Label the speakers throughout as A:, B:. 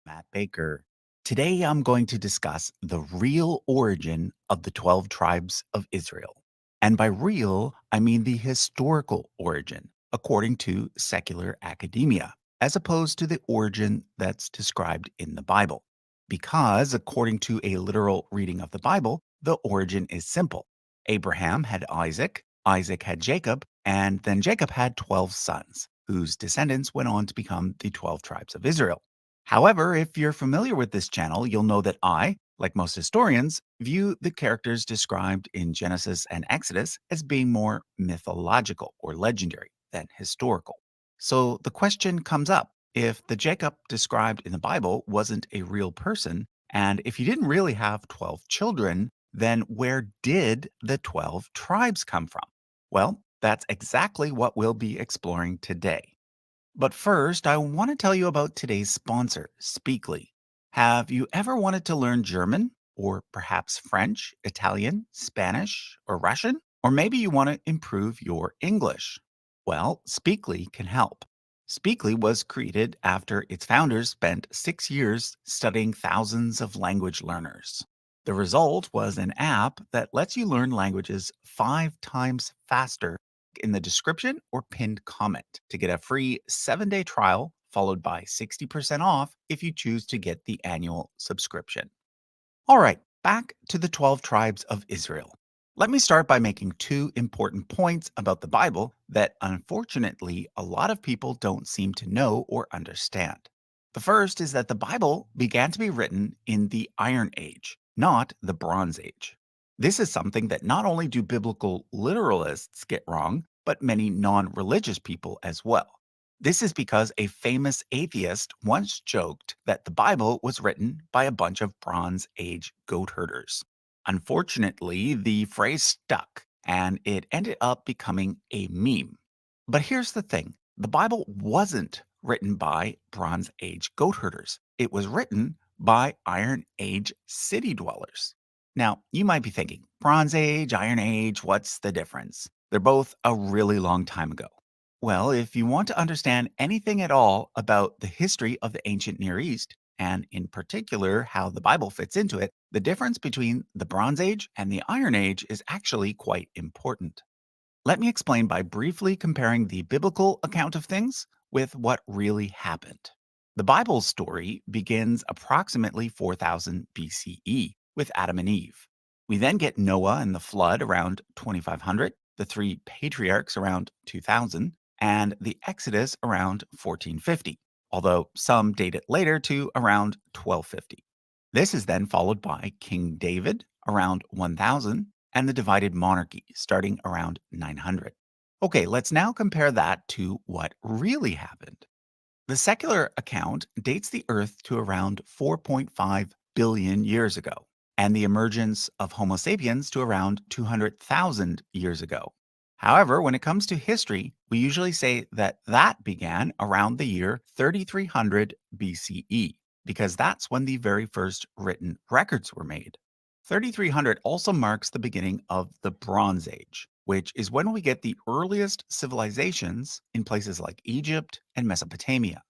A: Matt Baker. Today I'm going to discuss the real origin of the 12 tribes of Israel. And by real, I mean the historical origin, according to secular academia, as opposed to the origin that's described in the Bible. Because, according to a literal reading of the Bible, the origin is simple. Abraham had Isaac, Isaac had Jacob, and then Jacob had 12 sons, whose descendants went on to become the 12 tribes of Israel. However, if you're familiar with this channel, you'll know that I, like most historians, view the characters described in Genesis and Exodus as being more mythological or legendary than historical. So the question comes up, if the Jacob described in the Bible wasn't a real person, and if he didn't really have 12 children, then where did the 12 tribes come from? Well, that's exactly what we'll be exploring today. But first, I want to tell you about today's sponsor, Speakly. Have you ever wanted to learn German, or perhaps French, Italian, Spanish, or Russian? Or maybe you want to improve your English? Well, Speakly can help. Speakly was created after its founders spent 6 years studying thousands of language learners. The result was an app that lets you learn languages 5 times faster in the description or pinned comment to get a free 7-day trial followed by 60% off if you choose to get the annual subscription. All right, back to the 12 tribes of Israel. Let me start by making two important points about the Bible that unfortunately a lot of people don't seem to know or understand. The first is that the Bible began to be written in the Iron Age, not the Bronze Age. This is something that not only do biblical literalists get wrong, but many non religious people as well. This is because a famous atheist once joked that the Bible was written by a bunch of Bronze Age goat herders. Unfortunately, the phrase stuck and it ended up becoming a meme. But here's the thing, the Bible wasn't written by Bronze Age goat herders, it was written by Iron Age city dwellers. Now, you might be thinking, Bronze Age, Iron Age, what's the difference? They're both a really long time ago. Well, if you want to understand anything at all about the history of the ancient Near East, and in particular how the Bible fits into it, the difference between the Bronze Age and the Iron Age is actually quite important. Let me explain by briefly comparing the biblical account of things with what really happened. The Bible's story begins approximately 4000 BCE with Adam and Eve. We then get Noah and the flood around 2500, the three patriarchs around 2000, and the Exodus around 1450, although some date it later to around 1250. This is then followed by King David around 1000 and the divided monarchy starting around 900. Okay, let's now compare that to what really happened. The secular account dates the Earth to around 4.5 billion years ago, and the emergence of Homo sapiens to around 200,000 years ago. However, when it comes to history, we usually say that began around the year 3300 BCE, because that's when the very first written records were made. 3300 also marks the beginning of the Bronze Age, which is when we get the earliest civilizations in places like Egypt and Mesopotamia.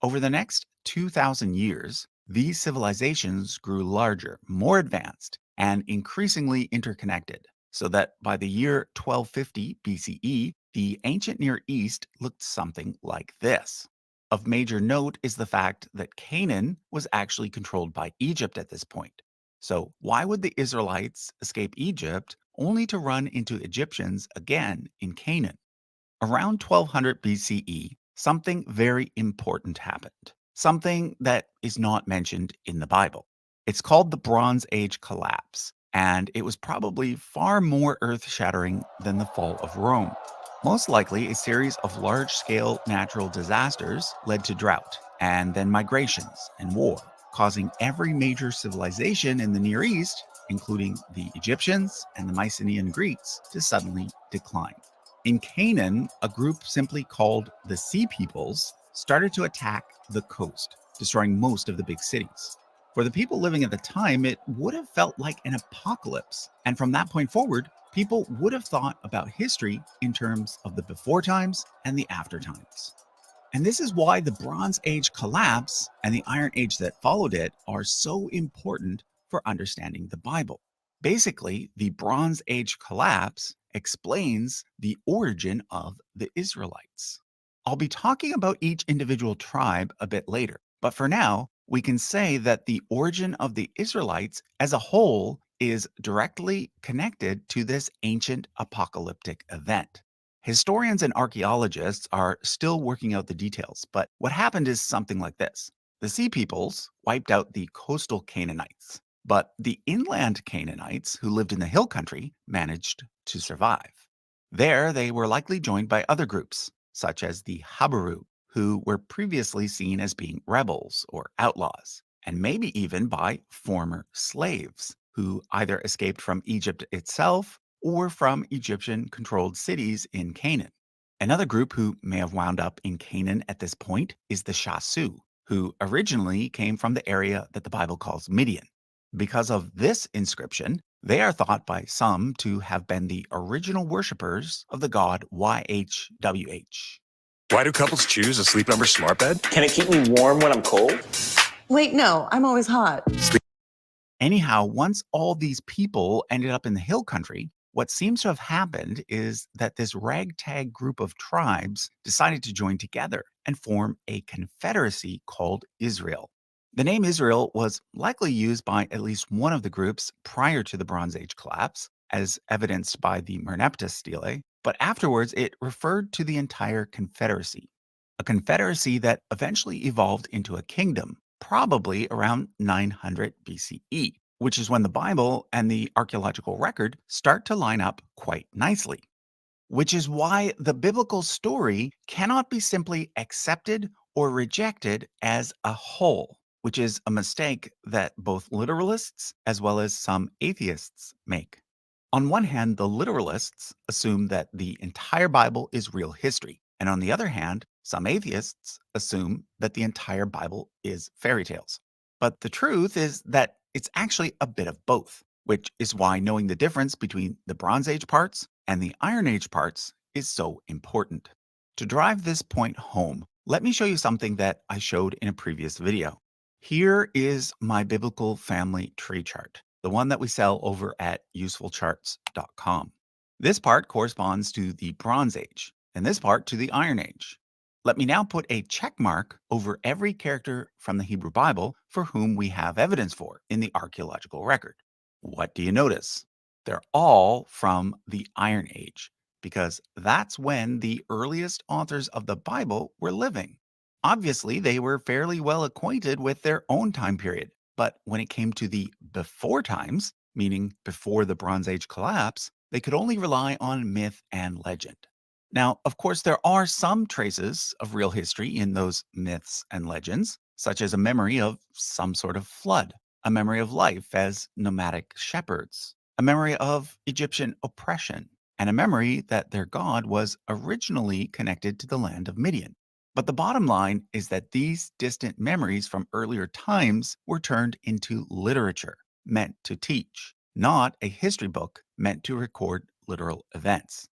A: Over the next 2,000 years, these civilizations grew larger, more advanced, and increasingly interconnected, so that by the year 1250 BCE, the ancient Near East looked something like this. Of major note is the fact that Canaan was actually controlled by Egypt at this point. So, why would the Israelites escape Egypt only to run into Egyptians again in Canaan? Around 1200 BCE, something very important happened, something that is not mentioned in the Bible. It's called the Bronze Age collapse, and it was probably far more earth shattering than the fall of Rome. Most likely, a series of large scale natural disasters led to drought, and then migrations and war, causing every major civilization in the Near East, including the Egyptians and the Mycenaean Greeks, to suddenly decline. In Canaan, a group simply called the Sea Peoples started to attack the coast, destroying most of the big cities. For the people living at the time, it would have felt like an apocalypse. And from that point forward, people would have thought about history in terms of the before times and the after times. And this is why the Bronze Age collapse and the Iron Age that followed it are so important for understanding the Bible. Basically, the Bronze Age collapse explains the origin of the Israelites. I'll be talking about each individual tribe a bit later, but for now, we can say that the origin of the Israelites as a whole is directly connected to this ancient apocalyptic event. Historians and archaeologists are still working out the details, but what happened is something like this. The Sea Peoples wiped out the coastal Canaanites, but the inland Canaanites who lived in the hill country managed to survive. There, they were likely joined by other groups, such as the Habaru, who were previously seen as being rebels or outlaws, and maybe even by former slaves who either escaped from Egypt itself or from Egyptian controlled cities in Canaan. Another group who may have wound up in Canaan at this point is the Shasu, who originally came from the area that the Bible calls Midian. Because of this inscription, they are thought by some to have been the original worshippers of the god YHWH.
B: Why do couples choose a Sleep Number smart bed?
C: Can it keep me warm when I'm cold?
D: Wait, no, I'm always hot.
A: Anyhow, once all these people ended up in the hill country, what seems to have happened is that this ragtag group of tribes decided to join together and form a confederacy called Israel. The name Israel was likely used by at least one of the groups prior to the Bronze Age collapse, as evidenced by the Merneptah stele, but afterwards it referred to the entire confederacy. A confederacy that eventually evolved into a kingdom, probably around 900 BCE, which is when the Bible and the archaeological record start to line up quite nicely. Which is why the biblical story cannot be simply accepted or rejected as a whole, which is a mistake that both literalists as well as some atheists make. On one hand, the literalists assume that the entire Bible is real history. And on the other hand, some atheists assume that the entire Bible is fairy tales. But the truth is that it's actually a bit of both, which is why knowing the difference between the Bronze Age parts and the Iron Age parts is so important. To drive this point home, let me show you something that I showed in a previous video. Here is my biblical family tree chart, the one that we sell over at usefulcharts.com. This part corresponds to the Bronze Age, and this part to the Iron Age. Let me now put a check mark over every character from the Hebrew Bible for whom we have evidence for in the archaeological record. What do you notice? They're all from the Iron Age, because that's when the earliest authors of the Bible were living. Obviously, they were fairly well acquainted with their own time period, but when it came to the before times, meaning before the Bronze Age collapse, they could only rely on myth and legend. Now, of course, there are some traces of real history in those myths and legends, such as a memory of some sort of flood, a memory of life as nomadic shepherds, a memory of Egyptian oppression, and a memory that their god was originally connected to the land of Midian. But the bottom line is that these distant memories from earlier times were turned into literature meant to teach, not a history book meant to record literal events.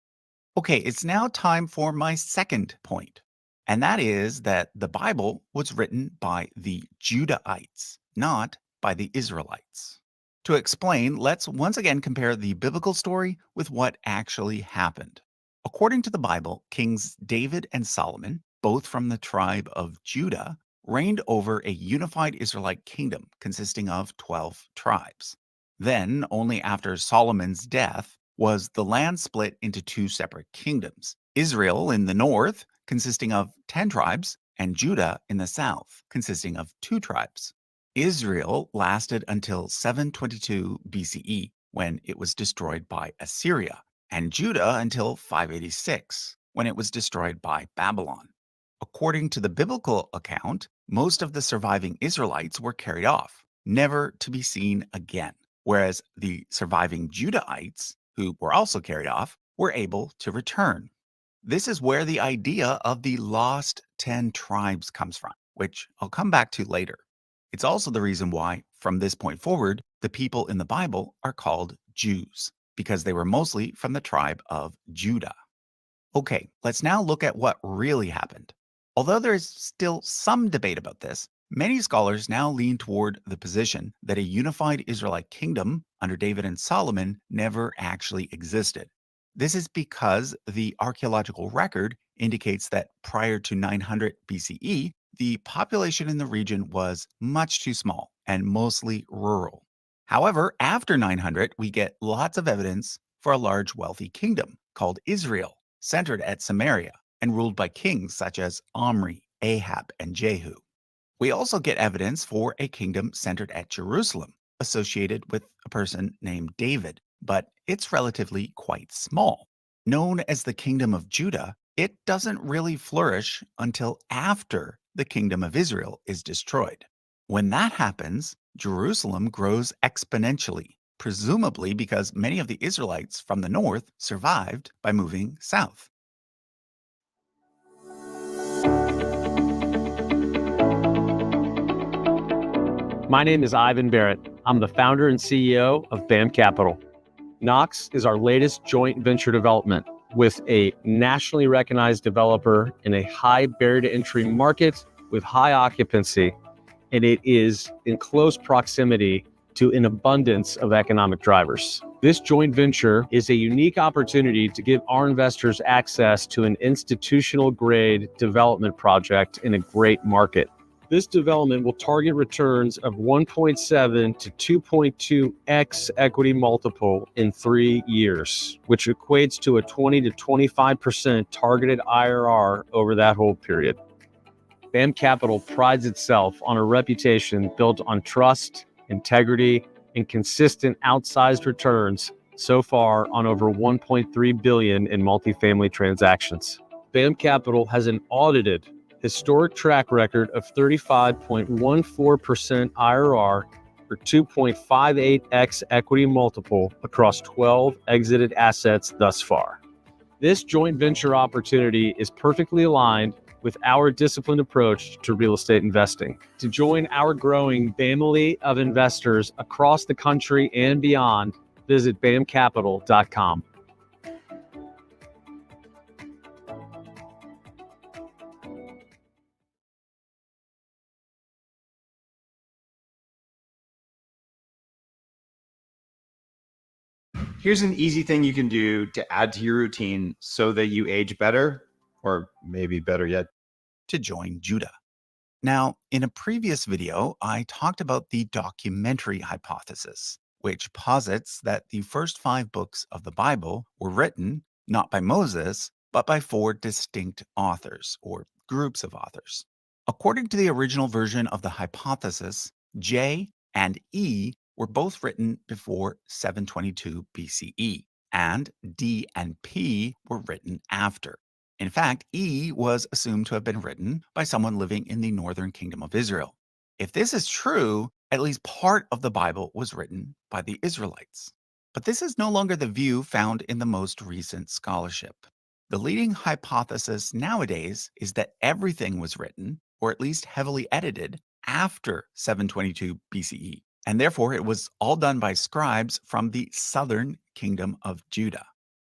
A: Okay, it's now time for my second point, and that is that the Bible was written by the Judahites, not by the Israelites. To explain, let's once again compare the biblical story with what actually happened. According to the Bible, Kings David and Solomon, both from the tribe of Judah, reigned over a unified Israelite kingdom consisting of 12 tribes. Then, only after Solomon's death, was the land split into two separate kingdoms: Israel in the north, consisting of 10 tribes, and Judah in the south, consisting of 2 tribes. Israel lasted until 722 BCE, when it was destroyed by Assyria, and Judah until 586, when it was destroyed by Babylon. According to the biblical account, most of the surviving Israelites were carried off, never to be seen again, whereas the surviving Judahites, who were also carried off, were able to return. This is where the idea of the lost 10 tribes comes from, which I'll come back to later. It's also the reason why, from this point forward, the people in the Bible are called Jews, because they were mostly from the tribe of Judah. Okay, let's now look at what really happened. Although there is still some debate about this, many scholars now lean toward the position that a unified Israelite kingdom under David and Solomon never actually existed. This is because the archaeological record indicates that prior to 900 BCE, the population in the region was much too small and mostly rural. However, after 900, we get lots of evidence for a large, wealthy kingdom called Israel, centered at Samaria and ruled by kings such as Omri, Ahab, and Jehu. We also get evidence for a kingdom centered at Jerusalem, associated with a person named David, but it's relatively quite small. Known as the Kingdom of Judah, it doesn't really flourish until after the Kingdom of Israel is destroyed. When that happens, Jerusalem grows exponentially, presumably because many of the Israelites from the north survived by moving south.
E: My name is Ivan Barrett. I'm the founder and CEO of BAM Capital. Knox is our latest joint venture development with a nationally recognized developer in a high barrier to entry market with high occupancy, and it is in close proximity to an abundance of economic drivers. This joint venture is a unique opportunity to give our investors access to an institutional grade development project in a great market. This development will target returns of 1.7 to 2.2x equity multiple in 3 years, which equates to a 20 to 25% targeted IRR over that whole period. BAM Capital prides itself on a reputation built on trust, integrity, and consistent outsized returns so far on over $1.3 billion in multifamily transactions. BAM Capital has an audited historic track record of 35.14% IRR or 2.58x equity multiple across 12 exited assets thus far. This joint venture opportunity is perfectly aligned with our disciplined approach to real estate investing. To join our growing family of investors across the country and beyond, visit bamcapital.com.
F: Here's an easy thing you can do to add to your routine so that you age better, or maybe better yet,
A: To join Judah. Now, in a previous video, I talked about the documentary hypothesis, which posits that the first 5 books of the Bible were written not by Moses, but by 4 distinct authors or groups of authors. According to the original version of the hypothesis, J and E were both written before 722 BCE, and D and P were written after. In fact, E was assumed to have been written by someone living in the northern kingdom of Israel. If this is true, at least part of the Bible was written by the Israelites. But this is no longer the view found in the most recent scholarship. The leading hypothesis nowadays is that everything was written, or at least heavily edited, after 722 BCE, and therefore it was all done by scribes from the southern kingdom of Judah.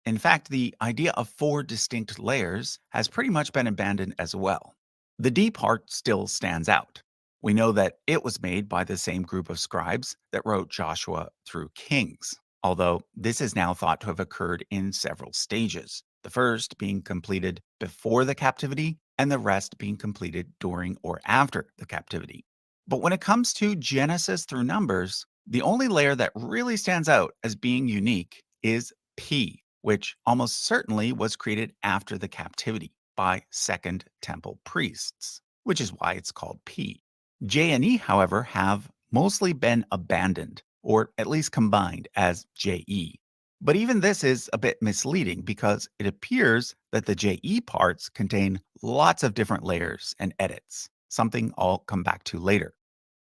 A: In fact, the idea of 4 distinct layers has pretty much been abandoned as well. The D part still stands out. We know that it was made by the same group of scribes that wrote Joshua through Kings, although this is now thought to have occurred in several stages, the first being completed before the captivity and the rest being completed during or after the captivity. But when it comes to Genesis through Numbers, the only layer that really stands out as being unique is P, which almost certainly was created after the captivity by Second Temple priests, which is why it's called P. J and E, however, have mostly been abandoned, or at least combined as JE. But even this is a bit misleading because it appears that the JE parts contain lots of different layers and edits, something I'll come back to later.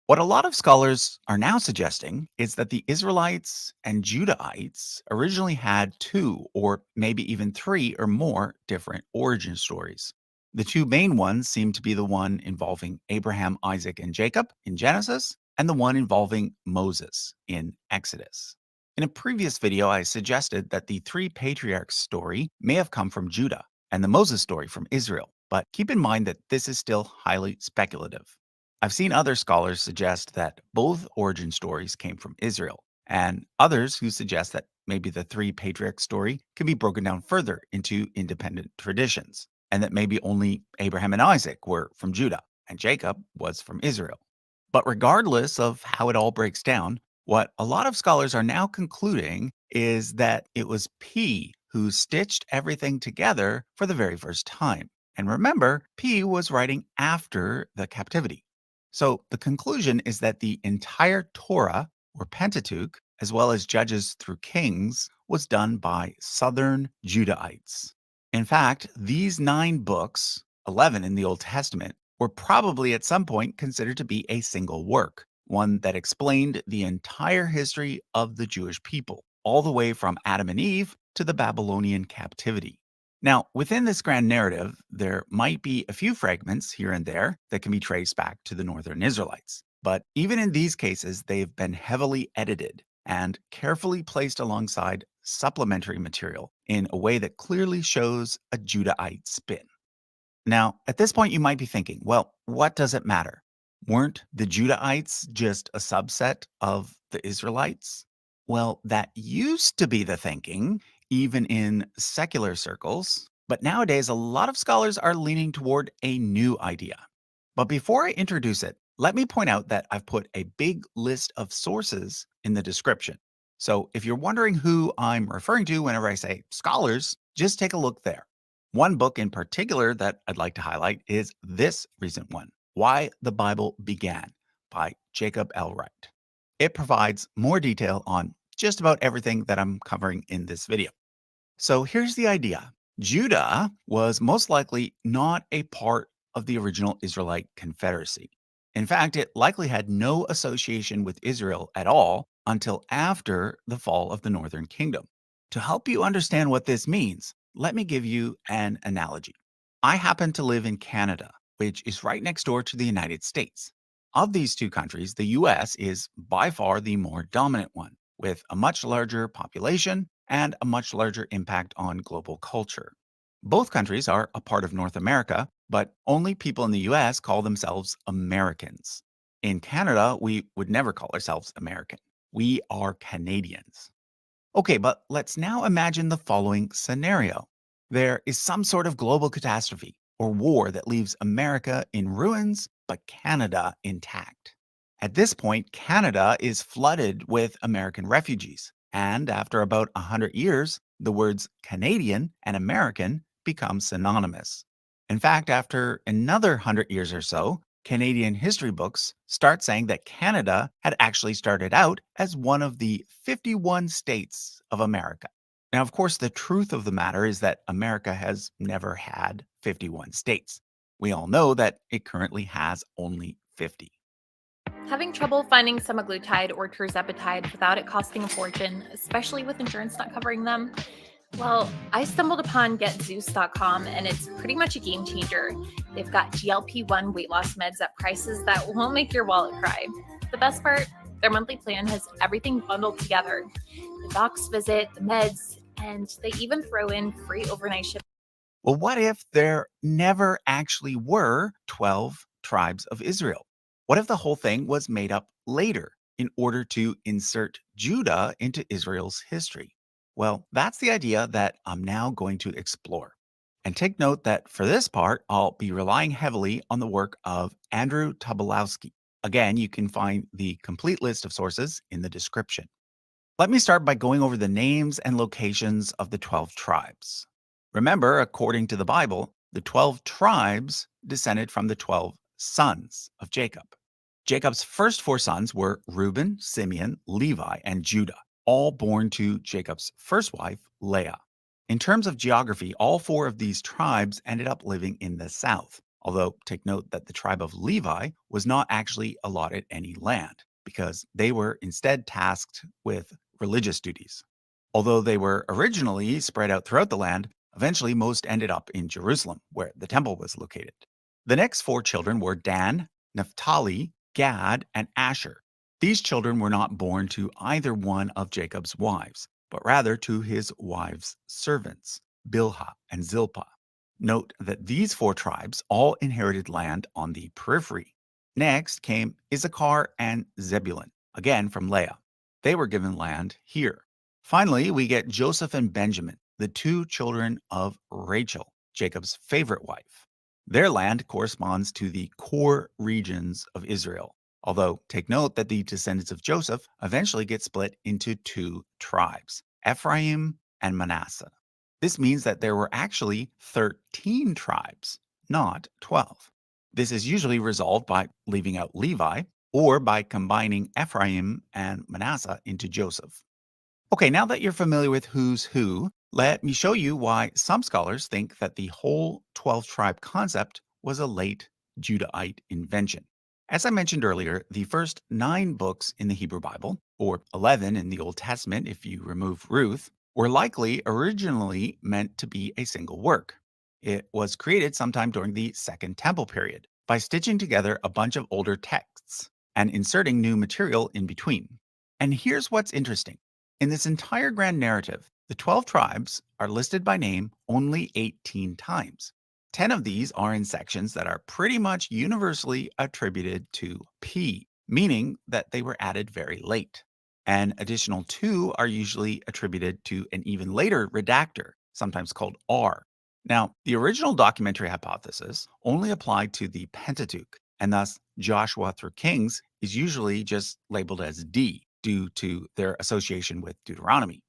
A: What a lot of scholars are now suggesting is that the Israelites and Judahites originally had 2 or maybe even 3 or more different origin stories. The 2 main ones seem to be the one involving Abraham, Isaac, and Jacob in Genesis, and the one involving Moses in Exodus. In a previous video, I suggested that the 3 patriarchs story may have come from Judah and the Moses story from Israel, but keep in mind that this is still highly speculative. I've seen other scholars suggest that both origin stories came from Israel, and others who suggest that maybe the three patriarch story can be broken down further into independent traditions, and that maybe only Abraham and Isaac were from Judah and Jacob was from Israel. But regardless of how it all breaks down, what a lot of scholars are now concluding is that it was P who stitched everything together for the very first time. And remember, P was writing after the captivity. So the conclusion is that the entire Torah, or Pentateuch, as well as Judges through Kings, was done by southern Judahites. In fact, these 9 books, 11 in the Old Testament, were probably at some point considered to be a single work, one that explained the entire history of the Jewish people, all the way from Adam and Eve to the Babylonian captivity. Now, within this grand narrative, there might be a few fragments here and there that can be traced back to the northern Israelites. But even in these cases, they've been heavily edited and carefully placed alongside supplementary material in a way that clearly shows a Judahite spin. Now, at this point, you might be thinking, well, what does it matter? Weren't the Judahites just a subset of the Israelites? Well, that used to be the thinking, even in secular circles. But nowadays, a lot of scholars are leaning toward a new idea. But before I introduce it, let me point out that I've put a big list of sources in the description. So if you're wondering who I'm referring to whenever I say scholars, just take a look there. One book in particular that I'd like to highlight is this recent one, Why the Bible Began by Jacob L. Wright. It provides more detail on just about everything that I'm covering in this video. So here's the idea. Judah was most likely not a part of the original Israelite confederacy. In fact, it likely had no association with Israel at all until after the fall of the northern kingdom. To help you understand what this means, let me give you an analogy. I happen to live in Canada, which is right next door to the United States. Of these two countries, the US is by far the more dominant one, with a much larger population and a much larger impact on global culture. Both countries are a part of North America, but only people in the US call themselves Americans. In Canada, we would never call ourselves American. We are Canadians. Okay, but let's now imagine the following scenario. There is some sort of global catastrophe or war that leaves America in ruins, but Canada intact. At this point, Canada is flooded with American refugees. And after about 100 years, the words Canadian and American become synonymous. In fact, after another 100 years or so, Canadian history books start saying that Canada had actually started out as one of the 51 states of America. Now, of course, the truth of the matter is that America has never had 51 states. We all know that it currently has only 50.
G: Having trouble finding semaglutide or tirzepatide without it costing a fortune, especially with insurance not covering them? Well, I stumbled upon GetZeus.com and it's pretty much a game changer. They've got GLP-1 weight loss meds at prices that won't make your wallet cry. The best part, their monthly plan has everything bundled together. The doc's visit, the meds, and they even throw in free overnight shipping.
A: Well, what if there never actually were 12 tribes of Israel? What if the whole thing was made up later in order to insert Judah into Israel's history? Well, that's the idea that I'm now going to explore. And take note that for this part, I'll be relying heavily on the work of Andrew Tobolowsky. Again, you can find the complete list of sources in the description. Let me start by going over the names and locations of the 12 tribes. Remember, according to the Bible, the 12 tribes descended from the 12 sons of Jacob. Jacob's first 4 sons were Reuben, Simeon, Levi, and Judah, all born to Jacob's first wife, Leah. In terms of geography, all 4 of these tribes ended up living in the south, although take note that the tribe of Levi was not actually allotted any land, because they were instead tasked with religious duties. Although they were originally spread out throughout the land, eventually most ended up in Jerusalem, where the temple was located. The next 4 children were Dan, Naphtali, Gad, and Asher. These children were not born to either one of Jacob's wives, but rather to his wives' servants, Bilhah and Zilpah. Note that these 4 tribes all inherited land on the periphery. Next came Issachar and Zebulun, again from Leah. They were given land here. Finally, we get Joseph and Benjamin, the 2 children of Rachel, Jacob's favorite wife. Their land corresponds to the core regions of Israel. Although, take note that the descendants of Joseph eventually get split into 2 tribes, Ephraim and Manasseh. This means that there were actually 13 tribes, not 12. This is usually resolved by leaving out Levi or by combining Ephraim and Manasseh into Joseph. Okay, now that you're familiar with who's who, let me show you why some scholars think that the whole 12 tribe concept was a late Judahite invention. As I mentioned earlier, the first 9 books in the Hebrew Bible, or 11 in the Old Testament if you remove Ruth, were likely originally meant to be a single work. It was created sometime during the Second Temple period by stitching together a bunch of older texts and inserting new material in between. And here's what's interesting. In this entire grand narrative, the 12 tribes are listed by name only 18 times. 10 of these are in sections that are pretty much universally attributed to P, meaning that they were added very late. An additional 2 are usually attributed to an even later redactor, sometimes called R. Now, the original documentary hypothesis only applied to the Pentateuch, and thus Joshua through Kings is usually just labeled as D due to their association with Deuteronomy.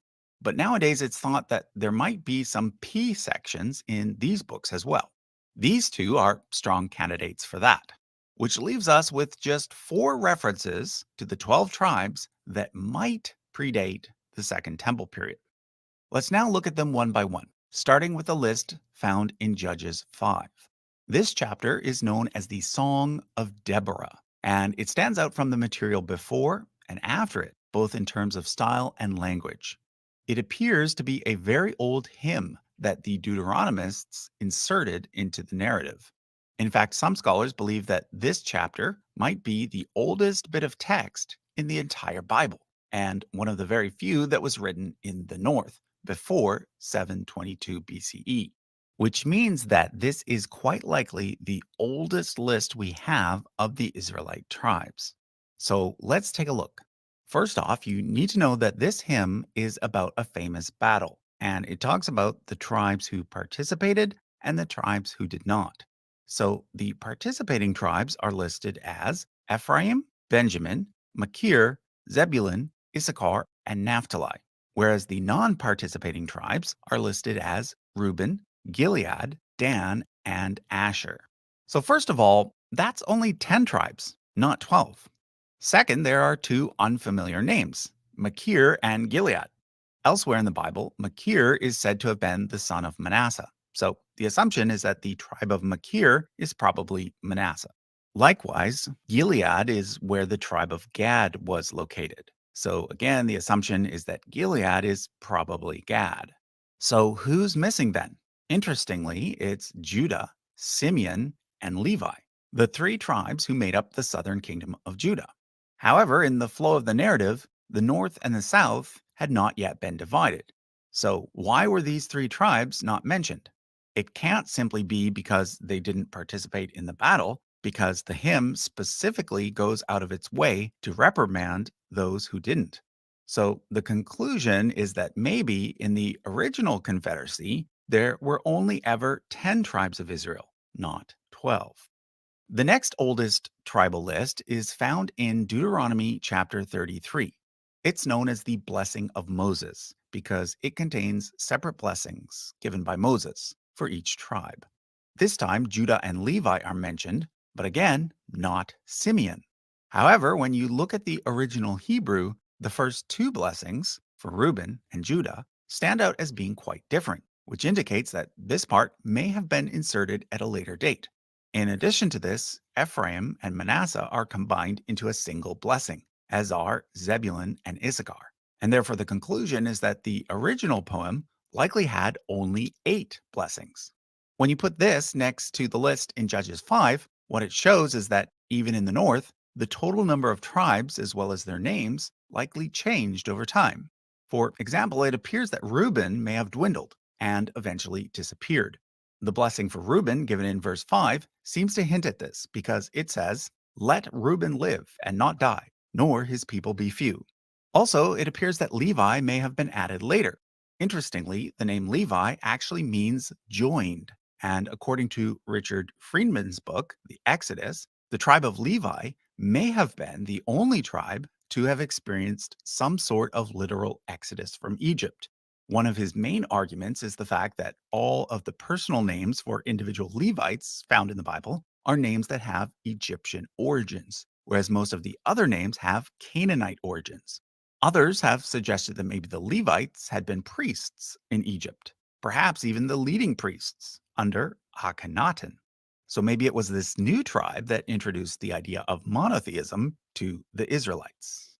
A: But nowadays, it's thought that there might be some P sections in these books as well. These 2 are strong candidates for that, which leaves us with just 4 references to the 12 tribes that might predate the Second Temple period. Let's now look at them one by one, starting with a list found in Judges 5. This chapter is known as the Song of Deborah, and it stands out from the material before and after it, both in terms of style and language. It appears to be a very old hymn that the Deuteronomists inserted into the narrative. In fact, some scholars believe that this chapter might be the oldest bit of text in the entire Bible, and one of the very few that was written in the north before 722 BCE, which means that this is quite likely the oldest list we have of the Israelite tribes. So let's take a look. First off, you need to know that this hymn is about a famous battle, and it talks about the tribes who participated and the tribes who did not. So the participating tribes are listed as Ephraim, Benjamin, Machir, Zebulun, Issachar, and Naphtali, whereas the non-participating tribes are listed as Reuben, Gilead, Dan, and Asher. So first of all, that's only 10 tribes, not 12. Second, there are 2 unfamiliar names, Machir and Gilead. Elsewhere in the Bible, Machir is said to have been the son of Manasseh. So the assumption is that the tribe of Machir is probably Manasseh. Likewise, Gilead is where the tribe of Gad was located. So again, the assumption is that Gilead is probably Gad. So who's missing then? Interestingly, it's Judah, Simeon, and Levi, the 3 tribes who made up the southern kingdom of Judah. However, in the flow of the narrative, the north and the south had not yet been divided. So why were these 3 tribes not mentioned? It can't simply be because they didn't participate in the battle, because the hymn specifically goes out of its way to reprimand those who didn't. So the conclusion is that maybe in the original confederacy, there were only ever 10 tribes of Israel, not 12. The next oldest tribal list is found in Deuteronomy chapter 33. It's known as the Blessing of Moses because it contains separate blessings given by Moses for each tribe. This time, Judah and Levi are mentioned, but again, not Simeon. However, when you look at the original Hebrew, the first 2 blessings for Reuben and Judah stand out as being quite different, which indicates that this part may have been inserted at a later date. In addition to this, Ephraim and Manasseh are combined into a single blessing, as are Zebulun and Issachar. And therefore, the conclusion is that the original poem likely had only 8 blessings. When you put this next to the list in Judges 5, what it shows is that even in the north, the total number of tribes as well as their names likely changed over time. For example, it appears that Reuben may have dwindled and eventually disappeared. The blessing for Reuben, given in verse 5, seems to hint at this because it says, "Let Reuben live and not die, nor his people be few." Also, it appears that Levi may have been added later. Interestingly, the name Levi actually means joined. And according to Richard Friedman's book, The Exodus, the tribe of Levi may have been the only tribe to have experienced some sort of literal exodus from Egypt. One of his main arguments is the fact that all of the personal names for individual Levites found in the Bible are names that have Egyptian origins, whereas most of the other names have Canaanite origins. Others have suggested that maybe the Levites had been priests in Egypt, perhaps even the leading priests under Akhenaten. So maybe it was this new tribe that introduced the idea of monotheism to the Israelites.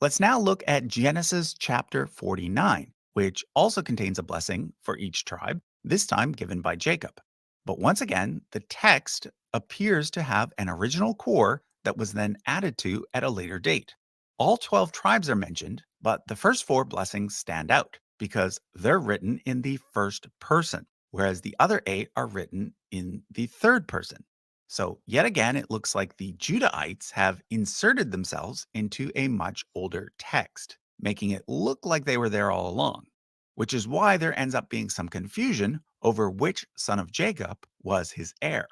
A: Let's now look at Genesis chapter 49, which also contains a blessing for each tribe, this time given by Jacob. But once again, the text appears to have an original core that was then added to at a later date. All 12 tribes are mentioned, but the first 4 blessings stand out because they're written in the first person, whereas the other 8 are written in the third person. So, yet again, it looks like the Judahites have inserted themselves into a much older text, making it look like they were there all along, which is why there ends up being some confusion over which son of Jacob was his heir.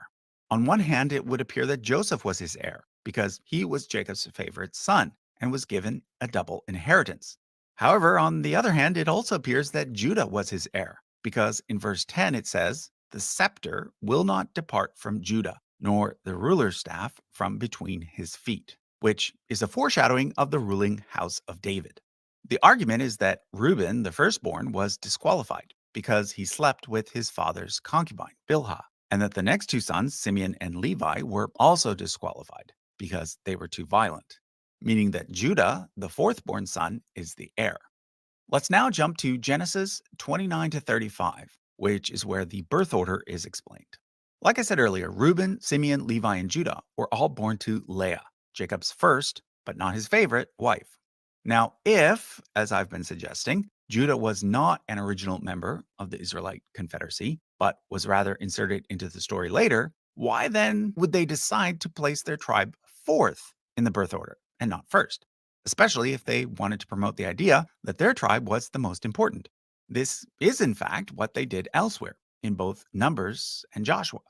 A: On one hand, it would appear that Joseph was his heir because he was Jacob's favorite son and was given a double inheritance. However, on the other hand, it also appears that Judah was his heir because in verse 10 it says, "The scepter will not depart from Judah, nor the ruler's staff from between his feet," which is a foreshadowing of the ruling house of David. The argument is that Reuben, the firstborn, was disqualified because he slept with his father's concubine, Bilhah, and that the next 2 sons, Simeon and Levi, were also disqualified because they were too violent, meaning that Judah, the fourth-born son, is the heir. Let's now jump to Genesis 29 to 35, which is where the birth order is explained. Like I said earlier, Reuben, Simeon, Levi, and Judah were all born to Leah, Jacob's first, but not his favorite, wife. Now, if, as I've been suggesting, Judah was not an original member of the Israelite confederacy, but was rather inserted into the story later, why then would they decide to place their tribe fourth in the birth order and not first? Especially if they wanted to promote the idea that their tribe was the most important. This is, in fact, what they did elsewhere in both Numbers and Joshua.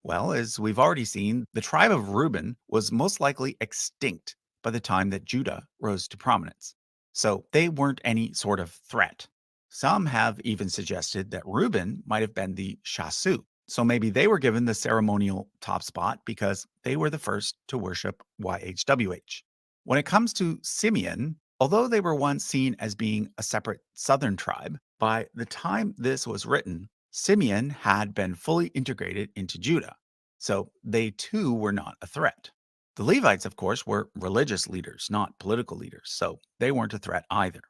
A: Well, as we've already seen, the tribe of Reuben was most likely extinct by the time that Judah rose to prominence. So they weren't any sort of threat. Some have even suggested that Reuben might have been the Shasu. So maybe they were given the ceremonial top spot because they were the first to worship YHWH. When it comes to Simeon, although they were once seen as being a separate southern tribe, by the time this was written, Simeon had been fully integrated into Judah, so they too were not a threat. The Levites, of course, were religious leaders, not political leaders, so they weren't a threat either.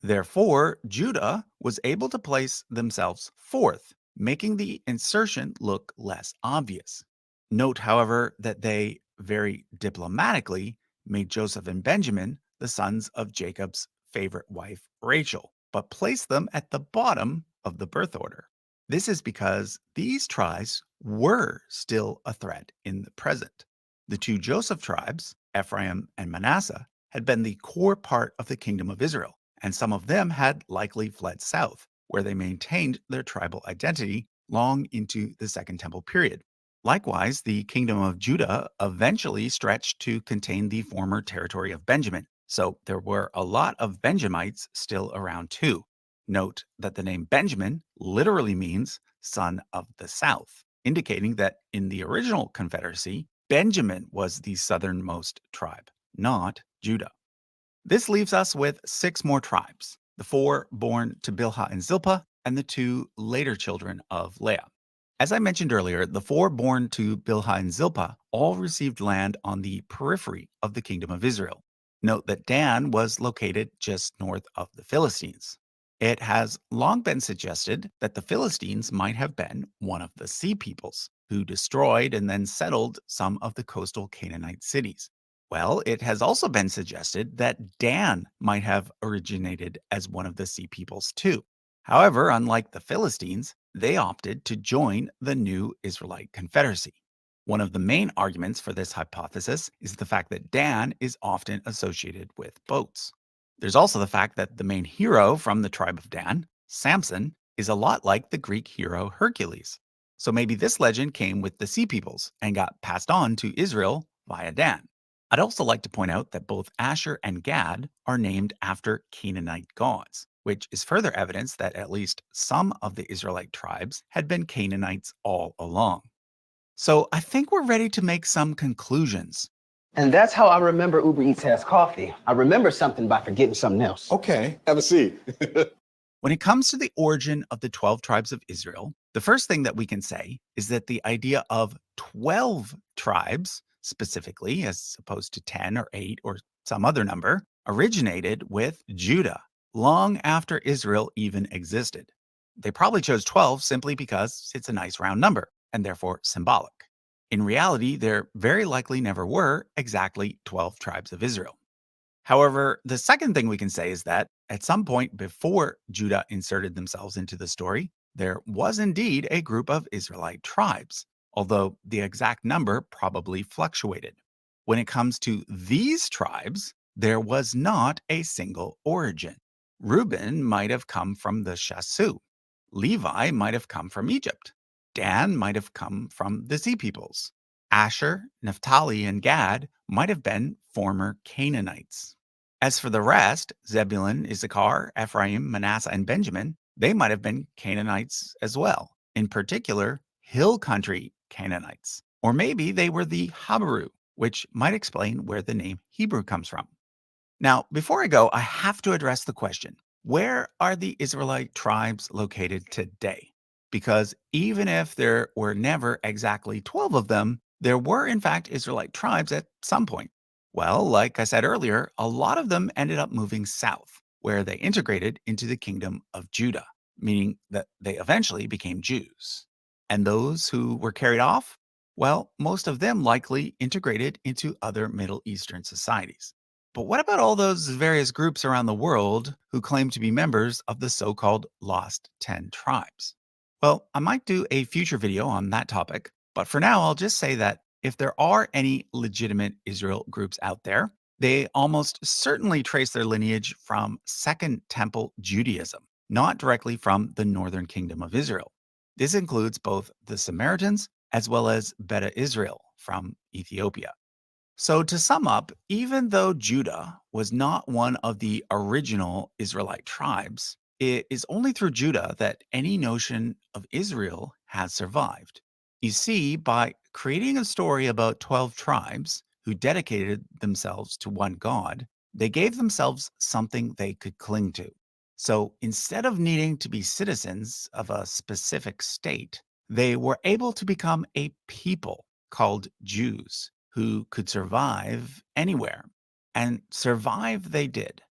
A: Therefore, Judah was able to place themselves fourth, making the insertion look less obvious. Note, however, that they very diplomatically made Joseph and Benjamin the sons of Jacob's favorite wife, Rachel, but placed them at the bottom of the birth order. This is because these tribes were still a threat in the present. The 2 Joseph tribes, Ephraim and Manasseh, had been the core part of the kingdom of Israel, and some of them had likely fled south, where they maintained their tribal identity long into the Second Temple period. Likewise, the kingdom of Judah eventually stretched to contain the former territory of Benjamin, so there were a lot of Benjamites still around too. Note that the name Benjamin literally means son of the south, indicating that in the original confederacy, Benjamin was the southernmost tribe, not Judah. This leaves us with 6 more tribes, the 4 born to Bilhah and Zilpah, and the 2 later children of Leah. As I mentioned earlier, the 4 born to Bilhah and Zilpah all received land on the periphery of the kingdom of Israel. Note that Dan was located just north of the Philistines. It has long been suggested that the Philistines might have been one of the sea peoples who destroyed and then settled some of the coastal Canaanite cities. Well, it has also been suggested that Dan might have originated as one of the sea peoples too. However, unlike the Philistines, they opted to join the new Israelite confederacy. One of the main arguments for this hypothesis is the fact that Dan is often associated with boats. There's also the fact that the main hero from the tribe of Dan, Samson, is a lot like the Greek hero Hercules. So maybe this legend came with the sea peoples and got passed on to Israel via Dan. I'd also like to point out that both Asher and Gad are named after Canaanite gods, which is further evidence that at least some of the Israelite tribes had been Canaanites all along. So I think we're ready to make some conclusions.
H: And that's how I remember Uber Eats has coffee. I remember something by forgetting something else.
I: Okay, have a seat.
A: When it comes to the origin of the 12 tribes of Israel, the first thing that we can say is that the idea of 12 tribes, specifically, as opposed to 10 or 8 or some other number, originated with Judah long after Israel even existed. They probably chose 12 simply because it's a nice round number and therefore symbolic. In reality, there very likely never were exactly 12 tribes of Israel. However, the second thing we can say is that at some point before Judah inserted themselves into the story, there was indeed a group of Israelite tribes, although the exact number probably fluctuated. When it comes to these tribes, there was not a single origin. Reuben might have come from the Shasu. Levi might have come from Egypt. Dan might have come from the Sea Peoples. Asher, Naphtali, and Gad might have been former Canaanites. As for the rest, Zebulun, Issachar, Ephraim, Manasseh, and Benjamin, they might have been Canaanites as well, in particular, hill country Canaanites. Or maybe they were the Habaru, which might explain where the name Hebrew comes from. Now, before I go, I have to address the question, where are the Israelite tribes located today? Because even if there were never exactly 12 of them, there were in fact Israelite tribes at some point. Well, like I said earlier, a lot of them ended up moving south, where they integrated into the kingdom of Judah, meaning that they eventually became Jews. And those who were carried off, well, most of them likely integrated into other Middle Eastern societies. But what about all those various groups around the world who claim to be members of the so-called Lost 10 Tribes? Well, I might do a future video on that topic, but for now, I'll just say that if there are any legitimate Israel groups out there, they almost certainly trace their lineage from Second Temple Judaism, not directly from the Northern Kingdom of Israel. This includes both the Samaritans as well as Beta Israel from Ethiopia. So to sum up, even though Judah was not one of the original Israelite tribes, it is only through Judah that any notion of Israel has survived. You see, by creating a story about 12 tribes who dedicated themselves to one God, they gave themselves something they could cling to. So instead of needing to be citizens of a specific state, they were able to become a people called Jews who could survive anywhere. And survive they did.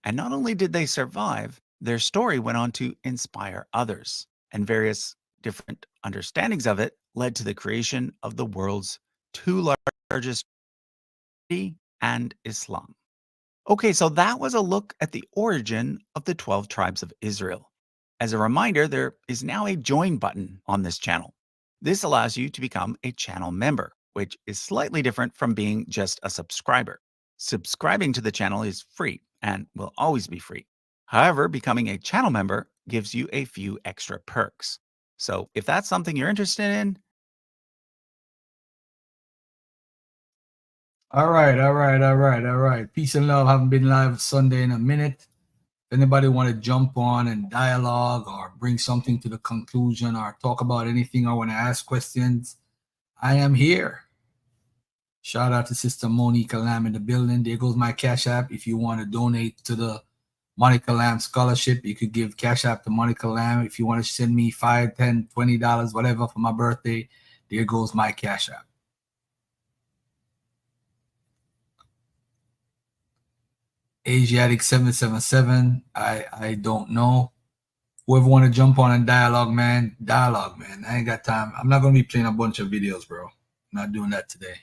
A: And not only did they survive, their story went on to inspire others, and various different understandings of it led to the creation of the world's two largest religions and Islam. Okay, so that was a look at the origin of the 12 tribes of Israel. As a reminder, there is now a join button on this channel. This allows you to become a channel member, which is slightly different from being just a subscriber. Subscribing to the channel is free and will always be free. However, becoming a channel member gives you a few extra perks. So if that's something you're interested in,
J: All right. Peace and love. Haven't been live Sunday in a minute. If anybody want to jump on and dialogue or bring something to the conclusion or talk about anything or want to ask questions, I am here. Shout out to Sister Monica Lamb in the building. There goes my Cash App. If you want to donate to the Monica Lamb Scholarship, you could give Cash App to Monica Lamb. If you want to send me $5, $10, $20, whatever for my birthday, there goes my Cash App. Asiatic 777. I don't know. Whoever want to jump on and dialogue, man. I ain't got time. I'm not gonna be playing a bunch of videos, bro. I'm not doing that today.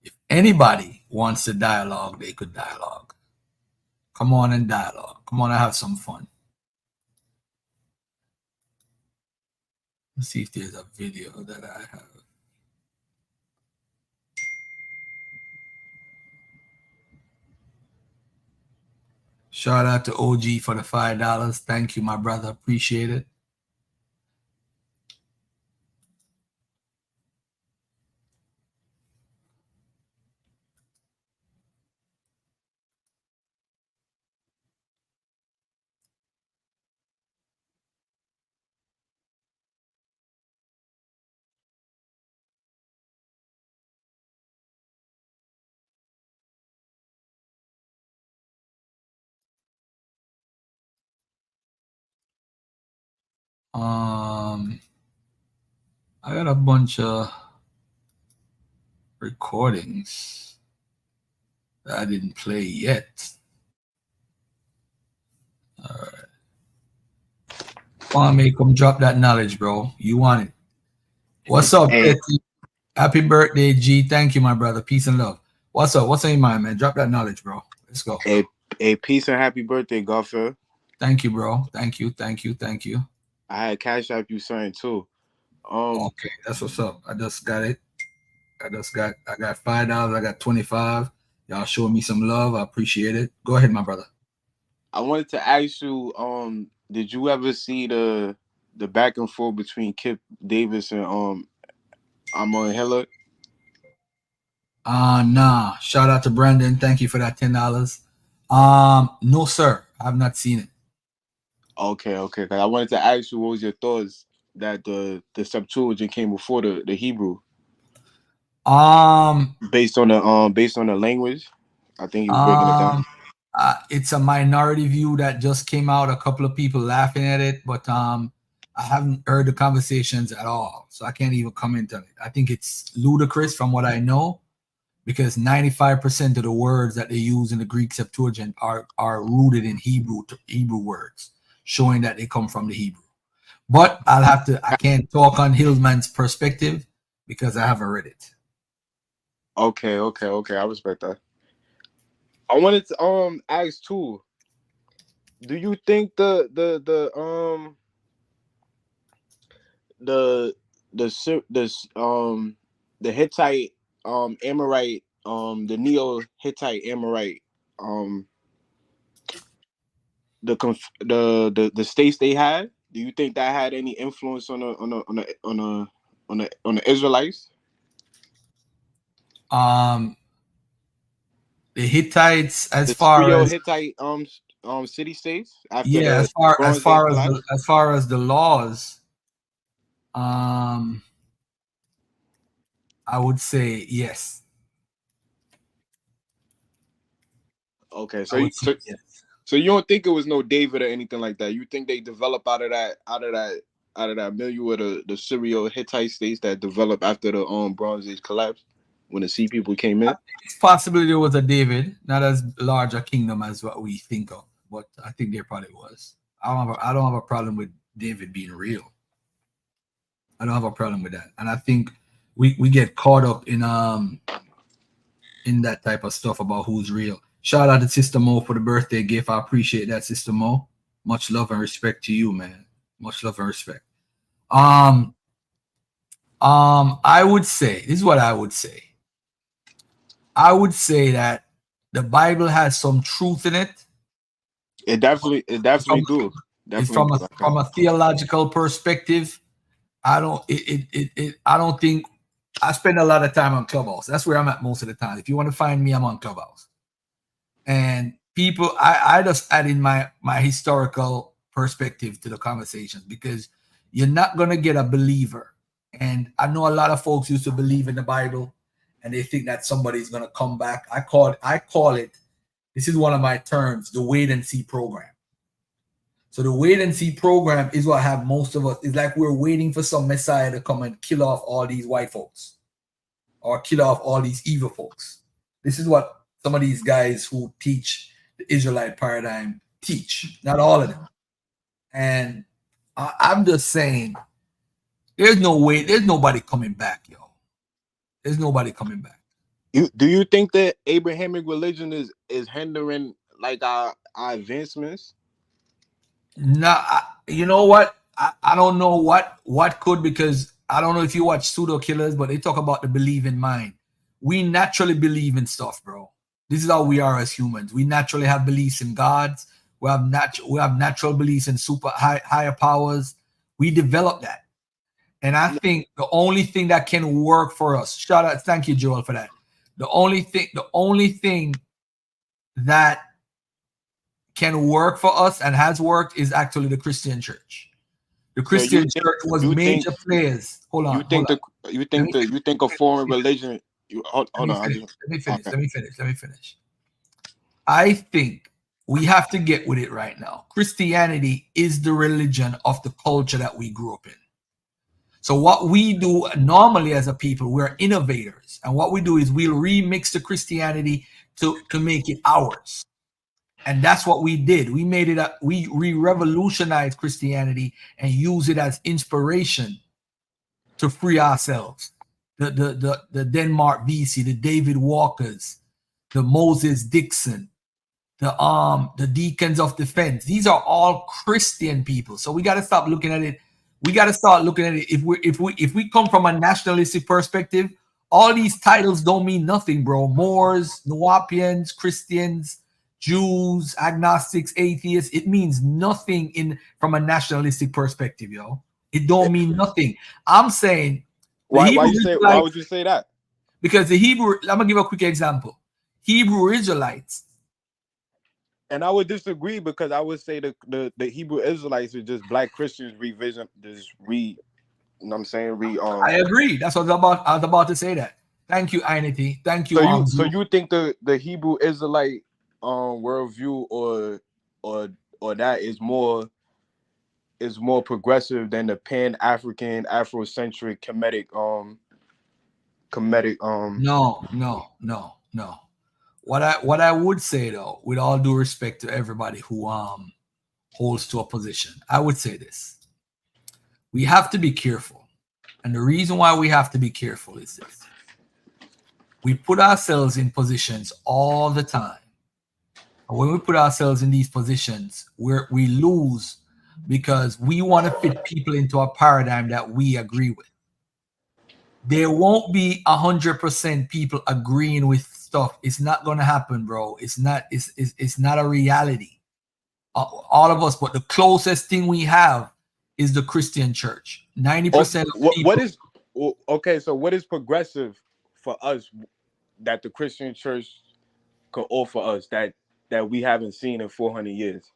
J: If anybody wants to dialogue, they could dialogue. Come on and dialogue. Come on and have some fun. Let's see if there's a video that I have. Shout out to OG for the $5. Thank you, my brother. Appreciate it. I got a bunch of recordings that I didn't play yet. All right. Kwame, come drop that knowledge, bro. You want it. What's up,
I: Hey,
J: Petty? Happy birthday, G. Thank you, my brother. Peace and love. What's up? What's on your mind, man? Drop that knowledge, bro. Let's go.
I: hey, peace and happy birthday, golfer.
J: Thank you, bro. Thank you. Thank you. Thank you.
I: I had Cash App you something too.
J: Okay, that's what's up. I just got it. I got $5. I got 25. Y'all showing me some love. I appreciate it. Go ahead, my brother.
I: I wanted to ask you, did you ever see the back and forth between Kip Davis and Amon Hiller?
J: Nah. Shout out to Brandon. Thank you for that $10. No, sir. I have not seen it.
I: Okay. Cause I wanted to ask you, what was your thoughts that the Septuagint came before the Hebrew? Based on the language, I think he was breaking it down.
J: It's a minority view that just came out. A couple of people laughing at it, but I haven't heard the conversations at all, so I can't even comment on it. I think it's ludicrous from what I know, because 95% of the words that they use in the Greek Septuagint are rooted in Hebrew words, showing that they come from the Hebrew. But I can't talk on Hillman's perspective because I haven't read it.
I: Okay. I respect that. I wanted to ask too. Do you think the Hittite Amorite the Neo-Hittite Amorite the states they had, do you think that had any influence on the Israelites?
J: The Hittites, as
I: The
J: far
I: trio
J: as
I: Hittite city states after
J: yeah,
I: the Bronze Age collapse?
J: as far as the laws, I would say yes.
I: Okay,
J: I would say yes.
I: so you don't think it was no David or anything like that? You think they developed out of that milieu of the Syrio Hittite states that developed after the Bronze Age collapse when the Sea people came in?
J: It's possible there was a David, not as large a kingdom as what we think of, but I think there probably was. I don't have a problem with David being real. I don't have a problem with that, and I think we get caught up in that type of stuff about who's real. Shout out to Sister Mo for the birthday gift. I appreciate that, Sister Mo. Much love and respect to you, man. Much love and respect. I would say, this is what I would say. I would say that the Bible has some truth in it.
I: It definitely do.
J: From a theological perspective, I don't think I spend a lot of time on Clubhouse. That's where I'm at most of the time. If you want to find me, I'm on Clubhouse. And people, I just add in my historical perspective to the conversations, because you're not going to get a believer. And I know a lot of folks used to believe in the Bible and they think that somebody's going to come back. I call it, this is one of my terms, the wait and see program. So the wait and see program is what have most of us. It's like we're waiting for some Messiah to come and kill off all these white folks or kill off all these evil folks. This is what some of these guys who teach the Israelite paradigm teach. Not all of them. And I'm just saying, there's no way. There's nobody coming back, yo. There's nobody coming back.
I: Do you think that Abrahamic religion is hindering like our advancements?
J: No, you know what? I don't know what could, because I don't know if you watch Pseudo Killers, but they talk about the believing mind. We naturally believe in stuff, bro. This is how we are as humans. We naturally have beliefs in gods. We have natural beliefs in higher powers. We develop that. And I think the only thing that can work for us, shout out, thank you, Joel, for that. The only thing that can work for us and has worked is actually the Christian church. The Christian church was major players. Hold on.
I: You think a foreign religion? Hold on.
J: Let me finish. I think we have to get with it right now. Christianity is the religion of the culture that we grew up in. So what we do normally as a people, we're innovators. And what we do is we'll remix the Christianity to make it ours. And that's what we did. We made it up. We revolutionized Christianity and use it as inspiration to free ourselves. The Denmark VC, the David Walkers, the Moses Dixon, the Deacons of Defense. These are all Christian people. So we got to stop looking at it. We got to start looking at it. If we come from a nationalistic perspective, all these titles don't mean nothing, bro. Moors, Nuwapians, Christians, Jews, agnostics, atheists. It means nothing from a nationalistic perspective, yo. It don't mean nothing. I'm saying.
I: Why would you say that?
J: Because the Hebrew. I'm gonna give a quick example. Hebrew Israelites.
I: And I would disagree, because I would say the Hebrew Israelites are just black Christians you know what I'm saying?
J: I agree. That's what I was about to say that. Thank you, Ainity. Thank you.
I: So you think the Hebrew Israelite worldview or that is more progressive than the Pan-African, Afrocentric Kemetic
J: No. What I would say, though, with all due respect to everybody who holds to a position, I would say this. We have to be careful. And the reason why we have to be careful is this. We put ourselves in positions all the time. And when we put ourselves in these positions, we lose because we want to fit people into a paradigm that we agree with. There won't be 100% people agreeing with stuff. It's not going to happen, bro. It's not a reality. All of us, but the closest thing we have is the Christian church. 90% of people.
I: So what is progressive for us that the Christian church could offer us that we haven't seen in 400 years?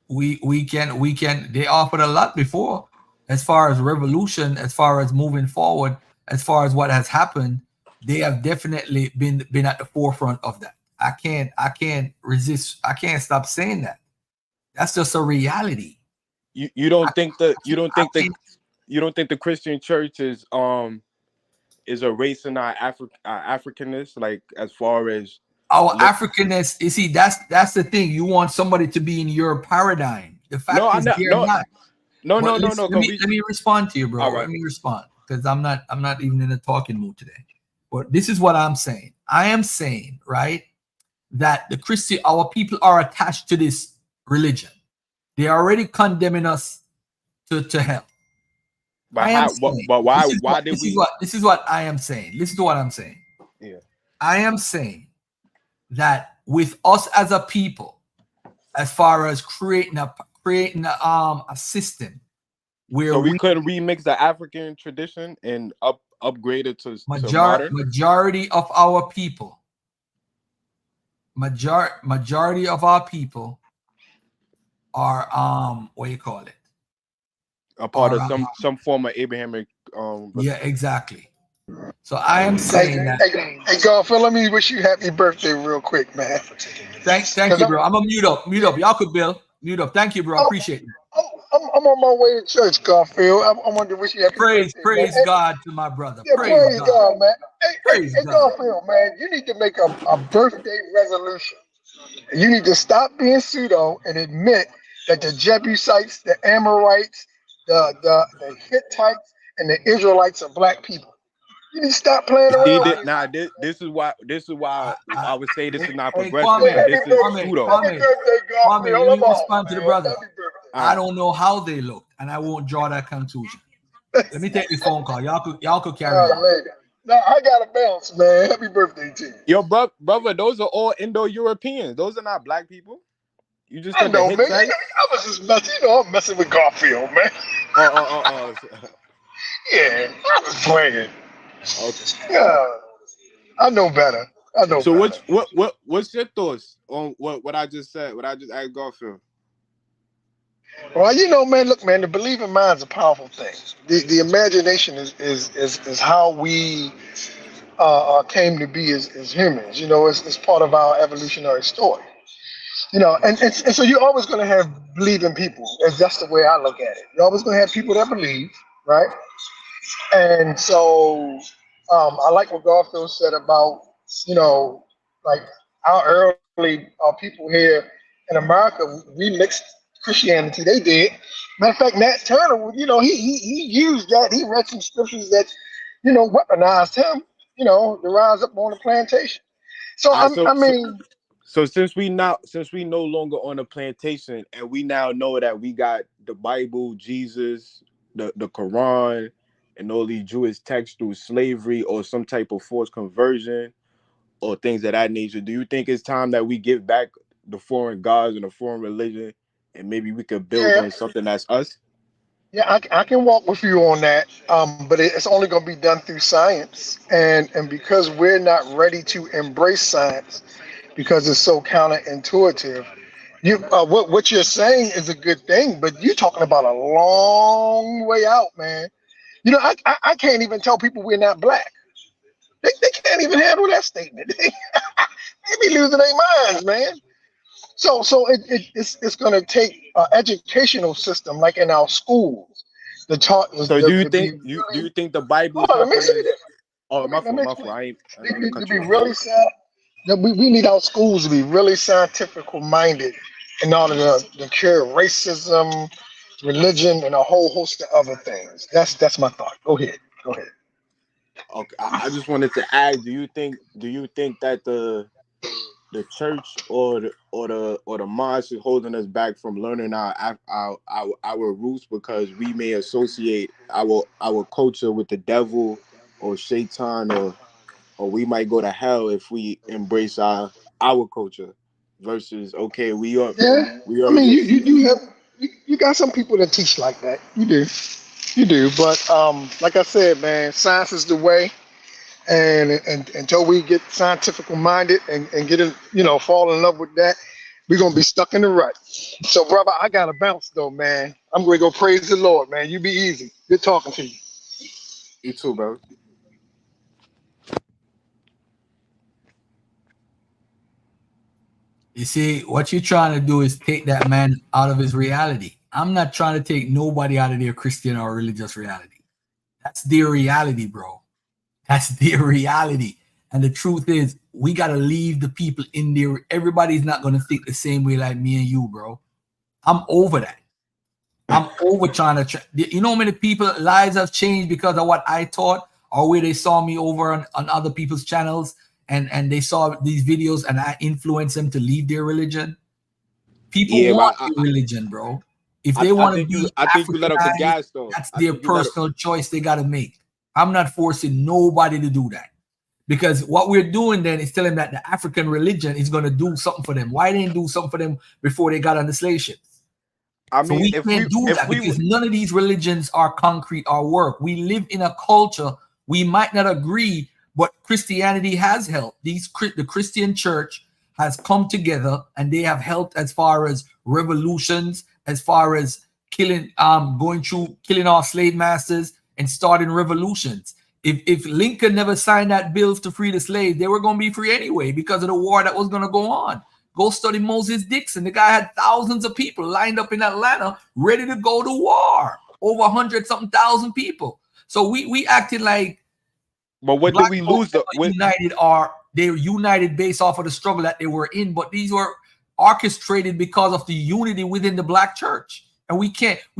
J: We can. They offered a lot before, as far as revolution, as far as moving forward, as far as what has happened. They have definitely been at the forefront of that. I can't resist. I can't stop saying that. That's just a reality.
I: You don't think the Christian church is erasing our Africanness, like as far as
J: our Africanness? You see, that's the thing. You want somebody to be in your paradigm. The fact is, they're not.
I: No.
J: Let me respond to you, bro.
I: All right.
J: Let me respond, because I'm not even in a talking mood today. But this is what I'm saying. I am saying, right, that our people are attached to this religion. They are already condemning us to hell.
I: But why did we?
J: This is what I am saying. Listen to what I'm saying.
I: Yeah.
J: I am saying that with us as a people, as far as creating a system where
I: we couldn't remix the African tradition and upgrade it to
J: majority of our people. Majority of our people are what do you call it?
I: A part of some form of Abrahamic.
J: Yeah, exactly. So I am saying that.
K: Hey, Garfield, let me wish you happy birthday real quick, man.
J: Thank you, bro. I'm gonna mute up. Y'all could mute up. Thank you, bro. I appreciate it.
K: I'm on my way to church, Garfield. I wanted to wish you happy birthday.
J: Praise God to my brother.
K: Yeah, praise God, man. Hey,
J: God.
K: Garfield, man, you need to make a birthday resolution. You need to stop being pseudo and admit that the Jebusites, the Amorites, the Hittites, and the Israelites are black people. You need to stop playing around.
I: This is why I would say this is not progressive.
J: Kwame,
I: This is pseudo.
J: Kwame, let me respond to the brother. I don't know how they looked, and I won't draw that conclusion. Let me take this phone call. Y'all could carry on.
K: Man. Now I gotta bounce, man. Happy birthday to you.
I: Yo, brother, those are all Indo-Europeans. Those are not black people. You just
K: I
I: said the
K: know, man.
I: Hittites.
K: I was just messing. I'm messing with Garfield, man.
I: Oh.
K: Yeah, I was playing.
I: Okay.
K: Yeah, I know better. I know
I: So
K: better.
I: what's your thoughts on what I just said? What I just asked Garfield?
K: Well, man, look, man, the believing mind is a powerful thing. The imagination is how we came to be as humans. It's part of our evolutionary story. And so you're always going to have believing people. That's the way I look at it. You're always going to have people that believe, right? And so I like what Garfield said about, like our early people here in America, we mixed Christianity. They did. Matter of fact, Nat Turner, he used that. He read some scriptures that, weaponized him, to rise up on the plantation. So,
I: All right,
K: I mean,
I: so since we no longer on a plantation, and we now know that we got the Bible, Jesus, the Quran, and all these Jewish texts through slavery or some type of forced conversion or things of that nature, do you think it's time that we give back the foreign gods and the foreign religion, and maybe we could build
K: yeah.
I: on something that's us?
K: Yeah, I can walk with you on that, but it's only going to be done through science, and because we're not ready to embrace science because it's so counterintuitive. What you're saying is a good thing, but you're talking about a long way out, man. I can't even tell people we're not black. They can't even handle that statement. They be losing their minds, man. So it's going to take an educational system like in our schools to taught
I: So do you
K: to be
I: think
K: really.
I: the Bible
K: Hold
I: is
K: on, let me
I: helping
K: say
I: us?
K: this.
I: Oh,
K: Let me
I: my
K: let me
I: fault, my
K: explain.
I: fault. I
K: To
I: didn't mean to
K: be, to
I: cut
K: be
I: you off.
K: really sad, that we need our schools to be really scientific minded in order to cure racism, religion, and a whole host of other things. That's my thought. Go ahead. Go ahead.
I: Okay, I just wanted to ask: do you think that the church or the mosque is holding us back from learning our roots because we may associate our culture with the devil or Shaitan, or we might go to hell if we embrace our culture versus okay,
K: Yeah,
I: we
K: I mean,
I: already.
K: you got some people that teach like that. You do. But like I said, man, science is the way. And until we get scientific minded and get in, fall in love with that, we're gonna be stuck in the rut. So, brother, I gotta bounce though, man. I'm gonna go praise the Lord, man. You be easy. Good talking to you.
I: You too, bro.
J: You see, what you're trying to do is take that man out of his reality. I'm not trying to take nobody out of their Christian or religious reality. That's their reality, bro. That's their reality. And the truth is, we got to leave the people in there. Everybody's not going to think the same way like me and you, bro. I'm over that. I'm over trying to, you know how many people lives have changed because of what I taught or where they saw me over on other people's channels and they saw these videos and I influenced them to leave their religion. People
I: Yeah,
J: want
I: but
J: their religion, bro. If they want to be
I: I think you let off the
J: Africanized,
I: gas though.
J: that's
I: I
J: their
I: think you let.
J: personal choice they got to make. I'm not forcing nobody to do that. Because what we're doing then is telling them that the African religion is going to do something for them. Why didn't do something for them before they got on the slave ships?
I: I
J: So
I: mean,
J: we can't do that because none of these religions are concrete or work. We live in a culture. We might not agree, but Christianity has helped. The Christian church has come together and they have helped as far as revolutions, as far as killing, going through killing our slave masters and starting revolutions. If Lincoln never signed that bill to free the slaves, they were going to be free anyway because of the war that was going to go on. Go study Moses Dixon. The guy had thousands of people lined up in Atlanta ready to go to war. Over 100-something thousand people. So we acted like
I: but what did
J: black
I: we
J: folks
I: lose though?
J: united, or they were united based off of the struggle that they were in, but these were orchestrated because of the unity within the black church. And we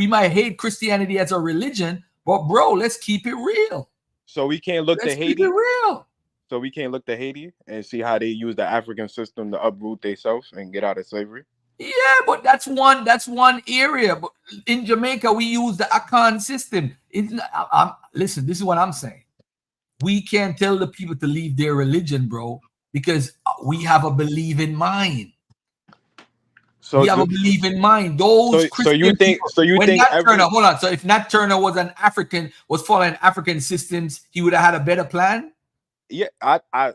J: might hate Christianity as a religion, but bro, let's keep it real.
I: So we can't look
J: Let's
I: to
J: keep
I: Haiti.
J: it real.
I: So we can't look to Haiti and see how they use the African system to uproot themselves and get out of slavery.
J: Yeah, but that's one area. But in Jamaica, we use the Akan system. Listen, this is what I'm saying. We can't tell the people to leave their religion, bro, because we have a believing mind.
I: So
J: we have a believing mind. Those Christian people.
I: So you
J: When
I: think
J: Nat Turner, hold on. So if Nat Turner was following African systems, he would have had a better plan.
I: Yeah, I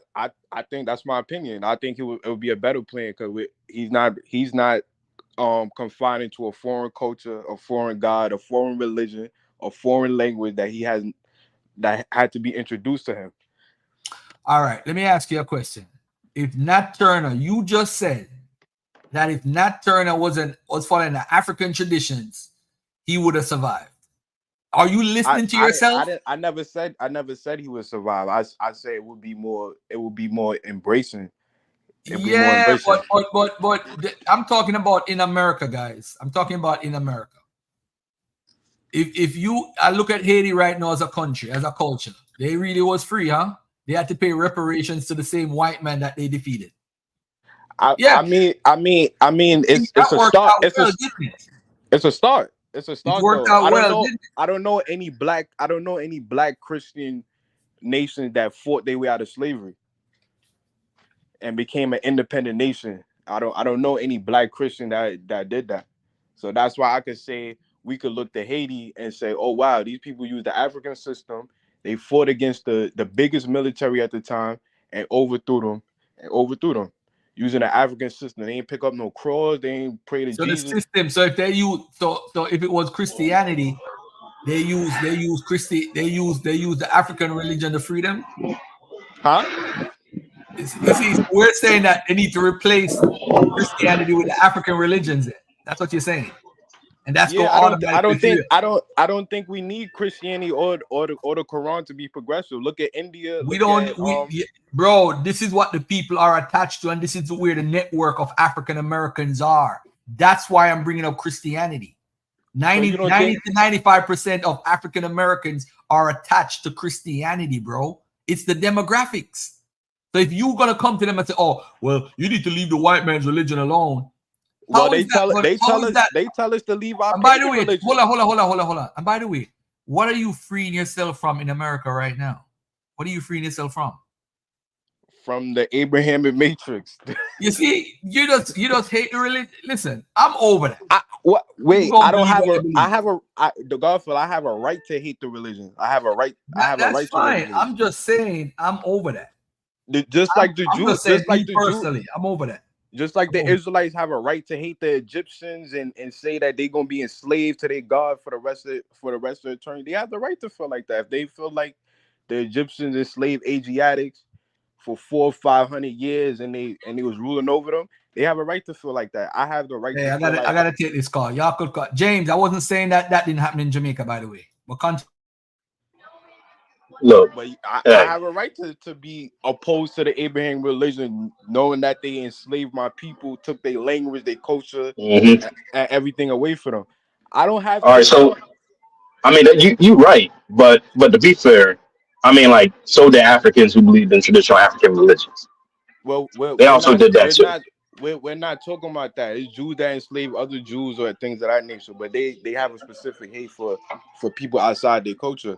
I: think that's my opinion. I think it would be a better plan because he's not confined into a foreign culture, a foreign god, a foreign religion, a foreign language that had to be introduced to him.
J: All right, let me ask you a question. If Nat Turner, you just said that if Nat Turner was following the African traditions, he would have survived. Are you listening to yourself?
I: I never said he would survive. I say it would be more embracing.
J: Yeah, but I'm talking about in America, guys. I'm talking about in America. If I look at Haiti right now as a country, as a culture, they really was free, huh? They had to pay reparations to the same white man that they defeated.
I: I mean, it's a start. It's a start. It's a start.
J: It worked out well.
I: I don't know any black Christian nations that fought their way out of slavery and became an independent nation. I don't know any black Christian that did that. So that's why I could say we could look to Haiti and say, oh wow, these people use the African system. They fought against the biggest military at the time and overthrew them. Using the African system. They ain't pick up no cross, they ain't pray to Jesus.
J: The system. So if they use so if it was Christianity, they use the African religion to free them.
I: Huh?
J: You see, we're saying that they need to replace Christianity with the African religions. That's what you're saying. And that's
I: I don't think we need Christianity or the Quran to be progressive. Look at India.
J: Bro, this is what the people are attached to, and this is where the network of African Americans are. That's why I'm bringing up Christianity. 90 to 95% of African Americans are attached to Christianity, bro. It's the demographics. So if you're gonna come to them and say, "Oh, well, you need to leave the white man's religion alone,"
I: well, they tell us to leave our.
J: And by the way, hold on. And by the way, what are you freeing yourself from in America right now? What are you freeing yourself from?
I: From the Abrahamic matrix.
J: You see, you just hate the religion. Listen, I'm over that.
I: I have a right to hate the religion. I have a right.
J: That's fine. I'm just saying, I'm over that.
I: Just like the Jews.
J: I'm over that.
I: Just like the Israelites have a right to hate the Egyptians and say that they're gonna be enslaved to their God for the rest of eternity. They have the right to feel like that. If they feel like the Egyptians enslaved Asiatics for 400 or 500 years and they was ruling over them, they have a right to feel like that. I have the right.
J: I gotta take this call. Y'all could call James. I wasn't saying that didn't happen in Jamaica, by the way. But
I: look, but I have a right to be opposed to the Abraham religion, knowing that they enslaved my people, took their language, their culture, and everything away from them. I don't have.
L: All right, so I mean, you right, but to be fair, I mean, like, so did Africans who believed in traditional African religions.
I: Well,
L: they also did that too.
I: We're not talking about that. It's Jews that enslave other Jews or things of that nature, but they have a specific hate for people outside their culture.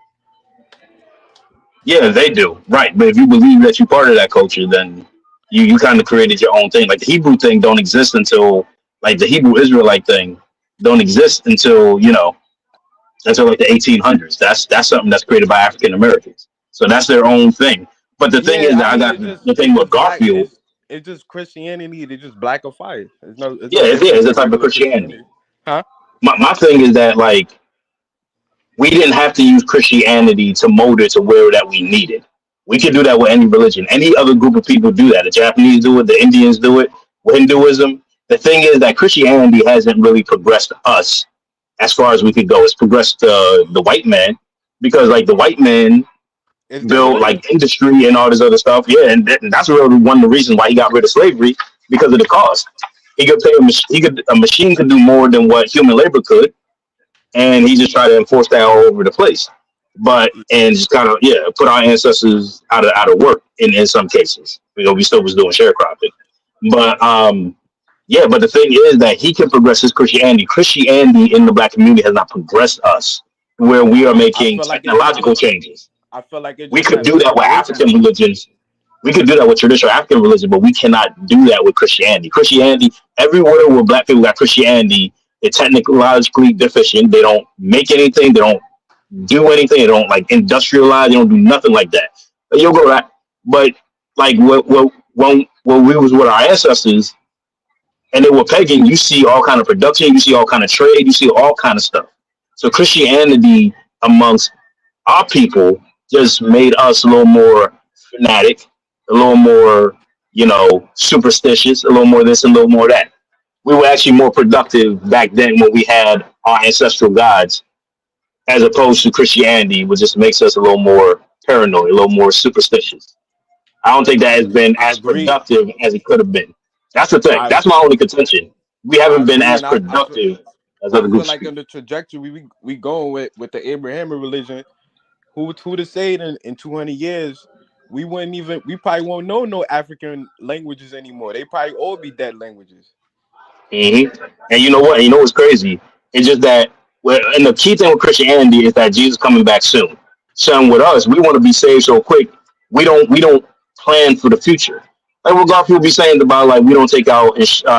L: Yeah, they do. Right. But if you believe that you're part of that culture, then you kind of created your own thing. Like the Hebrew thing don't exist until, like, the Hebrew Israelite thing don't exist until, until like the 1800s. That's something that's created by African Americans. So that's their own thing. But the thing is that I got the thing with Garfield.
I: It's just Christianity. They're just black-ified.
L: It's a type of Christianity.
I: Huh?
L: My thing is that, like, we didn't have to use Christianity to mold it to where that we needed. We can do that with any religion. Any other group of people do that. The Japanese do it. The Indians do it. With Hinduism. The thing is that Christianity hasn't really progressed us as far as we could go. It's progressed the white man, because, like, the white man built, like, industry and all this other stuff. Yeah, and that's really one of the reasons why he got rid of slavery, because of the cost. He could pay a machine could do more than what human labor could. And he just tried to enforce that all over the place, and just kind of put our ancestors out of work in some cases. We still was doing sharecropping, but Yeah, but the thing is that he can progress his Christianity. Christianity in the black community has not progressed us where we are
I: I
L: making
I: feel like it just
L: technological
I: did.
L: changes.
I: I feel like it
L: We
I: just
L: could
I: had
L: do that
I: moved
L: with
I: away from
L: African
I: us.
L: religions. We could do that with traditional African religion, but we cannot do that with Christianity. Christianity, everywhere where black people got Christianity, they're technologically deficient. They don't make anything. They don't do anything. They don't like industrialize. They don't do nothing like that. But you'll go right. But like when we was with our ancestors and they were pagan, you see all kind of production. You see all kind of trade. You see all kind of stuff. So Christianity amongst our people just made us a little more fanatic, a little more, superstitious, a little more this and a little more that. We were actually more productive back then when we had our ancestral gods, as opposed to Christianity, which just makes us a little more paranoid, a little more superstitious. I don't think that has been
I: I
L: as
I: agree.
L: productive as it could have been. That's the thing.
I: I
L: That's my only contention. We
I: I
L: haven't been
I: agree,
L: as
I: and
L: productive as
I: I
L: other
I: feel
L: groups.
I: like in the trajectory we going with the Abrahamic religion. Who to say it in 200 years we probably won't know no African languages anymore. They probably all be dead languages.
L: And you know what? And you know what's crazy? It's just that, and the key thing with Christianity is that Jesus coming back soon. So with us, we want to be saved so quick. We don't plan for the future. Like what a lot of people be saying about like we don't take out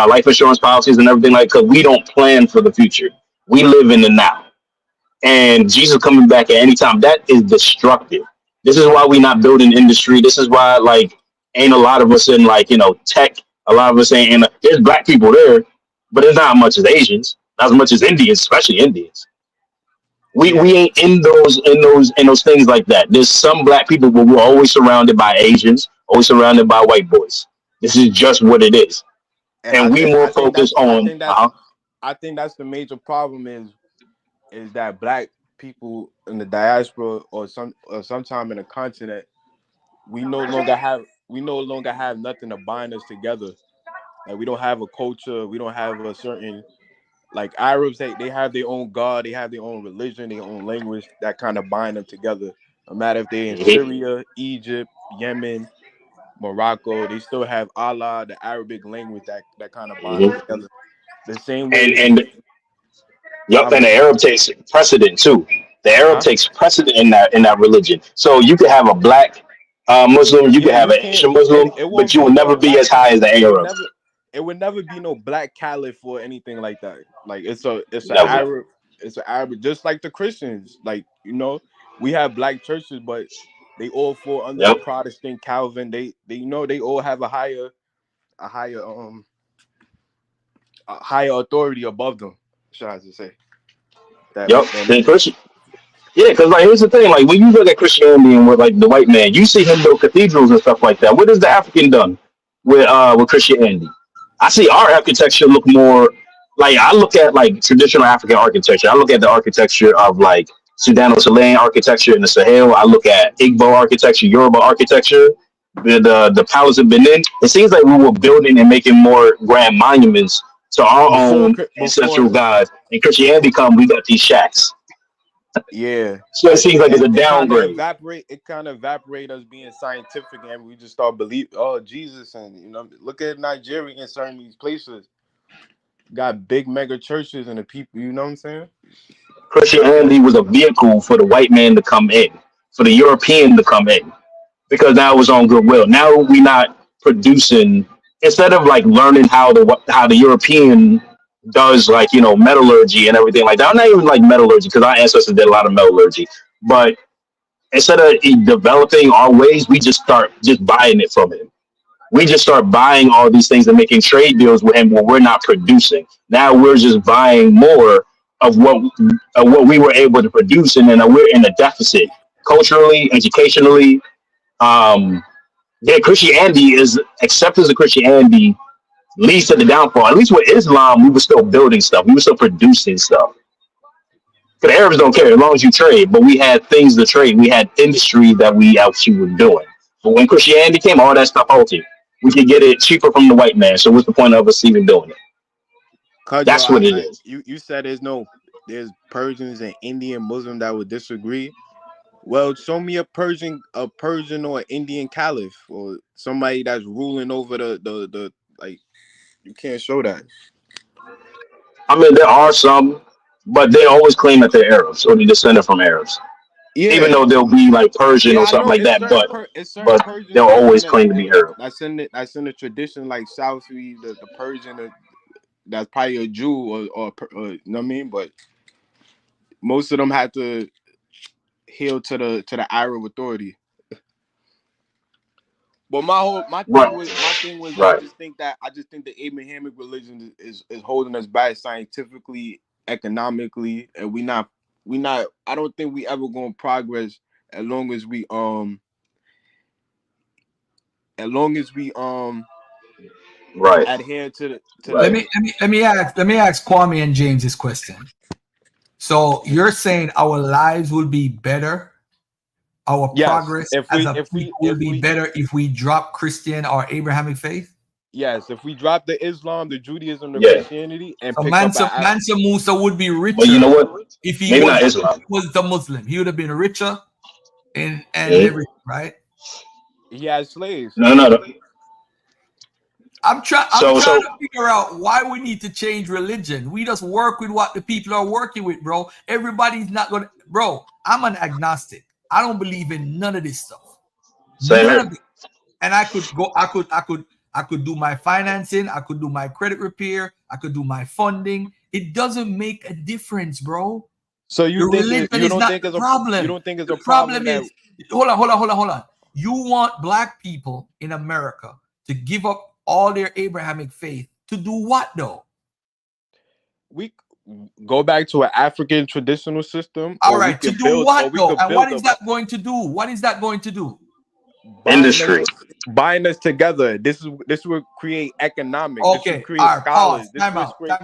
L: life insurance policies and everything like because we don't plan for the future. We live in the now. And Jesus coming back at any time, that is destructive. This is why we not building industry. This is why like ain't a lot of us in like tech. A lot of us ain't. And there's black people there, but there's not as much as Asians, not as much as Indians, especially Indians. We
I: Yeah,
L: ain't in those things like that. There's some black people, but we're always surrounded by Asians, always surrounded by white boys. This is just what it is,
I: and
L: and we more focused on.
I: I think that's the major problem is that black people in the diaspora or sometime in the continent, we no longer have nothing to bind us together. Like we don't have a culture, we don't have a certain like Arabs. They have their own God, they have their own religion, their own language that kind of bind them together. No matter if they're in Syria, Egypt, Yemen, Morocco, they still have Allah, the Arabic language that kind of bind them
L: Mhm.
I: together. The same
L: and
I: way,
L: and Yep, and the Arab takes precedent too. The Arab
I: huh?
L: takes precedent in that religion. So you could have a black Muslim, you could
I: Yeah,
L: have
I: you
L: an
I: can't,
L: Asian
I: and
L: Muslim,
I: it
L: but
I: won't
L: you will
I: be no
L: never be
I: black.
L: as high as the
I: It would
L: Arabs.
I: never, it would never be no black caliph or anything like that. Like it's an
L: Never.
I: Arab, it's an Arab, just like the Christians. Like we have black churches, but they all fall under the
L: Yep.
I: Protestant Calvin. They all have a higher a higher authority above them. Should I just say that?
L: Yep.
I: That
L: Then Christian. Yeah, because like here's the thing, like when you look at Christianity and with like the white man, you see him build cathedrals and stuff like that. What has the African done with Christianity? I see our architecture look more like I look at like traditional African architecture. I look at the architecture of like Sudano-Chilean architecture in the Sahel. I look at Igbo architecture, Yoruba architecture, the Palace of Benin. It seems like we were building and making more grand monuments to our
I: before
L: own ancestral gods. And Christianity
I: before
L: come, we got these shacks.
I: Yeah,
L: So it seems like it's a
I: it kind of
L: downgrade.
I: evaporate. It kind of evaporate us being scientific, and we just start believe. Oh, Jesus, and look at Nigeria and certain these places got big mega churches and the people. You know what I'm saying?
L: Christianity was a vehicle for the white man to come in, for the European to come in, because now it was on goodwill. Now we're not producing instead of like learning how the European does like metallurgy and everything like that. Not even like metallurgy because our ancestors did a lot of metallurgy, but instead of developing our ways, we just start just buying it from him. We just start buying all these things and making trade deals with him where we're not producing. Now we're just buying more of what we were able to produce, and then we're in a deficit culturally, educationally. Um, yeah, Christianity is acceptance of Christianity leads to the downfall. At least with Islam, we were still building stuff. We were still producing stuff. Because the Arabs don't care as long as you trade. But we had things to trade. We had industry that we actually were doing. But when Christianity came, all that stuff halted. We could get it cheaper from the white man. So what's the point of us even doing it?
I: Cause yo,
L: That's what it is.
I: you said there's Persians and Indian Muslim that would disagree. Well, show me a Persian or Indian caliph or somebody that's ruling over the like You can't show that.
L: I mean, there are some, but they always claim that they're Arabs or they descended from Arabs, even
I: Yeah,
L: though they'll be like Persian
I: yeah,
L: or
I: I
L: something
I: know.
L: like that.
I: It's certain
L: But
I: Persians
L: they'll always claim to be Arab.
I: that's in the tradition like Southie, the Persian that's probably a Jew or you know what I mean. But most of them had to hail to the Arab authority. But my
L: Right,
I: thing was
L: right,
I: I just think the Abrahamic religion is holding us back scientifically, economically, and we not I don't think we ever gonna progress as long as we
L: right,
I: adhere to
J: Let
L: right.
I: the
J: me ask Kwame and James this question. So you're saying our lives will be better, our
I: yes
J: progress as a people will be better if we drop Christian or Abrahamic faith?
I: yes, if we drop the Islam, the Judaism, the
L: Yeah,
I: Christianity, and
J: So
I: pick up
J: Mansa Musa would be
L: but you
J: richer
L: know what?
J: if he
L: Maybe not Islam.
J: was the Muslim. He would have been richer and
L: Mhm.
J: everything, right?
I: he had slaves.
L: No, no, no.
J: I'm trying
L: So
J: to figure out why we need to change religion. We just work with what the people are working with, bro. Everybody's not gonna, bro. I'm an agnostic. I don't believe in none of this stuff.
L: same
J: None
L: here.
J: of it. And I could do my financing, I could do my credit repair, I could do my funding. It doesn't make a difference, bro.
I: So
J: The religion is not the
I: you
J: problem.
I: don't think it's
J: The
I: a problem
J: problem
I: that
J: is, hold on. You want black people in America to give up all their Abrahamic faith to do what though?
I: we go back to an African traditional system,
J: All right, to do what though? And what is
I: a
J: that going to do? What is that going to do?
L: Industry.
I: buying us together. This would create economic. This would
J: Okay,
I: create
J: all right, pause.
I: scholars. This
J: Time
I: would
J: out.
I: create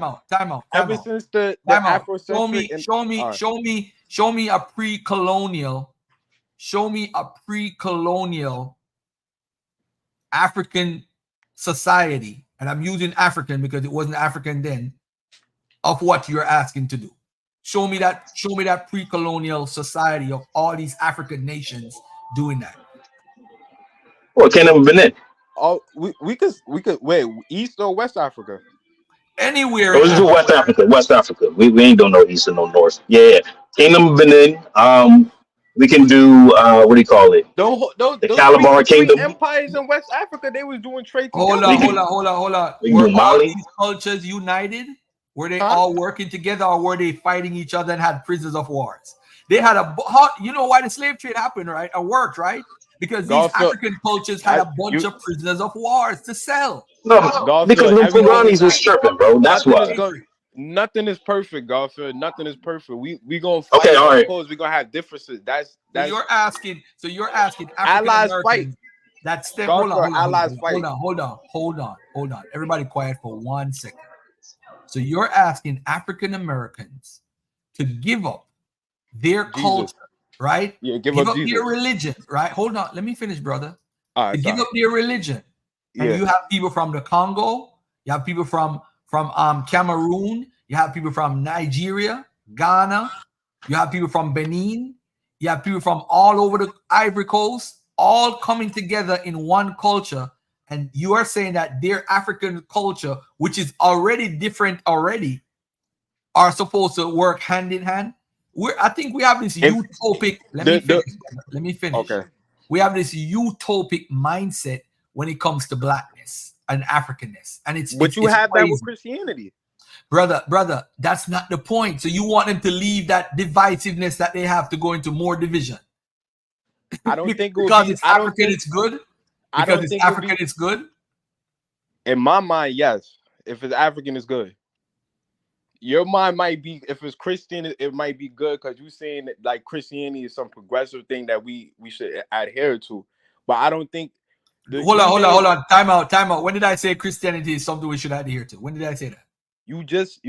I: ever since the
J: Time out.
I: Afrocentric and
J: Show me a pre-colonial. Show me a pre-colonial African society, and I'm using African because it wasn't African then, of what you're asking to do. Show me that pre-colonial society of all these African nations doing that.
L: Well, it can't have been it.
I: oh we could wait, East or West Africa?
J: Anywhere.
L: Let's do West Africa. West Africa. We ain't doing no East and no North. Yeah. Kingdom of Benin. We can do what do you call it? The Calabar
I: The three
L: Kingdom.
I: empires in West Africa, they was doing trade
J: Hold
I: together.
J: on.
L: We can
J: Were
L: do
J: all
L: Mali.
J: these cultures united? Were they all working together, or were they fighting each other and had prisoners of wars? They had you know why the slave trade happened, right? Or worked, right? Because these African cultures had a bunch of prisoners of wars to sell.
L: No, because the Fuganis was stripping, bro. That's why.
I: Nothing is perfect, Garfield. Nothing is perfect. We gonna fight.
L: Okay, all right.
I: We're gonna have differences. That's
J: you're asking African
I: allies fight.
J: Americans. That's step.
I: Hold
J: on. Everybody quiet for 1 second. So you're asking African Americans to give up their culture, right?
I: Yeah, give
J: up
I: Jesus.
J: their religion, right? Hold on. Let me finish, brother.
I: All right,
J: give up their religion. And you have people from the Congo, you have people from Cameroon, you have people from Nigeria, Ghana, you have people from Benin, you have people from all over the Ivory Coast, all coming together in one culture. And you are saying that their African culture, which is already different already, are supposed to work hand in hand. I think we have this utopic. Let me finish.
I: Okay.
J: We have this utopic mindset when it comes to blackness and Africanness, and
I: But you have that with Christianity,
J: brother. That's not the point. So you want them to leave that divisiveness that they have to go into more division.
I: I don't think
J: because it's African, it's good. Because it's African, it's good.
I: In my mind, yes. If it's African, it's good. Your mind might be, if it's Christian, it might be good because you're saying that like Christianity is some progressive thing that we should adhere to. But I don't think.
J: Hold on. Time out. When did I say Christianity is something we should adhere to? When did I say that?
I: You just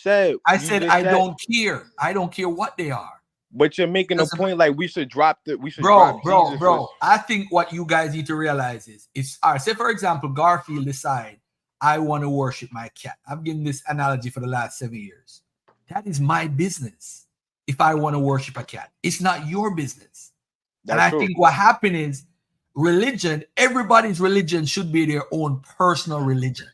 I: said.
J: I said I don't care. I don't care what they are.
I: But you're making a point like we should drop the. We should
J: bro. I think what you guys need to realize is say for example, Garfield decide I want to worship my cat. I've given this analogy for the last 7 years. That is my business. If I want to worship a cat, it's not your business. And I think what happened is religion. Everybody's religion should be their own personal religion.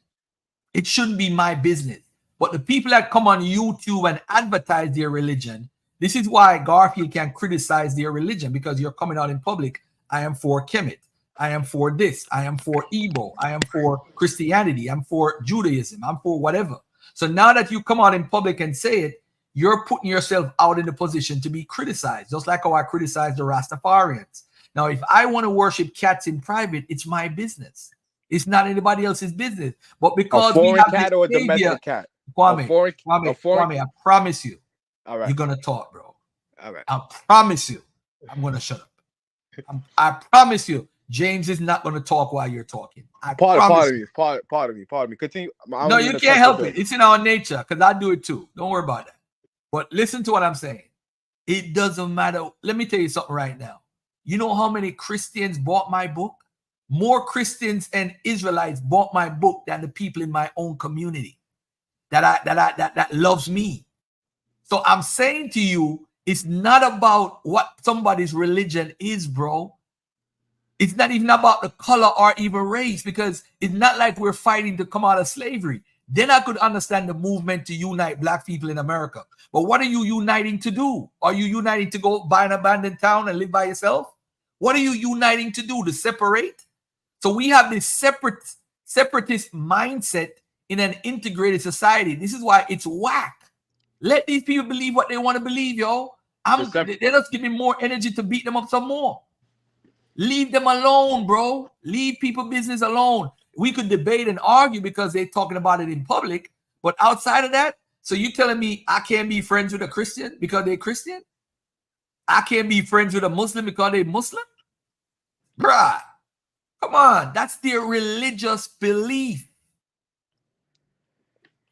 J: It shouldn't be my business. But the people that come on YouTube and advertise their religion, this is why Garfield can criticize their religion, because you're coming out in public. I am for Kemet. I am for this. I am for Igbo. I am for Christianity. I'm for Judaism. I'm for whatever. So now that you come out in public and say it, you're putting yourself out in the position to be criticized, just like how I criticize the Rastafarians. Now, if I want to worship cats in private, it's my business. It's not anybody else's business. But because we have
I: cat
J: this
I: or a
J: savior,
I: domestic cat?
J: Kwame, I promise you,
I: All right.
J: you're gonna talk, bro.
I: All right.
J: I promise you, I'm gonna shut up. I promise you, James is not gonna talk while you're talking.
I: Pardon me. Continue.
J: No, you can't help it. It's in our nature, because I do it too. Don't worry about that. But listen to what I'm saying. It doesn't matter. Let me tell you something right now. You know how many Christians bought my book? More Christians and Israelites bought my book than the people in my own community that loves me. So I'm saying to you, it's not about what somebody's religion is, bro. It's not even about the color or even race, because it's not like we're fighting to come out of slavery. Then I could understand the movement to unite black people in America. But what are you uniting to do? Are you uniting to go buy an abandoned town and live by yourself? What are you uniting to do? To separate? So we have this separatist mindset in an integrated society. This is why it's whack. Let these people believe what they want to believe, yo. They just give me more energy to beat them up some more. Leave them alone, bro. Leave people business alone. We could debate and argue because they're talking about it in public, but outside of that, so you telling me I can't be friends with a Christian because they're Christian? I can't be friends with a Muslim because they're Muslim? Bruh, come on. That's their religious belief.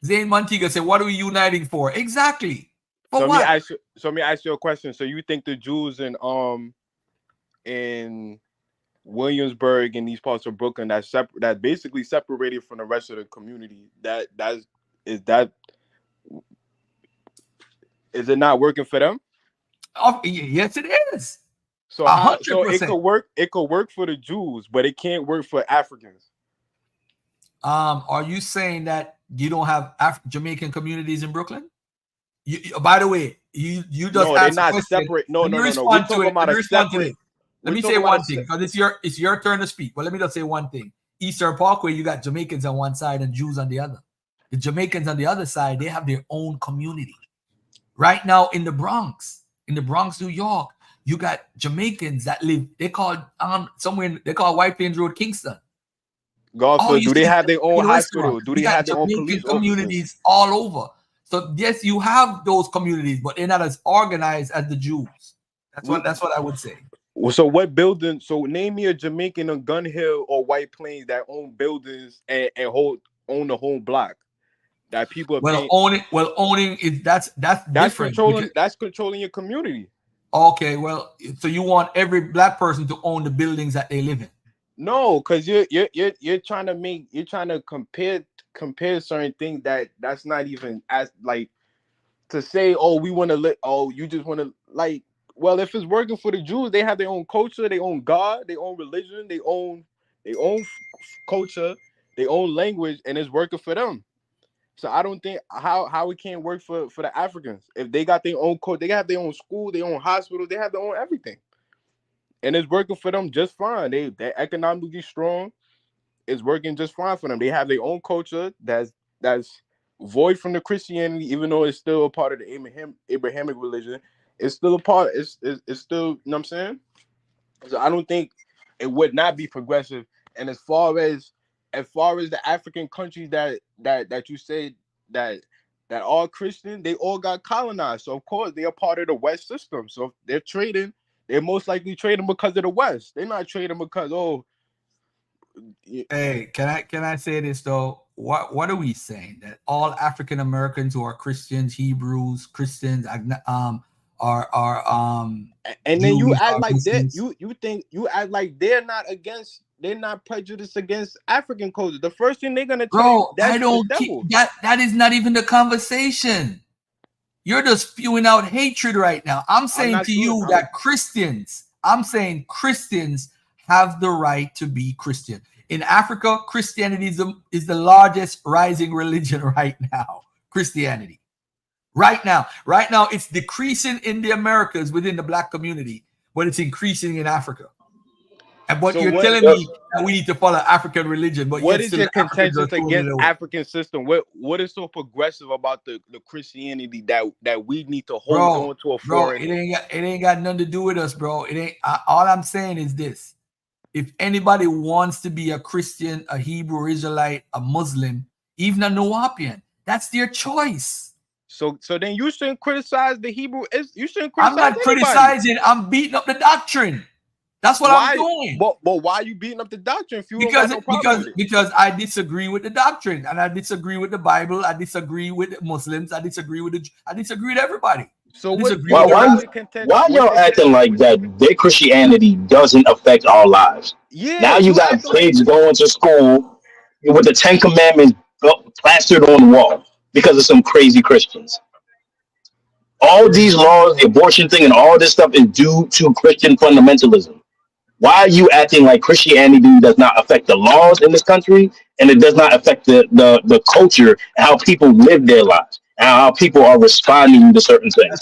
J: Zane Montiga said, what are we uniting for? Exactly. For what?
I: Let me ask you a question. So you think the Jews in Williamsburg and these parts of Brooklyn that basically separated from the rest of the community, is it not working for them?
J: Yes, it is.
I: So it could work for the Jews, but it can't work for Africans.
J: Are you saying that you don't have Jamaican communities in Brooklyn? By the way, you just
I: they're not separate. No. We're talking about a separate.
J: Let me say one thing, because it's your turn to speak. But let me just say one thing. Eastern Parkway, you got Jamaicans on one side and Jews on the other. The Jamaicans on the other side, they have their own community. Right now in the Bronx, New York, you got Jamaicans that live. They call White Plains Road Kingston.
I: Do they have their own hospital? Do they have their own police
J: communities all over? So yes, you have those communities, but they're not as organized as the Jews. That's what I would say.
I: So what building? So name me a Jamaican on Gun Hill or White Plains that own buildings and own the whole block that people are
J: owning is that's different.
I: That's controlling your community.
J: Okay, well, so you want every black person to own the buildings that they live in?
I: No, because you're trying to compare certain things that's not even as like to say, oh, we want to you just want to like. Well, if it's working for the Jews, they have their own culture, their own God, their own religion, their own culture, their own language, and it's working for them. So I don't think how it can't work for the Africans. If they got their own code, they have their own school, their own hospital, they have their own everything, and it's working for them just fine. They're economically strong. It's working just fine for them. They have their own culture that's void from the Christianity, even though it's still a part of the Abrahamic religion. It's still a part. It's still, you know what I'm saying? So I don't think it would not be progressive. And as far as the African countries that you say that are Christian, they all got colonized. So of course they are part of the West system. So if they're trading, they're most likely trading because of the West. They're not trading because
J: Hey, can I say this though? What are we saying? That all African Americans who are Christians, Hebrews, Christians,
I: and then you act like that. You act like they're not prejudiced against African culture. The first thing they're gonna tell you, that's the devil.
J: That is not even the conversation. You're just spewing out hatred right now. I'm saying to you that Christians have the right to be Christian. in Africa, Christianity is the largest rising religion right now. Christianity. Right now, it's decreasing in the Americas within the black community, but it's increasing in Africa. And but you're telling me that we need to follow African religion, but
I: what
J: yet
I: is
J: still
I: your
J: the Africans are
I: contention
J: throwing it
I: against
J: away.
I: African system? What is so progressive about the Christianity that we need to hold on to a foreign?
J: It ain't got nothing to do with us, bro. It ain't. All I'm saying is this: if anybody wants to be a Christian, a Hebrew Israelite, a Muslim, even a Nuwapian, that's their choice.
I: So then you shouldn't criticize the Hebrew. You shouldn't
J: I'm
I: criticize
J: not
I: anybody.
J: criticizing. I'm beating up the doctrine. That's what I'm doing.
I: But why are you beating up the doctrine if you don't got no problem with it?
J: Because I disagree with the doctrine, and I disagree with the Bible. I disagree with Muslims. I disagree with everybody.
I: So
L: why y'all acting like that? Their Christianity doesn't affect our lives.
I: Yeah.
L: Now you got kids going to school with the 10 Commandments plastered on the wall because of some crazy Christians. All these laws, the abortion thing, and all this stuff is due to Christian fundamentalism. Why are you acting like Christianity does not affect the laws in this country, and it does not affect the culture and how people live their lives and how people are responding to certain things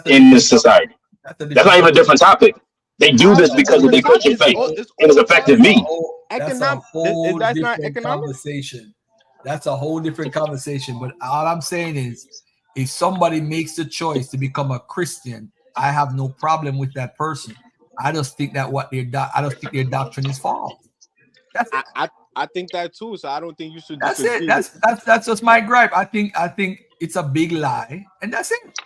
L: in this society? That's not even a different topic. They do this because of their Christian faith, and it's affected me.
J: That's a whole different conversation. That's a whole different conversation. But all I'm saying is, if somebody makes the choice to become a Christian, I have no problem with that person. I just think that I don't think their doctrine is false. That's it.
I: I think that too. So I don't think you should.
J: That's it. That's just my gripe. I think it's a big lie, and that's it.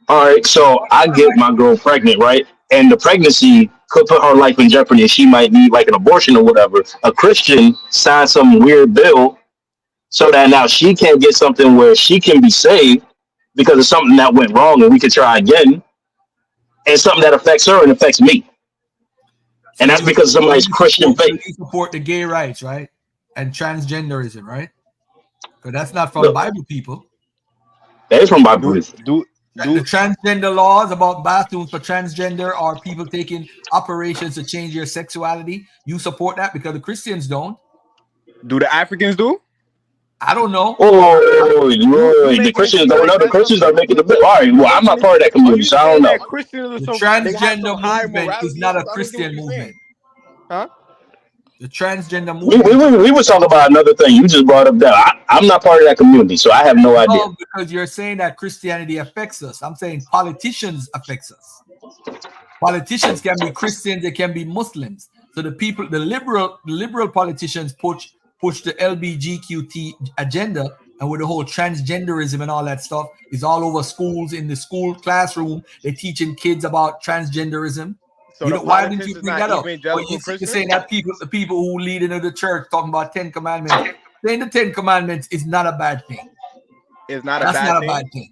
L: All right, so I get my girl pregnant, right? And the pregnancy could put her life in jeopardy, and she might need like an abortion or whatever. A Christian signs some weird bill so that now she can't get something where she can be saved because of something that went wrong, and we could try again. And something that affects her and affects me. And that's because of somebody's Christian faith.
J: You support the gay rights, right? And transgenderism, right? Because that's not from Bible people.
L: That is from Bible people.
J: The transgender laws about bathrooms for transgender or people taking operations to change their sexuality. You support that because the Christians don't.
I: Do the Africans do?
J: I don't know.
L: The Christians don't know. The Christians are making the bill. All right, well, I'm not part of that community, so I don't know.
J: The transgender movement is not a Christian movement.
I: Huh?
J: The transgender movement.
L: We were talking about another thing. You just brought up that. I'm not part of that community, so I have no idea.
J: Because you're saying that Christianity affects us. I'm saying politicians affects us. Politicians can be Christians, they can be Muslims. So the liberal politicians push the LGBTQ agenda, and with the whole transgenderism and all that stuff is all over schools. In the school classroom, they're teaching kids about transgenderism.
I: So
J: why didn't you bring that up? You're saying that the people who lead into the church talking about 10 commandments, saying the 10 commandments is not a bad thing.
I: It's not a bad thing.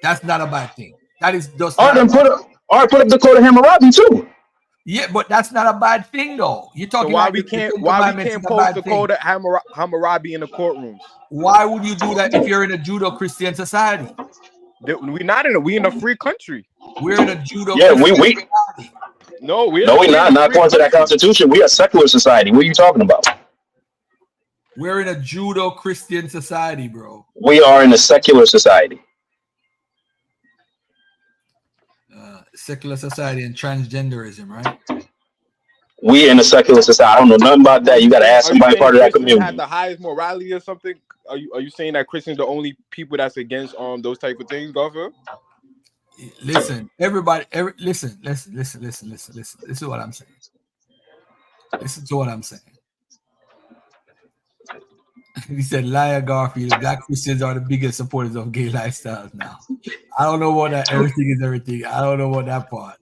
J: That's not a bad thing. That is just.
L: All right, put up the Code of Hammurabi too.
J: Yeah, but that's not a bad thing, though. You're talking
I: so why
J: about
I: we can't post the Code of Hammurabi in the courtrooms?
J: Why would you do that if you're in a Judo-Christian society?
I: We in a free country.
J: We're in a Judo.
L: Yeah, we.
J: Society.
L: No, we're not according to that constitution. We are a secular society. What are you talking about?
J: We're in a Judo-Christian society, bro.
L: We are in a secular society.
J: Secular society and transgenderism, right?
L: We in a secular society. I don't know nothing about that. You got to ask somebody part of that community.
I: Have the highest morality or something? Are you saying that Christians are the only people that's against those type of things, Garfield?
J: Listen, everybody. Listen. This is what I'm saying. Listen to what I'm saying. He said, "Liar Garfield, Black Christians are the biggest supporters of gay lifestyles now." I don't know what that everything is everything. I don't know what that part.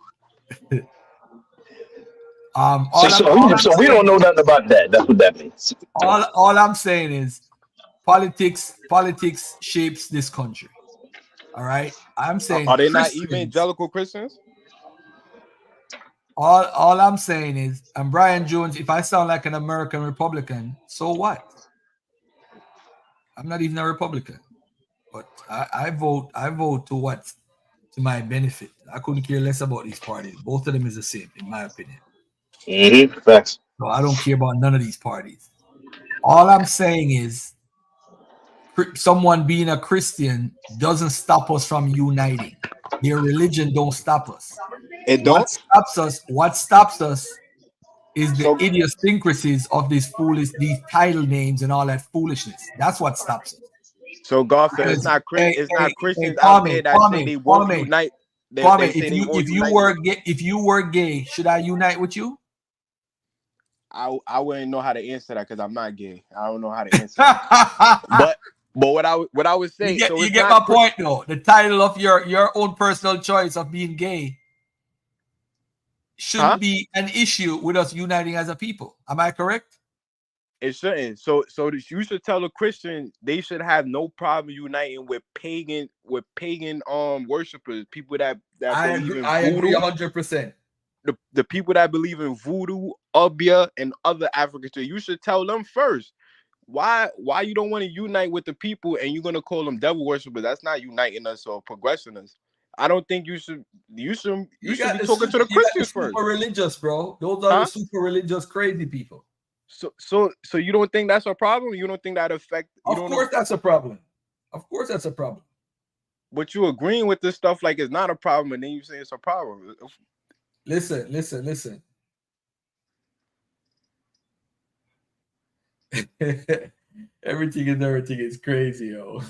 L: So we don't know nothing about that. That's what that means.
J: All I'm saying is politics shapes this country. All right. I'm saying,
I: are they not evangelical Christians?
J: All I'm saying is, I'm Brian Jones. If I sound like an American Republican, so what? I'm not even a Republican, but I vote to my benefit. I couldn't care less about these parties. Both of them is the same, in my opinion.
L: Facts.
J: So I don't care about none of these parties. All I'm saying is someone being a Christian doesn't stop us from uniting. Their religion don't stop us.
I: It don't.
J: What stops us is the
I: So
J: idiosyncrasies of these title names and all that foolishness. That's what stops us.
I: so Garfield, it's
J: Because,
I: not
J: hey,
I: Christians out there
J: Kwame,
I: that say they won't unite. They say they won't unite.
J: if you were gay, should I unite with you?
I: I wouldn't know how to answer that because I'm not gay. I don't know how to answer that. But what I would say,
J: you get my point though. The title of your own personal choice of being gay shouldn't be an issue with us uniting as a people. Am I correct?
I: It shouldn't. So you should tell a Christian they should have no problem uniting with pagan worshipers, people that believe in voodoo.
J: I agree 100%.
I: The people that believe in voodoo, Ubia, and other African shit. You should tell them first. Why you don't want to unite with the people and you're gonna call them devil worshipers? That's not uniting us or progressing us. I don't think you should be talking to the Christians first.
J: Super religious, bro. Those are the super religious crazy people.
I: So you don't think that's a problem? You don't think that affect?
J: Of course, that's a problem. Of course, that's a problem.
I: But you agreeing with this stuff like it's not a problem, and then you say it's a problem.
J: Listen. everything is crazy, yo.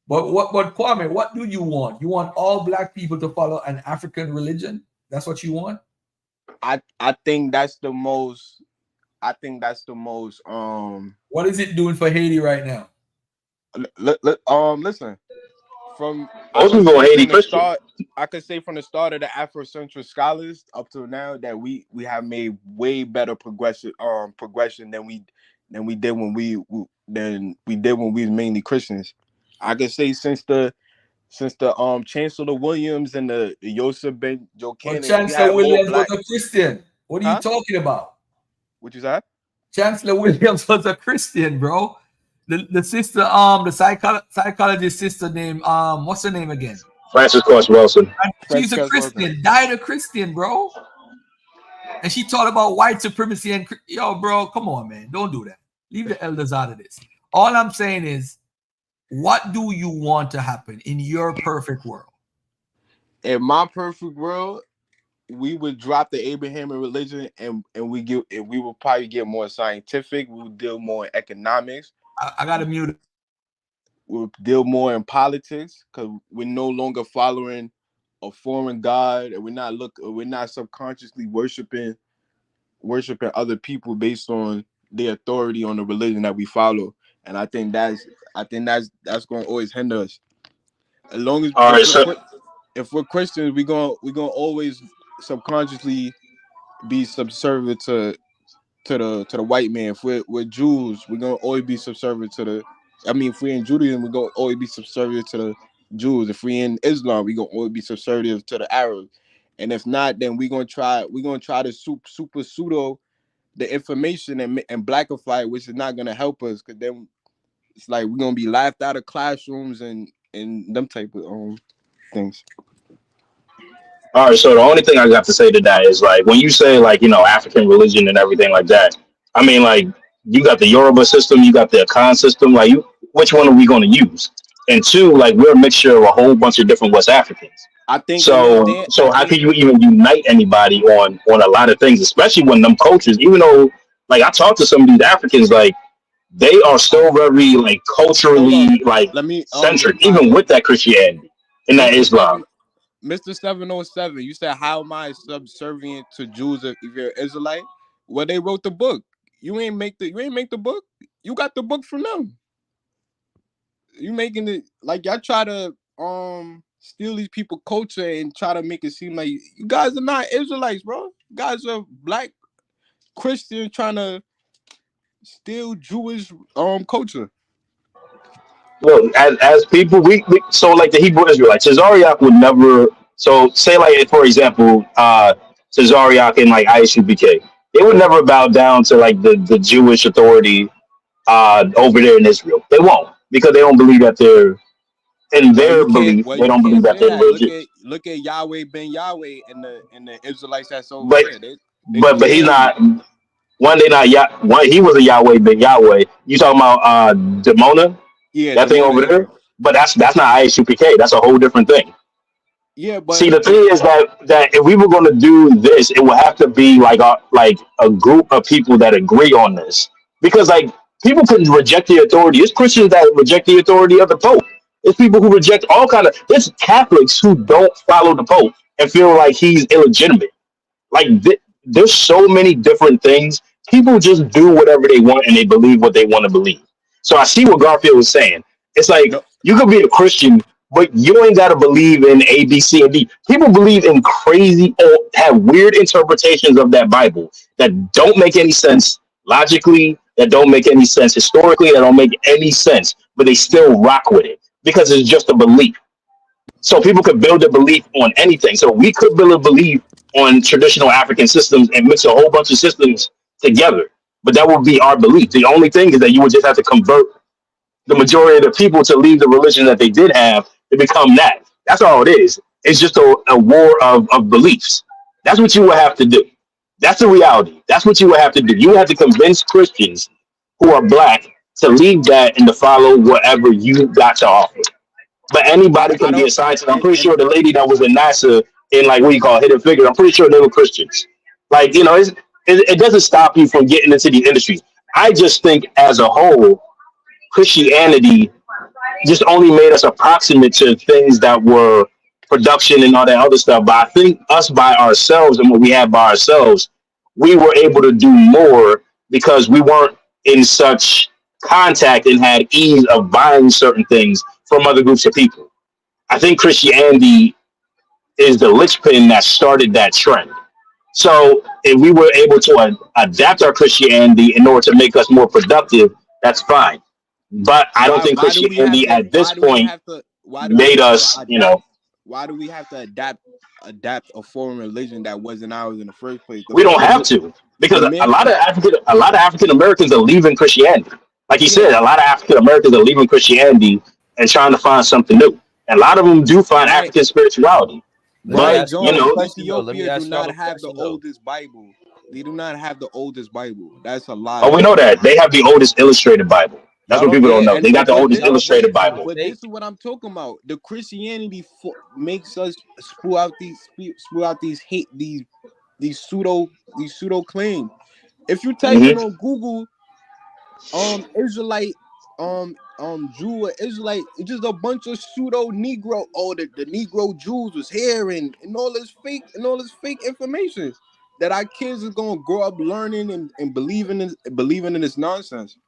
J: But Kwame, what do you want? You want all black people to follow an African religion? That's what you want?
I: I think that's the most.
J: What is it doing for Haiti right now?
I: Listen. From I could say from the start of the Afrocentric scholars up to now that we have made way better progression than we did when we was mainly Christians. I could say since the Chancellor Williams and the Yosef Ben Jokanan.
J: Chancellor Williams was a Christian. What are you talking about?
I: What you said?
J: Chancellor Williams was a Christian, bro. The sister, the psychologist sister named what's her name again?
L: Frances Cross Wilson.
J: She's a Christian, died a Christian, bro. And she taught about white supremacy and bro, come on, man, don't do that. Leave the elders out of this. All I'm saying is, what do you want to happen in your perfect world?
I: In my perfect world, we would drop the Abrahamic religion and we will probably get more scientific. We would deal more in economics.
J: I gotta mute it.
I: We'll deal more in politics because we're no longer following a foreign god, and we're not subconsciously worshiping other people based on their authority on the religion that we follow. And I think that's going to always hinder us. As long as if we're Christians, we're gonna always subconsciously be subservient to the white man. If we're Jews, we're gonna always be subservient to the. I mean, if we're in Judaism, we're gonna always be subservient to the Jews. If we're in Islam, we're gonna always be subservient to the Arabs. And if not, then we're gonna try to super pseudo the information and blackify it, which is not gonna help us, because then it's like we're gonna be laughed out of classrooms and them type of things.
L: All right, so the only thing I got to say to that is, like, when you say, like, African religion and everything like that, I mean, like, you got the Yoruba system, you got the Akan system, like, which one are we going to use? And two, like, we're a mixture of a whole bunch of different West Africans.
I: I think
L: so. How can you even unite anybody on a lot of things, especially when them cultures, even though, like, I talked to some of these Africans, like, they are still very, like, culturally, like, centric, even with that Christianity and that Islam.
I: Mr. 707, you said, how am I subservient to Jews if you're Israelite? Well, they wrote the book. You ain't make the book. You got the book from them. You making it like y'all try to steal these people culture and try to make it seem like you guys are not Israelites, bro. You guys are black Christians trying to steal Jewish culture.
L: Well, as people, we so like the Hebrew Israelites, Cesariak would never. So say, like, for example, Cesariak and like ISUBK, they would never bow down to like the Jewish authority over there in Israel. They won't, because they don't believe that they're in their belief. They don't believe that they're religious.
I: Look at Yahweh Ben Yahweh and the Israelites that's over there. It's
L: but he's
I: Candy.
L: not. One day not one he was a Yahweh, been Yahweh. You talking about Demona?
I: Yeah,
L: That thing over
I: Demona.
L: there? But that's not ISUPK. That's a whole different thing.
I: Yeah,
L: See,
I: but
L: the thing is that if we were going to do this, it would have to be like a group of people that agree on this, because like people can reject the authority. It's Christians that reject the authority of the Pope. It's people who reject all kind of. It's Catholics who don't follow the Pope and feel like he's illegitimate. Like there's so many different things. People just do whatever they want and they believe what they want to believe. So I see what Garfield was saying. It's like
I: no,
L: you could be a Christian, but you ain't got to believe in A, B, C, and D. People believe in crazy or have weird interpretations of that Bible that don't make any sense logically, that don't make any sense historically, that don't make any sense, but they still rock with it because it's just a belief. So people could build a belief on anything. So we could build a belief on traditional African systems and mix a whole bunch of systems together. But that would be our belief. The only thing is that you would just have to convert the majority of the people to leave the religion that they did have to become that. That's all it is. It's just a war of beliefs. That's what you would have to do. That's the reality. That's what you would have to do. You would have to convince Christians who are black to leave that and to follow whatever you got to offer. But anybody
I: I
L: can be a
I: don't.
L: scientist. I'm
I: And
L: pretty sure the lady that was in NASA in like what you call Hidden Figure, I'm pretty sure they were Christians. Like, it doesn't stop you from getting into these industries. I just think as a whole, Christianity just only made us approximate to things that were production and all that other stuff. But I think us by ourselves and what we had by ourselves, we were able to do more because we weren't in such contact and had ease of buying certain things from other groups of people. I think Christianity is the linchpin that started that trend. So if we were able to adapt our Christianity in order to make us more productive, that's fine. But I don't think
I: why do we have
L: Christianity
I: to?
L: at this point
I: Why do we
L: made
I: have to
L: us,
I: adapt? Why do we have to adapt a foreign religion that wasn't ours in the first place?
L: we don't have to, because
I: The man.
L: a lot of African Americans are leaving Christianity. Like you said,
I: Yeah.
L: a lot of African Americans are leaving Christianity and trying to find something new. And a lot of them do find
I: Right.
L: African spirituality.
M: Let me
I: Right,
L: But
M: ask
L: you
M: y'all a
I: Jones.
L: know,
M: question though. Let me
I: Ethiopia do
M: ask y'all
I: not
M: a
I: have the
M: question though.
I: oldest Bible. They do not have the oldest Bible. That's a
L: oh,
I: lie.
L: we know that they have the oldest illustrated Bible. That's
M: Y'all
L: what
M: don't
L: people
I: Yeah,
L: don't know.
M: think
L: They got the oldest
M: y'all don't
L: illustrated
M: think it's a
L: Bible.
I: but this
M: mistake?
I: is what I'm talking about. The Christianity makes us spew out these hate these pseudo claims. If you type in
L: Hmm.
I: on Google, Israelite, Jew or Israelite, it's just a bunch of pseudo Negro. Oh, the Negro Jews was here and all this fake information that our kids are gonna grow up learning and believing in this nonsense.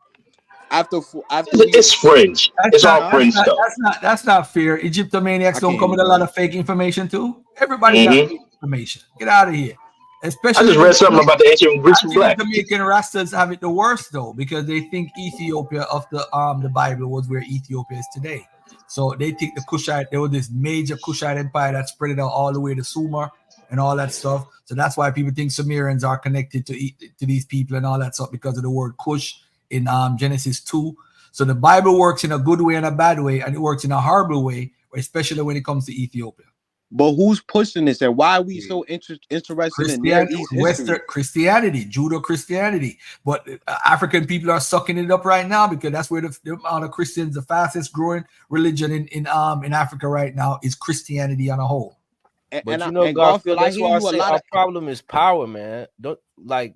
I: After we,
L: It's fringe.
J: That's
L: It's all
J: not
I: huh?
J: that's
L: fringe
J: not
L: stuff.
J: that's not that's not fair.
I: I
J: Egyptomaniacs don't
I: can't
J: come
I: hear you,
J: with a lot
I: brother.
J: of fake information too. Everybody got
L: Hmm.
J: fake information. Get out of here.
L: I
J: Especially
L: just
J: the
L: read something about the ancient Greeks were
J: actually the
L: black.
J: Jamaican Rastas have it the worst though, because they think Ethiopia of the Bible was where Ethiopia is today. So they think the Kushite, there was this major Kushite empire that spread it out all the way to Sumer and all that stuff. So that's why people think Sumerians are connected to these people and all that stuff because of the word Kush in Genesis 2. So the Bible works in a good way and a bad way, and it works in a horrible way, especially when it comes to Ethiopia.
I: But who's pushing this, and why are we so interested in Near
J: Christianity,
I: East
J: Western
I: history?
J: Christianity, Judo Christianity. But African people are sucking it up right now because that's where the amount of Christians, the fastest growing religion in Africa right now is Christianity on a whole.
M: But you know,
I: And Garfield,
M: Garfield,
I: I
M: that's
I: hear
M: why I
I: you a
M: say
I: lot
M: our
I: of.
M: problem is power, man. Don't like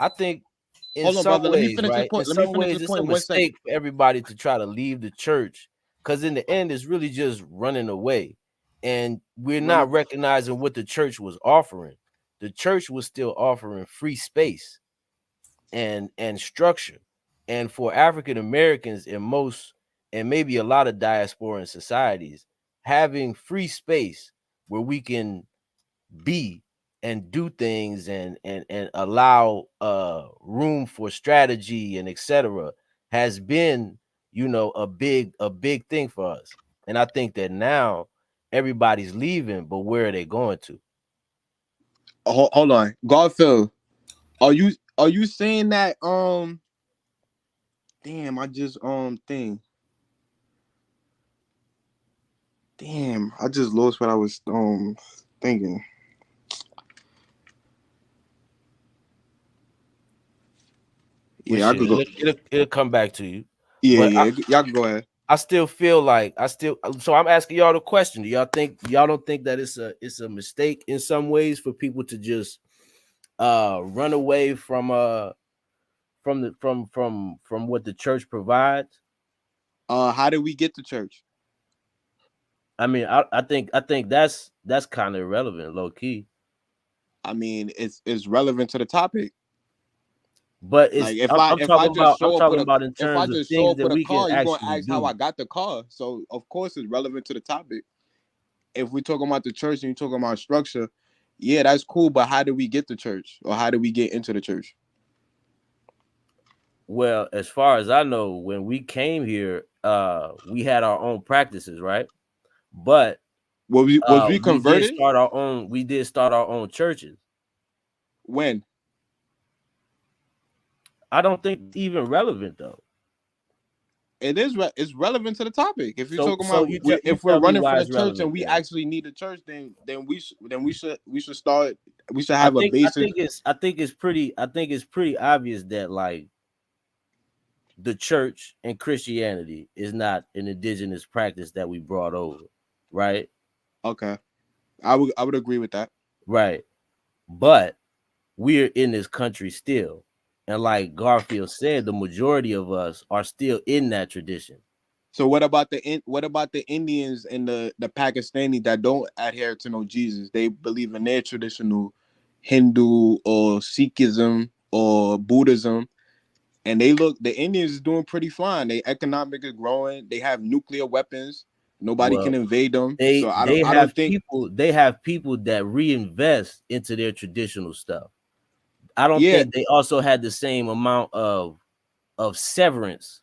M: I think in
I: Hold on,
M: some
I: brother. Let me
M: ways,
I: finish this
M: right? In
I: point. Let me
M: some
I: finish
M: ways,
I: this
M: it's a
I: point. 1 second.
M: mistake for everybody to try to leave the church because in the end, it's really just running away. And we're not recognizing what the church was offering. The church was still offering free space and structure. And for African Americans in most and maybe a lot of diasporan societies, having free space where we can be and do things and allow room for strategy and etc has been a big thing for us. And I think that now everybody's leaving, but where are they going to?
I: Hold on, Garfield. Are you saying that Damn, I just thing. Damn, I just lost what I was thinking.
M: Well,
I: Yeah, I could go.
M: it'll come back to you.
I: Yeah,
M: But
I: yeah, y'all can go ahead.
M: I still feel like so I'm asking y'all the question. Do y'all don't think that it's a mistake in some ways for people to just run away from what the church provides?
I: How did we get to church?
M: I mean, I think that's kind of irrelevant, low key.
I: I mean, it's relevant to the topic.
M: But
I: Like
M: I'm
I: if I
M: talking
I: just
M: about
I: show up with a
M: in
I: if I
M: terms of
I: just show
M: things
I: up
M: that
I: with a
M: we can
I: car, you're gonna
M: actually
I: ask how
M: do.
I: I got the car. So of course it's relevant to the topic. If we're talking about the church and you're talking about structure, yeah, that's cool. But how did we get to church, or how did we get into the church?
M: Well, as far as I know, when we came here, we had our own practices, right? But
I: was we
M: we did
I: converted?
M: start our own. We did start our own churches.
I: When?
M: I don't think it's even relevant though.
I: It is. It's relevant to the topic. If you're
M: So
I: talking about
M: you
I: if we're
M: tell me
I: running
M: why
I: from the
M: it's
I: church and
M: relevant
I: we
M: then.
I: actually need a church, then we should start. We should have a basic.
M: I think it's pretty obvious that like the church and Christianity is not an indigenous practice that we brought over, right?
I: Okay, I would agree with that.
M: Right. But we're in this country still. And like Garfield said, the majority of us are still in that tradition.
I: So what about the Indians and the Pakistani that don't adhere to no Jesus? They believe in their traditional Hindu or Sikhism or Buddhism, and the Indians is doing pretty fine. They economic is growing. They have nuclear weapons. Nobody
M: Well,
I: can invade them.
M: they
I: So I
M: they
I: don't
M: have
I: think.
M: people that reinvest into their traditional stuff. I don't
I: Yeah.
M: think they also had the same amount of severance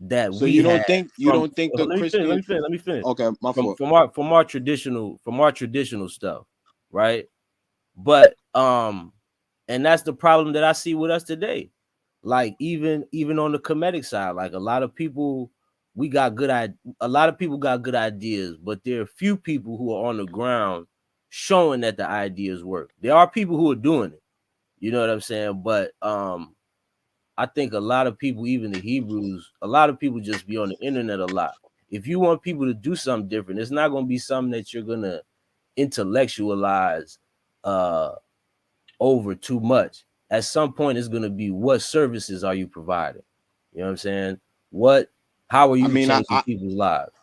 M: that
I: So
M: we
I: you
M: had
I: don't think
M: from
I: the Christian?
M: let me finish.
I: Okay, my fault.
M: From our traditional stuff, right? But and that's the problem that I see with us today. Like even on the comedic side, like a lot of people got good ideas, but there are few people who are on the ground showing that the ideas work. There are people who are doing it. You know what I'm saying? But I think a lot of people, even the Hebrews, a lot of people just be on the internet a lot. If you want people to do something different, it's not going to be something that you're going to intellectualize over too much. At some point, it's going to be, what services are you providing? You know what I'm saying? How are you changing people's lives?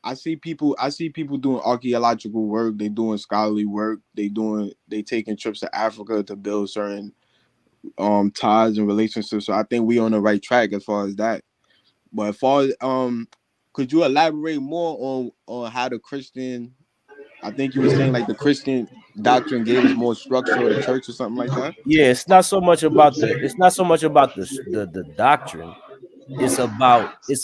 I: I see people doing archaeological work. They doing scholarly work. They taking trips to Africa to build certain ties and relationships. So I think we on the right track as far as that. But as far as could you elaborate more on how the Christian? I think you were saying like the Christian doctrine gave us more structure of the church or something like that.
M: Yeah, it's not so much about the doctrine. It's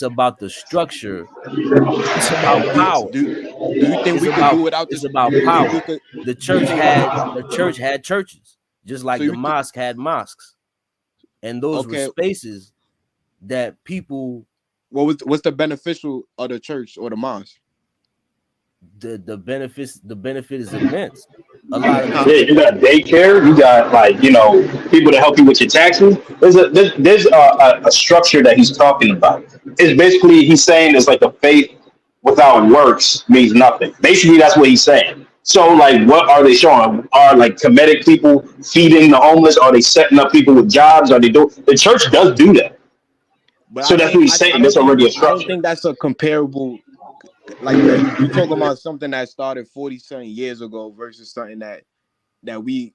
M: about the structure. It's about power.
I: Do you think we could do without this?
M: It's
I: Do
M: about
I: you think
M: power.
I: we could?
M: The
I: You
M: church
I: think
M: had churches, just like
I: so?
M: the mosque had mosques, and those were
I: Okay.
M: spaces that people.
I: What's the beneficial of the church or the mosque?
M: The benefit is immense. A lot of
L: Yeah, you got daycare. You got people to help you with your taxes. There's a structure that he's talking about. It's basically he's saying it's like a faith without works means nothing. Basically, that's what he's saying. So, like, what are they showing? Are like Kemetic people feeding the homeless? Are they setting up people with jobs? Are they do? The church does do that.
I: But
L: So that's what he's saying. There's already a
I: I don't
L: structure.
I: think that's a comparable like that. You talking about something that started 40-something years ago versus something that we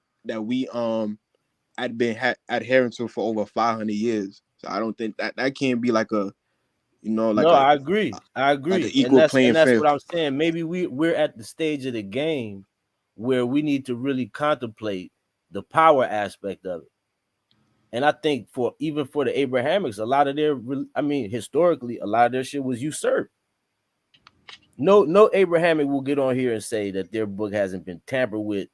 I: had been adhering to for over 500 years. So I don't think that can't be like a
M: No, I agree.
I: like an
M: And
I: equal playing
M: that's
I: field.
M: what I'm saying. Maybe we're at the stage of the game where we need to really contemplate the power aspect of it. And I think even for the Abrahamics, a lot of historically, a lot of their shit was usurped. No Abrahamic will get on here and say that their book hasn't been tampered with,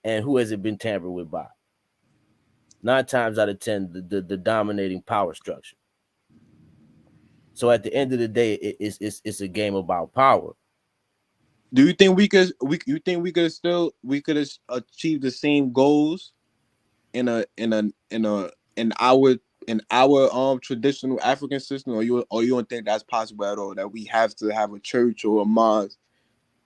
M: and who has it been tampered with by? 9 times out of 10, the dominating power structure. So at the end of the day, it's a game about power.
I: Do you think we could achieve the same goals in our in our traditional African system, or you don't think that's possible at all? That we have to have a church or a mosque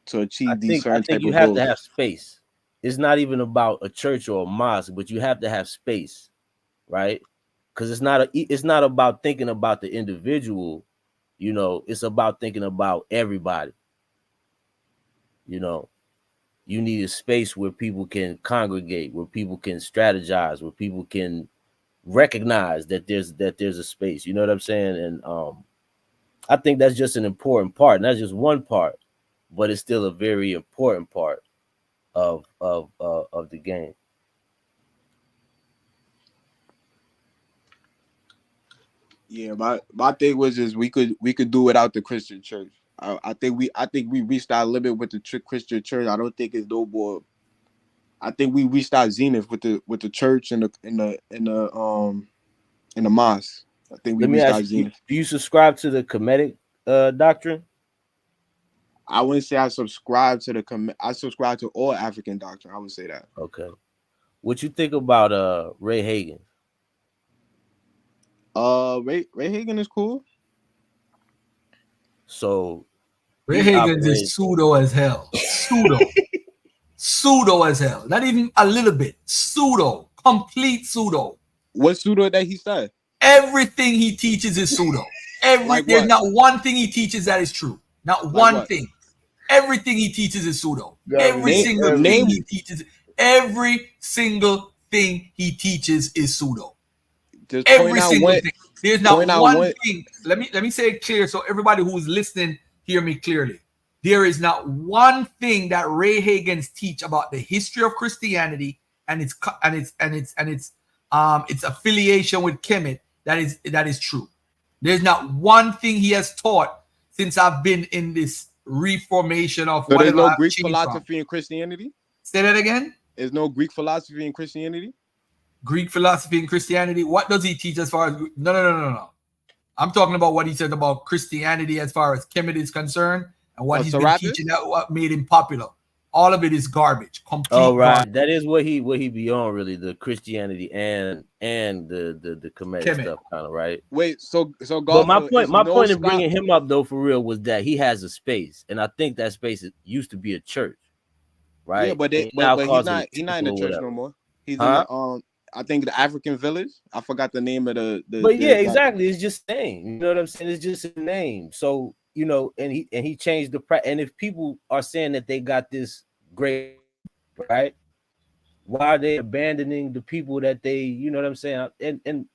I: to achieve these
M: I
I: certain
M: think
I: type
M: you
I: of
M: have to
I: goals?
M: have space. It's not even about a church or a mosque, but you have to have space, right? Because it's not about thinking about the individual, you know, it's about thinking about everybody. You know, you need a space where people can congregate, where people can strategize, where people can recognize that there's a space. You know what I'm saying? And I think that's just an important part, not just one part, but it's still a very important part of the game.
I: Yeah, my thing was just we could do without the Christian church. I think we reached our limit with the Christian church. I don't think it's no more. I think we reached our zenith with the church and the mosque. I think we
M: Let me
I: reached our
M: ask you,
I: zenith.
M: do you subscribe to the Kemetic doctrine?
I: I wouldn't say I subscribe to I subscribe to all African doctrine. I would say that.
M: Okay. What you think about Ray Hagen?
I: Ray Hagen is cool.
M: So
J: Ray Hagen is pseudo as hell. Pseudo as hell. Not even a little bit. Pseudo. Complete pseudo.
I: What pseudo that he said?
J: Everything he teaches is pseudo. There's not one thing he teaches that is true. Not one thing. Everything he teaches is pseudo. Every single thing he teaches is pseudo.
I: Just
J: Every single thing. There's not one thing. Let me say it clear so everybody who's listening hear me clearly. There is not one thing that Ray Hagen's teach about the history of Christianity and its affiliation with Kemet that is true. There's not one thing he has taught since I've been in this reformation of
I: so
J: whatever.
I: There's no Greek philosophy in Christianity?
J: Say that again?
I: There's no Greek philosophy in Christianity?
J: Greek philosophy in Christianity? What does he teach as far as... No. I'm talking about what he said about Christianity as far as Kemet is concerned and what he's been teaching, that what made him popular. All of it is garbage. Complete garbage.
M: That is what he be on, really, the Christianity and the Kemet stuff, kind of, right?
I: Wait, so
M: but my point in bringing him up though, for real, was that he has a space, and I think that space used to be a church, right?
I: Yeah, but he's not in the church no more. He's in the I think the African village. I forgot the name of the
M: exactly. It's just a name. You know what I'm saying? It's just a name. So, you know, and he changed the and if people are saying that they got this great, right? Why are they abandoning the people that they, you know what I'm saying? And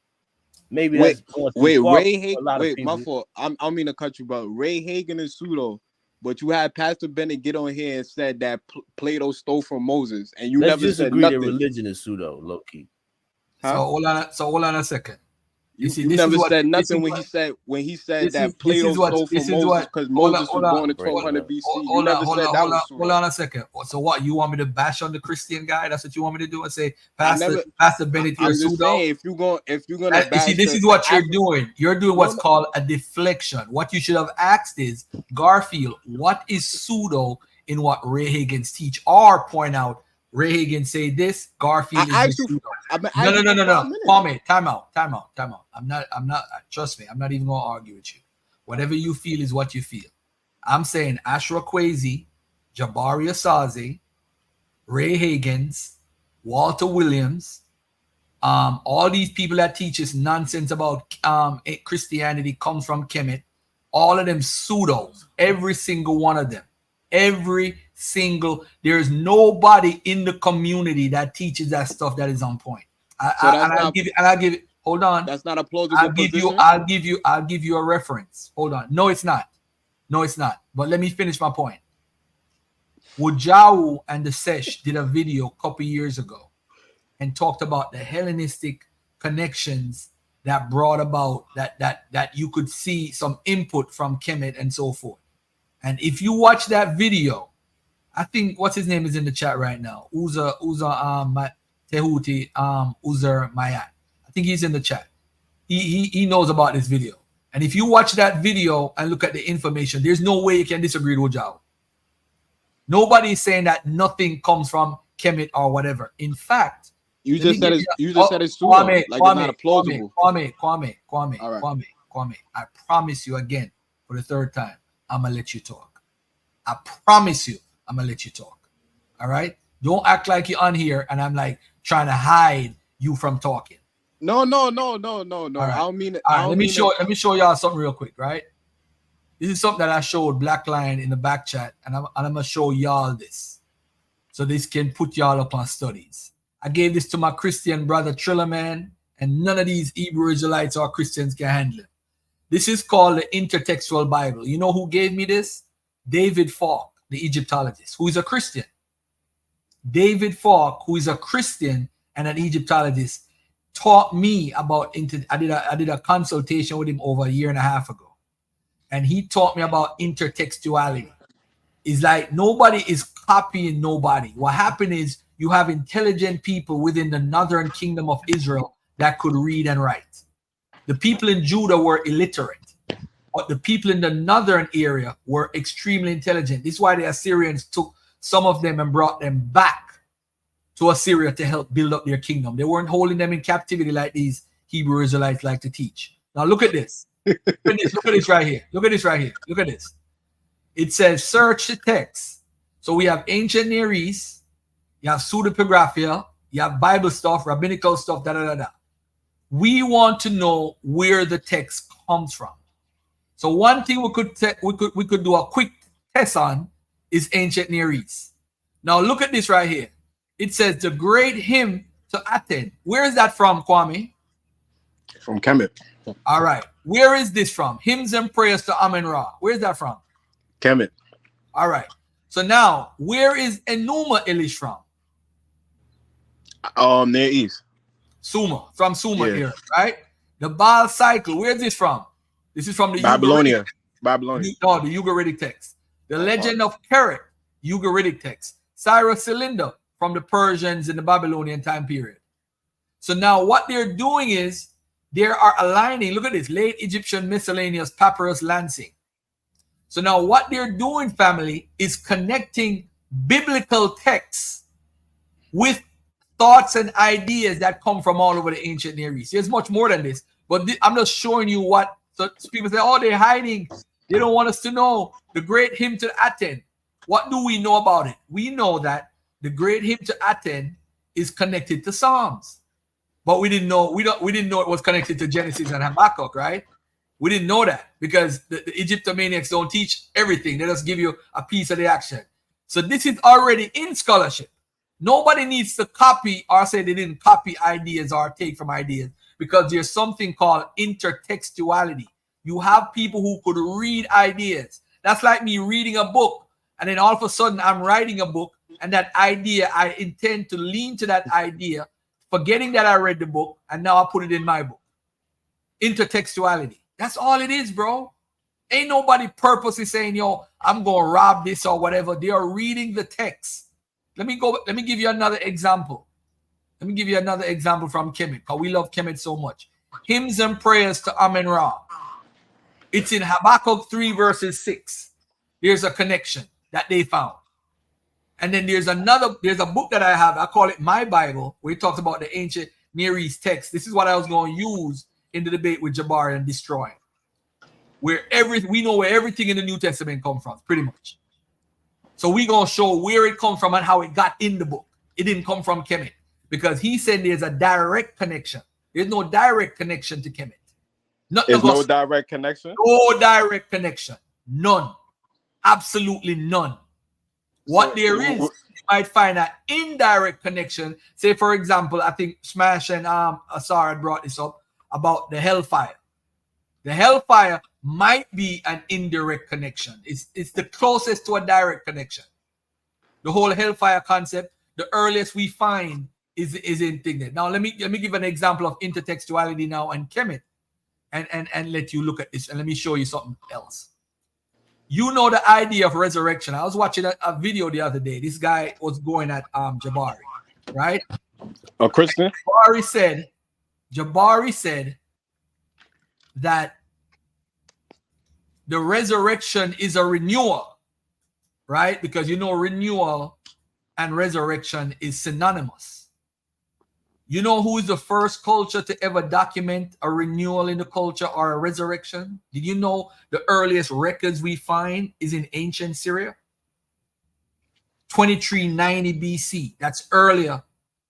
M: maybe that's going too far.
I: Ray Hagen. Wait, my fault. I mean to cut you, but Ray Hagen is pseudo. But you had Pastor Bennett get on here and said that Plato stole from Moses, and you never said nothing.
M: That religion is pseudo, low key.
J: Huh? So hold on a second.
I: You never said nothing when he said that Plato stole from Moses because Moses was born in 1200 BC.
J: Hold on a second. So what, you want me to bash on the Christian guy? That's what you want me to do and say Pastor Bennett, you're pseudo?
I: If you're gonna bash,
J: see, this is what you're doing. You're doing what's called a deflection. What you should have asked is, Garfield, what is pseudo in what Ray Hagen's teach? Or point out, Ray Hagen say this, Garfield is pseudo. No. Kwame, time out. I'm not, trust me, I'm not even gonna argue with you. Whatever you feel is what you feel. I'm saying Ashra Kwesi, Jabari Asazi, Ray Hagens, Walter Williams, all these people that teach us nonsense about Christianity comes from Kemet. All of them pseudos, every single one of them. There's nobody in the community that teaches that stuff that is on point. I'll give it. Hold on.
I: That's not a plausible position.
J: I'll give you a reference. Hold on. No, it's not. But let me finish my point. Wujau and the Sesh did a video a couple years ago and talked about the Hellenistic connections that brought about that you could see some input from Kemet and so forth. And if you watch that video, I think what's his name is in the chat right now. Uza Tehuti Uzer Mayat. I think he's in the chat. He knows about this video. And if you watch that video and look at the information, there's no way you can disagree with Ujao. Nobody is saying that nothing comes from Kemet or whatever. In fact,
I: You
J: Let me
I: just said
J: give
I: it's
J: you.
I: you just said it's pseudo,
J: Kwame,
I: like it's not a
J: Kwame,
I: plausible.
J: Kwame, Kwame, Kwame,
I: All right.
J: Kwame, Kwame. I promise you again for the third time, I'm gonna let you talk. I promise you, I'm gonna let you talk. All right? Don't act like you're on here and I'm like trying to hide you from talking.
I: No.
J: All
I: I
J: right.
I: don't mean it.
J: All
I: I
J: right,
I: don't
J: let me
I: mean
J: show y'all something real quick, right? This is something that I showed Black Lion in the back chat, and I'm gonna show y'all this. So this can put y'all up on studies. I gave this to my Christian brother Trillaman, and none of these Hebrew Israelites or Christians can handle it. This is called the Intertextual Bible. You know who gave me this? David Falk, the Egyptologist, who is a Christian. David Falk, who is a Christian and an Egyptologist, taught me about I did a consultation with him over a year and a half ago, and he taught me about intertextuality. It's like nobody is copying nobody. What happened is you have intelligent people within the northern kingdom of Israel that could read and write. The people in Judah were illiterate, but the people in the northern area were extremely intelligent. This is why the Assyrians took some of them and brought them back to Assyria to help build up their kingdom. They weren't holding them in captivity like these Hebrew Israelites like to teach. Now look at this. Look at this right here. Look at this right here. Look at this. It says search the text. So we have ancient Near East, you have pseudepigraphia, you have Bible stuff, rabbinical stuff, da. We want to know where the text comes from. So one thing we could do a quick test on is ancient Near East. Now look at this right here. It says the great hymn to Aten. Where is that from, Kwame?
I: from Kemet.
J: All right. Where is this from? Hymns and prayers to Amen Ra. Where is that from?
I: Kemet.
J: All right. So now, where is Enuma Elish from?
I: Near East.
J: Suma, from Suma
I: Yeah.
J: here, right? The Baal cycle, where is this from? This is from the
I: Babylonia.
J: Ugaritic, no, the Ugaritic text. The legend of Keret, Ugaritic text. Cyrus Cylinder from the Persians in the Babylonian time period. So now what they're doing is they are aligning, look at this, late Egyptian miscellaneous papyrus Lansing. So now what they're doing, family, is connecting biblical texts with thoughts and ideas that come from all over the ancient Near East. There's much more than this, but I'm just showing you what. So people say, oh, they're hiding. They don't want us to know the great hymn to Aten. What do we know about it? We know that the great hymn to Aten is connected to Psalms, but we didn't know it was connected to Genesis and Habakkuk, right? We didn't know that because the Egyptomaniacs don't teach everything. They just give you a piece of the action. So this is already in scholarship. Nobody needs to copy or say they didn't copy ideas or take from ideas because there's something called intertextuality. You have people who could read ideas. That's like me reading a book and then all of a sudden I'm writing a book and that idea, I intend to lean to that idea, forgetting that I read the book and now I put it in my book. Intertextuality. That's all it is, bro. Ain't nobody purposely saying, yo, I'm going to rob this or whatever. They are reading the text. Let me give you another example. Let me give you another example from Kemet, because we love Kemet so much. Hymns and prayers to Amen Ra. It's in Habakkuk 3 verses 6. There's a connection that they found. And then there's a book that I have. I call it My Bible, where it talks about the ancient Near East text. This is what I was going to use in the debate with Jabari and destroying. We know where everything in the New Testament comes from, pretty much. So we're going to show where it comes from and how it got in the book. It didn't come from Kemet because he said there's a direct connection. There's no direct connection to Kemet.
I: There's no direct connection?
J: No direct connection. None. Absolutely none. What there is, you might find an indirect connection. Say, for example, I think Smash and Asar had brought this up about the hellfire. The hellfire might be an indirect connection. It's the closest to a direct connection. The whole hellfire concept, the earliest we find is in Tignet. Now let me give an example of intertextuality now and Kemet, and let you look at this, and let me show you something else. You know the idea of resurrection. I was watching a video the other day. This guy was going at Jabari, right?
I: A Christian?
J: Jabari said that the resurrection is a renewal, right? Because you know renewal and resurrection is synonymous. You know who is the first culture to ever document a renewal in the culture or a resurrection? Did you know the earliest records we find is in ancient Syria? 2390 BC. That's earlier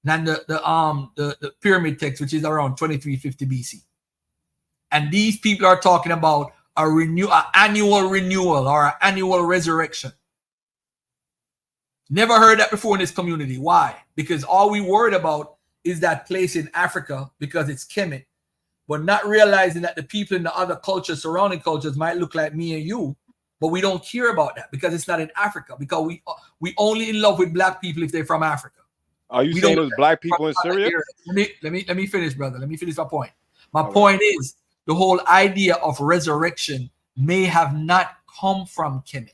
J: than the pyramid text, which is around 2350 BC. And these people are talking about an annual renewal or an annual resurrection. Never heard that before in this community. Why? Because all we worried about is that place in Africa because it's Kemet, but not realizing that the people in the other cultures, surrounding cultures, might look like me and you, but we don't care about that because it's not in Africa. Because we only in love with black people if they're from Africa.
I: Are you saying there's black people in Syria?
J: Let me finish, brother. Let me finish my point. My point is the whole idea of resurrection may have not come from Kemet.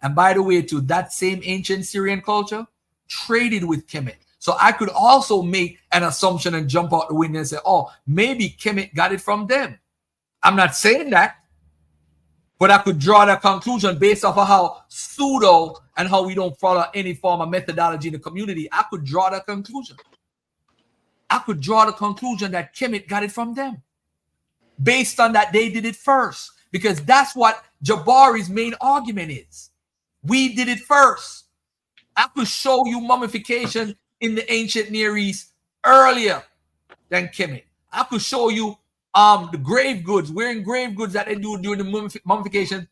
J: And by the way, too, that same ancient Syrian culture traded with Kemet. So I could also make an assumption and jump out the window and say, oh, maybe Kemet got it from them. I'm not saying that, but I could draw that conclusion based off of how pseudo and how we don't follow any form of methodology in the community. I could draw that conclusion. I could draw the conclusion that Kemet got it from them based on that they did it first, because that's what Jabari's main argument is. We did it first. I could show you mummification in the ancient Near East earlier than Kemet. I could show you the grave goods, wearing grave goods that they do during the mummification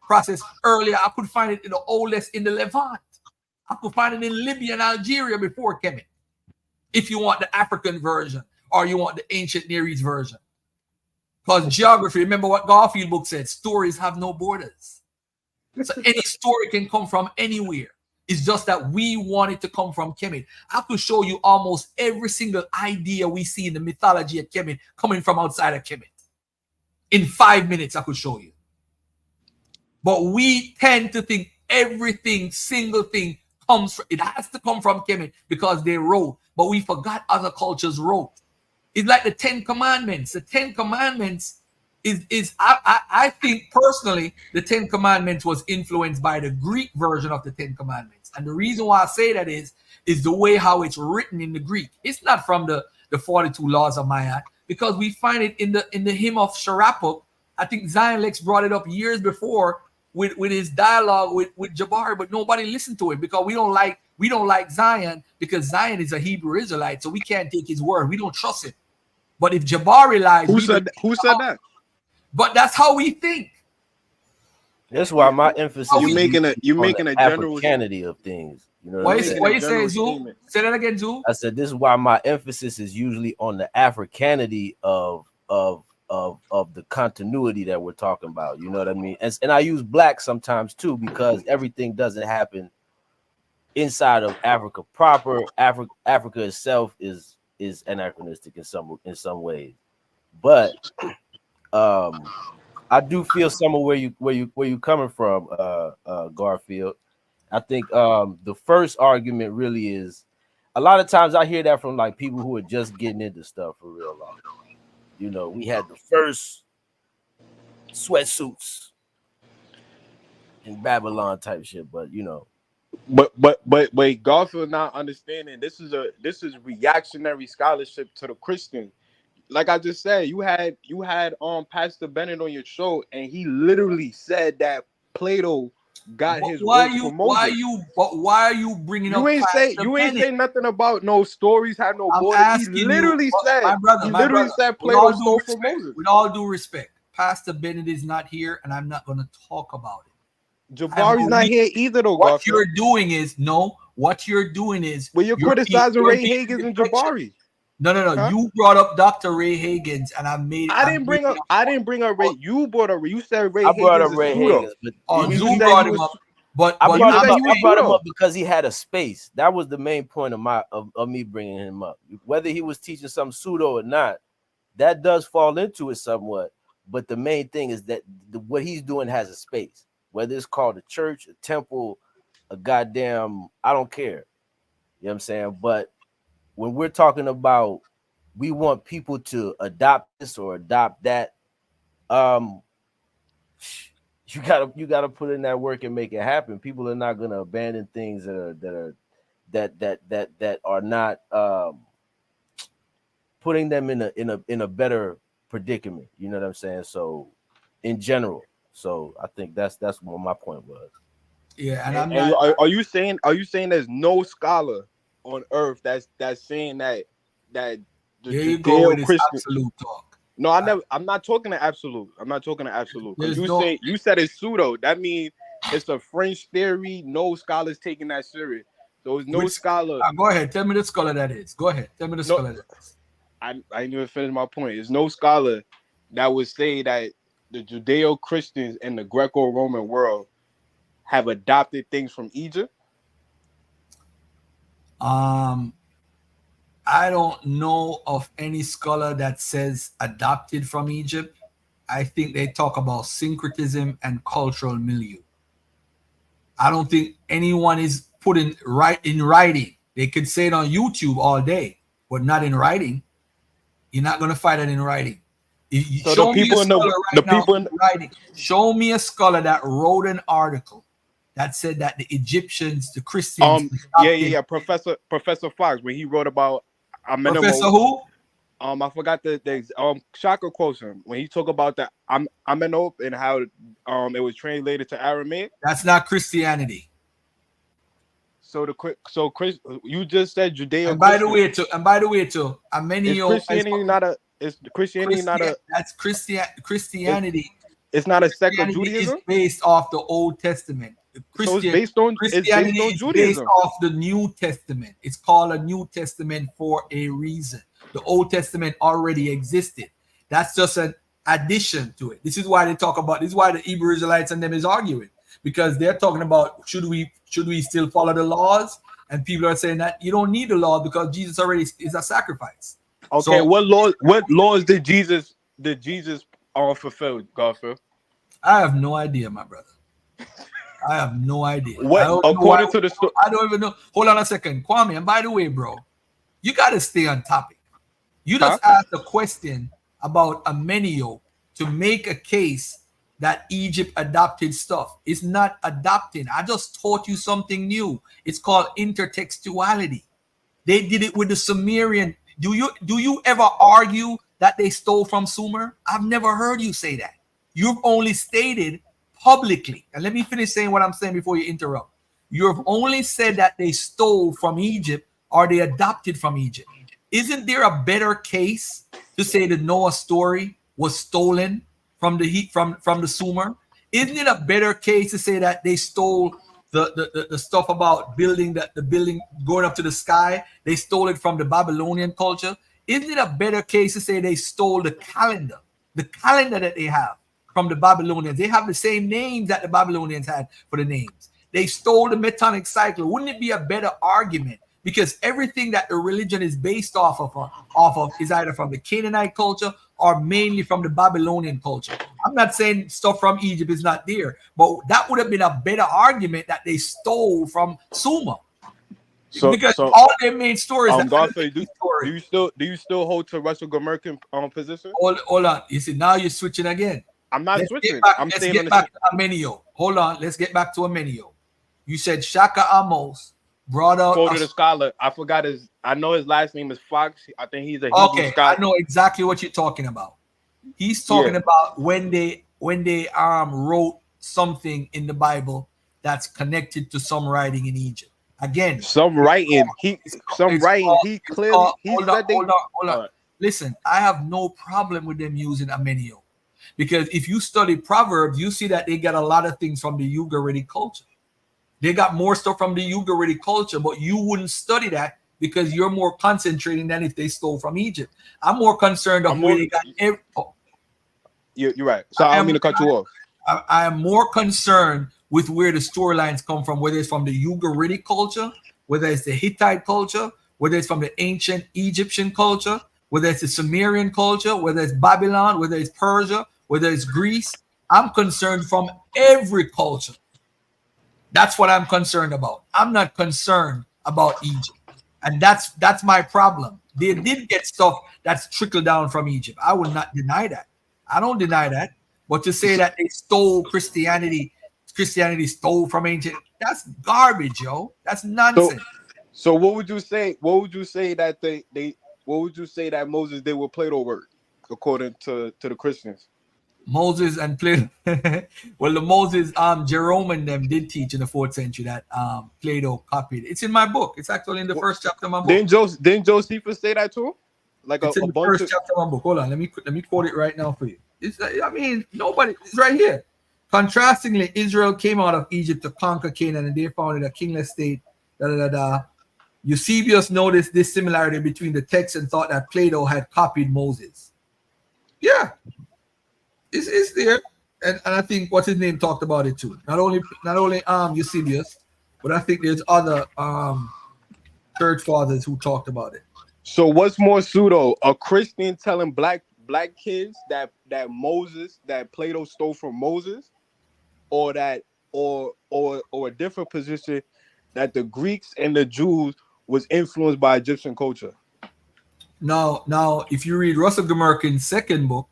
J: process earlier. I could find it in the oldest in the Levant. I could find it in Libya and Algeria before Kemet. If you want the African version or you want the ancient Near East version. Because geography, remember what Garfield book said, stories have no borders. So any story can come from anywhere. It's just that we want it to come from Kemet. I could show you almost every single idea we see in the mythology of Kemet coming from outside of Kemet. In 5 minutes, I could show you. But we tend to think everything, single thing, it has to come from Kemet because they wrote. But we forgot other cultures wrote. It's like the 10 Commandments. The 10 Commandments I think personally, the 10 Commandments was influenced by the Greek version of the 10 Commandments. And the reason why I say that is the way how it's written in the Greek. It's not from the 42 laws of Maya, because we find it in the hymn of Sharapuk. I think Zion Lex brought it up years before with his dialogue with Jabari, but nobody listened to it because we don't like Zion, because Zion is a Hebrew Israelite, so we can't take his word. We don't trust him. But if Jabari lies,
I: who said that?
J: But that's how we think.
M: That's why my emphasis
I: you're making a general
M: Africanity of things. You know
J: what you say, Zoo? Say that again, Zoo.
M: I said this is why my emphasis is usually on the Africanity of the continuity that we're talking about. You know what I mean? And I use black sometimes too, because everything doesn't happen inside of Africa proper. Africa itself is anachronistic in some ways, but I do feel some of where you coming from, Garfield. I think the first argument really is, a lot of times I hear that from like people who are just getting into stuff for real life. You know, we had the first sweatsuits in Babylon type shit, but you know.
I: But Garfield not understanding this is reactionary scholarship to the Christian. Like I just said, you had Pastor Bennett on your show, and he literally said that Plato got his work from Moses.
J: Why are you bringing up?
I: You ain't say nothing about no stories have no borders. He literally said Plato stole from Moses.
J: With all due respect, Pastor Bennett is not here, and I'm not going to talk about it.
I: Jabari's not here either, though.
J: What you're doing is well, you're
I: criticizing Ray Higgins and Jabari.
J: No. Huh? You brought up Dr. Ray Higgins, and I didn't
I: bring up Ray. You brought up Ray. You said Ray.
M: I brought up Ray Higgins,
J: you brought him up. But
M: I brought him up because he had a space. That was the main point of me bringing him up. Whether he was teaching some pseudo or not, that does fall into it somewhat. But the main thing is that what he's doing has a space. Whether it's called a church, a temple, a goddamn, I don't care. You know what I'm saying? But when we're talking about we want people to adopt this or adopt that, you gotta put in that work and make it happen. People are not gonna abandon things that are not putting them in a better predicament. You know what I'm saying? So in general, so I think that's what my point was.
J: Yeah, and
I: And are you saying there's no scholar on earth that's saying that the
J: here you go with this
I: Judeo-Christian
J: absolute talk.
I: No, I'm not talking to absolute. I'm not talking to absolute. Because
J: There's
I: you said it's pseudo. That means it's a French theory. No scholars taking that serious. So it's no scholar.
J: Go ahead. Tell me the scholar that is. Go ahead. Tell me the scholar that is.
I: I didn't even finish my point. There's no scholar that would say that the Judeo-Christians and the Greco-Roman world have adopted things from Egypt.
J: I don't know of any scholar that says adopted from Egypt. I think they talk about syncretism and cultural milieu. I don't think anyone is put in writing. They could say it on YouTube all day, but not in writing. You're not going to find it in writing.
I: So show me a scholar
J: writing. Show me a scholar that wrote an article that said that the Egyptians, the Christians.
I: Professor Fox, when he wrote about
J: Professor who?
I: I forgot the Shaka quotes him when he talked about the Amenhotep and how it was translated to Aramaic.
J: That's not Christianity.
I: So Chris, you just said Judeo.
J: And by the way, too, Amenio.
I: Is Christianity not a?
J: That's Christianity.
I: It's not a sect of Judaism.
J: It's based off the Old Testament.
I: So it's based on
J: Christianity
I: it's based on Judaism.
J: Based off the New Testament. It's called a New Testament for a reason. The Old Testament already existed. That's just an addition to it. This is why they talk about. This is why the Hebrew Israelites and them is arguing, because they're talking about should we still follow the laws, and people are saying that you don't need the law because Jesus already is a sacrifice.
I: Okay, so, what laws did Jesus fulfill, Garfield?
J: I have no idea, my brother. I have no idea.
I: According to the story,
J: I don't even know. Hold on a second, Kwame. And by the way, bro, you got to stay on topic. You just asked a question about Amenhotep to make a case that Egypt adopted stuff. It's not adopting. I just taught you something new. It's called intertextuality. They did it with the Sumerian. Do you ever argue that they stole from Sumer? I've never heard you say that. You've only stated publicly. And let me finish saying what I'm saying before you interrupt. You've only said that they stole from Egypt or they adopted from Egypt. Isn't there a better case to say the Noah story was stolen from the Sumer? Isn't it a better case to say that they stole the stuff about building the building going up to the sky? They stole it from the Babylonian culture. Isn't it a better case to say they stole the calendar that they have from the Babylonians? They have the same names that the Babylonians had for the names. They stole the Metonic cycle. Wouldn't it be a better argument? Because everything that the religion is based off of is either from the Canaanite culture or mainly from the Babylonian culture. I'm not saying stuff from Egypt is not there, but that would have been a better argument that they stole from Sumer. Because all their main stories.
I: Do you still hold to Russell Gomerkin position?
J: Hold on. You see, now you're switching again.
I: I'm not switching.
J: Let's get back to Amenhotep. Hold on. Let's get back to Amenhotep. You said Shaka Amos brought out
I: the scholar. I forgot I know his last name is Fox. I think he's a
J: Hebrew
I: scholar.
J: I know exactly what you're talking about. He's talking about when they wrote something in the Bible that's connected to some writing in Egypt. Again,
I: some writing. He clearly
J: hold on. Listen, I have no problem with them using Amenhotep, because if you study Proverbs, you see that they got a lot of things from the Ugaritic culture. They got more stuff from the Ugaritic culture, but you wouldn't study that because you're more concentrating than if they stole from Egypt. I'm more concerned of where they got.
I: You're right. So I don't mean to cut you off.
J: I am more concerned with where the storylines come from, whether it's from the Ugaritic culture, whether it's the Hittite culture, whether it's from the ancient Egyptian culture, whether it's the Sumerian culture, whether it's Babylon, whether it's Persia, whether it's Greece. I'm concerned from every culture. That's what I'm concerned about. I'm not concerned about Egypt. And that's my problem. They did get stuff that's trickled down from Egypt. I will not deny that. I don't deny that. But to say that they stole Christianity stole from ancient, that's garbage, yo. That's nonsense.
I: So what would you say? What would you say that they what would you say that Moses did with Plato work, according to the Christians?
J: Moses and Plato. Well, the Moses, Jerome and them did teach in the 4th century that Plato copied. It's in my book. It's actually in the first chapter of my book.
I: Didn't Josephus say that too? Like
J: it's in the
I: bunch
J: first chapter of my book. Hold on, let me quote it right now for you. I mean, nobody. It's right here. Contrastingly, Israel came out of Egypt to conquer Canaan, and they founded a kingless state. Eusebius noticed this similarity between the text and thought that Plato had copied Moses. Yeah. It's there, and I think what's his name talked about it too. Not only Eusebius, but I think there's other church fathers who talked about it.
I: So what's more pseudo? A Christian telling black kids that Plato stole from Moses, or a different position that the Greeks and the Jews was influenced by Egyptian culture?
J: Now, if you read Russell Gmerkin's second book,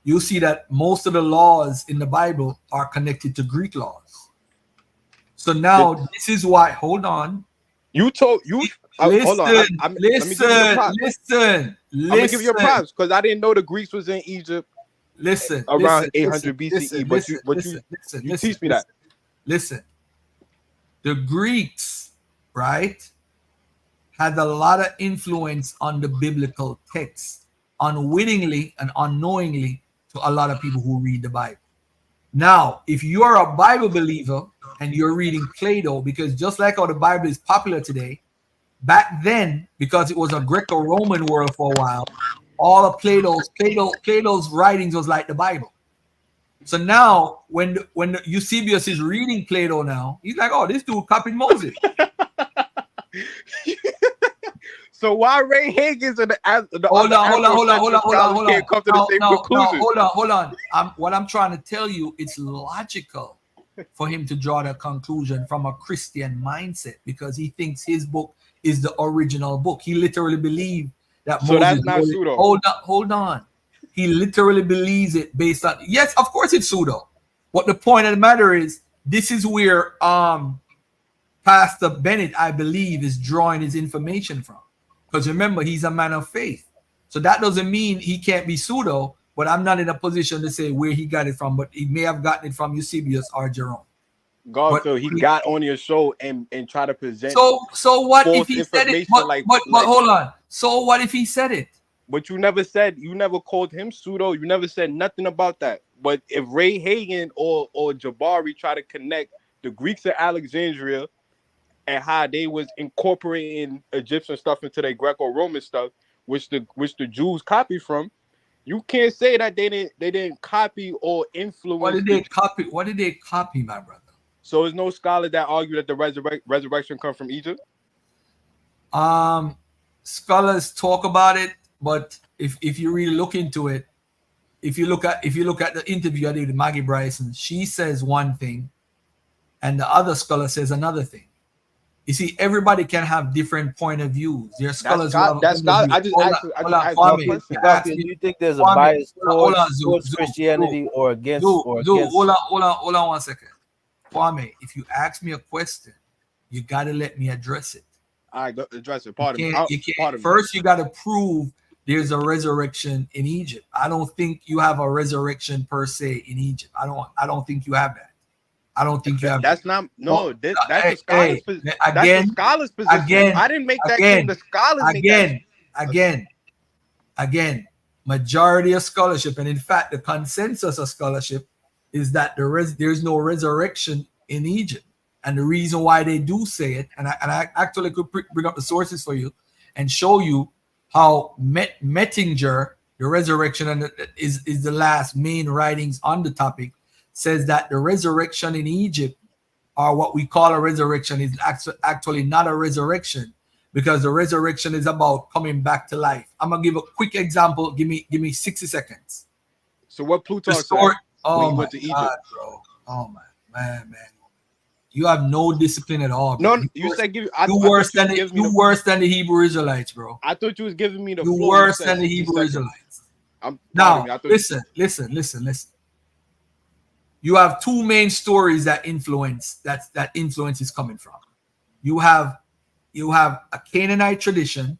J: you'll see that most of the laws in the Bible are connected to Greek laws. So now this is why. Hold on.
I: Hold on.
J: Listen.
I: I'm gonna give you props because I didn't know the Greeks was in Egypt. Around 800 BCE. But you teach me that.
J: Listen, the Greeks, right, had a lot of influence on the biblical text, unwittingly and unknowingly, to a lot of people who read the Bible. Now, if you're a Bible believer and you're reading Plato, because just like how the Bible is popular today, back then, because it was a Greco-Roman world for a while, all of Plato's writings was like the Bible. So now, when Eusebius is reading Plato now, he's like, "Oh, this dude copied Moses."
I: So why Ray Higgins and the
J: hold on,
I: can't come to the same conclusion?
J: Hold on. What I'm trying to tell you, it's logical for him to draw the conclusion from a Christian mindset because he thinks his book is the original book. He literally believed that
I: so
J: Moses.
I: That's not pseudo.
J: Hold on. He literally believes it based on. Yes, of course it's pseudo. But the point of the matter is, this is where Pastor Bennett, I believe, is drawing his information from. Because remember, he's a man of faith. So that doesn't mean he can't be pseudo, but I'm not in a position to say where he got it from, but he may have gotten it from Eusebius or Jerome.
I: Garfield, he got on your show and try to present.
J: So what if he said it? But hold on. So what if he said it?
I: But you never called him pseudo. You never said nothing about that. But if Ray Hagen or Jabari try to connect the Greeks of Alexandria and how they was incorporating Egyptian stuff into their Greco-Roman stuff, which the Jews copied from, you can't say that they didn't copy or influence.
J: What did they copy? What did they copy, my brother?
I: So there's no scholar that argue that the resurrection come from Egypt.
J: Scholars talk about it, but if you really look into it, if you look at the interview I did with Maggie Bryson, she says one thing, and the other scholar says another thing. You see, everybody can have different point of views. There are scholars.
M: Do you think there's a bias towards Christianity or against?
J: Hold on 1 second. Kwame, if you ask me a question, you got to let me address it.
I: All right, address it.
J: First, you got to prove there's a resurrection in Egypt. I don't think you have a resurrection per se in Egypt. I don't think you have that. I don't think you have.
I: That's not that's the scholar's position. That's the scholar's position. I didn't make that claim. The scholars
J: again. Majority of scholarship, and in fact, the consensus of scholarship is that there's no resurrection in Egypt, and the reason why they do say it, and I actually could bring up the sources for you and show you how Mettinger, the resurrection, is the last main writings on the topic, says that the resurrection in Egypt, or what we call a resurrection, is actually not a resurrection, because the resurrection is about coming back to life. I'm gonna give a quick example. Give me 60 seconds.
I: So what Plutarch said when he went to Egypt,
J: bro. Oh man. You have no discipline at all, bro.
I: No, you said you
J: worse than the Hebrew Israelites, bro.
I: I thought you was giving me the
J: you worse than the Hebrew Israelites. Listen. You have two main stories that influence is coming from. You have a Canaanite tradition,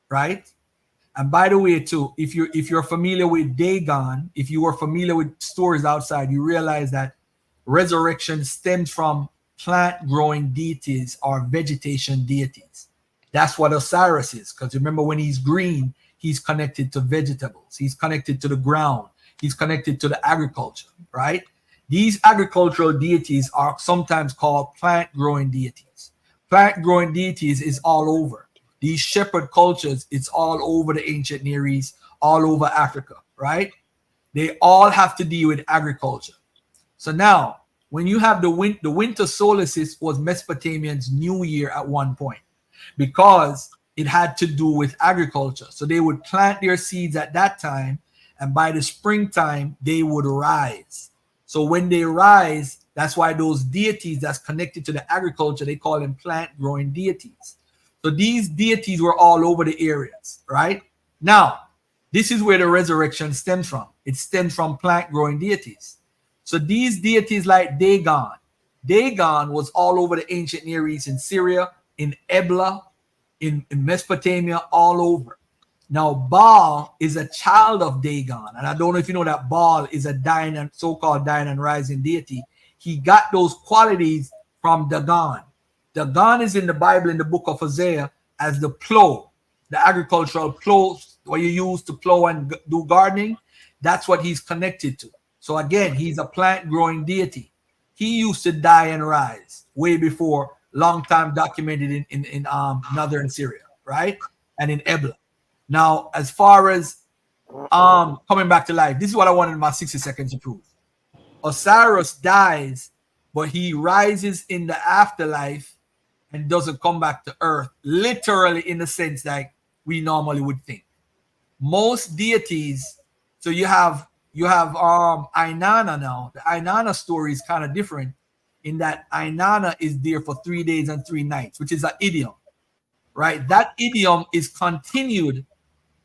J: right? And by the way, too, if you're familiar with Dagon, if you are familiar with stories outside, you realize that resurrection stems from plant-growing deities or vegetation deities. That's what Osiris is, because remember, when he's green, he's connected to vegetables. He's connected to the ground. He's connected to the agriculture, right? These agricultural deities are sometimes called plant-growing deities. Plant-growing deities is all over. These shepherd cultures, it's all over the ancient Near East, all over Africa, right? They all have to deal with agriculture. So now, when you have the winter solstice was Mesopotamians' new year at one point, because it had to do with agriculture. So they would plant their seeds at that time, and by the springtime, they would rise. So when they rise, that's why those deities that's connected to the agriculture, they call them plant-growing deities. So these deities were all over the areas, right? Now, this is where the resurrection stems from. It stems from plant-growing deities. So these deities like Dagon. Dagon was all over the ancient Near East, in Syria, in Ebla, in Mesopotamia, all over. Now, Baal is a child of Dagon. And I don't know if you know that Baal is a dying and so-called dying and rising deity. He got those qualities from Dagon. Dagon is in the Bible, in the book of Hosea, as the plow, the agricultural plow, what you use to plow and do gardening. That's what he's connected to. So again, he's a plant-growing deity. He used to die and rise way before, long time documented in northern Syria, right? And in Ebla. Now, as far as coming back to life, this is what I wanted in my 60 seconds to prove. Osiris dies, but he rises in the afterlife and doesn't come back to earth, literally in the sense that we normally would think. Most deities, so you have Ainana now. The Ainana story is kind of different in that Ainana is there for 3 days and 3 nights, which is an idiom, right? That idiom is continued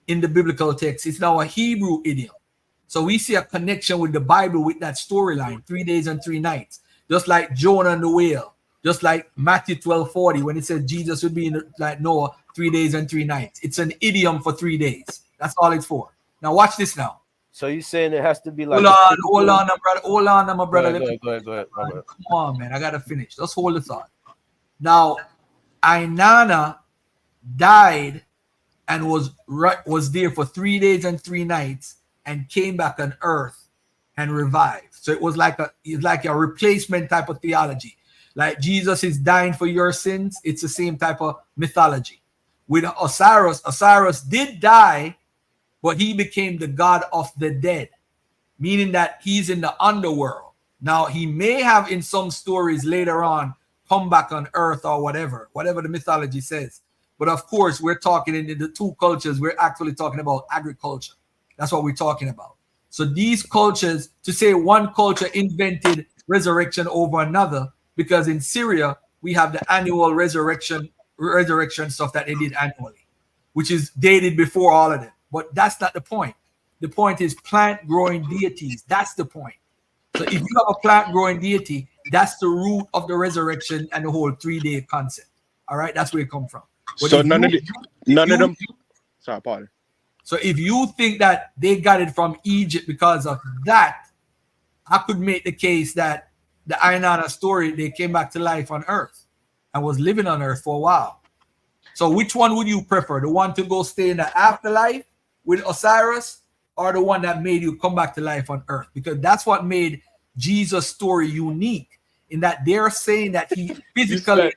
J: in the biblical text. It's now a Hebrew idiom. So we see a connection with the Bible with that storyline, 3 days and 3 nights, just like Jonah and the whale, just like Matthew 12:40, when it says Jesus would be like Noah 3 days and 3 nights. It's an idiom for 3 days. That's all it's for. Now watch this now.
M: So you saying it has to be like
J: hold on, brother. Hold on, my brother.
M: Go ahead.
J: Come on, man. I gotta finish. Just hold the thought. Now, Ainana died and was there for 3 days and 3 nights and came back on earth and revived. So it was like a replacement type of theology. Like Jesus is dying for your sins. It's the same type of mythology. With Osiris did die, but he became the god of the dead, meaning that he's in the underworld. Now, he may have in some stories later on come back on earth or whatever the mythology says. But of course, we're talking in the two cultures, we're actually talking about agriculture. That's what we're talking about. So these cultures, to say one culture invented resurrection over another, because in Syria, we have the annual resurrection stuff that they did annually, which is dated before all of them. But that's not the point. The point is plant-growing deities. That's the point. So if you have a plant-growing deity, that's the root of the resurrection and the whole 3-day concept. All right, that's where it comes from. But
I: so none of them. Sorry, pardon.
J: So if you think that they got it from Egypt because of that, I could make the case that the Ainana story, they came back to life on Earth and was living on Earth for a while. So which one would you prefer? The one to go stay in the afterlife with Osiris, or the one that made you come back to life on Earth? Because that's what made Jesus' story unique, in that they're saying that he physically.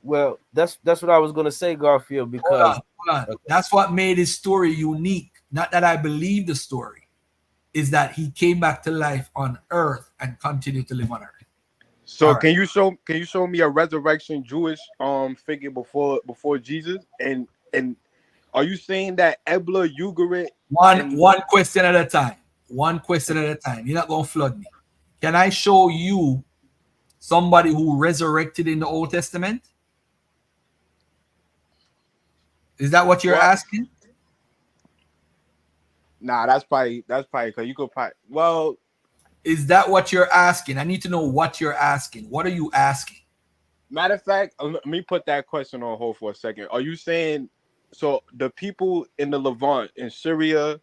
M: Well, that's what I was gonna say, Garfield. Because
J: hold on. That's what made his story unique. Not that I believe the story, is that he came back to life on Earth and continued to live on Earth.
I: So can you show me a resurrection Jewish figure before Jesus? And are you saying that Ebla, Ugarit?
J: One question at a time. One question at a time. You're not gonna flood me. Can I show you somebody who resurrected in the Old Testament? Is that what you're asking?
I: Nah, that's probably because you could probably. Well,
J: is that what you're asking? I need to know what you're asking. What are you asking?
I: Matter of fact, let me put that question on hold for a second. Are you saying So the people in the Levant, in Syria,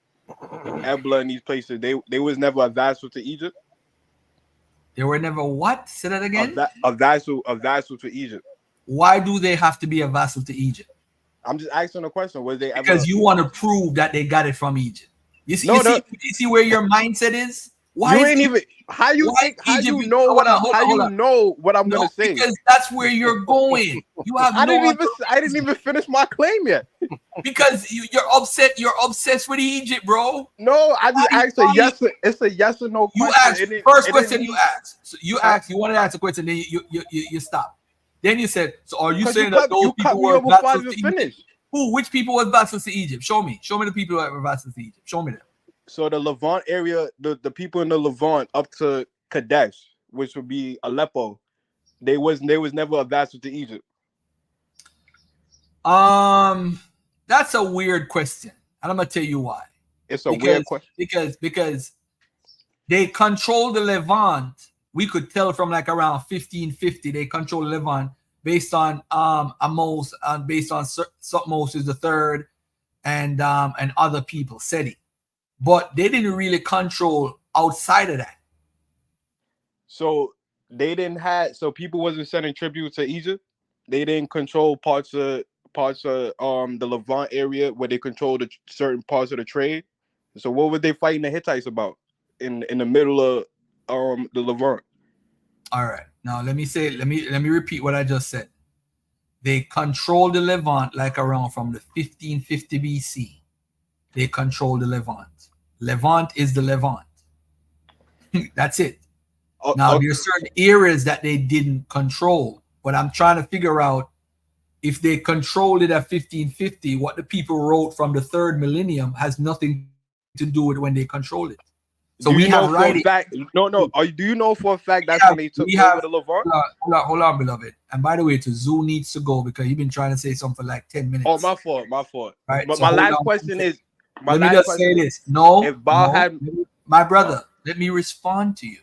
I: Ebla, and these places, they was never a vassal to Egypt.
J: They were never what? Say that again.
I: A vassal to Egypt.
J: Why do they have to be a vassal to Egypt?
I: I'm just asking a question. Was they ever?
J: Because you want to prove that they got it from Egypt. You see,
I: No,
J: you see where your mindset is. Why
I: you
J: is
I: ain't even. How you think? How you know
J: hold
I: what?
J: on,
I: How you know what I'm gonna say?
J: Because that's where you're going. You have
I: I didn't even finish my claim yet.
J: Because you're upset. You're obsessed with Egypt, bro.
I: No, I just asked a yes. It's a yes or no question.
J: You asked first question. You asked. So you asked. You wanted to ask a question. Then you stopped. Then you said, "So are you saying that those people were vassals to Egypt? Who? Which people were vassals to Egypt? Show me. Show me the people that were vassals to Egypt. Show me them."
I: So the Levant area, the people in the Levant up to Kadesh, which would be Aleppo, they was never a vassal to Egypt.
J: That's a weird question, and I'm gonna tell you why.
I: It's a weird question
J: because they control the Levant. We could tell from like around 1550 they control the Levant based on Amos and based on Sutmos is the third and other people Seti, but they didn't really control outside of that.
I: So they didn't have people wasn't sending tribute to Egypt. They didn't control parts of the Levant area where they controlled certain parts of the trade. So what were they fighting the Hittites about in the middle of the Levant?
J: All right. Now let me repeat what I just said. They control the Levant like around from the 1550 BC. They control the Levant. Levant is the Levant. That's it. Now there's certain areas that they didn't control, but I'm trying to figure out if they controlled it at 1550, what the people wrote from the third millennium has nothing to do with when they controlled it. So we have writing.
I: No. Do you know for a fact that's when they took over the Levant?
J: Hold on, beloved. And by the way, to Zoo needs to go because he's been trying to say something for like 10 minutes.
I: Oh, my fault.
J: Right.
I: But
J: So
I: my last question is.
J: Let me just say this. No,
I: if Baal had
J: my brother, let me respond to you.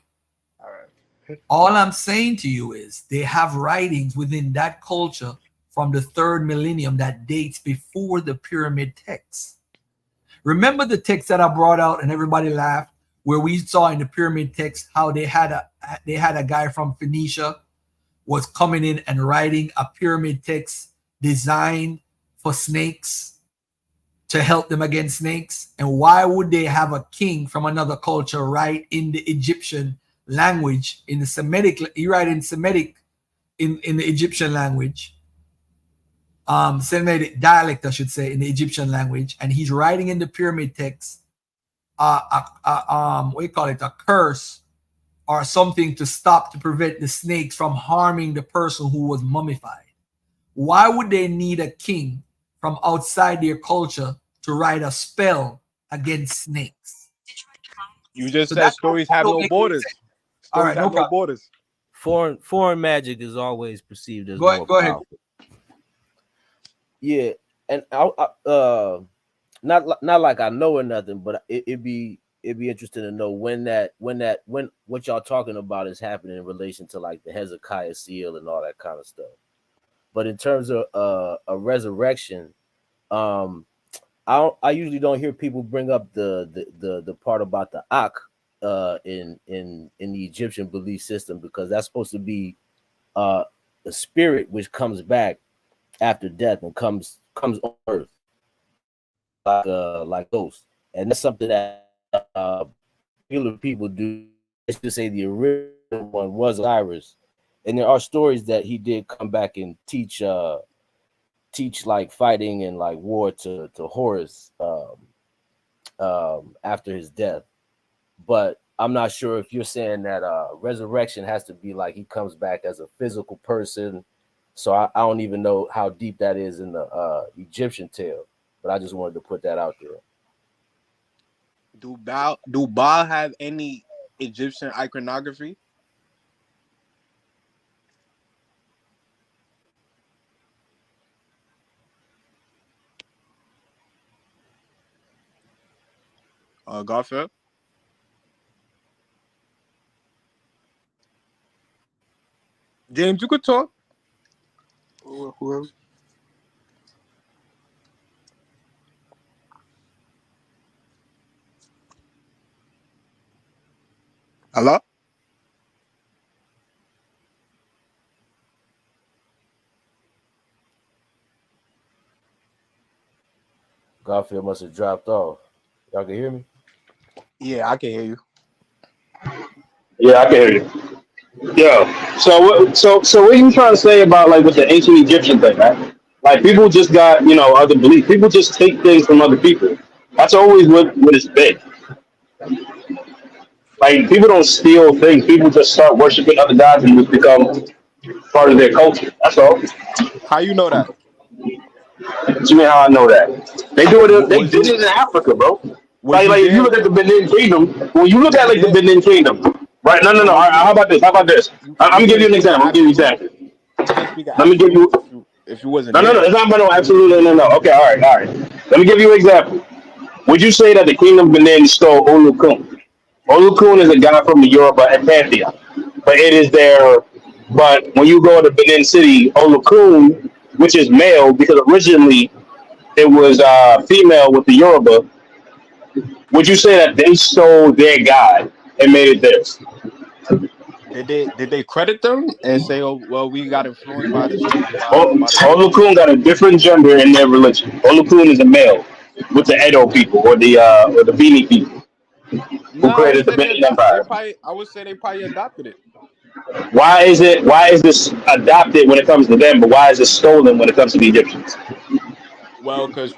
I: All right.
J: All I'm saying to you is they have writings within that culture from the third millennium that dates before the pyramid texts. Remember the text that I brought out and everybody laughed, where we saw in the pyramid text how they had a guy from Phoenicia was coming in and writing a pyramid text designed for snakes to help them against snakes. And why would they have a king from another culture write in the Egyptian language, in the Semitic, he write in Semitic in the Egyptian language, Semitic dialect, I should say, in the Egyptian language, and he's writing in the pyramid text what do you call it, a curse or something to prevent the snakes from harming the person who was mummified. Why would they need a king from outside their culture to write a spell against snakes?
I: You just said stories have no borders.
J: All right, no
I: borders.
M: Foreign magic is always perceived as
J: go ahead.
M: Yeah, and I not like I know or nothing, but it'd be interesting to know when what y'all talking about is happening in relation to like the Hezekiah seal and all that kind of stuff. But in terms of a resurrection, I usually don't hear people bring up the part about the Ak in the Egyptian belief system, because that's supposed to be a spirit which comes back after death and comes on earth like ghosts, and that's something that regular people do. Let's just say the original one was Cyrus, and there are stories that he did come back and teach like fighting and like war to Horus after his death. But I'm not sure if you're saying that resurrection has to be like he comes back as a physical person. So I don't even know how deep that is in the Egyptian tale, but I just wanted to put that out there.
I: Do Baal have any Egyptian iconography? Garfield? James, you could talk. Whoever. Hello?
M: Garfield must have dropped off. Y'all can hear me?
I: Yeah, I can hear you.
L: Yeah, I can hear you. Yeah. So what are you trying to say about like with the ancient Egyptian thing, right? Like people just got, other beliefs. People just take things from other people. That's always what it's been. Like people don't steal things. People just start worshiping other gods and just become part of their culture. That's all.
I: How you know that?
L: What you mean how I know that? They do it. They
I: Was
L: did
I: you
L: it in Africa, bro.
I: was
L: Like
I: you
L: if you
I: there?
L: look at the Benin Kingdom, when you look
I: Was
L: at
I: you
L: like the
I: there?
L: Benin Kingdom, right? No, no,
I: But
L: no. All
I: was
L: right,
I: you
L: how about this? How about this? I'm
I: you
L: gonna give you
I: can't
L: an
I: speak of
L: example. I'm gonna give you an
I: absolute?
L: example.
I: You can't speak of
L: Let me give you.
I: absolutes if you wasn't
L: No, no, no.
I: there.
L: It's not no absolute. No, no, no. Okay, all right, all right. Let me give you an example. Would you say that the Kingdom of Benin stole Olukun? Olukun is a guy from the Yoruba and Pantheon, but it is their. But when you go to Benin City, Olukun, which is male, because originally it was female with the Yoruba. Would you say that they stole their god and made it theirs?
I: Did they credit them and say, oh well, we got influenced by this by the Europeans?
L: Olukun got a different gender in their religion. Olukun is a male with the Edo people or the Bini people who
I: No, I would
L: created the
I: say
L: Benin Empire.
I: I would say they probably adopted it.
L: Why is this adopted when it comes to them, but why is it stolen when it comes to the Egyptians?
I: Well, because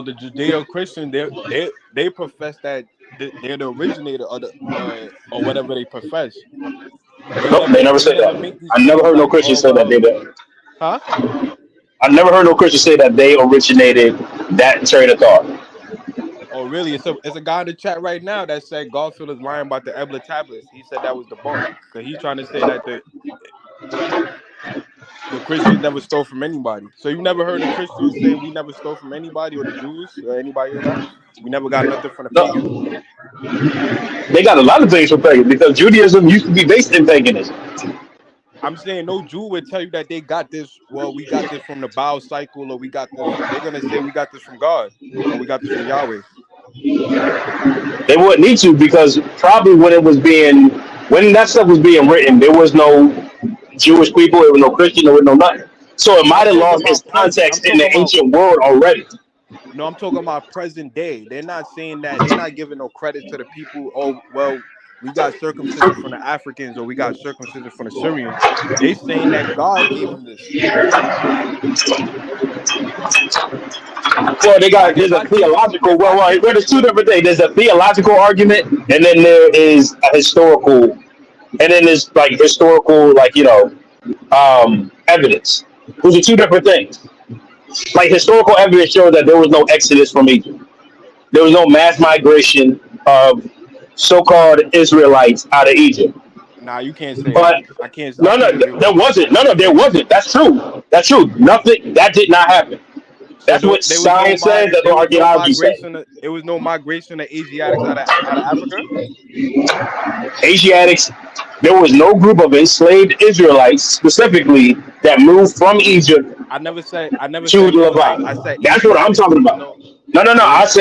I: the Judeo-Christian, they profess that they're the originator of the or whatever they profess.
L: Nope, they never
I: They
L: say
I: never
L: that.
I: make these
L: I never
I: claims
L: heard no
I: like,
L: Christian
I: oh
L: say that
I: well,
L: they did.
I: huh?
L: I never heard no Christian say that they originated that train of thought.
I: Oh really? It's a guy in the chat right now that said Garfield is lying about the Ebla tablets. He said that was debunked because he's trying to say that the Christians never stole from anybody. So you never heard a Christian say we never stole from anybody, or the Jews or anybody like that? We never got nothing from the pagans.
L: No, they got a lot of things from pagan because Judaism used to be based in paganism.
I: I'm saying no Jew would tell you that they got this. Well, we got this from the Baal cycle, or we got this. They're gonna say we got this from God, or we got this from Yahweh.
L: They wouldn't need to because probably when that stuff was being written, there was no Jewish people, there was no Christian, there was no nothing. So it
I: No, I'm
L: might have
I: talking
L: lost its
I: about present. I'm
L: context in
I: talking
L: the
I: about
L: ancient world already.
I: no. I'm talking about present day. They're not saying that. They're not giving no credit to the people. Oh well, we got circumcision from the Africans, or we got circumcision from the Syrians. They saying that God gave them this.
L: Well,
I: Like
L: there's
I: if
L: a
I: I take
L: theological.
I: if I take
L: There's two
I: look,
L: different things. There's a theological argument, and then there is a historical, and then there's like historical, evidence. Those are two different things. Like historical evidence shows that there was no exodus from Egypt. There was no mass migration of so-called Israelites out of Egypt.
I: nah, you can't say
L: But
I: that. I can't agree with
L: there
I: that.
L: wasn't. No, there wasn't. That's true. That's true. Nothing that did not happen.
I: So
L: That's what
I: there was no
L: science says. That's
I: there
L: what
I: was no
L: archaeology says.
I: migration. There was no migration of Asiatics out of Africa.
L: Asiatics. There was no group of enslaved Israelites specifically that moved from Egypt
I: I never said
L: to the
I: Israelite. I
L: Levant.
I: said
L: That's what I'm
I: Asiatics.
L: talking
I: There was
L: about.
I: no.
L: No, no, no.
I: There was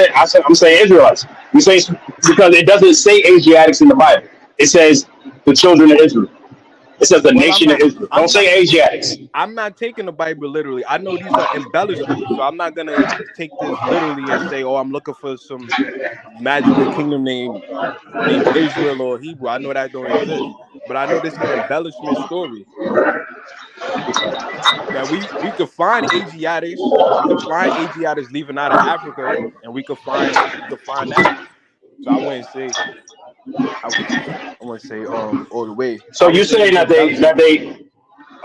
L: I'm saying Israelites. You say because it doesn't say Asiatics in the Bible. It says the children of Israel. It says the
I: well.
L: nation of Israel. Don't
I: I'm not.
L: say Asiatics.
I: I'm not taking the Bible literally. I know these are embellishments, so I'm not gonna take this literally and say, "Oh, I'm looking for some magical kingdom named Israel or Hebrew." I know that don't exist, but I know this is an embellishment story. That we could find Asiatics, we could find Asiatics leaving out of Africa, and we could find that. So I, I wouldn't say all the way.
L: So
I: I would
L: you're
I: say
L: saying
I: it's
L: that they
I: embellishment.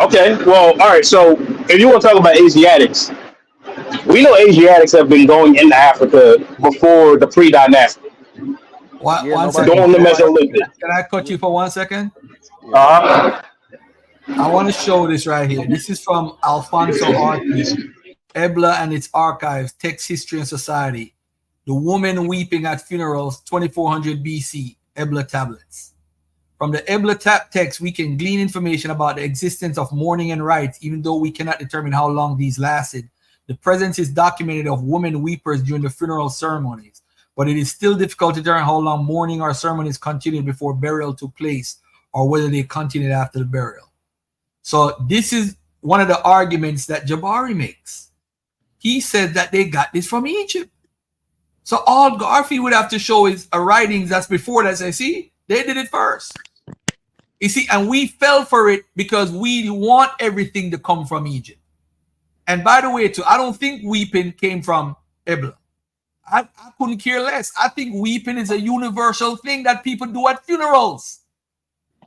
L: okay. Well, all right. So if you want to talk about Asiatics, we know Asiatics have been going into Africa before the pre-dynastic.
I: Yeah,
J: One
I: nobody
J: second.
L: Going to
I: nobody.
L: Mesolithic.
J: Can I cut
I: Yeah,
J: you for 1 second?
I: yeah.
L: Uh-huh.
J: I want to show this right here. This is from Alfonso Ortiz, Ebla and its Archives, Text, History, and Society. The Woman Weeping at Funerals, 2400 BC, Ebla Tablets. From the Ebla text, we can glean information about the existence of mourning and rites, even though we cannot determine how long these lasted. The presence is documented of women weepers during the funeral ceremonies. but it is still difficult to determine how long mourning or ceremony is continued before burial took place, or whether they continued after the burial. So this is one of the arguments that Jabari makes. He said that they got this from Egypt. So all Garfield would have to show is a writings that's before that say, see, they did it first. You see, and we fell for it because we want everything to come from Egypt. And by the way, too, I don't think weeping came from Ebla. I couldn't care less. I think weeping is a universal thing that people do at funerals.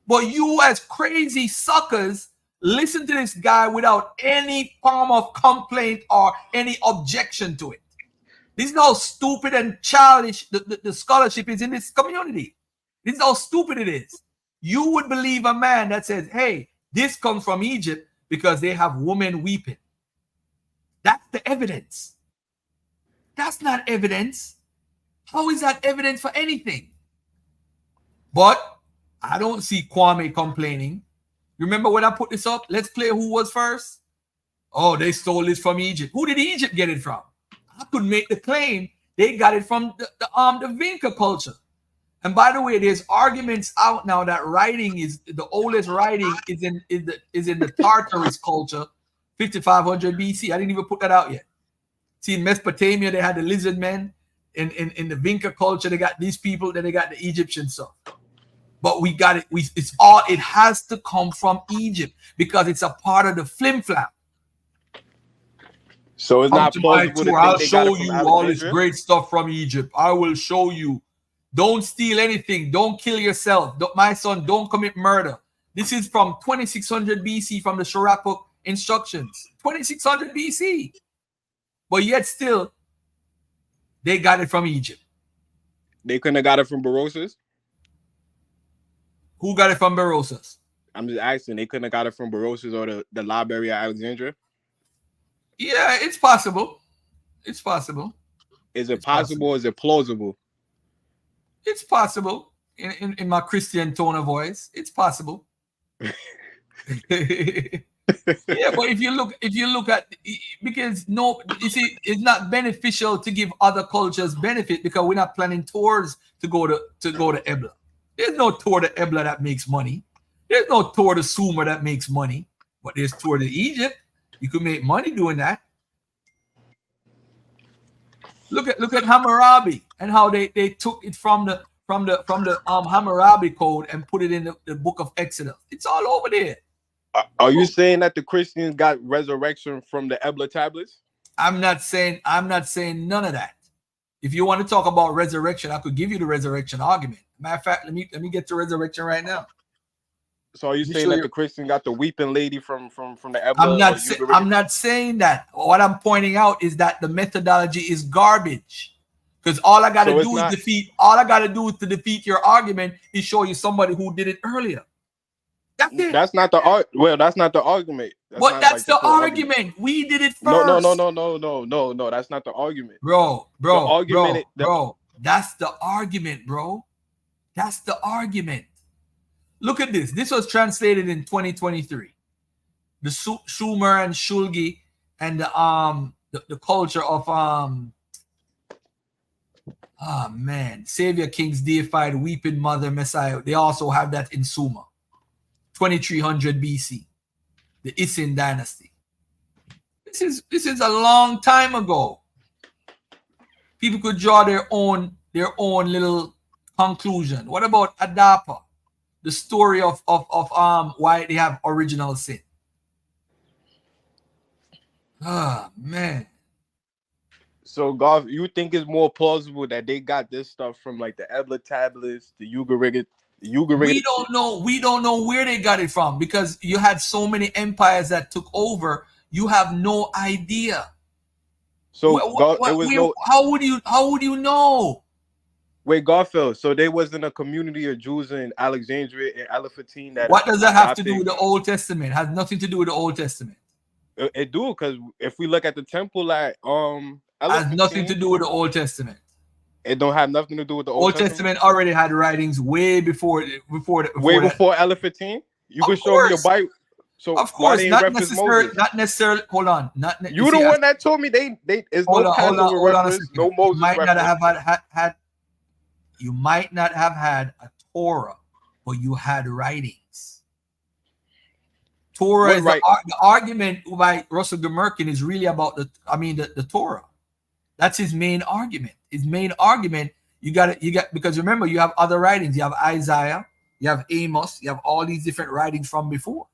J: But you as crazy suckers listen to this guy without any form of complaint or any objection to it. This is how stupid and childish the scholarship is in this community. This is how stupid it is. You would believe a man that says, hey, this comes from Egypt because they have women weeping. That's the evidence. That's not evidence. How is that evidence for anything? But I don't see Kwame complaining. Remember when I put this up? Let's play who was first. Oh, they stole this from Egypt. Who did Egypt get it from? I could make the claim they got it from the Vinca culture. And by the way, there's arguments out now that writing is the oldest writing is in the Tartarus culture, 5500 BC. I didn't even put that out yet. See, in Mesopotamia, they had the lizard men. In the Vinca culture, they got these people, then they got the Egyptian stuff. But we got it. It has to come from Egypt because it's a part of the flim flam.
I: So it's not plausible to
J: I'll
I: think they got
J: show
I: it from
J: you all this
I: Alexandria?
J: great stuff from Egypt. I will show you. Don't steal anything. Don't kill yourself. My son, don't commit murder. This is from 2600 BC from the Sharapuk instructions. 2600 BC. But yet still, they got it from Egypt.
I: They couldn't have got it from Barosas?
J: Who got it from Barosas?
I: I'm just asking. They couldn't have got it from Barosas or the library at Alexandria?
J: Yeah, it's possible. It's possible.
I: Is it possible? Is it plausible?
J: It's possible. In my Christian tone of voice, it's possible. Yeah, but if you look at, because no, you see, it's not beneficial to give other cultures benefit because we're not planning tours to go to Ebla. There's no tour to Ebla that makes money. There's no tour to Sumer that makes money. But there's tour to Egypt. You could make money doing that. Look at Hammurabi and how they took it from the Hammurabi code and put it in the book of Exodus. It's all over there.
I: Are you saying that the Christians got resurrection from the Ebla tablets?
J: I'm not saying none of that. If you want to talk about resurrection, I could give you the resurrection argument. Matter of fact, let me get to resurrection right now.
I: So are you saying that the Christian got the weeping lady from the Ebla?
J: I'm not saying that. What I'm pointing out is that the methodology is garbage. Because all I gotta do to defeat your argument is show you somebody who did it earlier. That's it.
I: That's not the that's not the argument.
J: That's the argument. We did it first.
I: No. That's not the argument.
J: Bro. That's the argument, bro. That's the argument. Look at this. This was translated in 2023. The Sumer and Shulgi and the culture of Savior Kings, deified weeping mother Messiah. They also have that in Sumer. 2300 BC. The Isin dynasty. This is a long time ago. People could draw their own little conclusion. What about Adapa? The story of why they have original sin. Ah, man.
I: So, Golf, you think it's more plausible that they got this stuff from like the Ebla tablets, the Ugaritic?
J: We don't know where they got it from because you had so many empires that took over. You have no idea.
I: So,
J: how would you know?
I: Wait, Garfield, so there wasn't a community of Jews in Alexandria and Elephantine that...
J: What does that have to do with the Old Testament? It has nothing to do with the Old Testament.
I: It do, because if we look at the temple at
J: has nothing to do with the Old Testament.
I: It don't have nothing to do with the
J: Old Testament already had writings way before
I: Elephantine? You can show me the Bible. So
J: Of
I: why
J: course,
I: they ain't
J: not
I: reference
J: necessarily.
I: Moses?
J: Not necessarily. Hold on. Not
I: You
J: you
I: the
J: see,
I: one that told me they is no Passover
J: hold on a
I: reference,
J: second.
I: no
J: You
I: Moses
J: might not
I: reference.
J: have had. You might not have had a Torah, but you had writings. Torah
I: What
J: is
I: right?
J: the argument by Russell Gemerkin is really about the Torah. That's his main argument. His main argument, you got because remember you have other writings. You have Isaiah, you have Amos, you have all these different writings from before.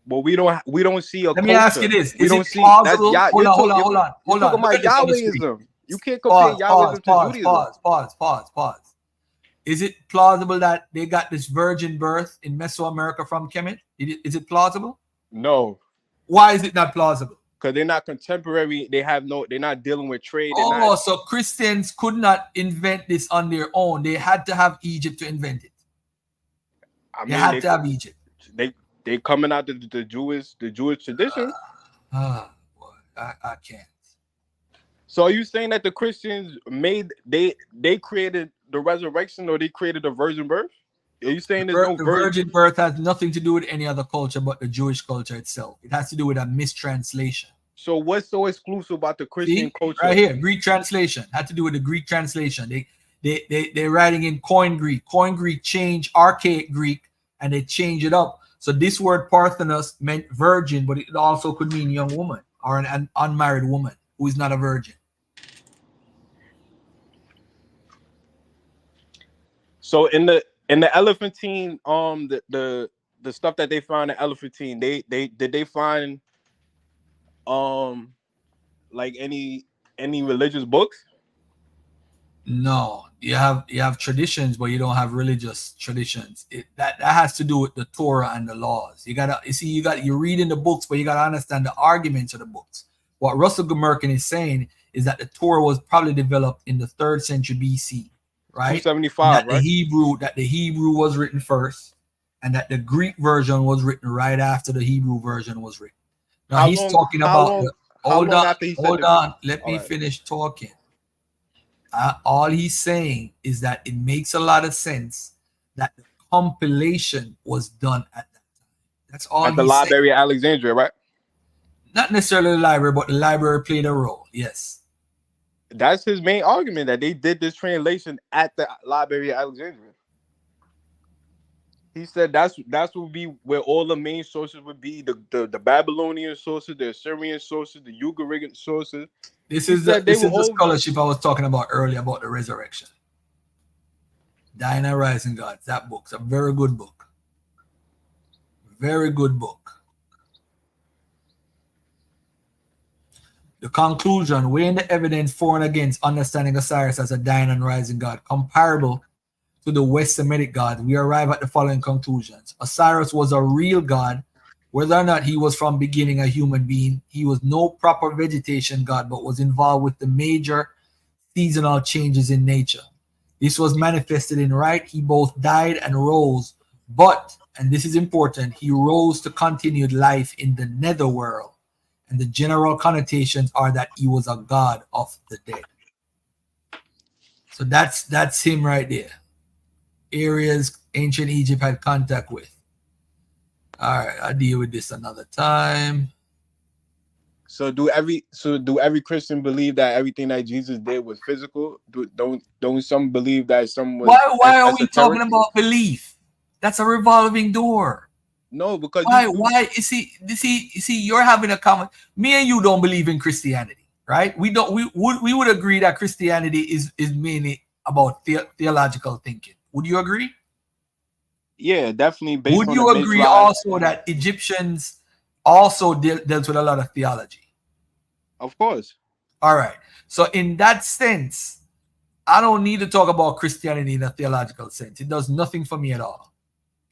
I: But we don't see a
J: Let me ask you
I: culture.
J: this:
I: We
J: Is
I: don't
J: it
I: see that's
J: plausible?
I: Yah.
J: Hold on, hold on, hold on,
I: You're
J: hold on.
I: talking
J: Look
I: about
J: at this on the screen.
I: Yahwehism. You can't compare Yahwehism to Judaism.
J: Pause. Is it plausible that they got this virgin birth in Mesoamerica from Kemet? Is it plausible?
I: No,
J: Why is it not plausible?
I: because they're not contemporary. They're not dealing with trade. They're
J: Oh,
I: not.
J: so Christians could not invent this on their own. They had to have Egypt to invent it. They had to have Egypt.
I: They coming out the Jewish tradition.
J: I can't.
I: So are you saying that the Christians they created the resurrection, or they created the virgin birth? Are you saying there's no
J: The virgin birth has nothing to do with any other culture but the Jewish culture itself. It has to do with a mistranslation.
I: So what's so exclusive about the Christian culture?
J: Right here, Greek translation had to do with the Greek translation. They're writing in Koine Greek. Koine Greek changed archaic Greek and they change it up. So this word Parthenos meant virgin, but it also could mean young woman or an unmarried woman who is not a virgin.
I: So in the Elephantine, the stuff that they found in Elephantine, they find like any religious books?
J: No, you have traditions, but you don't have religious traditions. That has to do with the Torah and the laws. You're reading the books, but you gotta understand the arguments of the books. What Russell Gemerkin is saying is that the Torah was probably developed in the 3rd century BC, right?
I: 275, right?
J: The Hebrew was written first, and that the Greek version was written right after the Hebrew version was written. Now he's talking about hold on. Let me finish talking. All he's saying is that it makes a lot of sense that the compilation was done at that time. That's all.
I: At the Library of Alexandria, right?
J: Not necessarily the library, but the library played a role. Yes.
I: That's his main argument, that they did this translation at the Library of Alexandria. He said that would be where all the main sources would be: the Babylonian sources, the Assyrian sources, the Ugaritic sources.
J: This is the scholarship I was talking about earlier about the resurrection. Dying and Rising Gods. That book's a very good book. Very good book. The conclusion: weighing the evidence for and against understanding Osiris as a dying and rising god comparable to the West Semitic god, we arrive at the following conclusions. Osiris was a real god, whether or not he was from beginning a human being. He was no proper vegetation god, but was involved with the major seasonal changes in nature. This was manifested in right. He both died and rose, but, and this is important, he rose to continued life in the netherworld. And the general connotations are that he was a god of the dead. So that's him right there. Areas ancient Egypt had contact with. All right, I'll deal with this another time.
I: So do every Christian believe that everything that Jesus did was physical? Don't some believe that some was?
J: Why are we talking about belief? That's a revolving door.
I: No, because
J: why? You see, you're having a comment. Me and you don't believe in Christianity, right? We would agree that Christianity is mainly about theological thinking. Would you agree?
I: Yeah, definitely.
J: Would you agree also that Egyptians also dealt with a lot of theology?
I: Of course.
J: All right. So in that sense, I don't need to talk about Christianity in a theological sense. It does nothing for me at all.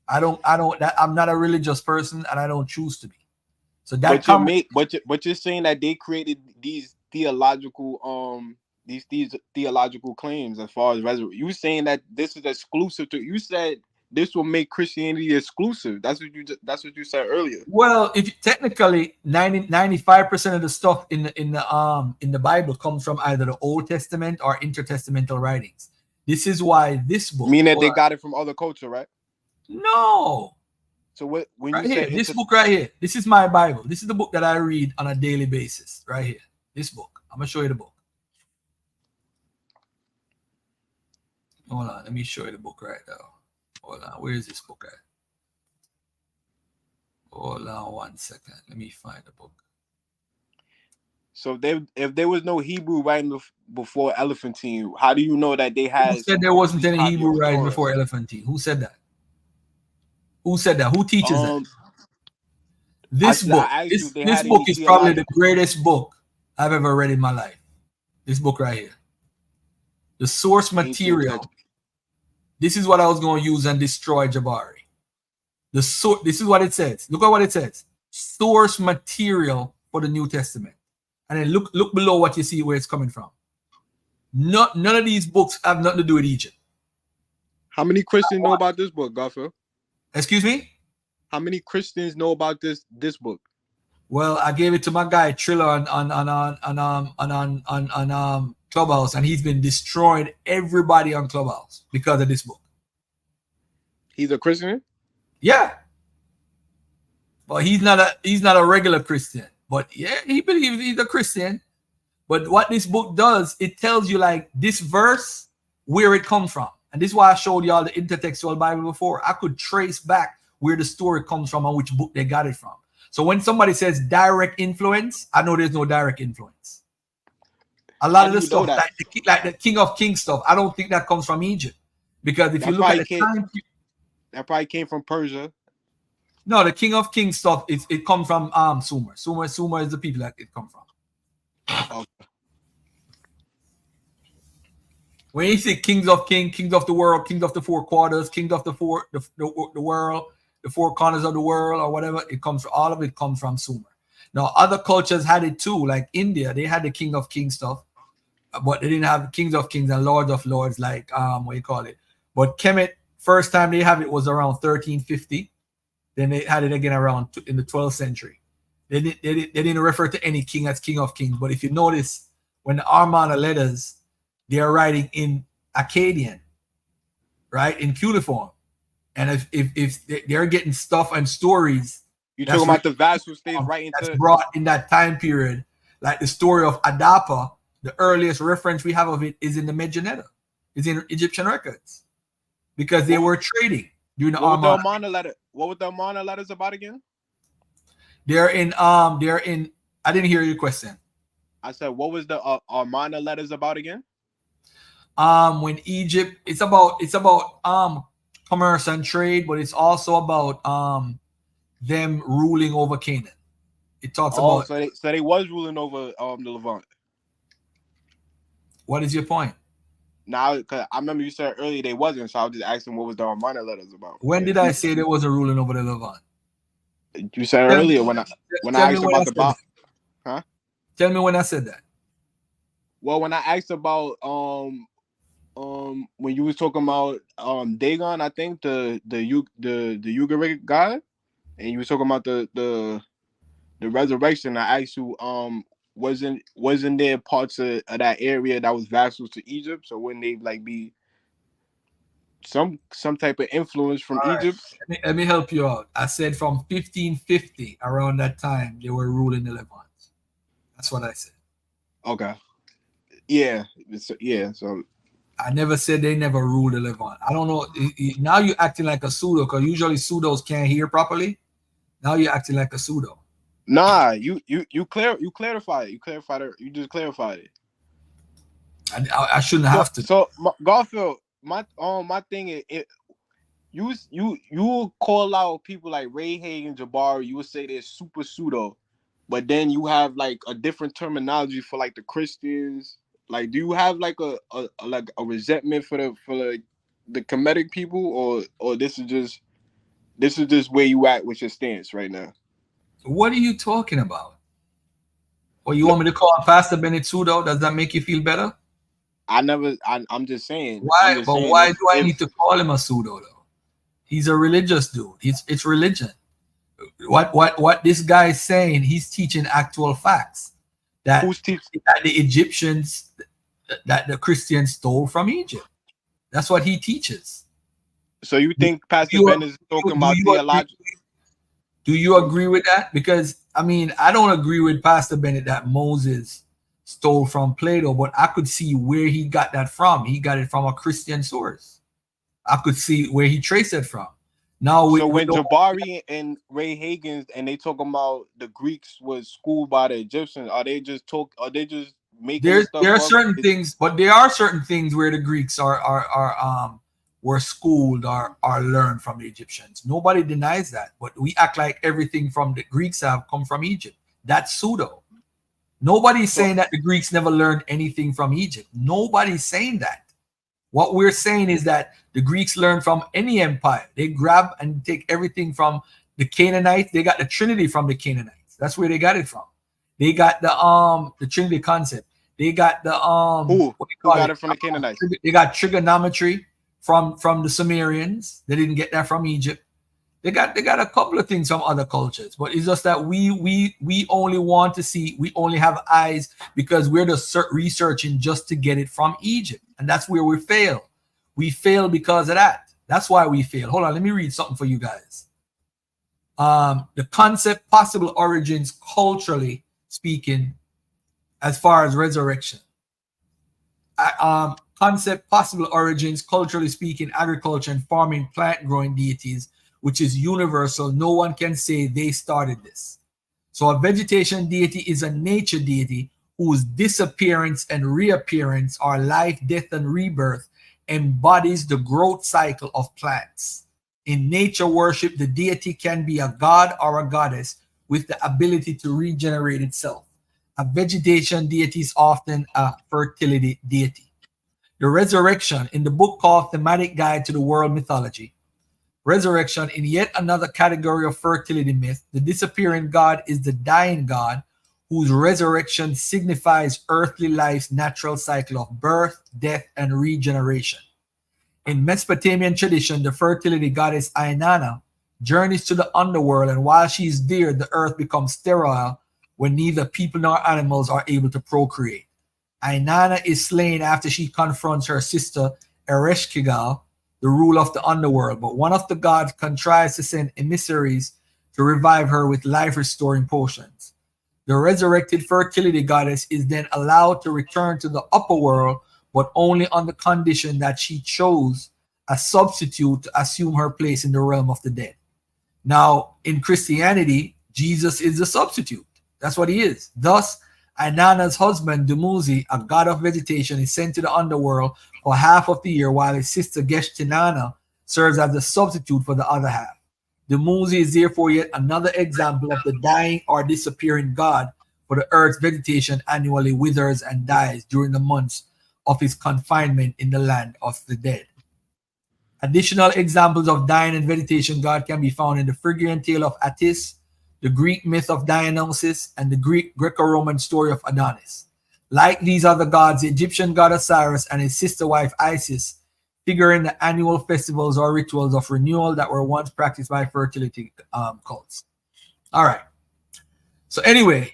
J: I'm not a religious person, and I don't choose to be. So that
I: but you're saying that they created these theological claims as far as resurrection. You saying that this is exclusive to? You said this will make Christianity exclusive. That's what you said earlier.
J: Well, if technically 95% of the stuff in the Bible comes from either the Old Testament or intertestamental writings. This is why this book,
I: meaning that they got it from other culture, right?
J: No.
I: So what when
J: Right
I: you say
J: here, this book right here. This is my Bible. This is the book that I read on a daily basis. Right here. This book. I'm gonna show you the book. Hold on, let me show you the book right now. Hold on, where is this book at? Hold on 1 second. Let me find the book.
I: So if there was no Hebrew writing before Elephantine, how do you know that they
J: Who
I: had
J: said
I: some
J: there wasn't
I: complete
J: any
I: copy of
J: Hebrew
I: the
J: writing
I: Torah?
J: before Elephantine? Who said that? Who said that? Who teaches that? This book,
I: I asked you if they
J: this
I: had
J: book
I: any
J: is probably the
I: theological.
J: greatest book I've ever read in my life. This book right here. The source
I: Ancient
J: material.
I: text.
J: This is what I was going to use and destroy Jabari. This is what it says. Look at what it says. Source material for the New Testament. And then look below what you see where it's coming from. None of these books have nothing to do with Egypt.
I: How many Christians know about this book, Garfield?
J: Excuse me?
I: How many Christians know about this book?
J: Well, I gave it to my guy Triller on Clubhouse, and he's been destroying everybody on Clubhouse because of this book.
I: He's a Christian?
J: Yeah. But he's not a regular Christian. But yeah, he believes he's a Christian. But what this book does, it tells you like this verse, where it comes from. And this is why I showed y'all the intertextual Bible before. I could trace back where the story comes from and which book they got it from. So when somebody says direct influence, I know there's no direct influence. A lot of the stuff, like the King of Kings stuff, I don't think that comes from Egypt. Because if you look at the time,
I: that probably came from Persia.
J: No, the King of Kings stuff, it comes from Sumer. Sumer is the people that it comes from.
I: Okay.
J: When you say kings of kings, kings of the world, kings of the four quarters, kings of the world, the four corners of the world, or whatever, all of it comes from Sumer. Now, other cultures had it too, like India, they had the King of Kings stuff, but they didn't have kings of kings and lords of lords, like what you call it. But Kemet, first time they have it was around 1350. Then they had it again around in the 12th century. They didn't refer to any king as King of Kings. But if you notice, when the Armada letters, they are writing in Akkadian, right, in cuneiform. And if they're getting stuff and stories,
I: you're talking about the vassal states right into
J: that's brought in that time period, like the story of Adapa. The earliest reference we have of it is in the Medjugorje, is in Egyptian records, because they were trading during the Armada.
I: What was the Armada letters about again?
J: They're in. I didn't hear your question.
I: I said, what was the Armada letters about again?
J: When Egypt, it's about commerce and trade, but it's also about them ruling over Canaan. It talks about.
I: So they was ruling over the Levant.
J: What is your point?
I: Now, because I remember you said earlier they wasn't, so I was just asking what was the Armada letters about.
J: When did I say they wasn't ruling over the Levant?
I: You said earlier when I asked about the Bible. Huh?
J: Tell me when I said that.
I: Well, when I asked about when you was talking about Dagon, I think the Ugaritic god, and you was talking about the resurrection, I asked you wasn't there parts of that area that was vassals to Egypt? So wouldn't they like be some type of influence from Egypt?
J: Let me help you out. I said from 1550, around that time, they were ruling the Levant. That's what I said.
I: Okay. Yeah. So
J: I never said they never ruled the Levant. I don't know. Now you're acting like a pseudo, because usually pseudos can't hear properly. Now you're acting like a pseudo.
I: Nah, you clarified it. You just clarified it.
J: I shouldn't have to.
I: So Garfield, my thing is, you call out people like Ray Hagen, Jabari. You would say they're super pseudo, but then you have like a different terminology for like the Christians. Like, do you have like a resentment for the Kemetic people, or this is just where you at with your stance right now?
J: What are you talking about? Or you want me to call Pastor Bennett pseudo? Does that make you feel better?
I: I'm just saying.
J: Why? Why do I need to call him a pseudo though? He's a religious dude. It's religion. What this guy is saying, he's teaching actual facts. That the Egyptians, that the Christians stole from Egypt. That's what he teaches.
I: So you think Pastor Bennett is talking about theology?
J: Do you agree with that? Because I mean, I don't agree with Pastor Bennett that Moses stole from Plato, but I could see where he got that from. He got it from a Christian source. I could see where he traced it from. Now,
I: so when Jabari and Ray Hagen and they talk about the Greeks was schooled by the Egyptians, are they just making this stuff
J: there are
I: up?
J: certain things, but there are certain things where the Greeks were schooled or learned from the Egyptians. Nobody denies that, but we act like everything from the Greeks have come from Egypt. That's pseudo. Nobody's saying that the Greeks never learned anything from Egypt. Nobody's saying that. What we're saying is that the Greeks learned from any empire. They grab and take everything from the Canaanites. They got the Trinity from the Canaanites. That's where they got it from. They got the Trinity concept. They got the
I: who got it from the Canaanites?
J: They got trigonometry from the Sumerians. They didn't get that from Egypt. They got a couple of things from other cultures, but it's just that we only want to see, we only have eyes because we're just researching just to get it from Egypt, and that's where we fail. We fail because of that. That's why we fail. Hold on, let me read something for you guys. The concept possible origins culturally speaking, as far as resurrection. Concept possible origins culturally speaking, agriculture and farming, plant growing deities, which is universal. No one can say they started this. So a vegetation deity is a nature deity whose disappearance and reappearance are life, death, and rebirth embodies the growth cycle of plants. In nature worship, the deity can be a god or a goddess with the ability to regenerate itself. A vegetation deity is often a fertility deity. The resurrection in the book called Thematic Guide to the World Mythology. Resurrection in yet another category of fertility myth. The disappearing god is the dying god whose resurrection signifies earthly life's natural cycle of birth, death, and regeneration. In Mesopotamian tradition, the fertility goddess Inanna journeys to the underworld, and while she is there, the earth becomes sterile when neither people nor animals are able to procreate. Inanna is slain after she confronts her sister Ereshkigal, the ruler of the underworld, but one of the gods contrives to send emissaries to revive her with life-restoring potions. The resurrected fertility goddess is then allowed to return to the upper world, but only on the condition that she chose a substitute to assume her place in the realm of the dead. Now, in Christianity, Jesus is the substitute. That's what he is. Thus, Inanna's husband, Dumuzi, a god of vegetation, is sent to the underworld for half of the year, while his sister Geshtinana serves as the substitute for the other half. Dumuzi is therefore yet another example of the dying or disappearing god, for the earth's vegetation annually withers and dies during the months of his confinement in the land of the dead. Additional examples of dying and vegetation god can be found in the Phrygian tale of Attis, the Greek myth of Dionysus, and the Greco-Roman story of Adonis. Like these other gods, the Egyptian god Osiris and his sister wife Isis figure in the annual festivals or rituals of renewal that were once practiced by fertility cults. All right. So anyway,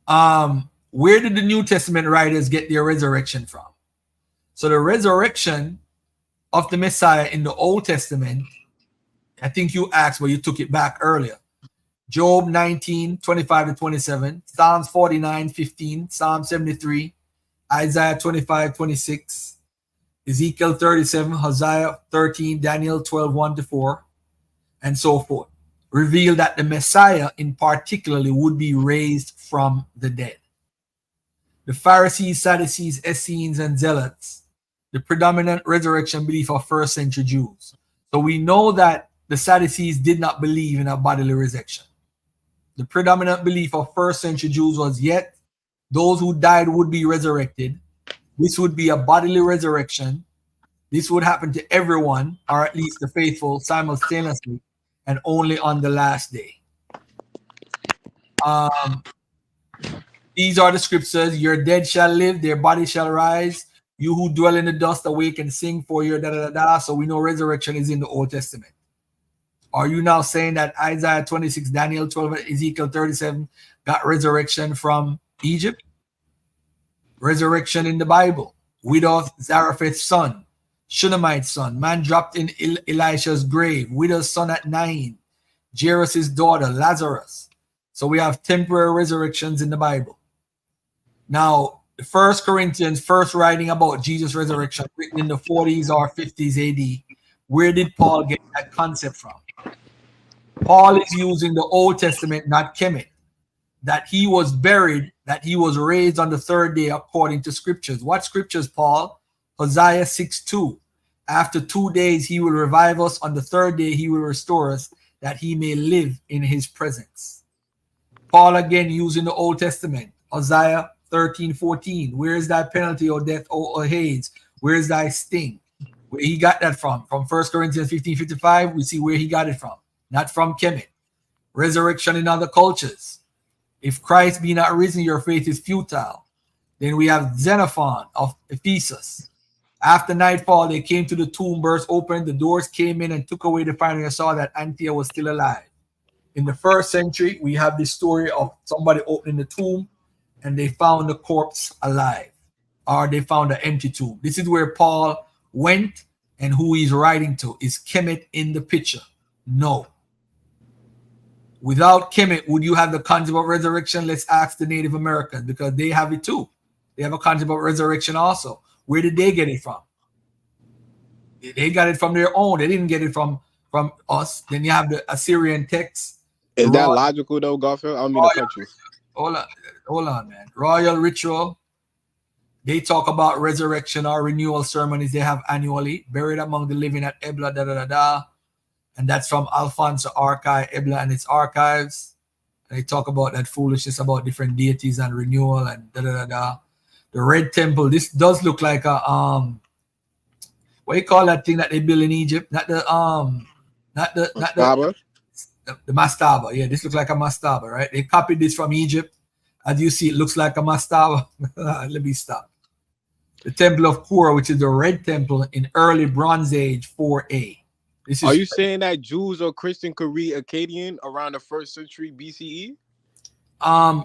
J: where did the New Testament writers get their resurrection from? So the resurrection of the Messiah in the Old Testament, I think you asked, but you took it back earlier. Job 19, 25 to 27, Psalms 49, 15, Psalm 73, Isaiah 25, 26, Ezekiel 37, Hosea 13, Daniel 12, 1 to 4, and so forth. Reveal that the Messiah in particularly would be raised from the dead. The Pharisees, Sadducees, Essenes, and Zealots, the predominant resurrection belief of first century Jews. So we know that the Sadducees did not believe in a bodily resurrection. The predominant belief of first century Jews was yet those who died would be resurrected. This would be a bodily resurrection. This would happen to everyone, or at least the faithful, simultaneously, and only on the last day. These are the scriptures. Your dead shall live, their body shall rise. You who dwell in the dust awake and sing for your da-da-da-da. So we know resurrection is in the Old Testament. Are you now saying that Isaiah 26, Daniel 12, Ezekiel 37 got resurrection from Egypt? Resurrection in the Bible. Widow of Zarephath's son, Shunammite's son, man dropped in Elisha's grave, widow's son at 9, Jairus' daughter, Lazarus. So we have temporary resurrections in the Bible. Now, the First Corinthians, first writing about Jesus' resurrection, written in the 40s or 50s AD, where did Paul get that concept from? Paul is using the Old Testament, not Kemet, that he was buried, that he was raised on the third day according to scriptures. What scriptures, Paul? Hosea 6:2. After 2 days, he will revive us. On the third day, he will restore us, that he may live in his presence. Paul again using the Old Testament, Hosea 13:14. Where is thy penalty, O death, O Hades? Where is thy sting? Where he got that from? From 1 Corinthians 15:55, we see where he got it from. Not from Kemet. Resurrection in other cultures. If Christ be not risen, your faith is futile. Then we have Xenophon of Ephesus. After nightfall, they came to the tomb, burst open, the doors came in and took away the fire, and saw that Antioch was still alive. In the first century, we have this story of somebody opening the tomb and they found the corpse alive, or they found an empty tomb. This is where Paul went, and who he's writing to. Is Kemet in the picture? No. Without Kemet, would you have the concept of resurrection? Let's ask the Native Americans, because they have it too. They have a concept of resurrection also. Where did they get it from? They got it from their own. They didn't get it from us. Then you have the Assyrian text.
I: Is that logical though, Garfield? I don't mean to cut you.
J: Hold on, man. Royal ritual. They talk about resurrection or renewal ceremonies they have annually. Buried among the living at Ebla, and that's from Alfonso Archive, Ebla and its archives. And they talk about that foolishness about different deities and renewal and The Red Temple. This does look like a what do you call that thing that they build in Egypt? Not the mastaba. Yeah, this looks like a mastaba, right? They copied this from Egypt. As you see, it looks like a mastaba. Let me stop. The Temple of Kura, which is the Red Temple in early Bronze Age 4A.
I: Are you saying that Jews or Christian could read Akkadian around the 1st century BCE?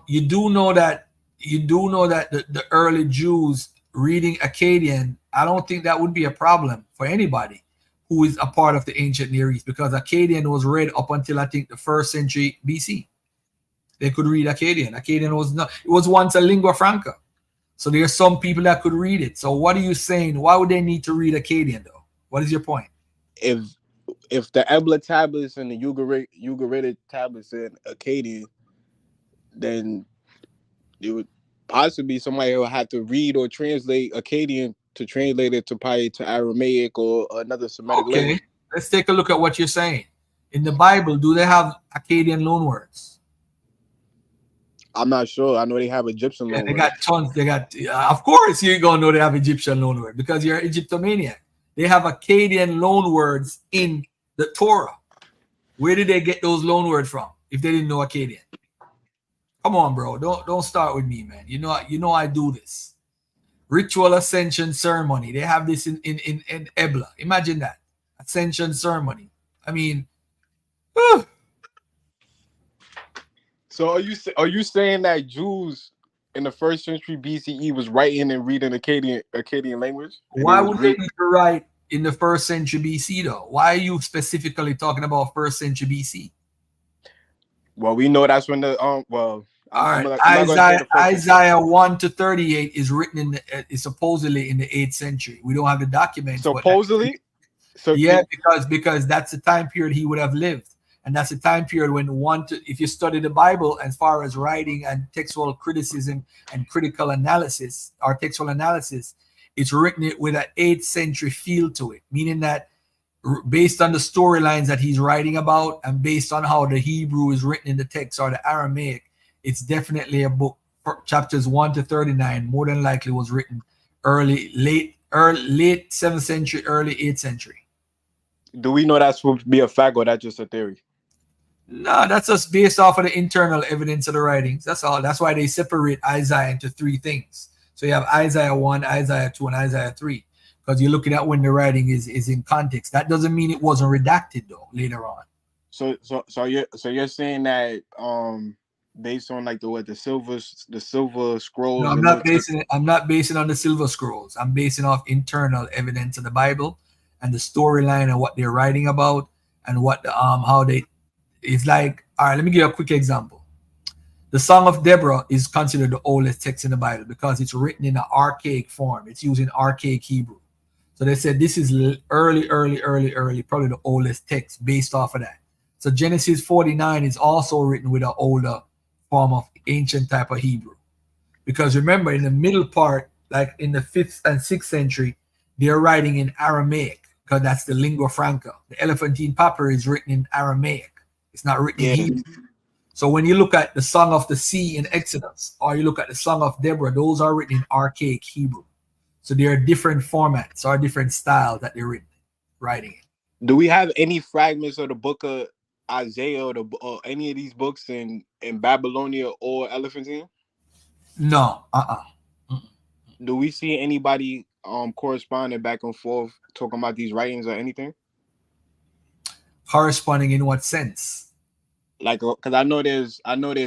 J: You do know that the early Jews reading Akkadian, I don't think that would be a problem for anybody who is a part of the ancient Near East, because Akkadian was read up until I think the 1st century BC. They could read Akkadian. Akkadian was once a lingua franca. So there are some people that could read it. So what are you saying? Why would they need to read Akkadian though? What is your point?
I: If the Ebla tablets and the Ugaritic tablets in Akkadian, then it would possibly somebody will have to read or translate Akkadian to translate it to probably to Aramaic or another Semitic language.
J: Let's take a look at what you're saying. In the Bible, do they have Akkadian loanwords?
I: I'm not sure. I know they have Egyptian loanwords.
J: They got tons. They got, of course, you're gonna know they have Egyptian loanwords because you're an Egyptomaniac. They have Akkadian loanwords in the Torah. Where did they get those loanwords from if they didn't know Akkadian? Come on, bro. Don't start with me, man. You know I do this. Ritual ascension ceremony. They have this in Ebla. Imagine that. Ascension ceremony. I mean,
I: So are you saying that Jews in the 1st century BCE was writing and reading Akkadian language?
J: Why would they need to write in the 1st century BC though? Why are you specifically talking about 1st century BC?
I: Well, we know that's when the
J: all right. Isaiah 1-38 is written is supposedly in the 8th century. We don't have the documents.
I: Supposedly?
J: Because that's the time period he would have lived. And that's the time period when if you study the Bible as far as writing and textual criticism and critical analysis or textual analysis, it's written with an 8th century feel to it, meaning that based on the storylines that he's writing about and based on how the Hebrew is written in the text or the Aramaic, it's definitely a book. Chapters 1-39 more than likely was written late 7th century, early 8th century.
I: Do we know that's supposed to be a fact or that's just a theory?
J: No, that's just based off of the internal evidence of the writings. That's all. That's why they separate Isaiah into 3 things. So you have Isaiah 1, Isaiah 2, and Isaiah 3. Because you're looking at when the writing is in context. That doesn't mean it wasn't redacted though later on.
I: So you're saying that based on like the silver scrolls.
J: No, I'm not basing on the silver scrolls. I'm basing off internal evidence of the Bible and the storyline and what they're writing about and what how they It's like, all right, let me give you a quick example. The Song of Deborah is considered the oldest text in the Bible because it's written in an archaic form. It's using archaic Hebrew. So they said this is early, probably the oldest text based off of that. So Genesis 49 is also written with an older form of ancient type of Hebrew. Because remember, in the middle part, like in the 5th and 6th century, they're writing in Aramaic because that's the lingua franca. The Elephantine Papyrus is written in Aramaic. It's not written in Hebrew. So when you look at the Song of the Sea in Exodus, or you look at the Song of Deborah, those are written in archaic Hebrew. So there are different formats or different styles that they're writing in.
I: Do we have any fragments of the book of Isaiah or any of these books in Babylonia or Elephantine?
J: No.
I: Do we see anybody corresponding back and forth talking about these writings or anything?
J: Corresponding in what sense?
I: Like, because I know there's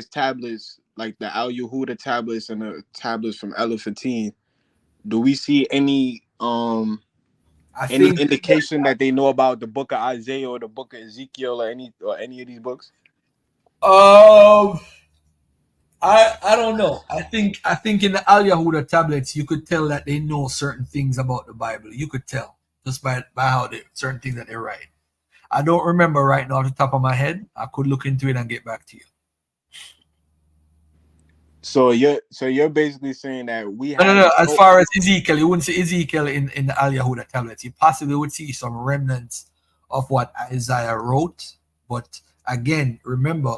I: tablets like the Al Yehuda tablets and the tablets from Elephantine. Do we see any indication that they know about the book of Isaiah or the book of Ezekiel or any of these books?
J: I don't know. I think in the Al Yehuda tablets you could tell that they know certain things about the Bible. You could tell just by how certain things that they write. I don't remember right now off the top of my head. I could look into it and get back to you.
I: So you're basically saying that we have
J: no. As far as Ezekiel, you wouldn't see Ezekiel in the Al Yehuda tablets. You possibly would see some remnants of what Isaiah wrote. But again, remember,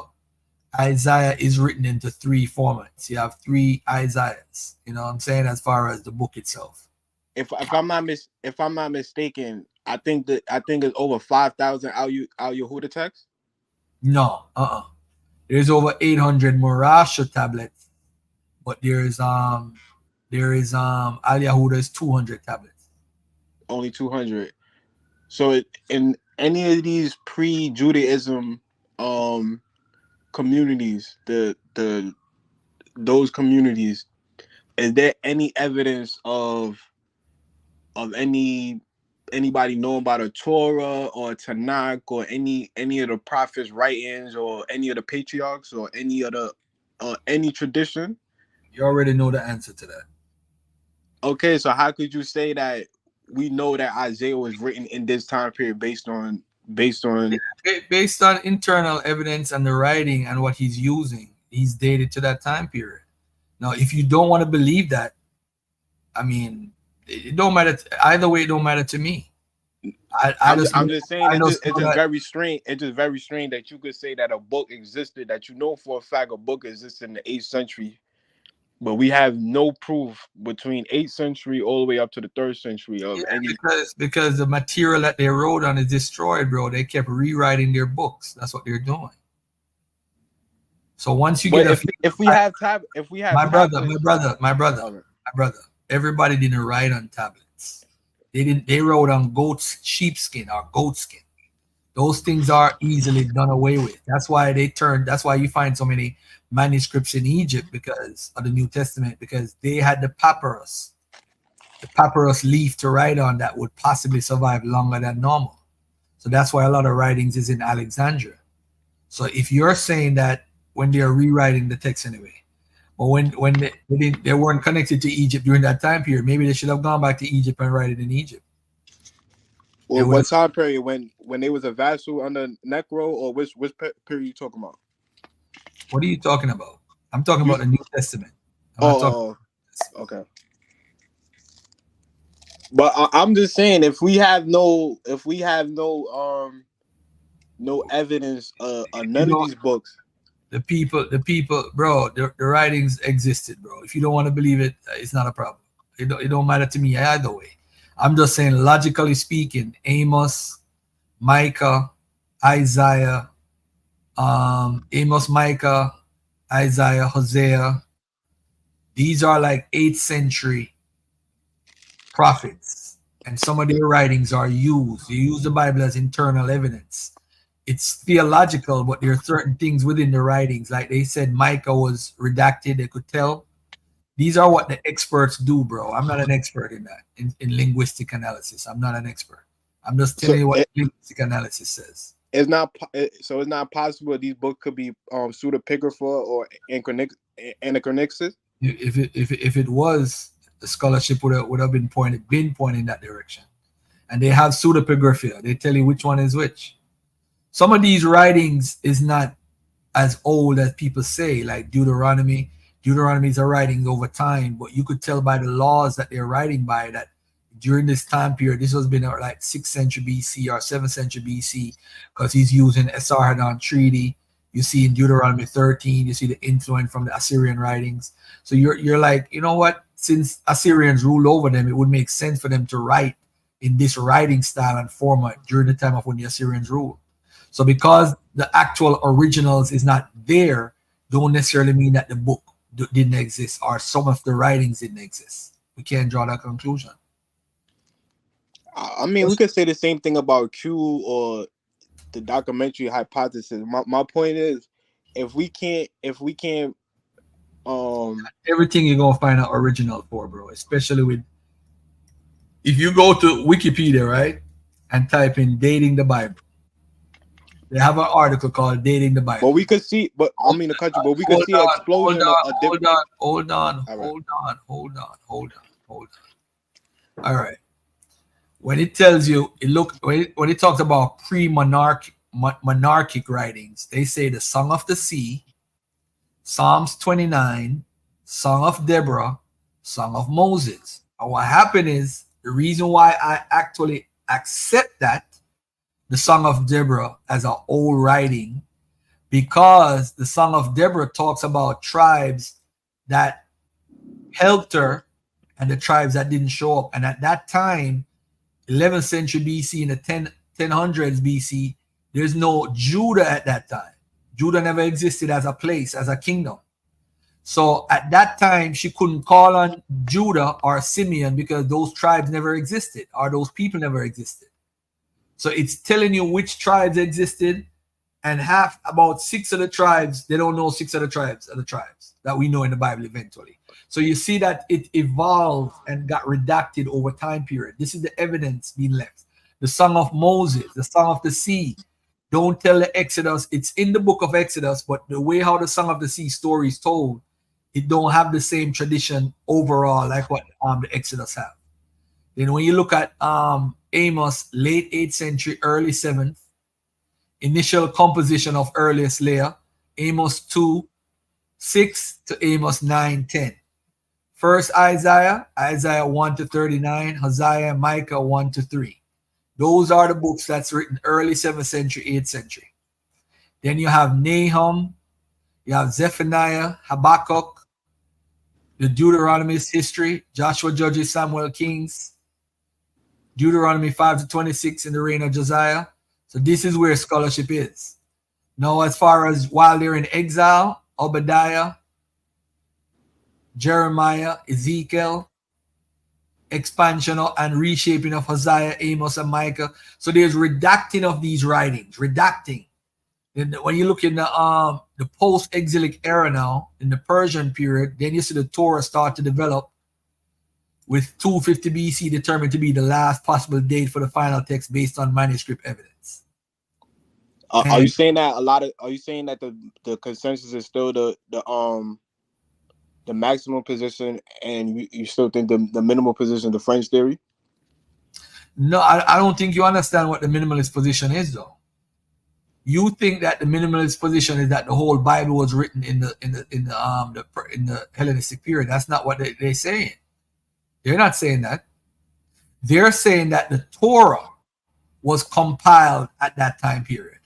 J: Isaiah is written into 3 formats. You have 3 Isaiahs. You know what I'm saying? As far as the book itself.
I: If I'm not mistaken, I think it's over 5,000 Al Yehuda texts.
J: No, there's over 800 Morasha tablets, but there is Al Yehuda's 200 tablets.
I: Only 200. So in any of these pre-Judaism communities, those communities, is there any evidence of anybody knowing about a Torah or a Tanakh or any of the prophets' writings or any of the patriarchs or any of the any tradition?
J: You already know the answer to that.
I: Okay, so how could you say that we know that Isaiah was written in this time period based on
J: internal evidence and the writing and what he's using? He's dated to that time period. Now, if you don't want to believe that, I mean, it don't matter. Either way, it don't matter to me.
I: I'm just saying it's just very strange. It's just very strange that you could say that a book existed, that you know for a fact a book exists in the 8th century, but we have no proof between 8th century all the way up to the 3rd century of any.
J: Because the material that they wrote on is destroyed, bro. They kept rewriting their books. That's what they're doing. So once you get my brother, everybody didn't write on tablets. They wrote on sheepskin or goat skin. Those things are easily done away with. That's why you find so many manuscripts in Egypt because of the New Testament, because they had the papyrus leaf to write on that would possibly survive longer than normal. So that's why a lot of writings is in Alexandria. So if you're saying that when they're rewriting the text anyway, or when they weren't connected to Egypt during that time period, maybe they should have gone back to Egypt and write it in Egypt.
I: Well, what time period? When they was a vassal under Necro, or which period you talking about?
J: What are you talking about? I'm talking about the New Testament.
I: Okay. But I'm just saying, if we have no evidence of none of these books.
J: The people, bro, the writings existed, bro. If you don't want to believe it, it's not a problem. It don't matter to me either way. I'm just saying, logically speaking, Amos, Micah, Isaiah, Isaiah, Hosea, these are like 8th century prophets, and some of their writings are used. You use the Bible as internal evidence. It's theological, but there are certain things within the writings. Like they said, Micah was redacted. They could tell. These are what the experts do, bro. I'm not an expert in that, in linguistic analysis. I'm not an expert. I'm just telling you what linguistic analysis says.
I: it's not so it's not possible these books could be pseudepigrapha or anachronistic.
J: If it was, the scholarship would have been pointing in that direction. And they have pseudepigraphia. They tell you which one is which. Some of these writings is not as old as people say, like Deuteronomy. Deuteronomy's are writings over time, but you could tell by the laws that they're writing by that during this time period, this has been like 6th century BC or 7th century BC, because he's using Esarhaddon Treaty. You see in Deuteronomy 13, you see the influence from the Assyrian writings. So you're like, you know what? Since Assyrians ruled over them, it would make sense for them to write in this writing style and format during the time of when the Assyrians ruled. So because the actual originals is not there, don't necessarily mean that the book didn't exist or some of the writings didn't exist. We can't draw that conclusion.
I: I mean, we could say the same thing about Q or the documentary hypothesis. My point is, if we can't
J: everything you're gonna find an original for, bro, especially with if you go to Wikipedia, right, and type in dating the Bible. They have an article called "Dating the Bible."
I: But we could see, but I mean the country, but we could see an explosion
J: Hold on. All right. When it tells you, when it talks about monarchic writings, they say the Song of the Sea, Psalms 29, Song of Deborah, Song of Moses. And what happened is the reason why I actually accept that the Song of Deborah as an old writing, because the Song of Deborah talks about tribes that helped her and the tribes that didn't show up. And at that time, 11th century BC and the 1000s BC, there's no Judah at that time. Judah never existed as a place, as a kingdom. So at that time, she couldn't call on Judah or Simeon because those tribes never existed or those people never existed. So it's telling you which tribes existed, and about 6 of the tribes, they don't know 6 of the tribes that we know in the Bible eventually. So you see that it evolved and got redacted over time period. This is the evidence being left. The Song of Moses, the Song of the Sea. Don't tell the Exodus. It's in the book of Exodus, but the way how the Song of the Sea story is told, it don't have the same tradition overall like what the Exodus have. Then when you look at Amos, late 8th century, early 7th, initial composition of earliest layer, Amos 2:6 to Amos 9:10. First Isaiah 1 to 39, Hosea, Micah 1 to 3. Those are the books that's written early 7th century, 8th century. Then you have Nahum, you have Zephaniah, Habakkuk, the Deuteronomy's history, Joshua, Judges, Samuel, Kings, Deuteronomy 5 to 26 in the reign of Josiah. So this is where scholarship is. Now, as far as while they're in exile, Obadiah, Jeremiah, Ezekiel, expansion and reshaping of Hosea, Amos, and Micah. So there's redacting of these writings, redacting. And when you look in the post-exilic era now, in the Persian period, then you see the Torah start to develop with 250 BC determined to be the last possible date for the final text based on manuscript evidence.
I: Are you saying that are you saying that the consensus is still the maximum position, and you still think the minimal position, the French theory?
J: No, I don't think you understand what the minimalist position is, though. You think that the minimalist position is that the whole Bible was written in the Hellenistic period. That's not what they're saying. They're not saying that. They're saying that the Torah was compiled at that time period.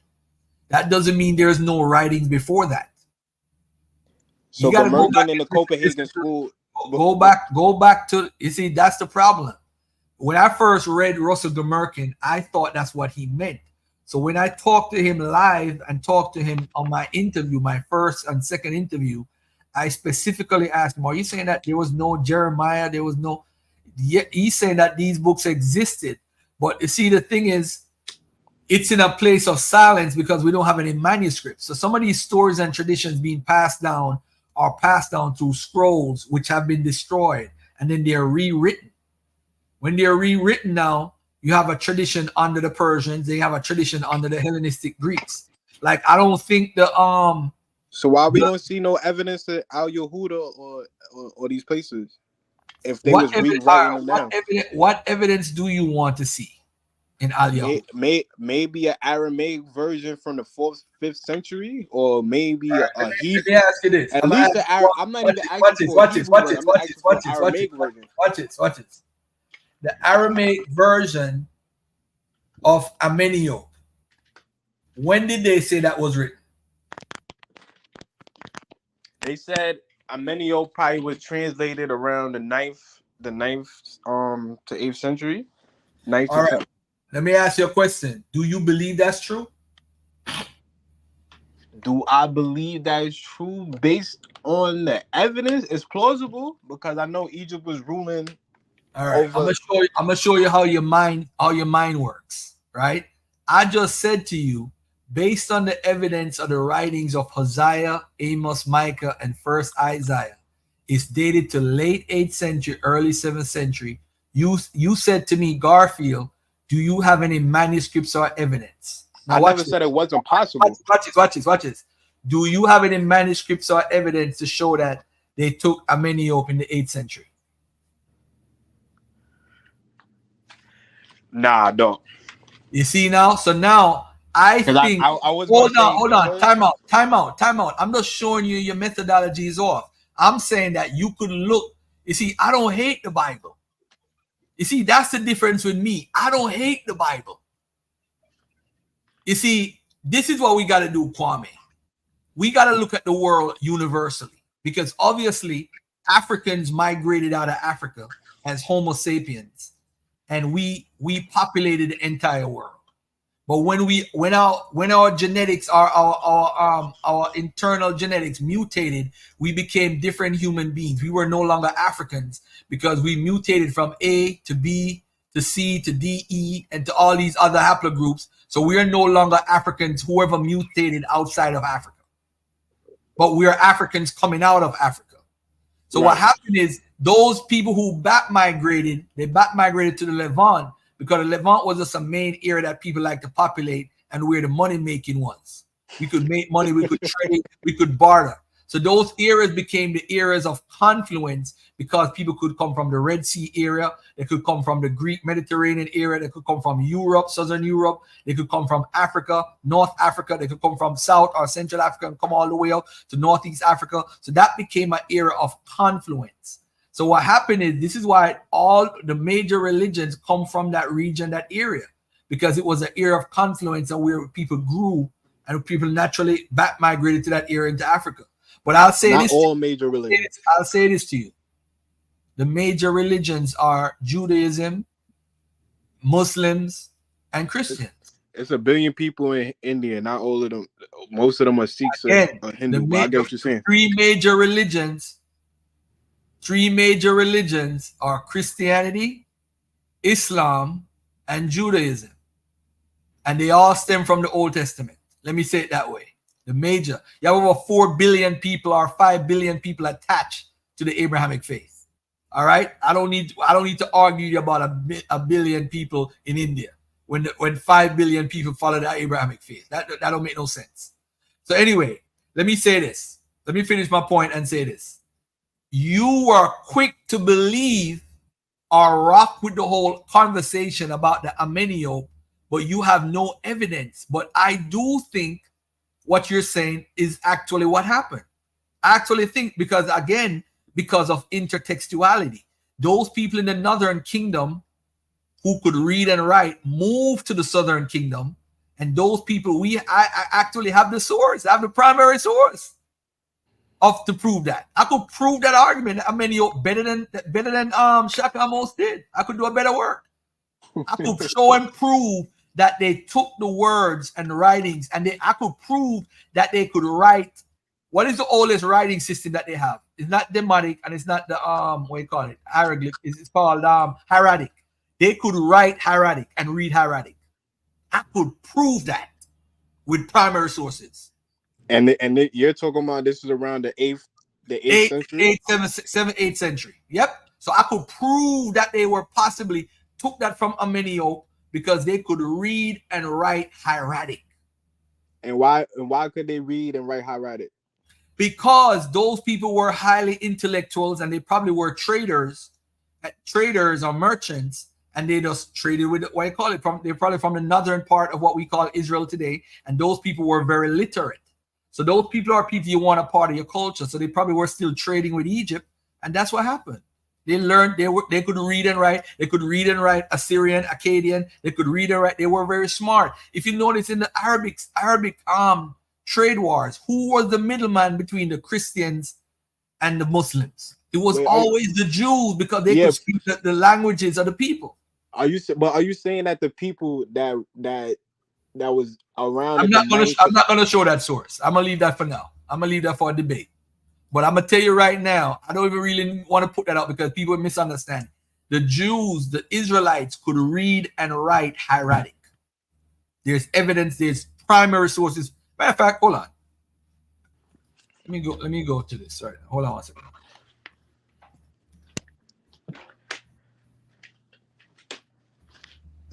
J: That doesn't mean there's no writings before that.
I: So you gotta go back in the Copenhagen school.
J: Go back to, you see, that's the problem. When I first read Russell Gmerkin, I thought that's what he meant. So when I talked to him live and talked to him on my interview, my first and second interview, I specifically asked him, are you saying that there was no Jeremiah? There was no, yeah, he's saying that these books existed. But you see, the thing is, it's in a place of silence because we don't have any manuscripts. So some of these stories and traditions being passed down are passed down through scrolls, which have been destroyed, and then they're rewritten. When they're rewritten now, You have a tradition under the Persians. They have a tradition under the Hellenistic Greeks. Like, I don't think the
I: So why we don't see no evidence of Al Yehuda or these places if they was rewriting them now?
J: What evidence do you want to see in Al Yehuda?
I: Maybe an Aramaic version from the 4th, 5th century, or maybe a Hebrew.
J: Let me ask you this.
I: At least the I'm not even asking for a Hebrew version. I'm asking for an Aramaic version.
J: Watch this. The Aramaic version of Amenio. When did they say that was written?
I: They said Amenio probably was translated around the 9th to 8th century. 9th
J: All right. Let me ask you a question. Do you believe that's true?
I: Do I believe that is true based on the evidence? It's plausible because I know Egypt was ruling.
J: All right. I'm gonna show you how your mind works. Right. I just said to you, based on the evidence of the writings of Hosea, Amos, Micah, and 1st Isaiah, it's dated to late 8th century, early 7th century. You said to me, Garfield, do you have any manuscripts or evidence? Now,
I: I never said it wasn't possible.
J: Watch this. Do you have any manuscripts or evidence to show that they took Amenhotep in the 8th century?
I: Nah, I don't.
J: You see now? So now I think hold on. Time out. I'm just showing you your methodology is off. I'm saying that you could look. You see, I don't hate the Bible. You see, that's the difference with me. I don't hate the Bible. You see, this is what we got to do, Kwame. We got to look at the world universally, because obviously Africans migrated out of Africa as Homo sapiens, and we populated the entire world. But when our genetics, our internal genetics mutated, we became different human beings. We were no longer Africans because we mutated from A to B to C to D, E, and to all these other haplogroups. So we are no longer Africans, whoever mutated outside of Africa. But we are Africans coming out of Africa. So what happened is those people who back migrated to the Levant, because the Levant was just a main area that people like to populate and where the money making was. We could make money, we could trade, we could barter. So those areas became the areas of confluence because people could come from the Red Sea area, they could come from the Greek Mediterranean area, they could come from Europe, Southern Europe, they could come from Africa, North Africa, they could come from South or Central Africa and come all the way up to Northeast Africa. So that became an area of confluence. So what happened is, this is why all the major religions come from that region, that area, because it was an area of confluence and where people grew and people naturally back migrated to that area into Africa. But I'll say
I: not
J: this.
I: all major religions.
J: I'll say this to you. The major religions are Judaism, Muslims, and Christians.
I: It's 1 billion people in India. Not all of them. Most of them are Sikhs or Hindu. But I get what you're saying.
J: Three major religions are Christianity, Islam, and Judaism. And they all stem from the Old Testament. Let me say it that way. The major. You have over 4 billion people or 5 billion people attached to the Abrahamic faith. All right? I don't need to argue about a billion people in India when 5 billion people follow the Abrahamic faith. That don't make no sense. So anyway, let me say this. Let me finish my point and say this. You are quick to believe or rock with the whole conversation about the Amenhotep, but you have no evidence. But I do think what you're saying is actually what happened. I actually think because of intertextuality, those people in the Northern Kingdom who could read and write moved to the Southern Kingdom, and those people, I actually have the source, I have the primary source to prove that. I could prove that argument. I mean, better than Shaka Amos did. I could do a better work. I could show and prove that they took the words and the writings, and I could prove that they could write. What is the oldest writing system that they have? It's not Demotic, and it's not the what do you call it? Hieroglyph. It's called hieratic. They could write hieratic and read hieratic. I could prove that with primary sources.
I: And you're talking about this is around the 8th century?
J: 8th century. Yep. So I could prove that they were possibly took that from Amenhotep because they could read and write hieratic.
I: And why could they read and write hieratic?
J: Because those people were highly intellectuals and they probably were traders or merchants, and they just traded with what I call it from. They're probably from the northern part of what we call Israel today, and those people were very literate. So those people are people you want a part of your culture. So they probably were still trading with Egypt, and that's what happened. They learned they could read and write. They could read and write Assyrian, Akkadian. They could read and write. They were very smart. If you notice in the Arabic trade wars, who was the middleman between the Christians and the Muslims? It was always the Jews, because they could speak the languages of the people.
I: Are you saying that the people that was around?
J: I'm not gonna show that source. I'm gonna leave that for now. I'm gonna leave that for a debate. But I'm gonna tell you right now, I don't even really want to put that out because people misunderstand. The Jews, the Israelites, could read and write hieratic. There's evidence. There's primary sources. Matter of fact, hold on. Let me go to this. Right, hold on one second.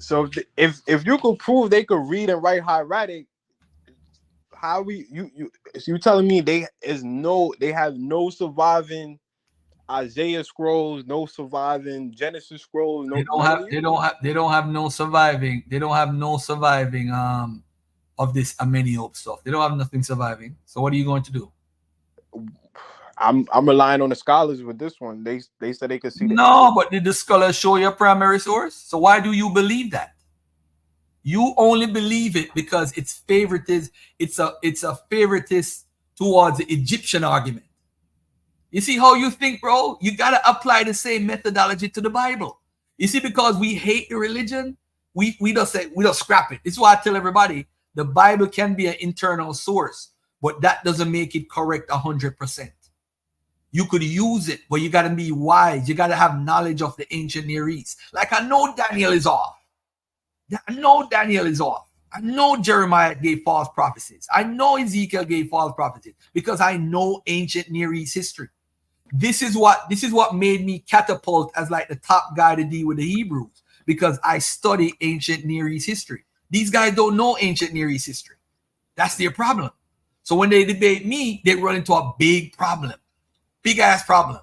I: So if you could prove they could read and write hieratic, how you telling me they have no surviving Isaiah scrolls, no surviving Genesis scrolls,
J: They don't have no surviving of this Ameniope stuff. They don't have nothing surviving. So what are you going to do?
I: I'm relying on the scholars with this one. They said they could see.
J: But did the scholars show your primary source? So why do you believe that? You only believe it because it's favoritism. It's a favoritist towards the Egyptian argument. You see how you think, bro? You gotta apply the same methodology to the Bible. You see, because we hate the religion, we just scrap it. This is why I tell everybody the Bible can be an internal source, but that doesn't make it correct 100%. You could use it, but you got to be wise. You got to have knowledge of the ancient Near East. Like, I know Daniel is off. I know Jeremiah gave false prophecies. I know Ezekiel gave false prophecies because I know ancient Near East history. This is what made me catapult as like the top guy to deal with the Hebrews, because I study ancient Near East history. These guys don't know ancient Near East history. That's their problem. So when they debate me, they run into a big problem. Big ass problem.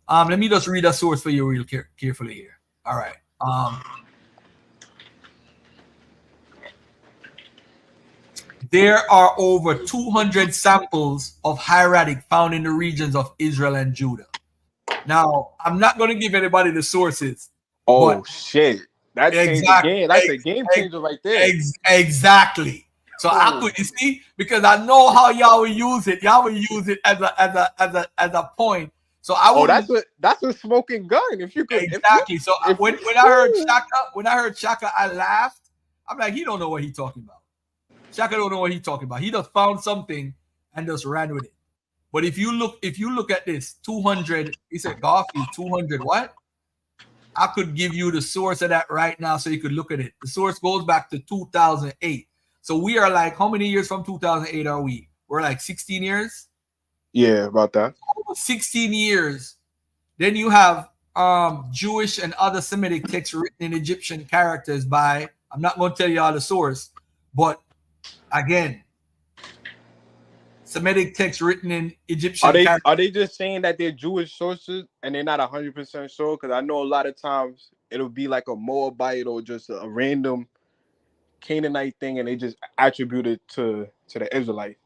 J: Let me just read a source for you real carefully here. All right. There are over 200 samples of hieratic found in the regions of Israel and Judah. Now, I'm not going to give anybody the sources.
I: Oh shit! That changed the game. That's a game changer right there.
J: Exactly. So I could, you see, because I know how y'all will use it. Y'all will use it as a point. So I would.
I: That's a smoking gun. If you could
J: exactly. So when I heard Shaka, I laughed. I'm like, he don't know what he's talking about. Shaka don't know what he's talking about. He just found something and just ran with it. But if you look at this 200, he said Garfield 200 what? I could give you the source of that right now so you could look at it. The source goes back to 2008. So we are like, how many years from 2008 are we? We're like 16 years?
I: Yeah, about that.
J: 16 years. Then you have Jewish and other Semitic texts written in Egyptian characters by, I'm not going to tell you all the source, but again, Semitic texts written in Egyptian characters.
I: Are they just saying that they're Jewish sources and they're not 100% sure? Because I know a lot of times it'll be like a Moabite or just a random Canaanite thing, and they just attribute it to the Israelite.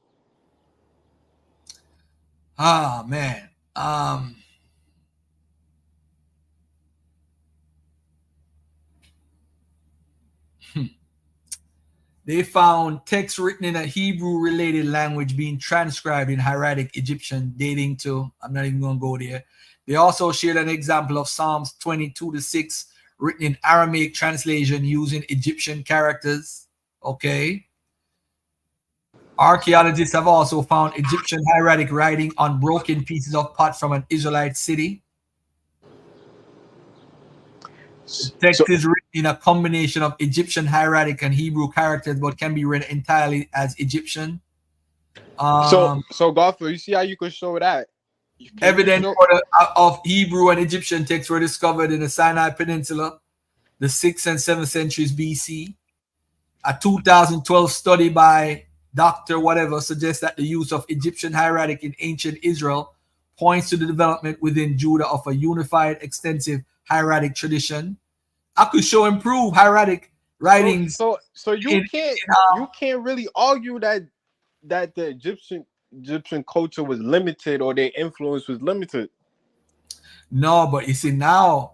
J: Ah, man. They found texts written in a Hebrew-related language being transcribed in hieratic Egyptian dating to, I'm not even going to go there. They also shared an example of Psalms 22-6 written in Aramaic translation using Egyptian characters. Okay. Archaeologists have also found Egyptian hieratic writing on broken pieces of pot from an Israelite city. The text is written in a combination of Egyptian hieratic and Hebrew characters, but can be read entirely as Egyptian.
I: So Garfield, you see how you could show that?
J: Evidence of Hebrew and Egyptian texts were discovered in the Sinai Peninsula. the 6th and 7th centuries BC. A 2012 study by Dr. Whatever suggests that the use of Egyptian hieratic in ancient Israel points to the development within Judah of a unified, extensive hieratic tradition. I could show and prove hieratic writings.
I: So you can't really argue that the Egyptian culture was limited or their influence was limited.
J: No, but you see now,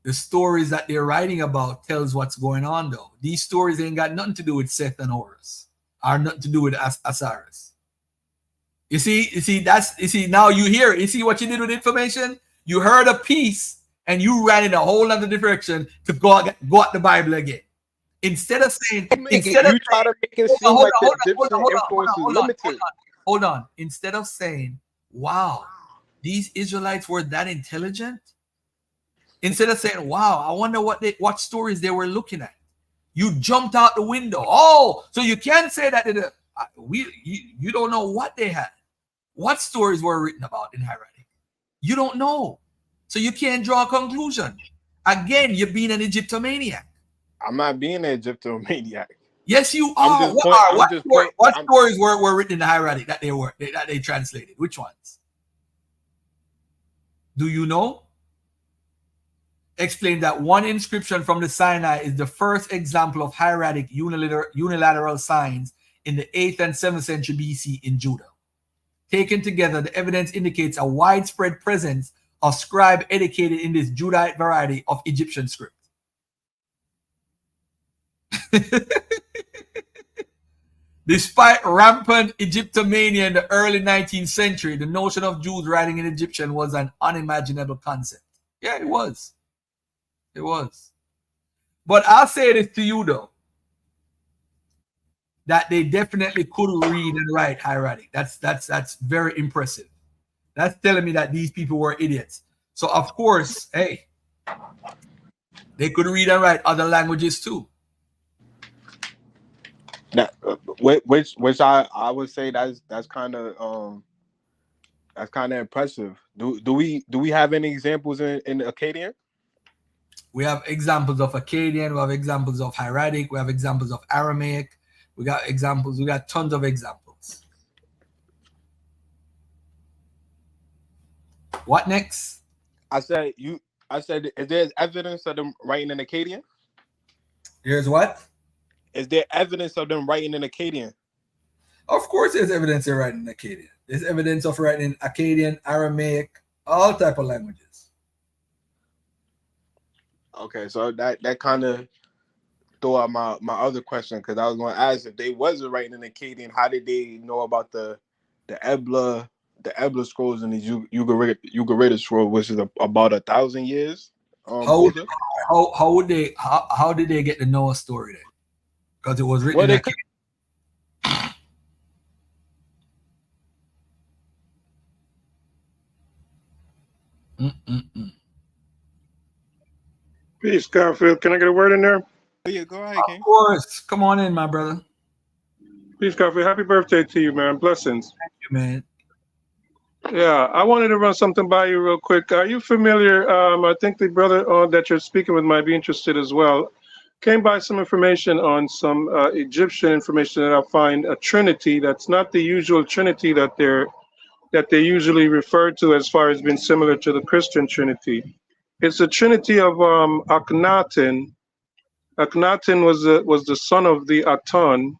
J: the stories that they're writing about tells what's going on though. These stories ain't got nothing to do with Seth and Horus, or nothing to do with Osiris. You see, now you hear it. You see what you did with information? You heard a piece and you ran in a whole other direction to go at the Bible again. Instead of saying, instead of hold on. Instead of saying, wow, these Israelites were that intelligent. Instead of saying, wow, I wonder what stories they were looking at. You jumped out the window. Oh, so you can't say that you don't know what they had. What stories were written about in hieratic? You don't know. So you can't draw a conclusion. Again, you're being an Egyptomaniac.
I: I'm not being an Egyptomaniac.
J: Yes, you are. What stories were written in the hieratic that they translated? Which ones? Do you know? Explain that one inscription from the Sinai is the first example of hieratic unilateral signs in the 8th and 7th century BC in Judah. Taken together, the evidence indicates a widespread presence of scribe educated in this Judahite variety of Egyptian script. Despite rampant Egyptomania in the early 19th century, the notion of Jews writing in Egyptian was an unimaginable concept. Yeah, it was. It was. But I'll say this to you, though, that they definitely could read and write hieratic. That's very impressive. That's telling me that these people were idiots. So, of course, hey, they could read and write other languages, too.
I: That, which I would say that's kind of impressive. Do we have any examples in Akkadian?
J: We have examples of Akkadian. We have examples of hieratic. We have examples of Aramaic. We got examples. We got tons of examples. What next?
I: I said, is there evidence of them writing in Akkadian?
J: Here's what?
I: Is there evidence of them writing in Akkadian?
J: Of course there's evidence of writing in Akkadian. There's evidence of writing in Akkadian, Aramaic, all type of languages.
I: Okay, so that kind of threw out my other question, because I was going to ask, if they wasn't writing in Akkadian, how did they know about the Ebla scrolls and the Ugaritic scroll, which is about 1,000 years?
J: How did they get the Noah story then? Because it was written in Akkadian.
N: Peace, Garfield. Can I get a word in there?
I: Yeah, go ahead, King.
J: Of course. Come on in, my brother.
N: Peace, Garfield. Happy birthday to you, man. Blessings.
J: Thank you, man.
N: Yeah, I wanted to run something by you real quick. Are you familiar? I think the brother that you're speaking with might be interested as well. Came by some information on some Egyptian information that I find a trinity that's not the usual trinity that they usually refer to as far as being similar to the Christian trinity. It's a trinity of Akhenaten. Akhenaten was the son of the Aton,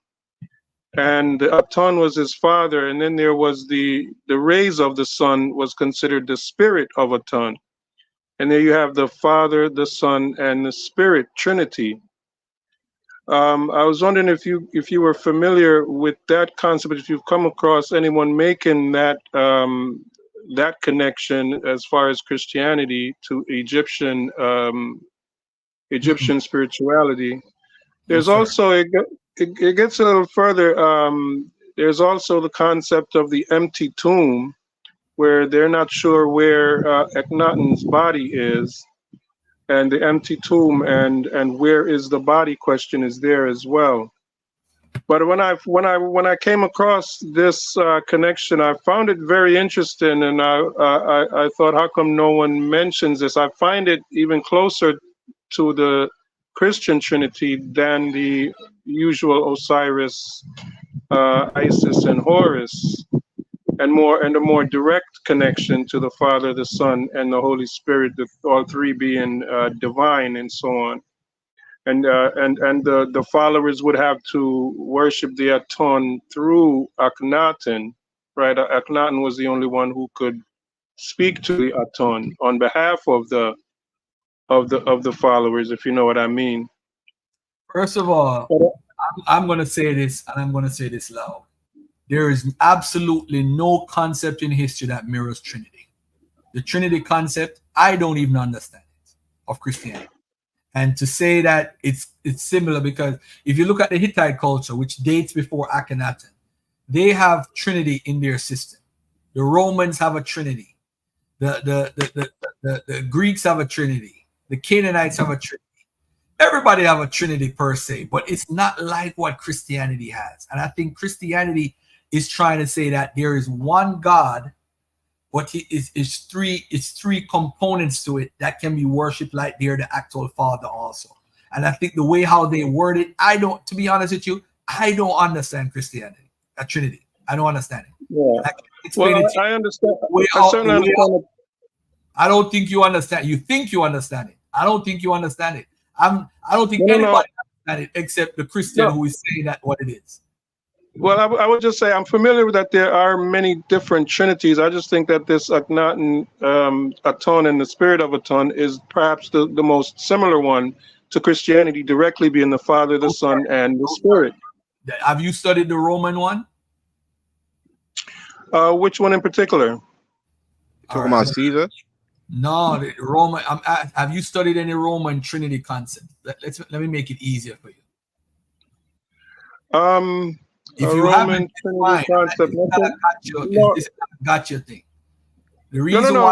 N: and the Aton was his father, and then there was the rays of the sun was considered the spirit of Aton. And there you have the Father, the Son, and the Spirit Trinity. I was wondering if you were familiar with that concept, if you've come across anyone making that that connection as far as Christianity to Egyptian spirituality. There's also it gets a little further. There's also the concept of the empty tomb, where they're not sure where Akhenaten's body is, and the empty tomb and where is the body question is there as well. But when I came across this connection, I found it very interesting, and I thought, how come no one mentions this? I find it even closer to the Christian Trinity than the usual Osiris, Isis, and Horus, and a more direct connection to the Father, the Son, and the Holy Spirit, all three being divine and so on. And the followers would have to worship the Aton through Akhenaten, right? Akhenaten was the only one who could speak to the Aton on behalf of the followers, if you know what I mean.
J: First of all, I'm going to say this, and I'm going to say this loud. There is absolutely no concept in history that mirrors Trinity. The Trinity concept, I don't even understand it, of Christianity. And to say that it's similar, because if you look at the Hittite culture, which dates before Akhenaten, they have Trinity in their system. The Romans have a Trinity. The Greeks have a Trinity. The Canaanites have a Trinity. Everybody have a Trinity per se, but it's not like what Christianity has. And I think Christianity is trying to say that there is one God, but it's three components to it that can be worshipped like they're the actual Father also. And I think the way how they word it, to be honest with you, I don't understand Christianity, a Trinity. I don't understand it.
N: Yeah. I understand.
J: I don't think you understand. You think you understand it. I don't think you understand it. I don't think anybody understands it except the Christian who is saying that what it is.
N: Well, I would just say I'm familiar with that there are many different trinities. I just think that this Akhenaten Aton and the spirit of Aton is perhaps the most similar one to Christianity, directly being the Father, the Son, and the Spirit.
J: Have you studied the Roman one?
N: Which one in particular?
I: Talking about Caesar?
J: No, the Roman. Have you studied any Roman Trinity concept? Let me make it easier for you. If you haven't, fine.
N: Concept,
J: it's not a gotcha thing. The reason
N: no.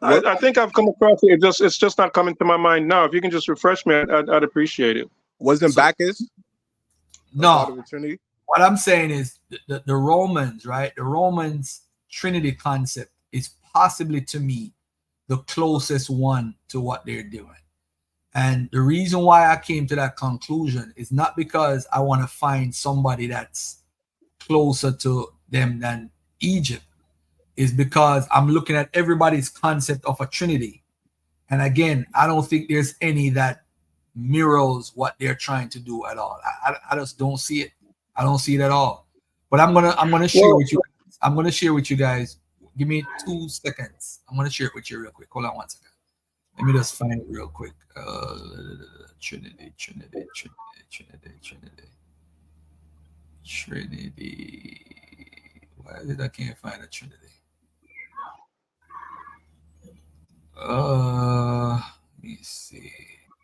N: I think I've come across it. It's just not coming to my mind now. If you can just refresh me, I'd appreciate it.
I: Wasn't Bacchus?
J: No. What I'm saying is the Romans, right? The Romans Trinity concept is possibly, to me, the closest one to what they're doing. And the reason why I came to that conclusion is not because I want to find somebody that's closer to them than Egypt, is because I'm looking at everybody's concept of a Trinity. And again, I don't think there's any that mirrors what they're trying to do at all. I just don't see it. I don't see it at all. But I'm gonna share with you. I'm gonna share with you guys. Give me 2 seconds. I'm gonna share it with you real quick. Hold on 1 second. Let me just find it real quick. Trinity. Why is it I can't find a Trinity? Let me see.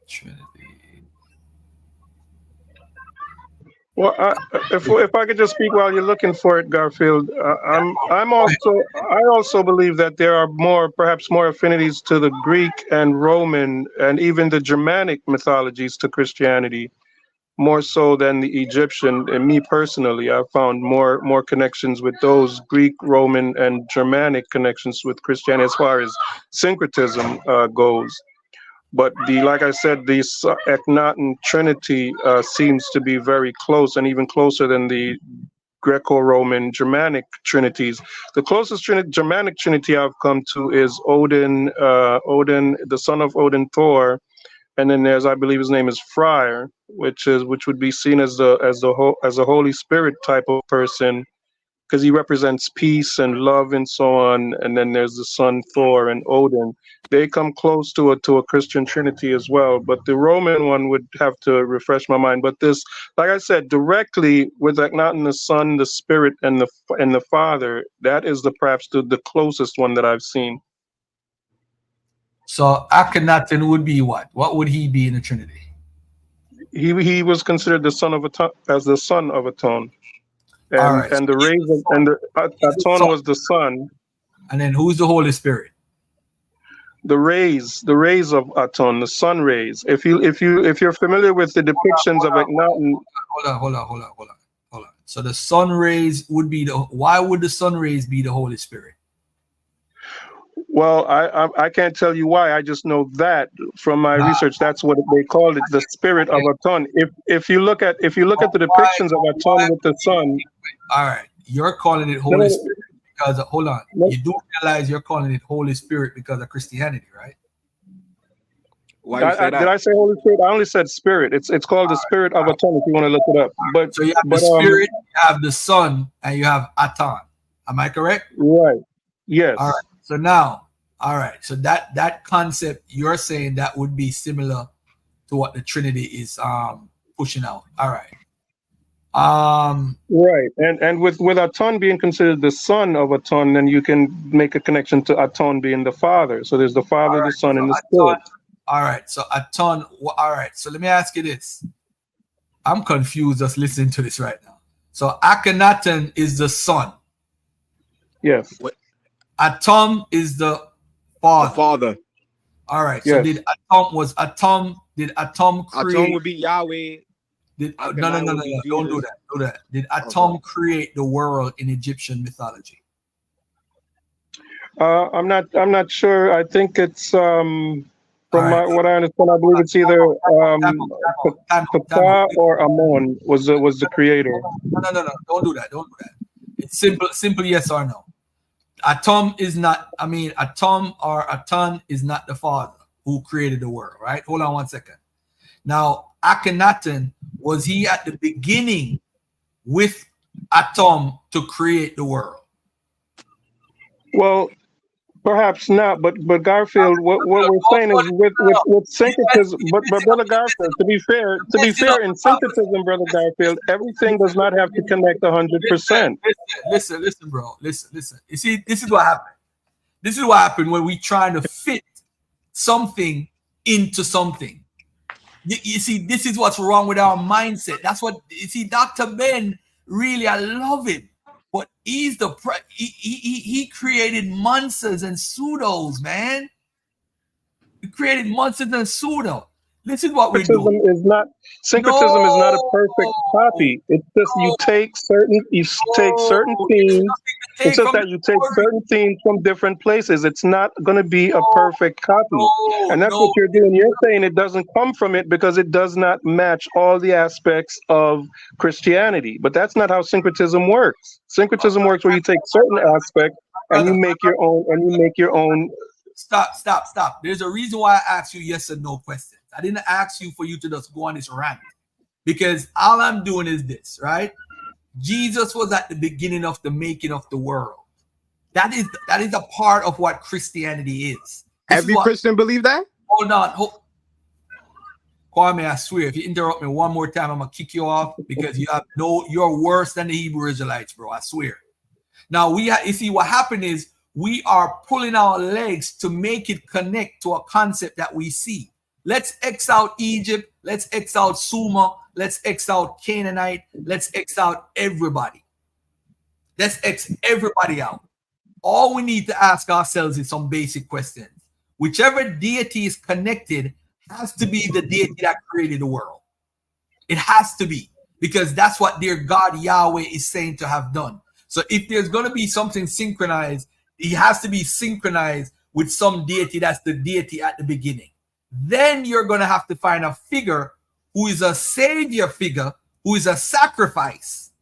J: Trinity.
N: Well, if I could just speak while you're looking for it, Garfield, I also believe that there are perhaps more affinities to the Greek and Roman and even the Germanic mythologies to Christianity, more so than the Egyptian. And me personally, I found more connections with those Greek, Roman, and Germanic connections with Christianity as far as syncretism goes. But like I said, the Akhenaten Trinity seems to be very close, and even closer than the Greco-Roman Germanic trinities. The closest Germanic trinity I've come to is Odin, the son of Odin, Thor, and then there's, I believe his name is Freyr, which would be seen as a Holy Spirit type of person, because he represents peace and love and so on. And then there's the son Thor and Odin. They come close to a Christian Trinity as well. But the Roman one would have to refresh my mind. But this, like I said, directly with Akhenaten, the Son, the Spirit, and the Father, that is perhaps the closest one that I've seen.
J: So Akhenaten would be what? What would he be in the Trinity?
N: He was considered the son of Aton. And the rays and the Aton was the sun.
J: And then who's the Holy Spirit?
N: The rays of Aton, the sun rays. If you're familiar with the depictions of Akhenaten.
J: Hold on. So the sun rays would be why would the sun rays be the Holy Spirit?
N: Well, I can't tell you why. I just know that from my research, that's what they called it, the spirit of Aton. If you look at the depictions of Aton with the sun.
J: All right, you're calling it Holy Spirit because hold on, you do realize you're calling it Holy Spirit because of Christianity, right?
I: Why you say that?
N: Did I say Holy Spirit? I only said spirit. It's called the spirit of Aton if you want to look it up. But
J: so you have the spirit, you have the sun, and you have Aton. Am I correct?
N: Right. Yes.
J: All right. So now, all right. So that concept you're saying that would be similar to what the Trinity is pushing out. All right.
N: Right. And with Aton being considered the son of Aton, then you can make a connection to Aton being the father. So there's the father, the son, and the spirit.
J: All right. So Aton. All right. So let me ask you this. I'm confused just listening to this right now. So Akhenaten is the son.
N: Yes.
J: Atom is the father.
I: The father.
J: All right. So did Atom create?
I: Atom would be Yahweh.
J: No. Don't do that. Did Atom create the world in Egyptian mythology?
N: I'm not sure. I think it's what I understand. I believe it's either Ptah or Amon was the creator.
J: No. Don't do that. It's simple yes or no. Atom is not, Atom or Aton is not the father who created the world, right? Hold on 1 second. Now, Akhenaten, was he at the beginning with Atom to create the world?
N: Well, perhaps not, but Garfield, what we're saying is with syncretism, but Brother Garfield, to be fair, in syncretism, Brother Garfield, everything does not have to connect 100%.
J: Listen, bro. Listen. You see, this is what happened. This is what happened when we try to fit something into something. You see, this is what's wrong with our mindset. That's what you see, Dr. Ben. Really, I love him. But he's he created monsters and pseudos, man. He created monsters and pseudo. This is what we do.
N: Syncretism is not a perfect copy. It's just you take certain themes. It's just that you take certain themes from different places. It's not going to be a perfect copy. And that's what you're doing. You're saying it doesn't come from it because it does not match all the aspects of Christianity. But that's not how syncretism works. Syncretism works where you take certain aspects and you make your own.
J: Stop. There's a reason why I asked you yes or no questions. I didn't ask you for you to just go on this rant, because all I'm doing is this, right? Jesus was at the beginning of the making of the world. That is a part of what Christianity is.
I: Every Christian believe that?
J: Hold on. Kwame, I swear, if you interrupt me one more time, I'm gonna kick you off because you're worse than the Hebrew Israelites, bro. I swear. Now you see what happened is we are pulling our legs to make it connect to a concept that we see. Let's X out Egypt. Let's X out Sumer. Let's X out Canaanite. Let's X out everybody. Let's X everybody out. All we need to ask ourselves is some basic questions. Whichever deity is connected has to be the deity that created the world. It has to be, because that's what their God Yahweh is saying to have done. So if there's going to be something synchronized, it has to be synchronized with some deity that's the deity at the beginning. Then you're going to have to find a figure who is a savior figure, who is a sacrifice,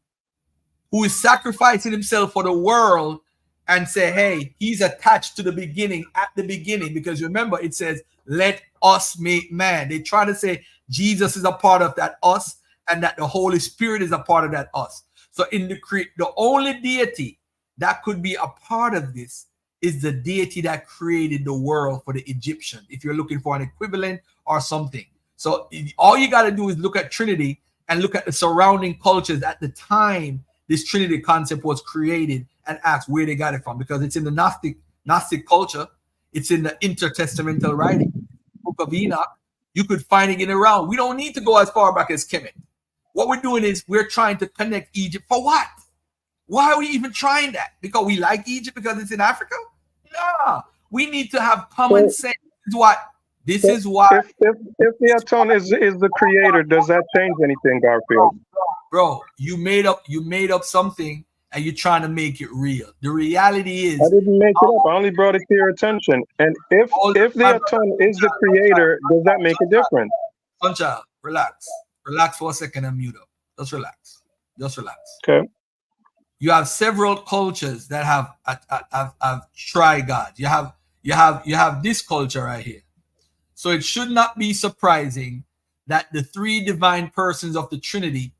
J: who is sacrificing himself for the world, and say, hey, he's attached to the beginning, at the beginning. Because remember, it says, let us make man. They try to say Jesus is a part of that us, and that the Holy Spirit is a part of that us. So in the only deity that could be a part of this is the deity that created the world for the Egyptian, if you're looking for an equivalent or something. So all you got to do is look at Trinity and look at the surrounding cultures at the time this Trinity concept was created and ask where they got it from, because it's in the Gnostic culture. It's in the intertestamental writing, Book of Enoch. You could find it in around. We don't need to go as far back as Kemet. What we're doing is we're trying to connect Egypt. For what? Why are we even trying that? Because we like Egypt because it's in Africa? No, we need to have common sense. This is why.
N: If the Aton is the creator, does that change anything, Garfield?
J: Bro, you made up something and you're trying to make it real. The reality is,
N: I didn't make it up. I only brought it to your attention. And if the Aton is the creator, does that make a difference?
J: Sunchild, relax. Relax for a second and mute up. Just relax. Just relax.
N: Okay.
J: You have several cultures that have tried God. You have this culture right here. So it should not be surprising that the three divine persons of the Trinity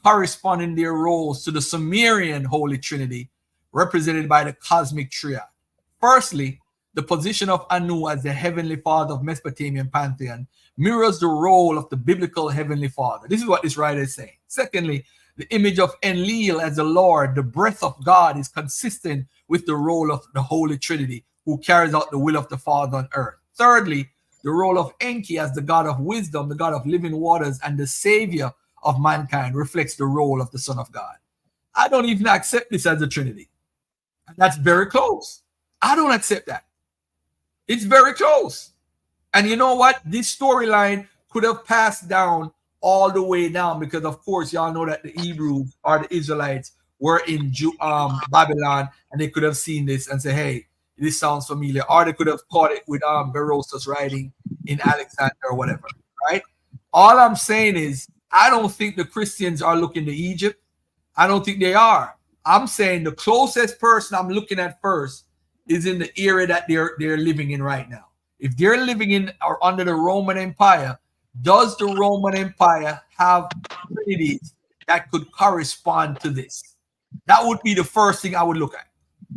J: correspond in their roles to the Sumerian Holy Trinity, represented by the cosmic triad. Firstly, the position of Anu as the heavenly father of Mesopotamian pantheon mirrors the role of the biblical heavenly father. This is what this writer is saying. Secondly, the image of Enlil as the Lord, the breath of God, is consistent with the role of the Holy Trinity, who carries out the will of the Father on earth. Thirdly, the role of Enki as the God of wisdom, the God of living waters, and the savior of mankind reflects the role of the Son of God. I don't even accept this as a Trinity. That's very close. I don't accept that. It's very close. And you know what? This storyline could have passed down all the way down, because of course y'all know that the Hebrews or the Israelites were in Babylon, and they could have seen this and say, hey, this sounds familiar, or they could have caught it with Rastas writing in Alexander or whatever, right? All I'm saying is, I don't think the Christians are looking to Egypt. I don't think they are. I'm saying the closest person I'm looking at first is in the era that they're living in right now. If they're living in or under the Roman Empire, does the Roman Empire have trinities that could correspond to this? That would be the first thing I would look at,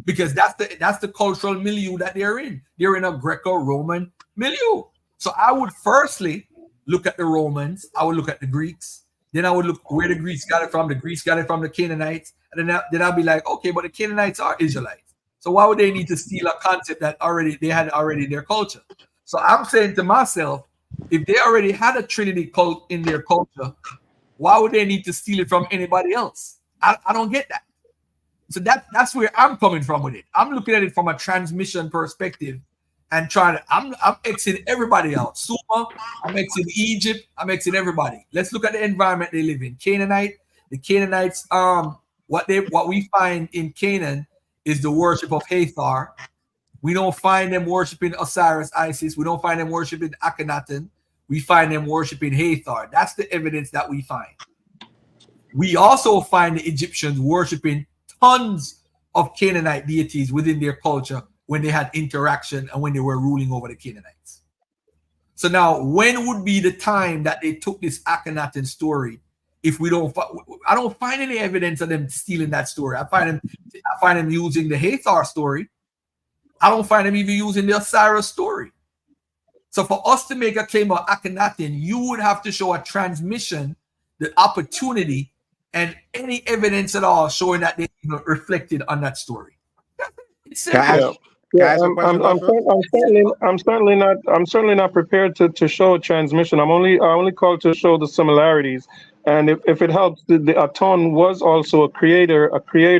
J: because that's the cultural milieu that they're in. They're in a Greco-Roman milieu. So I would firstly look at the Romans. I would look at the Greeks. Then I would look where the Greeks got it from. The Greeks got it from the Canaanites. And then I'll be like, okay, but the Canaanites are Israelites. So why would they need to steal a concept that they had in their culture? So I'm saying to myself, if they already had a Trinity cult in their culture, why would they need to steal it from anybody else? I don't get that. So that's where I'm coming from with it. I'm looking at it from a transmission perspective and I'm Xing everybody out. Sumer, I'm Xing Egypt, I'm Xing everybody. Let's look at the environment they live in. The Canaanites, what we find in Canaan is the worship of Hathor. We don't find them worshiping Osiris, Isis. We don't find them worshiping Akhenaten. We find them worshiping Hathor. That's the evidence that we find. We also find the Egyptians worshiping tons of Canaanite deities within their culture when they had interaction and when they were ruling over the Canaanites. So now, when would be the time that they took this Akhenaten story? If we don't, I don't find any evidence of them stealing that story. I find them using the Hathor story. I don't find them even using the Osiris story. So for us to make a claim of Akhenaten, you would have to show a transmission, the opportunity, and any evidence at all showing that they reflected on that story. It's simple.
N: I'm certainly not prepared to show a transmission. I only called to show the similarities. And if it helps, the Aton was also a creator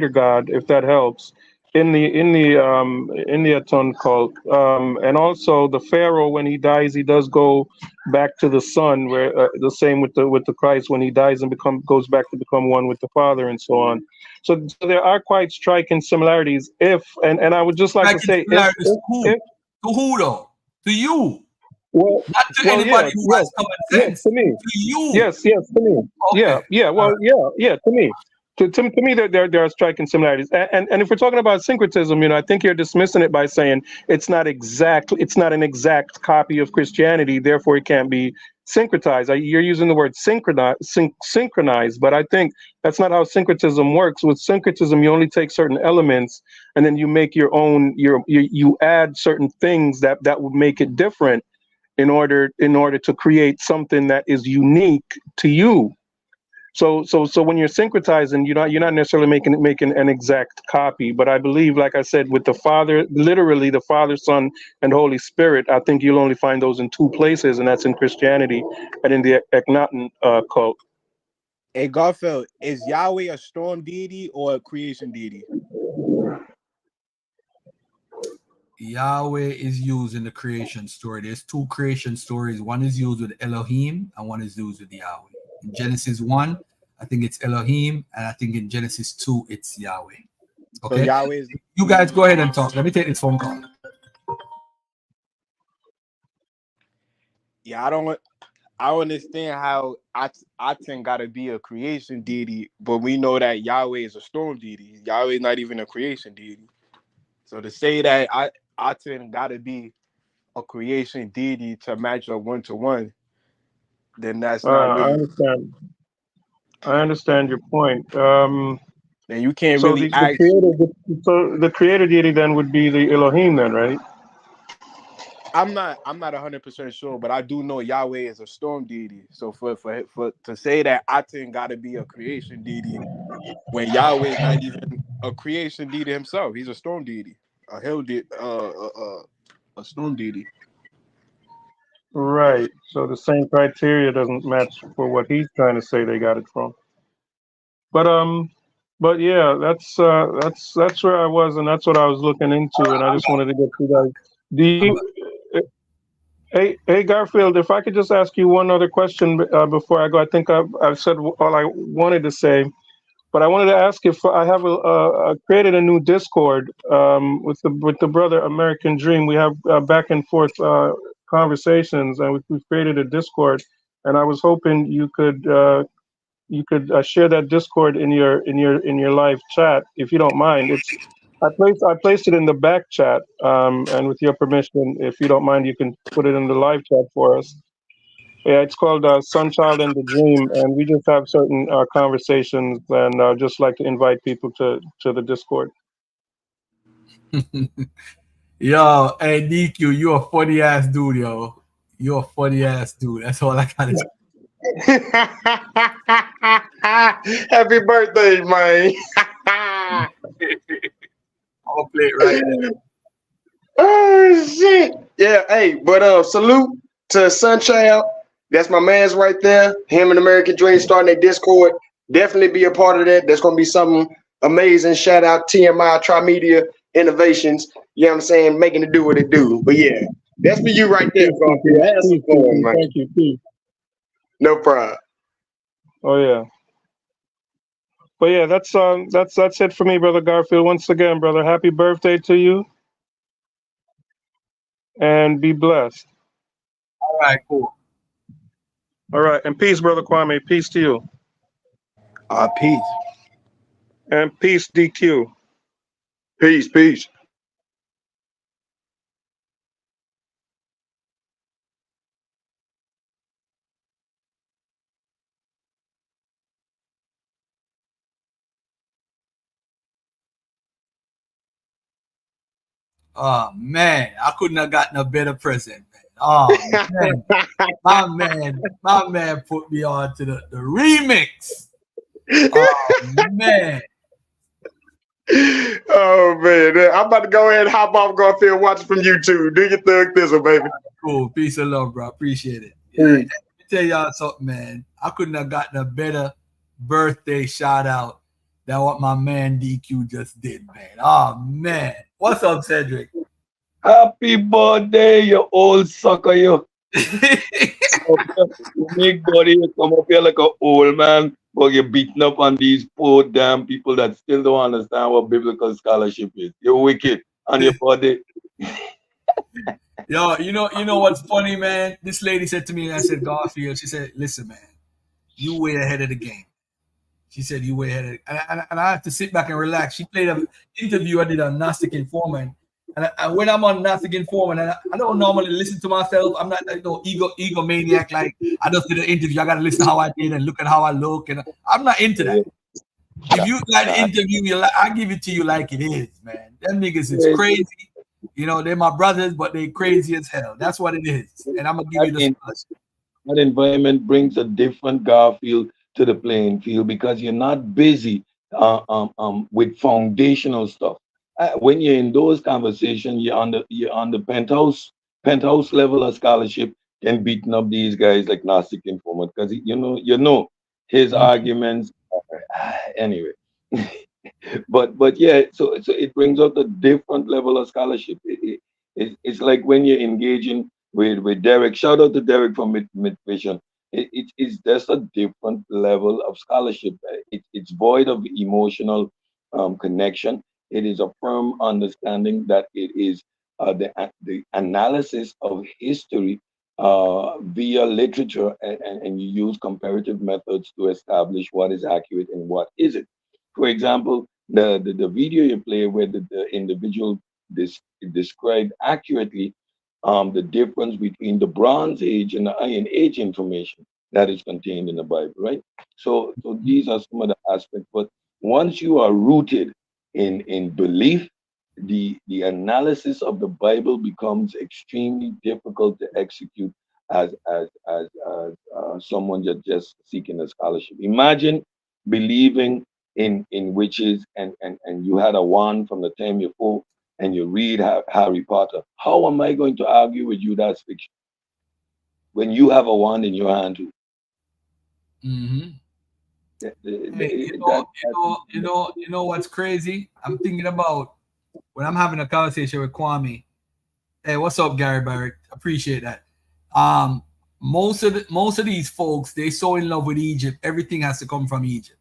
N: god, if that helps, in the Aton cult. And also the Pharaoh, when he dies, he does go back to the Son, where the same with the Christ, when he dies and goes back to become one with the Father, and so on. So there are quite striking similarities. And I would just like to say,
J: to who though? To you.
N: Well,
J: not to anybody who has common sense.
N: To me.
J: To you.
N: Yes, to me.
J: Okay.
N: To me. To me, there are striking similarities. And if we're talking about syncretism, I think you're dismissing it by saying it's not an exact copy of Christianity, therefore it can't be syncretized. You're using the word synchronized, but I think that's not how syncretism works. With syncretism, you only take certain elements and then you make your own. You add certain things that would make it different in order to create something that is unique to you. So when you're syncretizing, you're not necessarily making an exact copy. But I believe, like I said, with the Father, literally the Father, Son, and Holy Spirit, I think you'll only find those in two places, and that's in Christianity and in the Akhenaten cult.
O: Hey, Garfield, is Yahweh a storm deity or a creation deity?
J: Yahweh is used in the creation story. There's two creation stories. One is used with Elohim and one is used with Yahweh. In Genesis 1, I think it's Elohim, and I think in Genesis 2, it's Yahweh.
O: So
J: Okay,
O: Yahweh is.
J: you guys go ahead and talk. Let me take this phone call.
O: Yeah, I don't understand how Aten got to be a creation deity, but we know that Yahweh is a storm deity. Yahweh is not even a creation deity. So to say that Aten got to be a creation deity to match up 1-to-1, then that's not
N: I
O: really.
N: understand. I understand your point.
O: Then you can't
N: So
O: really
N: the
O: ask.
N: creator, the creator deity then would be the Elohim then, right?
O: I'm not 100% sure, but I do know Yahweh is a storm deity. So for to say that Aten got to be a creation deity when Yahweh is not even a creation deity himself, he's a storm deity, a hell deity, a storm deity.
N: Right. So the same criteria doesn't match for what he's trying to say they got it from. But yeah, that's where I was, and that's what I was looking into, and I just wanted to get to that. Do you, hey Garfield, if I could just ask you one other question before I go, I think I've said all I wanted to say, but I wanted to ask if I have created a new Discord with the brother American Dream. We have back and forth conversations, and we've created a Discord, and I was hoping you could share that Discord in your live chat if you don't mind. I placed it in the back chat, and with your permission, if you don't mind, you can put it in the live chat for us. Yeah, it's called Sunchild and the Dream, and we just have certain conversations, and I'd just like to invite people to the Discord.
J: Yo, hey DQ, you a funny ass dude, yo. You a funny ass dude. That's all I gotta say.
I: Happy birthday, man.
J: I'll play it right now.
I: Oh shit. Yeah, hey, but salute to Sunchild. That's my man's right there. Him and American Dream starting their Discord. Definitely be a part of that. That's gonna be something amazing. Shout out TMI Trimedia Innovations. You know what I'm saying? Making it do what it do. But yeah, that's for you right there, Garfield. Have some fun, man.
N: Thank you, Pete.
I: No problem.
N: Oh yeah. But yeah, that's it for me, brother Garfield. Once again, brother, happy birthday to you, and be blessed.
J: All right, cool.
N: All right, and peace, brother Kwame. Peace to you.
O: Peace.
N: And peace, DQ.
I: Peace.
J: Oh man, I couldn't have gotten a better present, man. Oh man, my man put me on to the remix. Oh man.
I: Oh man, I'm about to go ahead and hop off Garfield, watch it from YouTube. Do your thug thistle, baby.
J: Cool. Peace and love, bro. Appreciate it. Yeah, let me tell y'all something, man. I couldn't have gotten a better birthday shout out than what my man DQ just did, man. Oh man. What's up, Cedric?
P: Happy birthday, you old sucker, you. You make body, you come up here like an old man, but you're beating up on these poor damn people that still don't understand what biblical scholarship is. You're wicked on your body.
J: Yo, you know what's funny, man? This lady said to me, and I said, Garfield, she said, listen, man, you way ahead of the game. She said, you way ahead of it. And I have to sit back and relax. She played an interview I did on Gnostic Informant. And when I'm on Gnostic Informant, and I don't normally listen to myself. I'm not like no egomaniac. Like, I just did an interview. I got to listen to how I did and look at how I look. And I'm not into that. If you like the interview, I give it to you like it is, man. Them niggas is crazy. You know, they're my brothers, but they crazy as hell. That's what it is. And I'm going to give you the scholarship.
P: That environment brings a different Garfield to the playing field because you're not busy with foundational stuff. When you're in those conversations, you're on the penthouse level of scholarship and beating up these guys like Gnostic Informant because you know his arguments. Anyway, but yeah, so it brings out a different level of scholarship. It's like when you're engaging with Derek. Shout out to Derek from Midvision. It's just a different level of scholarship. It's void of emotional connection. It is a firm understanding that it is the analysis of history via literature, and you use comparative methods to establish what is accurate and what isn't. For example, the video you play where the individual described accurately the difference between the Bronze Age and the Iron Age information that is contained in the Bible, right? So these are some of the aspects. But once you are rooted in belief, the analysis of the Bible becomes extremely difficult to execute as someone just seeking a scholarship. Imagine believing in witches and you had a wand from the time you're 4 and you read Harry Potter. How am I going to argue with you that's fiction when you have a wand in your hand too?
J: Mm-hmm. Hey, you know what's crazy? I'm thinking about when I'm having a conversation with Kwame. Hey, what's up, Gary Barrett? Appreciate that. Most of these folks, they so in love with Egypt, everything has to come from Egypt.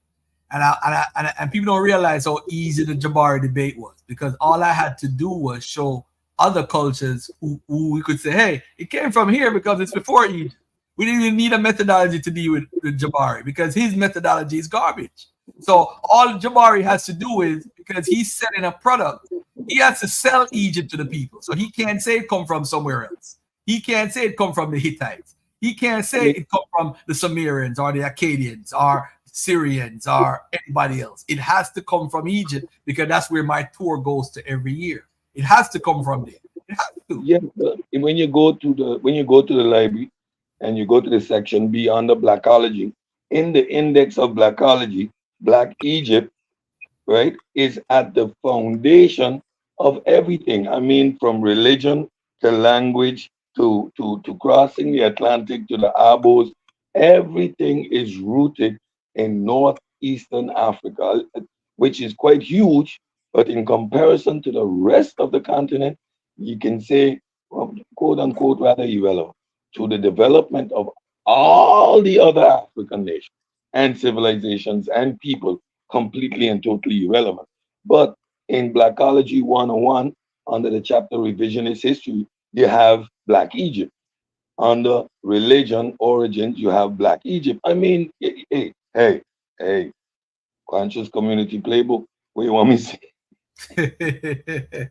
J: And people don't realize how easy the Jabari debate was, because all I had to do was show other cultures who we could say, hey, it came from here because it's before Egypt. We didn't even need a methodology to deal with Jabari because his methodology is garbage. So all Jabari has to do is, because he's selling a product, he has to sell Egypt to the people. So he can't say it come from somewhere else. He can't say it come from the Hittites. He can't say it come from the Sumerians or the Akkadians or Syrians or anybody else. It has to come from Egypt because that's where my tour goes to every year. It has to come from there. It has to.
P: Yeah, but when you go to the library and you go to the section beyond the Blackology, in the index of Blackology, Black Egypt, right, is at the foundation of everything. I mean, from religion to language to crossing the Atlantic to the Abos, everything is rooted in northeastern Africa, which is quite huge, but in comparison to the rest of the continent, you can say, quote unquote, rather irrelevant to the development of all the other African nations and civilizations and people, completely and totally irrelevant. But in Blackology 101, under the chapter Revisionist History, you have Black Egypt. Under religion, origins, you have Black Egypt. I mean, hey, conscious community playbook. What do you want me to say?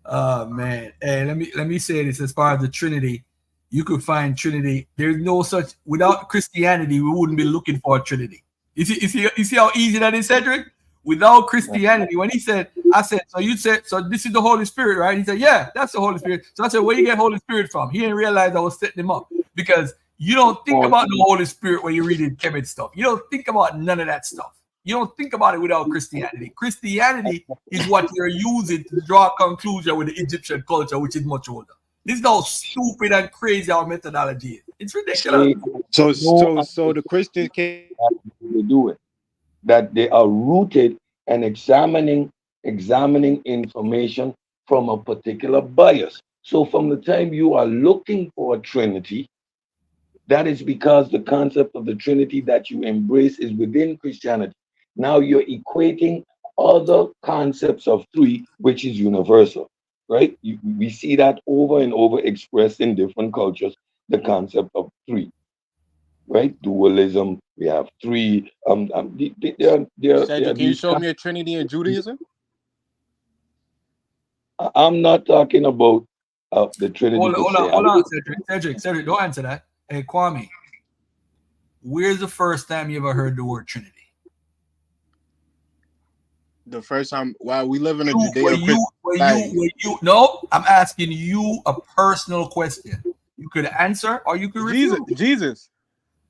J: Oh man. Hey, let me say this as far as the Trinity. You could find Trinity. There's no such, without Christianity, we wouldn't be looking for a Trinity. You see how easy that is, Cedric? Without Christianity, when he said, I said, so you said, so this is the Holy Spirit, right? He said, yeah, that's the Holy Spirit. So I said, where you get Holy Spirit from? He didn't realize I was setting him up, because you don't think about the Holy Spirit when you're reading Kemet stuff. You don't think about none of that stuff. You don't think about it without Christianity. Christianity is what you're using to draw a conclusion with the Egyptian culture, which is much older. This is how stupid and crazy our methodology is. It's ridiculous.
O: So the Christians can't
P: do it. That they are rooted and examining information from a particular bias. So from the time you are looking for a Trinity, that is because the concept of the Trinity that you embrace is within Christianity. Now you're equating other concepts of three, which is universal, right? We see that over and over expressed in different cultures, the concept of three, right? Dualism, we have three.
O: Cedric, can you show me a Trinity in Judaism?
P: I'm not talking about the Trinity.
J: Hold on, Cedric, don't answer that. Hey, Kwame, where's the first time you ever heard the word Trinity?
O: The first time, while we live in a Judeo-Christian
J: society. No, I'm asking you a personal question. You could answer or you could refuse.
O: Jesus.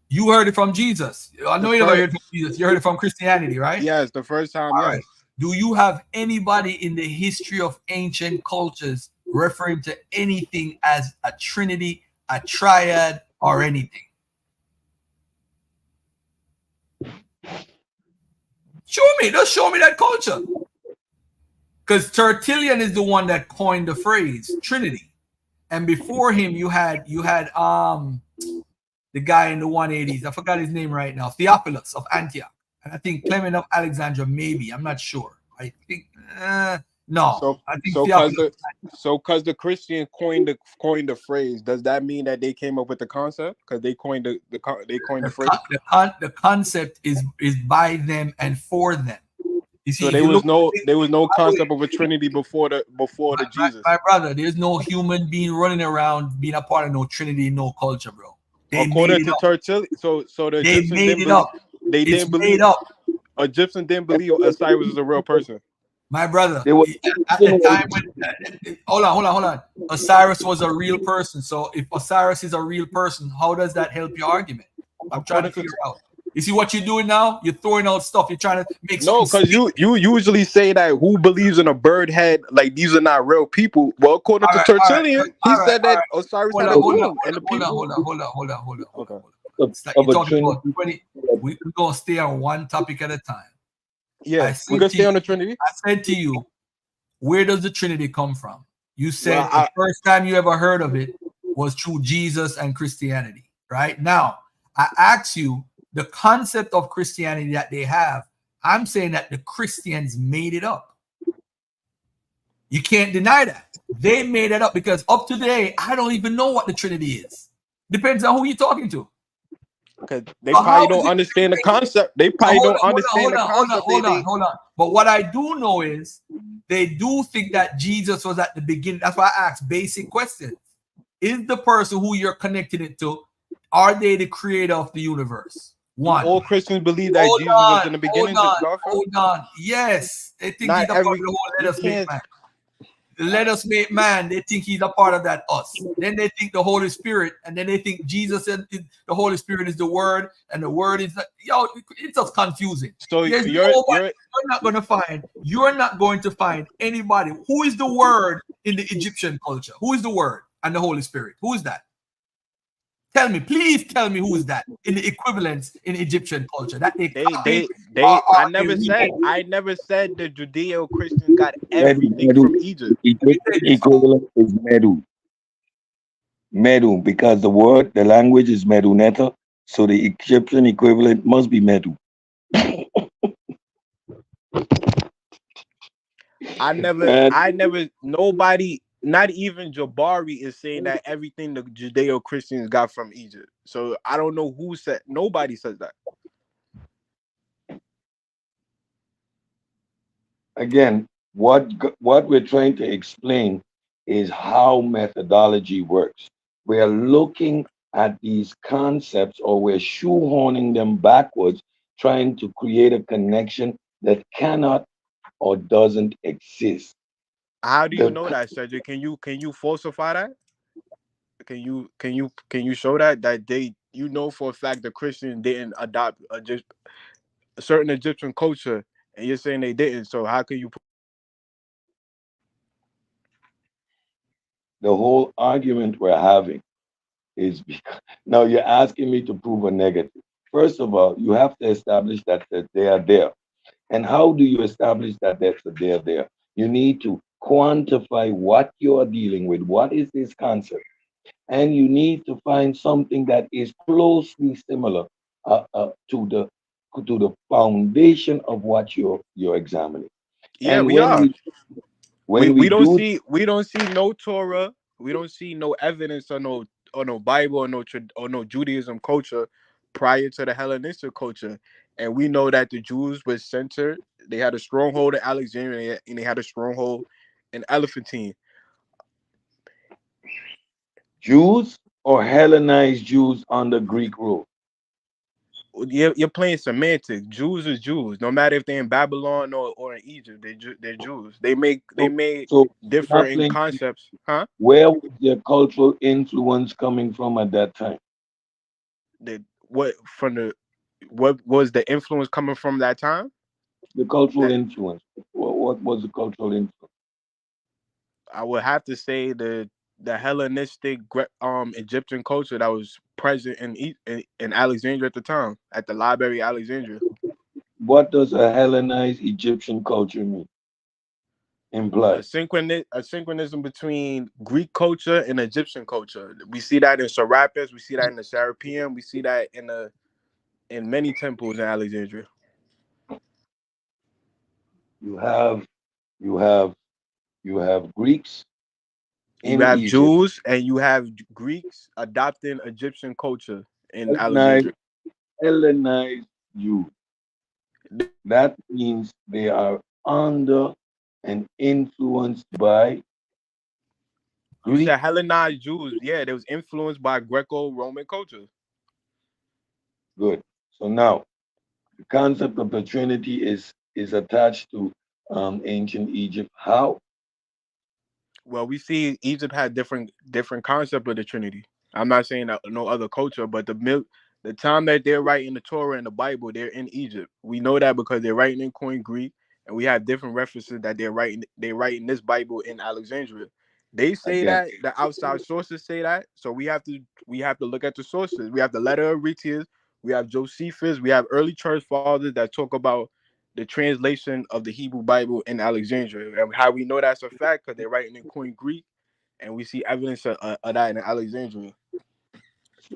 J: You heard it from Jesus. I know you never heard it from Jesus. You heard it from Christianity, right?
O: Yes, the first time,
J: all
O: yes.
J: Right. Do you have anybody in the history of ancient cultures referring to anything as a trinity, a triad, or anything? Just show me that culture. Because Tertullian is the one that coined the phrase Trinity. And before him, you had the guy in the 180s. I forgot his name right now. Theophilus of Antioch. And I think Clement of Alexandria, maybe. I'm not sure. I think no.
O: So
J: I think
O: so
J: Theophilus.
O: cause the Christian coined the phrase, does that mean that they came up with the concept? Because they coined the phrase.
J: The concept is by them and for them. You see,
O: So
J: if
O: there
J: you
O: was
J: look,
O: no concept of a Trinity before the Jesus.
J: my brother, there's no human being running around being a part of no Trinity, no culture, bro. They made
O: According
J: it
O: to
J: up.
O: Tertullian, so the
J: They
O: Egyptians
J: made
O: didn't
J: it
O: believe.
J: up.
O: They
J: It's
O: didn't
J: made
O: believe.
J: up.
O: Egyptians didn't believe Osiris was a real person.
J: My brother,
P: They were
J: at the time when hold on. Osiris was a real person. So if Osiris is a real person, how does that help your argument? I'm trying to
O: According to
J: figure out. You see what you're doing now? You're throwing out stuff. You're trying to make
O: no,
J: something.
O: because you usually say that who believes in a bird head, like these are not real people. Well, according to Tertullian, he said that Osiris had a womb, and the people.
J: Hold on.
O: Okay.
J: It's like
P: of
J: you're
P: a
J: talking about
P: Trinity.
J: 20. We're going to stay on one topic at a time.
O: Yeah, we can stay on the Trinity.
J: I said to you, where does the Trinity come from? You said
O: Well,
J: the first time you ever heard of it was through Jesus and Christianity, right? Now, I asked you the concept of Christianity that they have. I'm saying that the Christians made it up. You can't deny that. They made it up because up to today, I don't even know what the Trinity is. Depends on who you're talking to.
O: Because they probably don't understand the concept. They probably don't understand the concept.
J: Hold on. But what I do know is they do think that Jesus was at the beginning. That's why I asked basic questions. Is the person who you're connecting it to, are they the creator of the universe? One.
O: All Christians believe that Jesus was in the beginning.
J: Hold on. Yes. They think he's a part of the whole let us make man. Let us make man. They think he's a part of that us. Then they think the Holy Spirit, and then they think Jesus and the Holy Spirit is the Word, and the Word is it's just confusing.
O: So
J: you're not going to find anybody who is the Word in the Egyptian culture. Who is the Word and the Holy Spirit? Who is that? Tell me, please tell me who is that in the equivalence in Egyptian culture that
O: I never said the Judeo-Christians got everything from Egypt.
P: Egyptian equivalent is Medu, because the language is Meduneta, so the Egyptian equivalent must be Medu.
O: Nobody, not even Jabari, is saying that everything the Judeo-Christians got from Egypt. So I don't know who said. Nobody says that.
P: Again, what we're trying to explain is how methodology works. We are looking at these concepts, or we're shoehorning them backwards, trying to create a connection that cannot or doesn't exist.
O: How do you know that, Cedric? Can you falsify that? Can you show that they, you know for a fact the Christians didn't adopt a certain Egyptian culture, and you're saying they didn't? So how can you?
P: The whole argument we're having is because now you're asking me to prove a negative. First of all, you have to establish that they are there. And how do you establish that they're there? You need to quantify what you're dealing with. What is this concept? And you need to find something that is closely similar to the foundation of what you're examining.
O: Yeah,
P: and
O: we are. We don't see no Torah. We don't see no evidence or no Bible or no Judaism culture prior to the Hellenistic culture. And we know that the Jews were centered. They had a stronghold in Alexandria, and they had a stronghold in Elephantine.
P: Jews or Hellenized Jews under Greek rule?
O: You're playing semantics. Jews are Jews, no matter if they're in Babylon or in Egypt. They're Jews. They made different concepts, huh?
P: Where was their cultural influence coming from at that time?
O: What was the influence coming from that time?
P: The cultural influence. What was the cultural influence?
O: I would have to say the Hellenistic Egyptian culture that was present in Alexandria at the time, at the Library of Alexandria.
P: What does a Hellenized Egyptian culture mean? Imply
O: a synchronism between Greek culture and Egyptian culture. We see that in Serapis, we see that in the Serapeum, we see that in many temples in Alexandria.
P: You have Greeks
O: You
P: in
O: have
P: Egypt,
O: Jews and you have Greeks adopting Egyptian culture in
P: Hellenized,
O: Alexandria.
P: Hellenized Jews. That means they are under and influenced by
O: You
P: Greek.
O: said Hellenized Jews. Yeah, they was influenced by Greco-Roman culture.
P: Good. So now the concept of the Trinity is attached to ancient Egypt. How?
O: Well, we see Egypt had different concept of the Trinity. I'm not saying that no other culture, but the time that they're writing the Torah and the Bible, they're in Egypt. We know that because they're writing in Koine Greek, and we have different references that they're writing. They writing this Bible in Alexandria. They say
P: Again,
O: that the outside sources say that, so we have to look at the sources. We have the letter of Retius, we have Josephus, we have early church fathers that talk about the translation of the Hebrew Bible in Alexandria. And how we know that's a fact because they're writing in Koine Greek, and we see evidence of that in Alexandria.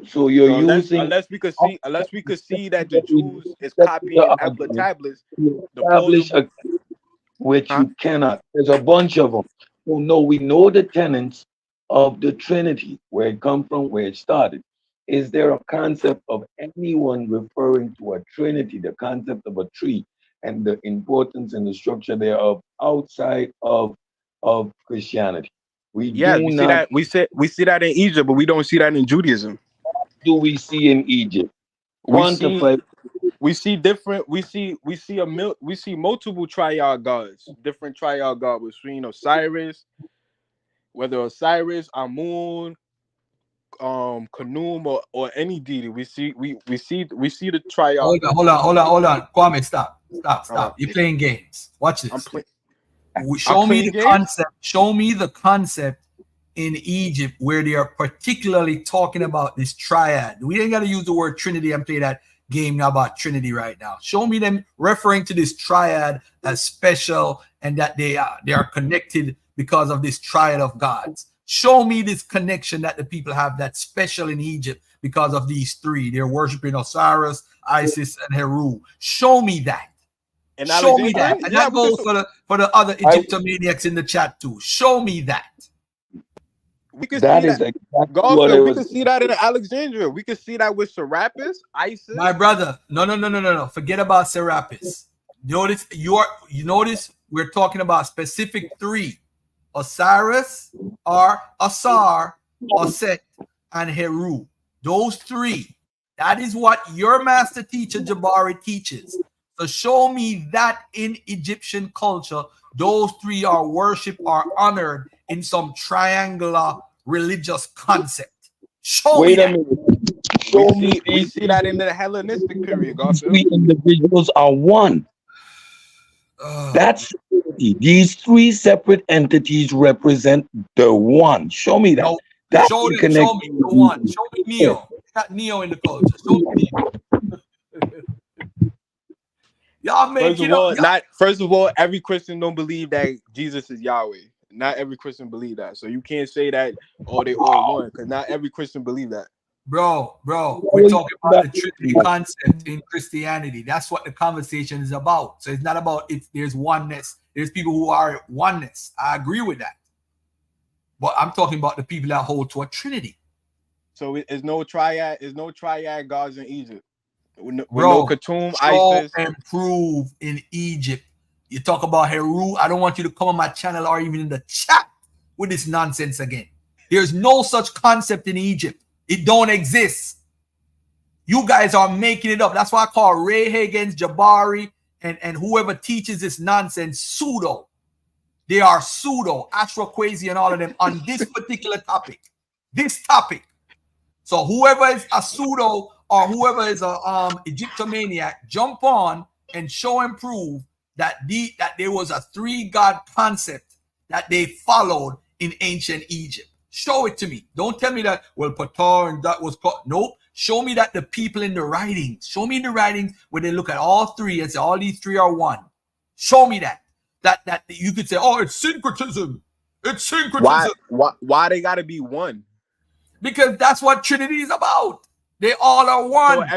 P: so you're
O: So unless
P: using
O: unless we could see unless we could see that the Jews is
P: secular
O: copying Epla
P: argument
O: tablets,
P: to
O: the
P: establish
O: plausible,
P: a which
O: huh?
P: you cannot. There's a bunch of them. So no, we know the tenets of the Trinity, where it come from, where it started. Is there a concept of anyone referring to a Trinity, the concept of a tree, and the importance and the structure thereof outside of Christianity? We
O: Yes,
P: do not.
O: we see that in Egypt, but we don't see that in Judaism.
P: Do we see in Egypt?
O: We see
P: Quantify.
O: we see multiple triad gods, different triad gods between Osiris, whether Osiris, Amun, Khnum, or any deity. We see the triad gods.
J: Hold on. Kwame, stop.
O: All right,
J: You're playing games. Watch
O: I'm
J: this.
O: playing. I'm
J: Show me
O: playing
J: the
O: games.
J: concept. Show me the concept in Egypt where they are particularly talking about this triad. We ain't got to use the word Trinity and play that game now about Trinity right now. Show me them referring to this triad as special and that they are connected because of this triad of gods. Show me this connection that the people have that's special in Egypt because of these three. They're worshiping Osiris, Isis, and Heru. Show me that.
O: In
J: Show me
O: Alexandria,
J: that. And
O: yeah,
J: that goes for the other Egyptomaniacs in the chat too. Show me that.
O: we could see
P: That is
O: that.
P: exactly what I
O: Garfield, we
P: was.
O: could see that in Alexandria. We could see that with Serapis, Isis.
J: My brother, no. Forget about Serapis. Notice we're talking about specific three: Osiris, Asar, Aset, and Heru. Those three. That is what your master teacher Jabari teaches. So show me that in Egyptian culture, those three are worshipped or honored in some triangular religious concept. Show me
P: Wait a
J: that.
P: minute. Show me
O: We
P: these
O: see that in the Hellenistic period, Garfield.
P: three individuals are one. That's these three separate entities represent the one. Show me that.
J: No,
P: That
J: show
P: can connect.
J: me the one. Show me Neo. Got Neo in the culture. Show me Neo. Y'all make it up.
O: First of all, every Christian don't believe that Jesus is Yahweh. Not every Christian believe that. So you can't say that they all one, because not every Christian believe that.
J: Bro, we're talking about the Trinity concept in Christianity. That's what the conversation is about. So it's not about if there's oneness. There's people who are oneness. I agree with that. But I'm talking about the people that hold to a Trinity.
O: So it's no triad gods in Egypt. With
J: Bro,
O: no Khatum,
J: show
O: Isis.
J: and prove in Egypt. You talk about Heru. I don't want you to come on my channel or even in the chat with this nonsense again. There's no such concept in Egypt. It don't exist. You guys are making it up. That's why I call Ray Higgins, Jabari, and whoever teaches this nonsense pseudo. They are pseudo, Astroquasi and all of them on this particular topic. This topic. So whoever is a pseudo or whoever is a Egyptomaniac, jump on and show and prove that there was a three-god concept that they followed in ancient Egypt. Show it to me. Don't tell me that, well, Ptah and that was... Nope. Show me that the people in the writings. Show me in the writings where they look at all three and say, all these three are one. Show me that. That you could say, oh, it's syncretism. It's syncretism.
O: Why they gotta be one?
J: Because that's what Trinity is about. They all are one.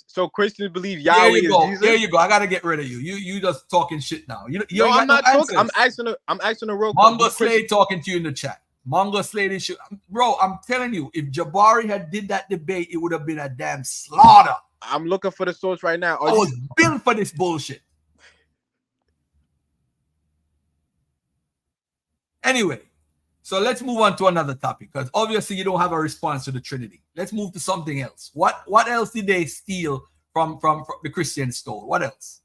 O: So Christians believe
J: There
O: Yahweh
J: you
O: is
J: go.
O: Jesus.
J: There you go. I gotta get rid of you. You just talking shit now. You
O: No,
J: ain't
O: I'm
J: got no
O: not talking.
J: answers.
O: I'm asking a real
J: Mongo
O: question.
J: Slade talking to you in the chat. Mongo Slade is bro. I'm telling you, if Jabari had did that debate, it would have been a damn slaughter.
O: I'm looking for the source right now.
J: I was built for this bullshit. Anyway, so let's move on to another topic because obviously you don't have a response to the Trinity. Let's move to something else. What else did they steal from the Christians stole? What else?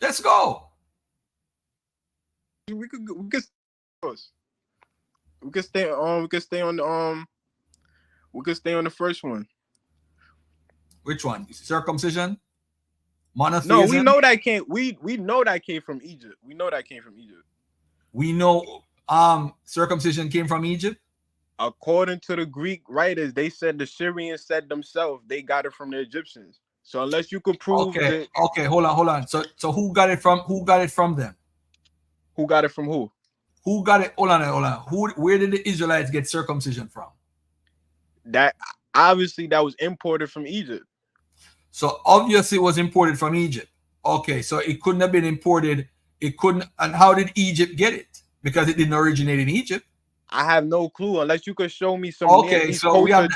J: Let's go.
O: We could stay on the first one.
J: Which one? Circumcision? Monotheism?
O: No, we know that came. We know that came from Egypt. We know that came from Egypt.
J: We know circumcision came from Egypt.
O: According to the Greek writers, they said the Syrians said themselves they got it from the Egyptians. So unless you could prove
J: okay, hold on. So who got it from them?
O: Who got it from who?
J: Who got it? Hold on. Where did the Israelites get circumcision from?
O: That obviously that was imported from Egypt.
J: So obviously it was imported from Egypt. Okay, so it couldn't have been imported. It couldn't. And how did Egypt get it? Because it didn't originate in Egypt.
O: I have no clue unless you could show me some.
J: Okay, so we have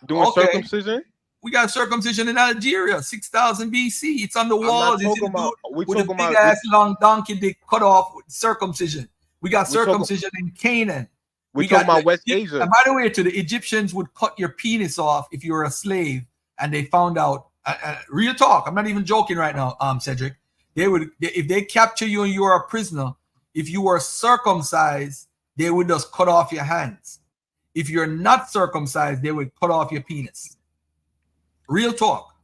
O: doing circumcision.
J: We got circumcision in Algeria, 6000 BC. It's on the walls.
O: We're talking
J: with a big ass long donkey dick cut off with circumcision. We got circumcision in Canaan.
O: We're talking about West Asia.
J: And by the way, to the Egyptians would cut your penis off if you were a slave, and they found out. Real talk. I'm not even joking right now, Cedric. If they capture you and you are a prisoner, if you were circumcised, they would just cut off your hands. If you're not circumcised, they would cut off your penis. Real talk.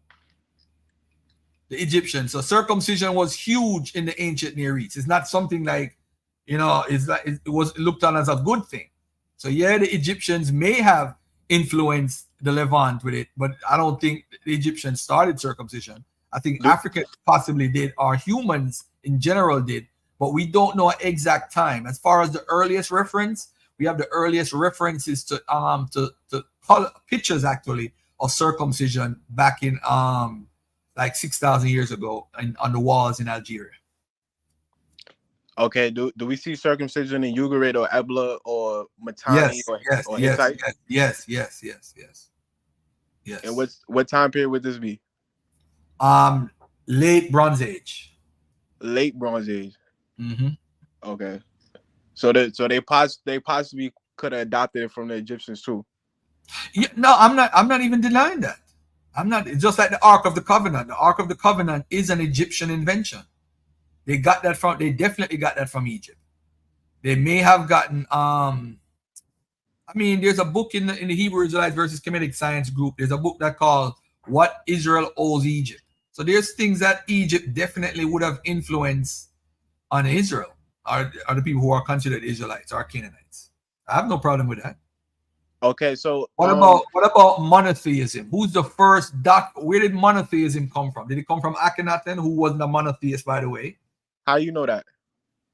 J: The Egyptians. So circumcision was huge in the ancient Near East. It's not something like, it's like it was looked on as a good thing. So yeah, the Egyptians may have influenced the Levant with it, but I don't think the Egyptians started circumcision. I think Africa possibly did, or humans in general did, but we don't know an exact time. As far as the earliest reference, we have the earliest references to pictures actually of circumcision back in like 6,000 years ago on the walls in Algeria.
O: Okay, do we see circumcision in Ugarit or Ebla or Matani or Hittite?
J: Yes.
O: And what time period would this be?
J: Late Bronze Age.
O: Late Bronze Age.
J: Mm-hmm.
O: Okay. So they possibly could have adopted it from the Egyptians too.
J: Yeah, no, I'm not even denying that. I'm not. It's just like the Ark of the Covenant. The Ark of the Covenant is an Egyptian invention. They definitely got that from Egypt. They may have gotten there's a book in the Hebrew Israelites versus Kemetic Science group. There's a book that called What Israel Owes Egypt. So there's things that Egypt definitely would have influenced on Israel, or the people who are considered Israelites or Canaanites. I have no problem with that.
O: Okay, so
J: what about monotheism? Who's the first where did monotheism come from? Did it come from Akhenaten, who wasn't a monotheist, by the way?
O: How you know that?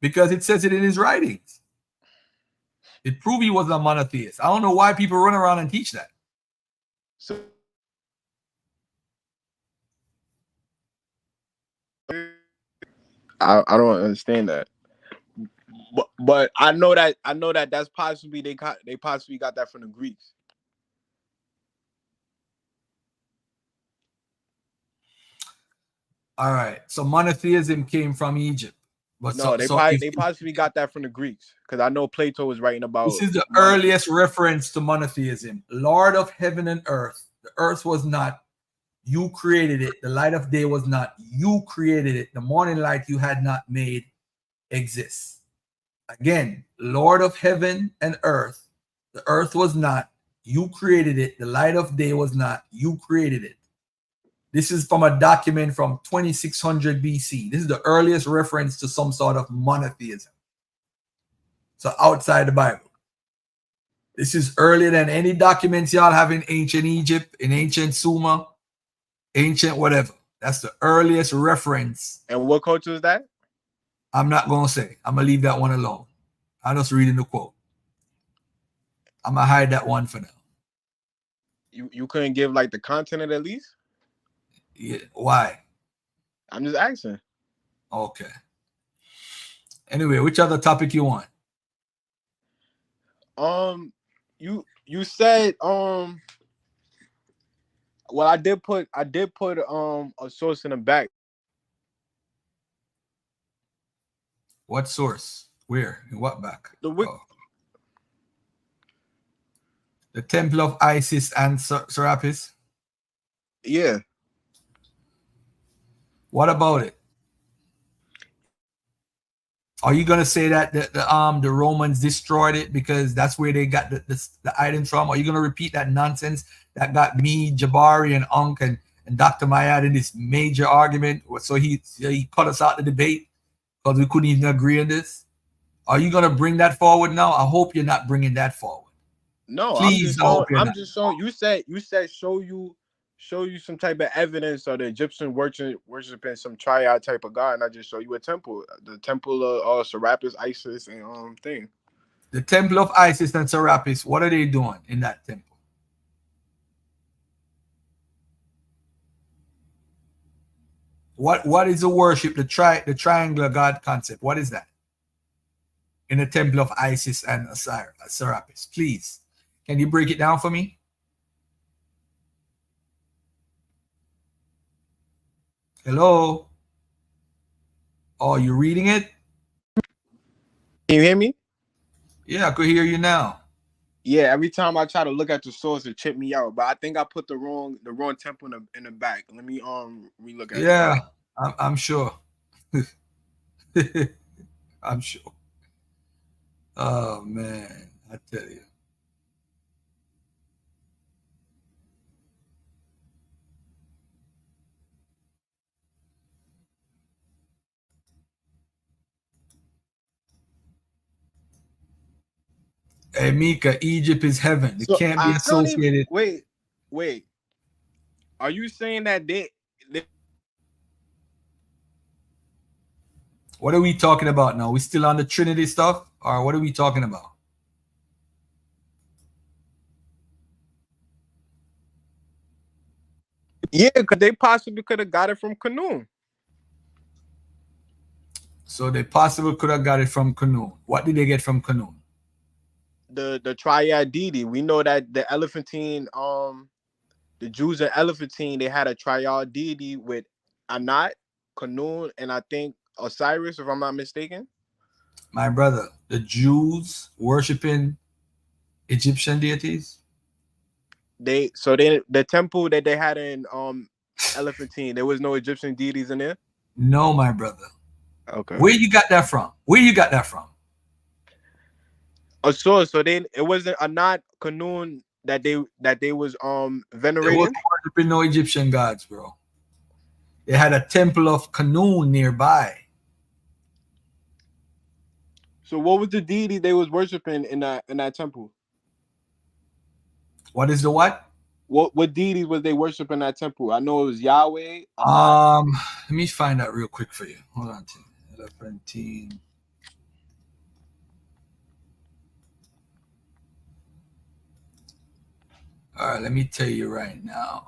J: Because it says it in his writings. It proved he wasn't a monotheist. I don't know why people run around and teach that.
O: So I don't understand that. But I know that that's possibly they possibly got that from the Greeks.
J: All right. So monotheism came from Egypt. But
O: no, they possibly got that from the Greeks, because I know Plato was writing about.
J: This is the earliest reference to monotheism. Lord of heaven and earth. The earth was not. You created it. The light of day was not. You created it. The morning light you had not made exists. Again, Lord of heaven and earth. The earth was not. You created it. The light of day was not. You created it. This is from a document from 2600 BC. This is the earliest reference to some sort of monotheism. So outside the Bible. This is earlier than any documents y'all have in ancient Egypt, in ancient Sumer, ancient whatever. That's the earliest reference.
O: And what culture is that?
J: I'm not going to say. I'm going to leave that one alone. I'm just reading the quote. I'm going to hide that one for now.
O: You couldn't give like the continent at least?
J: Yeah, why?
O: I'm just asking.
J: Okay. Anyway, which other topic you want?
O: You said well, I did put a source in the back.
J: What source? Where? In what back? The Temple of Isis and Serapis?
O: Yeah.
J: What about it? Are you gonna say that the Romans destroyed it because that's where they got the items from? Are you gonna repeat that nonsense that got me, Jabari, and Unk and Dr. Mayad in this major argument? So he cut us out the debate because we couldn't even agree on this. Are you gonna bring that forward now? I hope you're not bringing that forward.
O: No,
J: Please,
O: I'm just showing. You said show you some type of evidence of the Egyptian worshiping some triad type of god, and I just show you a temple, the temple of Serapis, Isis, and thing.
J: The Temple of Isis and Serapis. What are they doing in that temple? What is the worship? The triangular god concept. What is that? In the Temple of Isis and Serapis, please. Can you break it down for me? Hello? Oh, you reading it?
O: Can you hear me?
J: Yeah, I could hear you now.
O: Yeah, every time I try to look at the source, it chip me out. But I think I put the wrong temple in the back. Let me relook at it.
J: Yeah, I'm sure. I'm sure. Oh man, I tell you. Hey Mika, Egypt is heaven. It can't be associated.
O: Wait. Are you saying that they
J: What are we talking about now? We still on the Trinity stuff? Or what are we talking about?
O: Yeah, because they possibly could have got it from Canoe.
J: So they possibly could have got it from Canoe. What did they get from Canoe?
O: The triad deity. We know that the Elephantine, the Jews in Elephantine, they had a triad deity with Anat, Canoe, and I think Osiris, if I'm not mistaken.
J: My brother, the Jews worshiping Egyptian deities?
O: The temple that they had in Elephantine, there was no Egyptian deities in there?
J: No, my brother.
O: Okay.
J: Where you got that from? Where you got that from?
O: So then it wasn't Anat, Canoe that they was venerating?
J: They wasn't worshiping no Egyptian gods, bro. They had a temple of Canoe nearby.
O: So what was the deity they was worshiping in that temple?
J: What is the what?
O: What deity was they worshiping in that temple? I know it was Yahweh.
J: Let me find out real quick for you. Hold on. Elephantine. All right, let me tell you right now.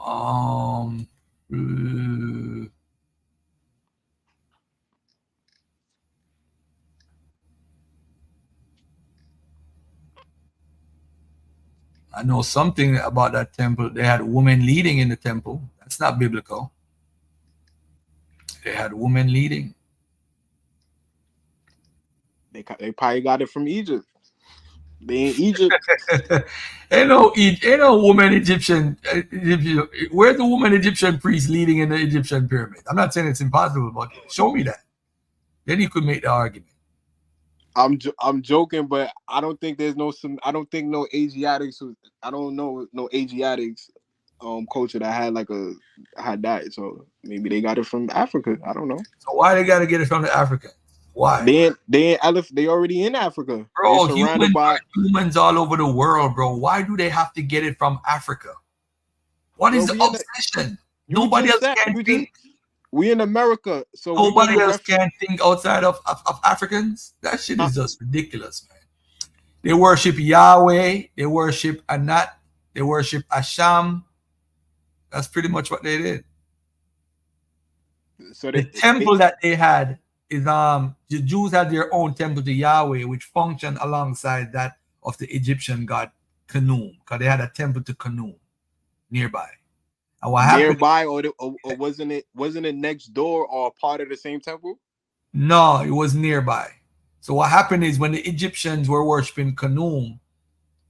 J: I know something about that temple. They had women leading in the temple. That's not biblical. They had women leading.
O: They probably got it from Egypt. They in Egypt.
J: ain't no woman Egyptian. Where's the woman Egyptian priest leading in the Egyptian pyramid? I'm not saying it's impossible, but show me that. Then you could make the argument.
O: I'm joking, but I don't think I don't think no Asiatics. I don't know no Asiatics culture that had that. So maybe they got it from Africa. I don't know.
J: So why they got to get it from the Africans? Why?
O: They already in Africa,
J: bro. Humans all over the world, bro. Why do they have to get it from Africa? What is the obsession? Nobody else can think.
O: We in America, so
J: nobody else can think outside of Africans. That shit is just ridiculous, man. They worship Yahweh. They worship Anat. They worship Asham. That's pretty much what they did.
O: So
J: the temple that they had is the Jews had their own temple to Yahweh, which functioned alongside that of the Egyptian god Khnum, because they had a temple to Khnum nearby. And what
O: nearby,
J: happened?
O: or wasn't it next door or part of the same temple?
J: No, it was nearby. So what happened is when the Egyptians were worshiping Khnum,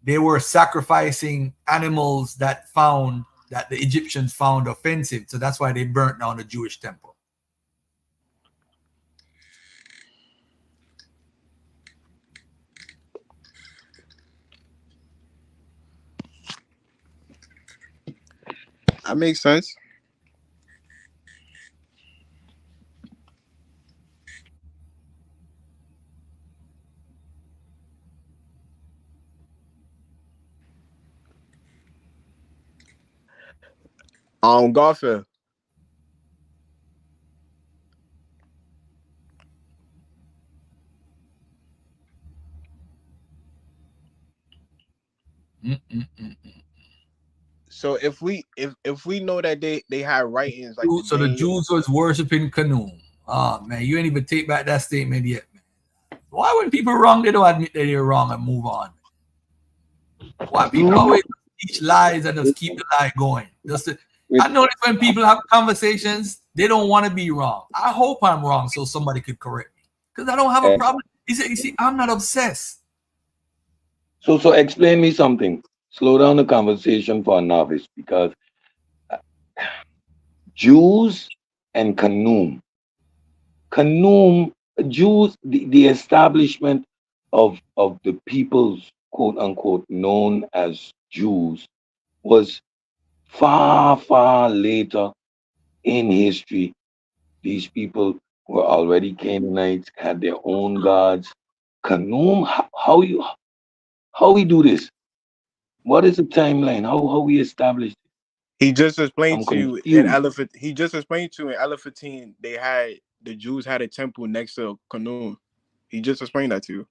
J: they were sacrificing animals that the Egyptians found offensive. So that's why they burnt down the Jewish temple.
O: That makes sense. Garfield. So if we know that they had writings like
J: the Jews was worshiping Khnum. Oh man, you ain't even take back that statement yet, man. Why when people wrong, they don't admit that they're wrong and move on? Why people always teach lies and just keep the lie going? I notice when people have conversations, they don't want to be wrong. I hope I'm wrong so somebody could correct me, because I don't have a problem. You see, I'm not obsessed.
P: So explain me something. Slow down the conversation for a novice, because Jews and Khnum, Jews, the establishment of the peoples, quote unquote, known as Jews, was far, far later in history. These people were already Canaanites, had their own gods. Khnum, how we do this? What is the timeline? How we establish it?
O: He just explained to you in
P: confused.
O: Elephantine the Jews had a temple next to Khnum. He just explained that to you.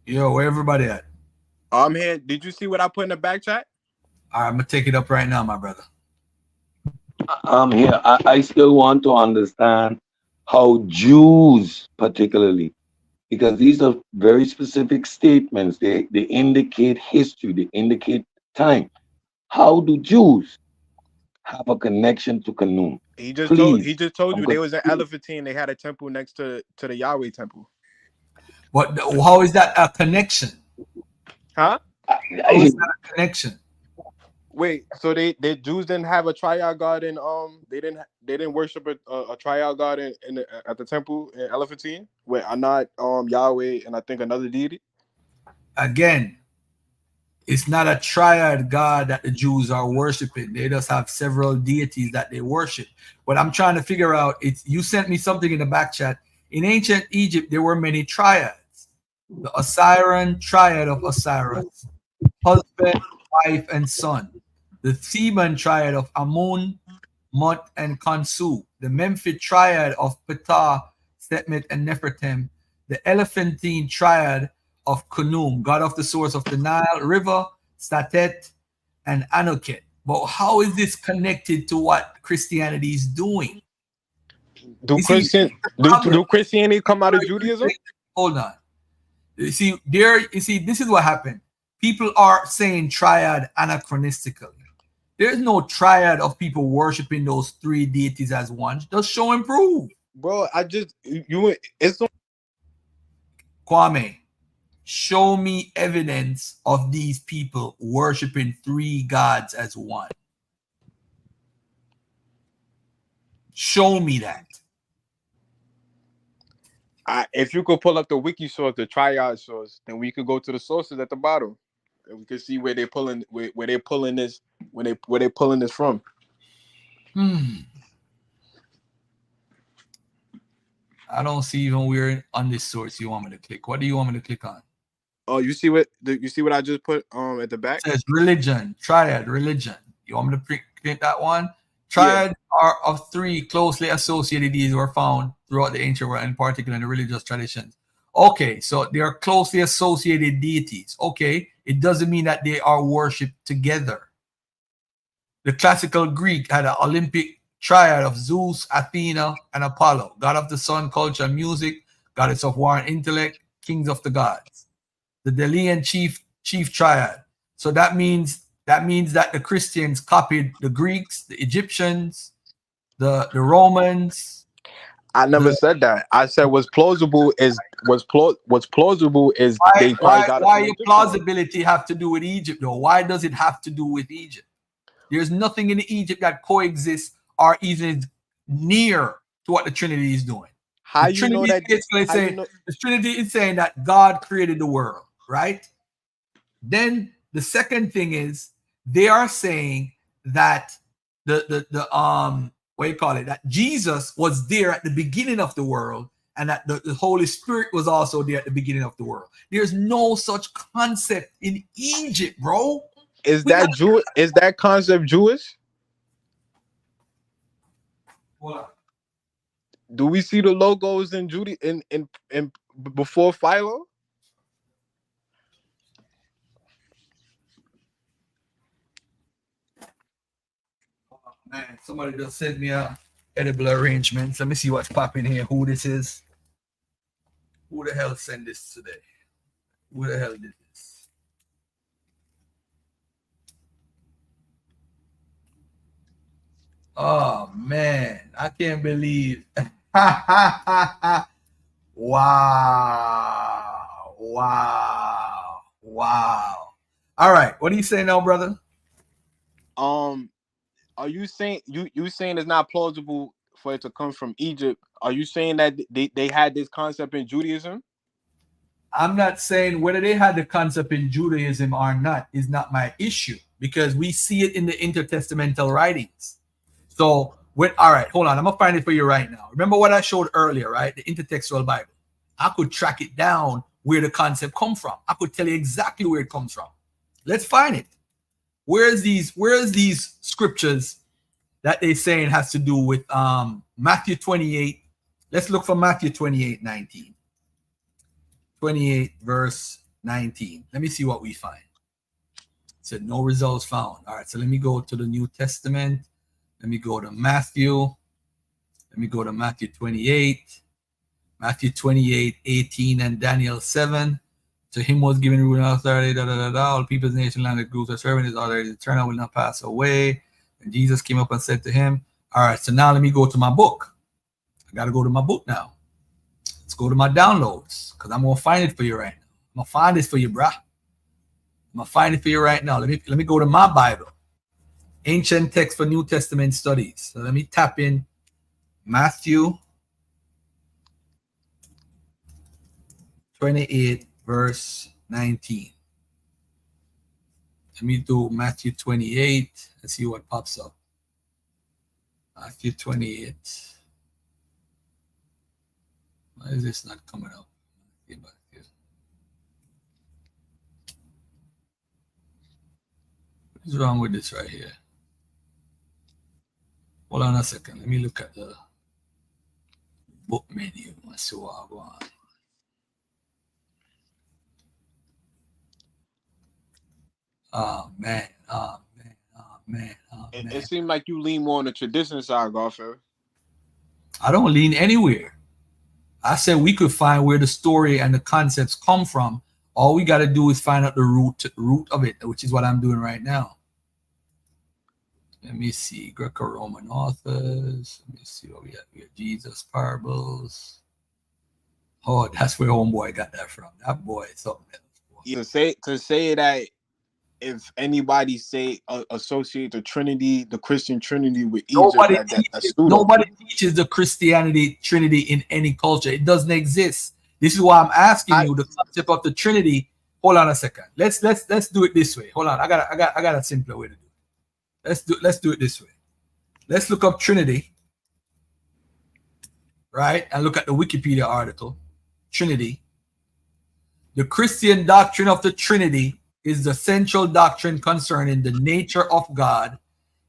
J: Yo, where everybody at?
O: I'm here. Did you see what I put in the back chat?
J: All right, I'm gonna take it up right now, my brother.
P: I'm here. I still want to understand how Jews, particularly, because these are very specific statements. They indicate history. They indicate time. How do Jews have a connection to Khnum?
O: He just
P: Please,
O: told you they was in Elephantine. They had a temple next to the Yahweh temple.
J: What? How is that a connection?
O: Huh?
J: How is that a connection?
O: Wait, so the Jews didn't have a triad god in they didn't worship a triad god at the temple in Elephantine with Anat, Yahweh, and I think another deity.
J: Again, it's not a triad god that the Jews are worshiping. They just have several deities that they worship. What I'm trying to figure out is, you sent me something in the back chat. In ancient Egypt, there were many triads. The Osirian triad of Osiris, husband, wife, and son. The Theban triad of Amun, Mut, and Khonsu. The Memphite triad of Ptah, Setmet, and Nefertem. The Elephantine triad of Khnum, god of the source of the Nile River, Satet, and Anuket. But how is this connected to what Christianity is doing?
O: Do Christianity come out of Judaism?
J: Hold on. You see, this is what happened. People are saying triad anachronistically. There's no triad of people worshiping those three deities as one. Just show and prove.
O: Bro, it's
J: Kwame, show me evidence of these people worshiping three gods as one. Show me that.
O: If you could pull up the wiki source, the triad source, then we could go to the sources at the bottom, and we could see where they're pulling this from.
J: I don't see even where on this source you want me to click. What do you want me to click on?
O: Oh, you see what I just put at the back?
J: It says religion, triad, religion. You want me to click that one?
O: Yeah.
J: Triad are of three closely associated deities were found throughout the ancient world, in particular in the religious traditions. Okay, so they are closely associated deities. Okay, it doesn't mean that they are worshipped together. The classical Greek had an Olympic triad of Zeus, Athena, and Apollo, god of the sun, culture, and music, goddess of war and intellect, kings of the gods. The Delian chief triad. So that means that the Christians copied the Greeks, the Egyptians, the Romans.
O: I never said that. I said what's plausible is they probably got it
J: Why
O: from
J: your
O: Egyptian.
J: plausibility have to do with Egypt though? Why does it have to do with Egypt? There's nothing in Egypt that coexists or even near to what the Trinity is doing.
O: How
J: the
O: you know that?
J: The Trinity is saying that God created the world, right? Then the second thing is they are saying that what do you call it? That Jesus was there at the beginning of the world, and that the Holy Spirit was also there at the beginning of the world. There's no such concept in Egypt, bro.
O: Is that concept Jewish?
J: What?
O: Do we see the logos in in before Philo?
J: Man, somebody just sent me a edible arrangements. Let me see what's popping here. Who this is? Who the hell sent this today? Who the hell did this? Oh man, I can't believe. Wow. All right, what do you say now, brother?
O: Are you saying you saying it's not plausible for it to come from Egypt? Are you saying that they had this concept in Judaism?
J: I'm not saying whether they had the concept in Judaism or not is not my issue, because we see it in the intertestamental writings. So, all right, hold on. I'm gonna find it for you right now. Remember what I showed earlier, right? The intertextual Bible. I could track it down where the concept come from. I could tell you exactly where it comes from. Let's find it. Where's these scriptures that they saying has to do with Matthew 28? Let's look for Matthew 28:19. 28 verse 19. Let me see what we find. It said no results found. All right, so let me go to the New Testament. Let me go to Matthew. Let me go to Matthew 28. Matthew 28:18 and Daniel 7. To him was given rule and authority, all people's, nation, language, groups are serving his authority. Eternal will not pass away. And Jesus came up and said to him, all right, so now let me go to my book. I got to go to my book now. Let's go to my downloads, because I'm going to find it for you right now. I'm going to find this for you, bruh. I'm going to find it for you right now. Let me go to my Bible. Ancient Text for New Testament Studies. So let me tap in Matthew 28, verse 19. Let me do Matthew 28 and see what pops up. Matthew 28. Why is this not coming up? What is wrong with this right here? Hold on a second. Let me look at the book menu. Let's see what I want. Oh man.
O: It seemed like you lean more on the tradition side, Garfield.
J: I don't lean anywhere. I said we could find where the story and the concepts come from. All we got to do is find out the root of it, which is what I'm doing right now. Let me see. Greco-Roman authors. Let me see what we have here. Jesus parables. Oh, that's where homeboy got that from. That boy is something else.
O: To say that if anybody associate the Trinity, the Christian Trinity with Egypt,
J: nobody teaches the Christianity Trinity in any culture. It doesn't exist. This is why I'm asking you the concept of the Trinity. Hold on a second. Let's do it this way. Hold on. I got a simpler way to do it. Let's do it this way. Let's look up Trinity. right, and look at the Wikipedia article, Trinity, the Christian doctrine of the Trinity is the central doctrine concerning the nature of God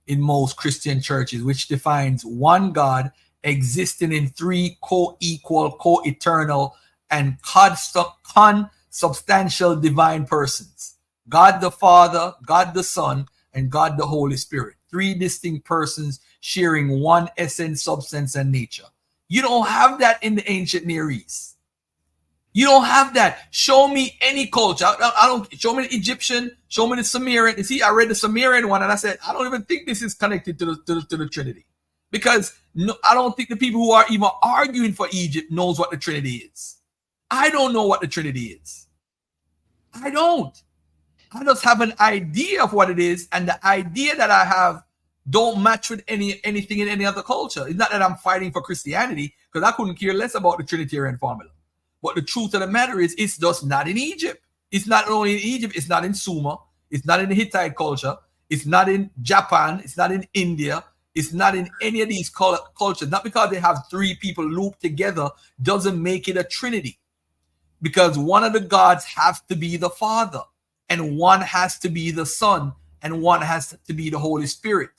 J: in most Christian churches, which defines one God existing in three co-equal, co-eternal, and consubstantial divine persons: God the Father, God the Son, and God the Holy Spirit. Three distinct persons sharing one essence, substance, and nature. You don't have that in the ancient Near East. You don't have that. Show me any culture. I don't. Show me the Egyptian. Show me the Sumerian. You see, I read the Sumerian one and I said, I don't even think this is connected to the Trinity, because no, I don't think the people who are even arguing for Egypt knows what the Trinity is. I don't know what the Trinity is. I don't. I just have an idea of what it is, and the idea that I have don't match with anything in any other culture. It's not that I'm fighting for Christianity, because I couldn't care less about the Trinitarian formula. But the truth of the matter is, it's just not in Egypt. It's not only in Egypt, it's not in Sumer, it's not in the Hittite culture, it's not in Japan, it's not in India, it's not in any of these cultures. Not because they have three people looped together doesn't make it a trinity. Because one of the gods has to be the Father, and one has to be the Son, and one has to be the Holy Spirit.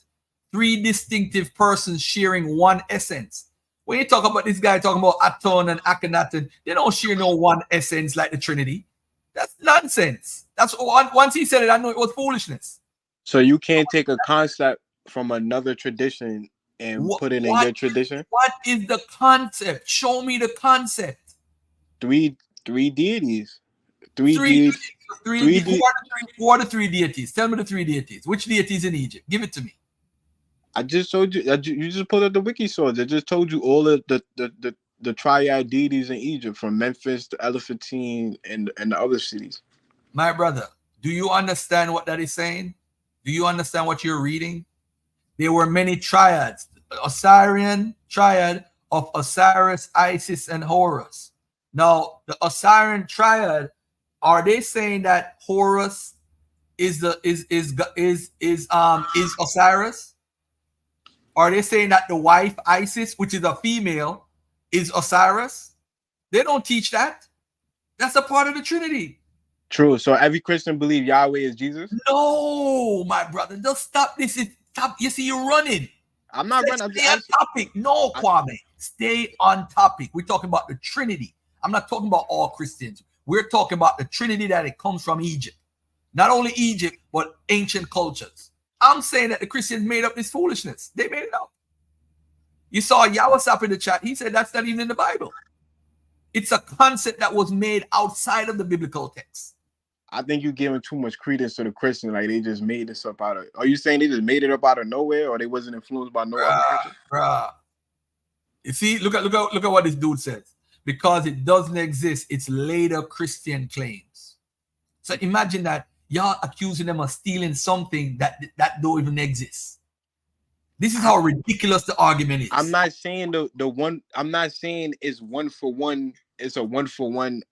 J: Three distinctive persons sharing one essence. When you talk about this guy talking about Aton and Akhenaten, they don't share no one essence like the Trinity. That's nonsense. That's once he said it, I know it was foolishness.
I: So you can't take a concept from another tradition and put it in your tradition?
J: What is the concept? Show me the concept.
I: Three deities.
J: Who are the three deities? Tell me the three deities. Which deities in Egypt? Give it to me.
I: I just told you. You just pulled up the wiki source. I just told you all of the triad deities in Egypt, from Memphis to Elephantine and the other cities.
J: My brother, do you understand what that is saying? Do you understand what you're reading? There were many triads. The Osirian triad of Osiris, Isis, and Horus. Now, the Osirian triad, are they saying that Horus is Osiris? Are they saying that the wife Isis, which is a female, is Osiris? They don't teach that. That's a part of the Trinity.
I: True. So every Christian believe Yahweh is Jesus?
J: No, my brother. Just stop this. Stop. You see, you're running.
I: I'm not running.
J: Stay on topic. No, Kwame. Stay on topic. We're talking about the Trinity. I'm not talking about all Christians. We're talking about the Trinity that it comes from Egypt. Not only Egypt, but ancient cultures. I'm saying that the Christians made up this foolishness. They made it up. You saw Yawasap in the chat. He said that's not even in the Bible. It's a concept that was made outside of the biblical text.
I: I think you're giving too much credence to the Christian. Like they just made this up out of. Are you saying they just made it up out of nowhere, or they wasn't influenced by no other culture?
J: Bruh. You see, look at what this dude says. Because it doesn't exist, it's later Christian claims. So imagine that y'all accusing them of stealing something that don't even exist. This is how ridiculous the argument is.
I: I'm not saying the one. I'm not saying it's one for one. It's a one for one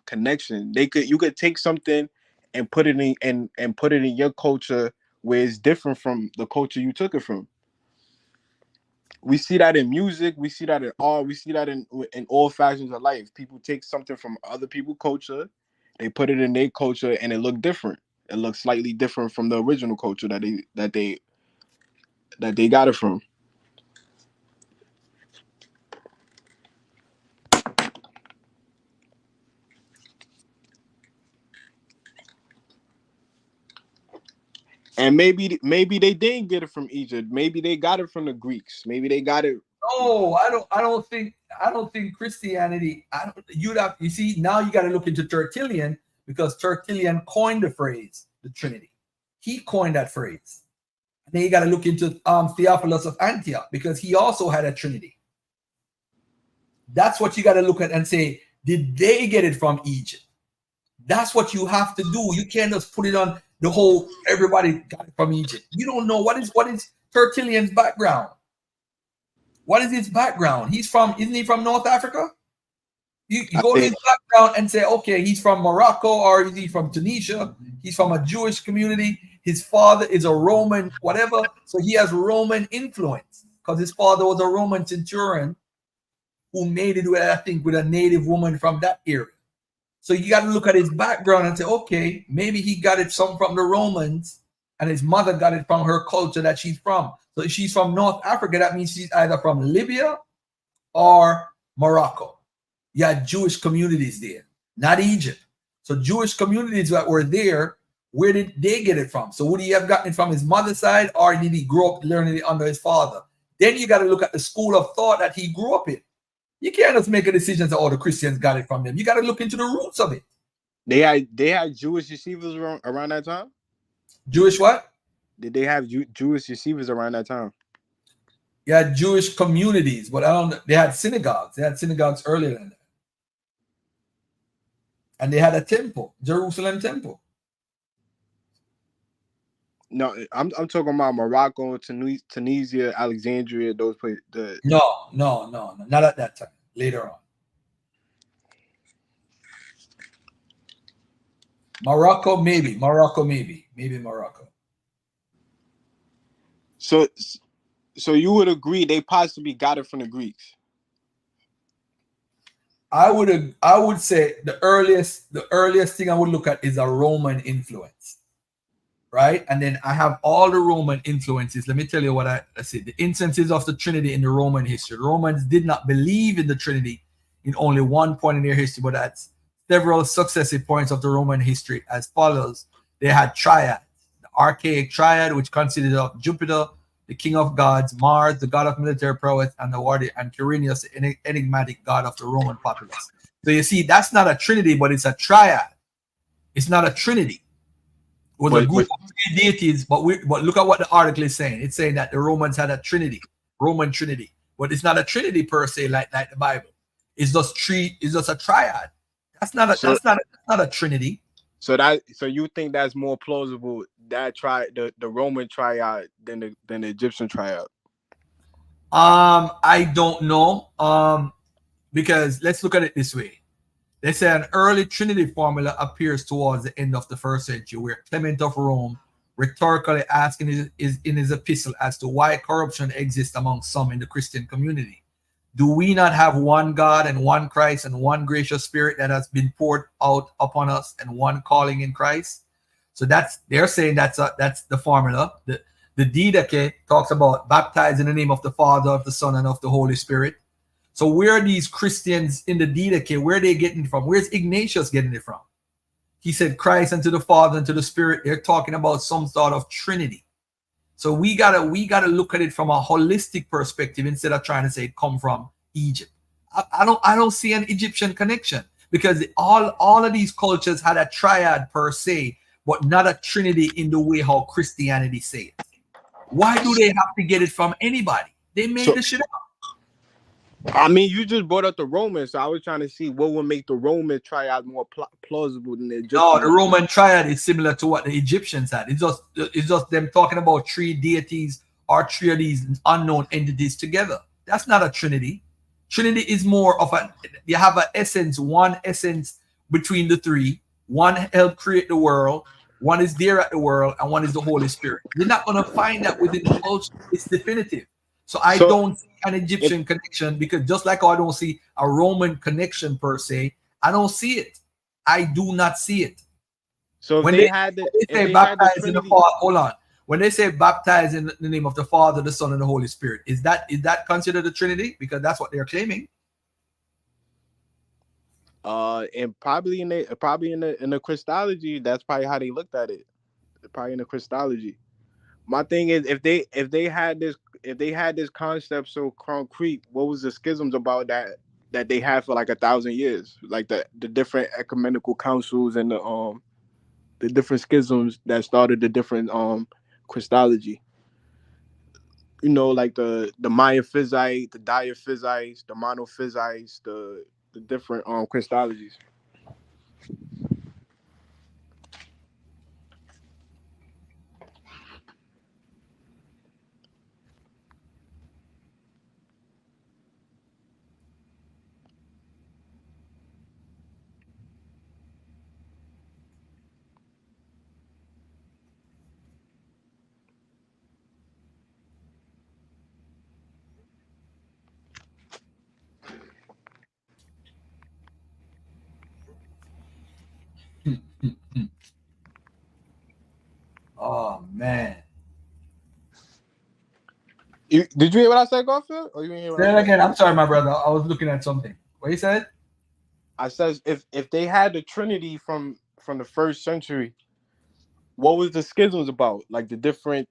I: connection. You could take something and put it in and put it in your culture where it's different from the culture you took it from. We see that in music. We see that in art. We see that in all factions of life. People take something from other people's culture, they put it in their culture, and it look different. It looks slightly different from the original culture that they got it from. And maybe they didn't get it from Egypt. Maybe they got it from the Greeks. Maybe they got it.
J: No, I don't think Christianity. You see, now you got to look into Tertullian, because Tertullian coined the phrase the Trinity. He coined that phrase. And then you got to look into Theophilus of Antioch, because he also had a Trinity. That's what you got to look at and say, did they get it from Egypt? That's what you have to do. You can't just put it on the whole, everybody got it from Egypt. You don't know what is Tertullian's background. What is his background? Isn't he from North Africa? You go to his background and say, okay, he's from Morocco, or is he from Tunisia? He's from a Jewish community. His father is a Roman, whatever. So he has Roman influence because his father was a Roman centurion. who made it with, I think, with a native woman from that area. So you got to look at his background and say, okay, maybe he got it some from the Romans, and his mother got it from her culture that she's from. So if she's from North Africa, that means she's either from Libya or Morocco. You had Jewish communities there, not Egypt. So Jewish communities that were there, where did they get it from? So would he have gotten it from his mother's side, or did he grow up learning it under his father? Then you got to look at the school of thought that he grew up in. You can't just make a decision that all the Christians got it from them. You got to look into the roots of it.
O: They had Jewish receivers around that time.
J: Jewish what?
O: Did they have Jewish receivers around that time?
J: You had Jewish communities, but I don't. They had synagogues. They had synagogues earlier than that, and they had a temple, Jerusalem temple.
O: No, I'm talking about Morocco, Tunisia, Alexandria, those places.
J: No, not at that time. Later on, Morocco, maybe Morocco.
O: So you would agree they possibly got it from the Greeks?
J: I would say the earliest thing I would look at is a Roman influence, right? And then I have all the Roman influences. Let me tell you what I see. The instances of the Trinity in the Roman history. The Romans did not believe in the Trinity in only one point in their history, but at several successive points of the Roman history as follows. They had triads. The archaic triad, which consisted of Jupiter, the king of gods, Mars, the god of military prowess, and the warrior, and Quirinius, the enigmatic god of the Roman populace. So you see, that's not a trinity, but it's a triad. It's not a trinity. It was a group of three deities, but look at what the article is saying. It's saying that the Romans had a trinity, Roman trinity, but it's not a trinity per se, like the Bible. It's just a triad. That's not a trinity.
O: So you think that's more plausible, that the Roman triad than the Egyptian triad?
J: I don't know. Because let's look at it this way. They say an early Trinity formula appears towards the end of the first century, where Clement of Rome rhetorically asking in his epistle as to why corruption exists among some in the Christian community. Do we not have one God and one Christ and one gracious Spirit that has been poured out upon us, and one calling in Christ? So they're saying that's the formula. The Didache talks about baptized in the name of the Father, of the Son, and of the Holy Spirit. So where are these Christians in the Didache? Where are they getting it from? Where's Ignatius getting it from? He said Christ and to the Father and to the Spirit. They're talking about some sort of Trinity. So we gotta look at it from a holistic perspective instead of trying to say it come from Egypt. I don't see an Egyptian connection, because all of these cultures had a triad per se, but not a trinity in the way how Christianity says it. Why do they have to get it from anybody? They made the shit up.
O: I mean, you just brought up the Romans, so I was trying to see what would make the Roman triad more plausible than the Egyptian.
J: No, the Roman triad is similar to what the Egyptians had. It's just them talking about three deities or three of these unknown entities together. That's not a trinity. Trinity is more of you have one essence between the three. One helped create the world, one is there at the world, and one is the Holy Spirit. You're not going to find that within the culture. It's definitive. So I don't see an Egyptian connection, because just like I don't see a Roman connection per se, I don't see it. I do not see it.
O: So
J: when they say baptized in the Father, hold on. When they say baptized in the name of the Father, the Son, and the Holy Spirit, is that considered a Trinity? Because that's what they're claiming.
O: And probably in the Christology, that's probably how they looked at it. Probably in the Christology. My thing is, if they had this concept so concrete, what was the schisms about that they had for like 1,000 years, like the different ecumenical councils and the different schisms that started the different Christology. You know, like the Miaphysite, the Diaphysites, the Monophysites, the different Christologies. Did you hear what I said, Garfield? Or you didn't hear what
J: Say
O: I
J: it
O: said?
J: again. I'm sorry, my brother. I was looking at something. What you said?
O: I says if they had the Trinity from the first century, what was the schisms about? Like the different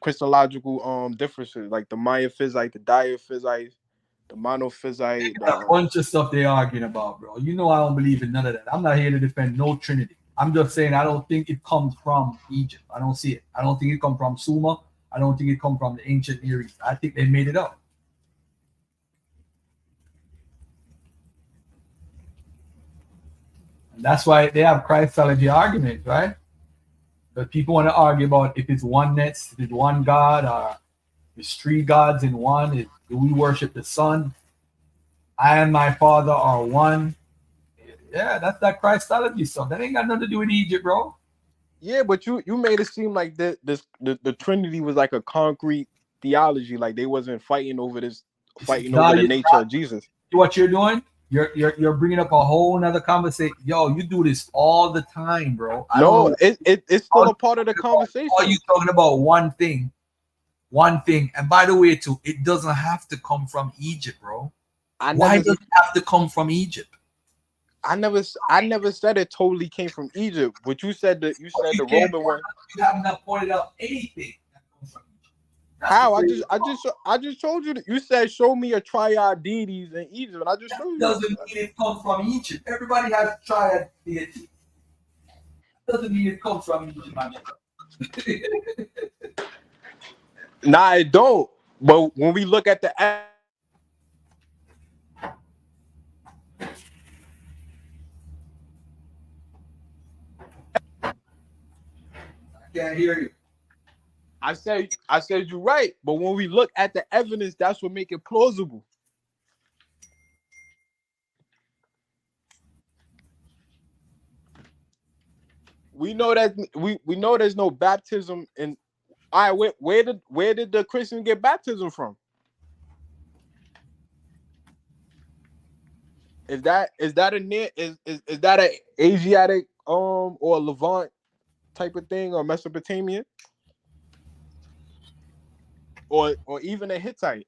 O: Christological differences, like the Miaphysite, the Diaphysite, the Monophysite.
J: A bunch of stuff they arguing about, bro. You know I don't believe in none of that. I'm not here to defend no Trinity. I'm just saying I don't think it comes from Egypt. I don't see it. I don't think it comes from Sumer. I don't think it comes from the ancient Near East. I think they made it up. And that's why they have Christology arguments, right? But people want to argue about if it's oneness, if it's one God, or it's three gods in one. Do we worship the Son? I and my Father are one. Yeah, that's that Christology stuff. That ain't got nothing to do with Egypt, bro.
O: Yeah, but you made it seem like the Trinity was like a concrete theology, like they wasn't fighting over the nature of Jesus.
J: What you're doing? You're bringing up a whole nother conversation. Yo, you do this all the time, bro.
O: It's still a part of the conversation.
J: Are you talking about one thing? And by the way, too, it doesn't have to come from Egypt, bro. Why does it have to come from Egypt?
O: I never said it totally came from Egypt, but you said the Roman one.
J: You have not pointed out anything that comes from Egypt.
O: How? I just told you that you said show me a triad deities in Egypt, and I just showed you.
J: Doesn't mean it comes from Egypt. Everybody has triad deities. Doesn't mean it comes from Egypt, man.
O: Nah, it don't. But when we look at the
J: Can't hear you.
O: I said you're right, but when we look at the evidence, that's what make it plausible. We know that we know there's no baptism in. All right, where did the Christians get baptism from? Is that an Asiatic or Levant type of thing, or Mesopotamian, or even a Hittite?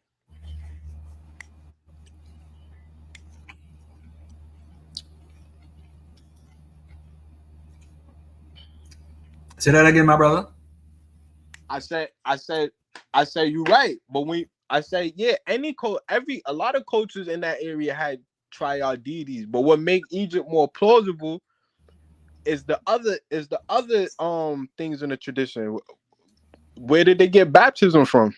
J: Say that again, my brother.
O: I said you're right, but a lot of cultures in that area had triad deities, but what make Egypt more plausible is the other things in the tradition. Where did they get baptism from?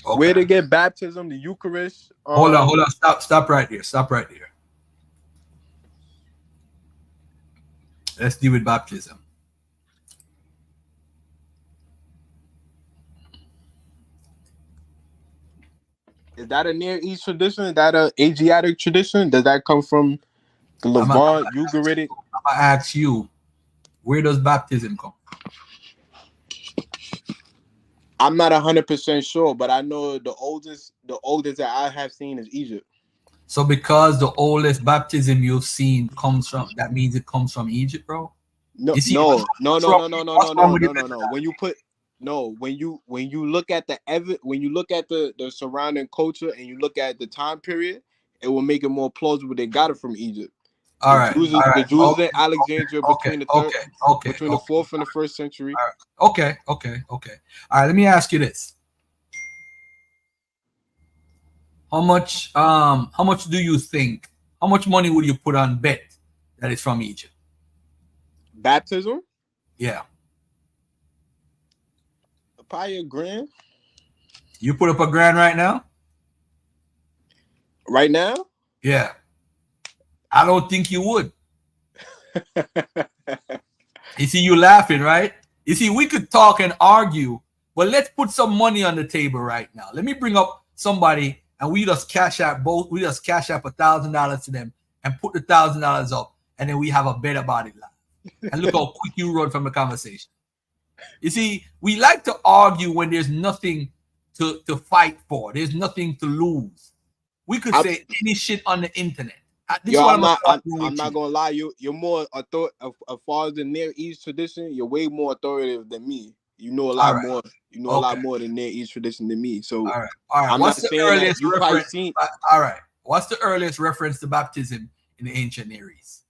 O: Okay. Where they get baptism, the Eucharist.
J: Hold on. Stop right here. Let's deal with baptism.
O: Is that a Near East tradition? Is that an Asiatic tradition? Does that come from the Levant, Ugaritic?
J: I'm gonna ask you, where does baptism come from?
O: I'm not 100% sure, but I know the oldest that I have seen is Egypt.
J: So because the oldest baptism you've seen comes from, that means it comes from Egypt, bro?
O: No. When you look at the surrounding culture and you look at the time period, it will make it more plausible they got it from Egypt. The Jews in Alexandria between the 4th and the 1st century.
J: Okay. All right, let me ask you this. How much do you think, how much money would you put on bet that it's from Egypt?
O: Baptism?
J: Yeah.
O: Probably $1,000.
J: You put up $1,000 right now?
O: Right now?
J: Yeah. I don't think you would. You see, you laughing, right? You see, we could talk and argue, but let's put some money on the table right now. Let me bring up somebody and we just cash out $1,000 to them and put the $1,000 up, and then we have a bet about it. And look how quick you run from the conversation. You see, we like to argue when there's nothing to fight for. There's nothing to lose. We could say any shit on the internet This
I: Yo,
J: is what
I: I'm
J: I'm gonna
I: not.
J: start doing
I: I'm
J: with
I: not
J: you.
I: gonna lie. You're more as far as the Near East tradition. You're way more authoritative than me. You know a
J: All
I: lot
J: right.
I: more. You know a
J: Okay.
I: lot more than Near East tradition than me. So
J: All right. All right.
I: I'm not
J: What's the
I: saying that
J: earliest
I: you probably
J: reference?
I: seen.
J: All right. What's the earliest reference to baptism in the ancient Near East?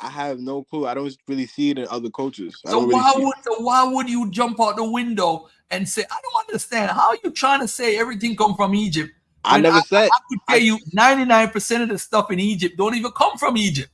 I: I have no clue. I don't really see it in other cultures. I
J: So
I: don't really see.
J: why would you jump out the window and say, I don't understand how you trying to say everything come from Egypt
I: I
J: when
I: never said.
J: I could tell you 99% of the stuff in Egypt don't even come from Egypt.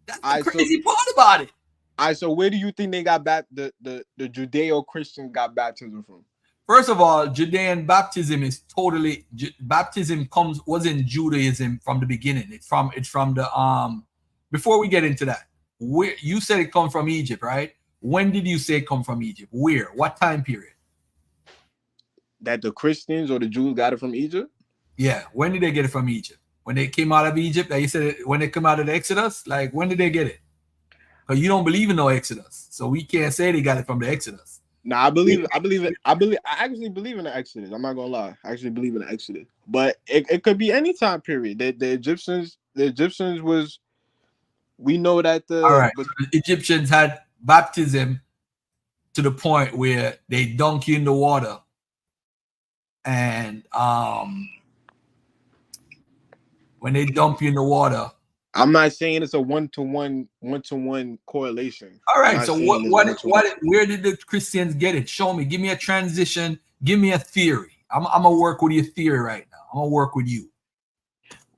J: That's the crazy part about it.
I: All right. So where do you think they got the Judeo-Christian got baptism from?
J: First of all, Judean baptism is totally baptism was in Judaism from the beginning. It's from the before we get into that, where you said it come from Egypt, right? When did you say it come from Egypt? Where? What time period?
I: That the Christians or the Jews got it from Egypt?
J: Yeah. When did they get it from Egypt? When they came out of Egypt? Like you said, when they come out of the Exodus? Like when did they get it? Because you don't believe in no Exodus, so we can't say they got it from the Exodus.
I: Nah, I actually believe in the Exodus. I'm not gonna lie. I actually believe in the Exodus. But it could be any time period. The Egyptians was, we know that
J: All right. So the Egyptians had baptism to the point where they dunk you in the water. And when they dump you in the water.
I: I'm not saying it's a one-to-one correlation.
J: All right. So where did the Christians get it? Show me. Give me a transition. Give me a theory. I'm gonna work with your theory right now. I'm gonna work with you.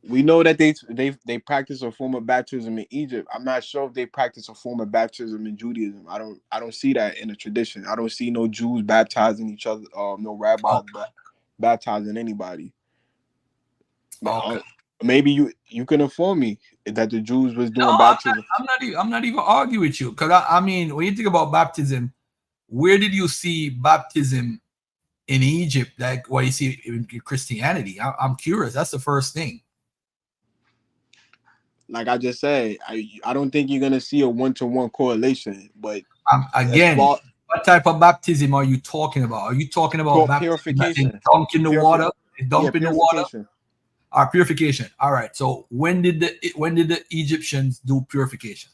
I: We know that they practice a form of baptism in Egypt. I'm not sure if they practice a form of baptism in Judaism. I don't see that in the tradition. I don't see no Jews baptizing each other, no rabbis baptizing anybody.
J: Okay.
I: Maybe you can inform me that the Jews was doing baptism.
J: I'm not even arguing with you, because I mean, when you think about baptism, where did you see baptism in Egypt? Like what you see in Christianity? I'm curious. That's the first thing.
I: Like I just said, I don't think you're gonna see a one-to-one correlation. But
J: again, what type of baptism are you talking about? Are you talking about
I: purification?
J: Dunk in the water, dump in the water. Purification. All right. So when did the Egyptians do purification?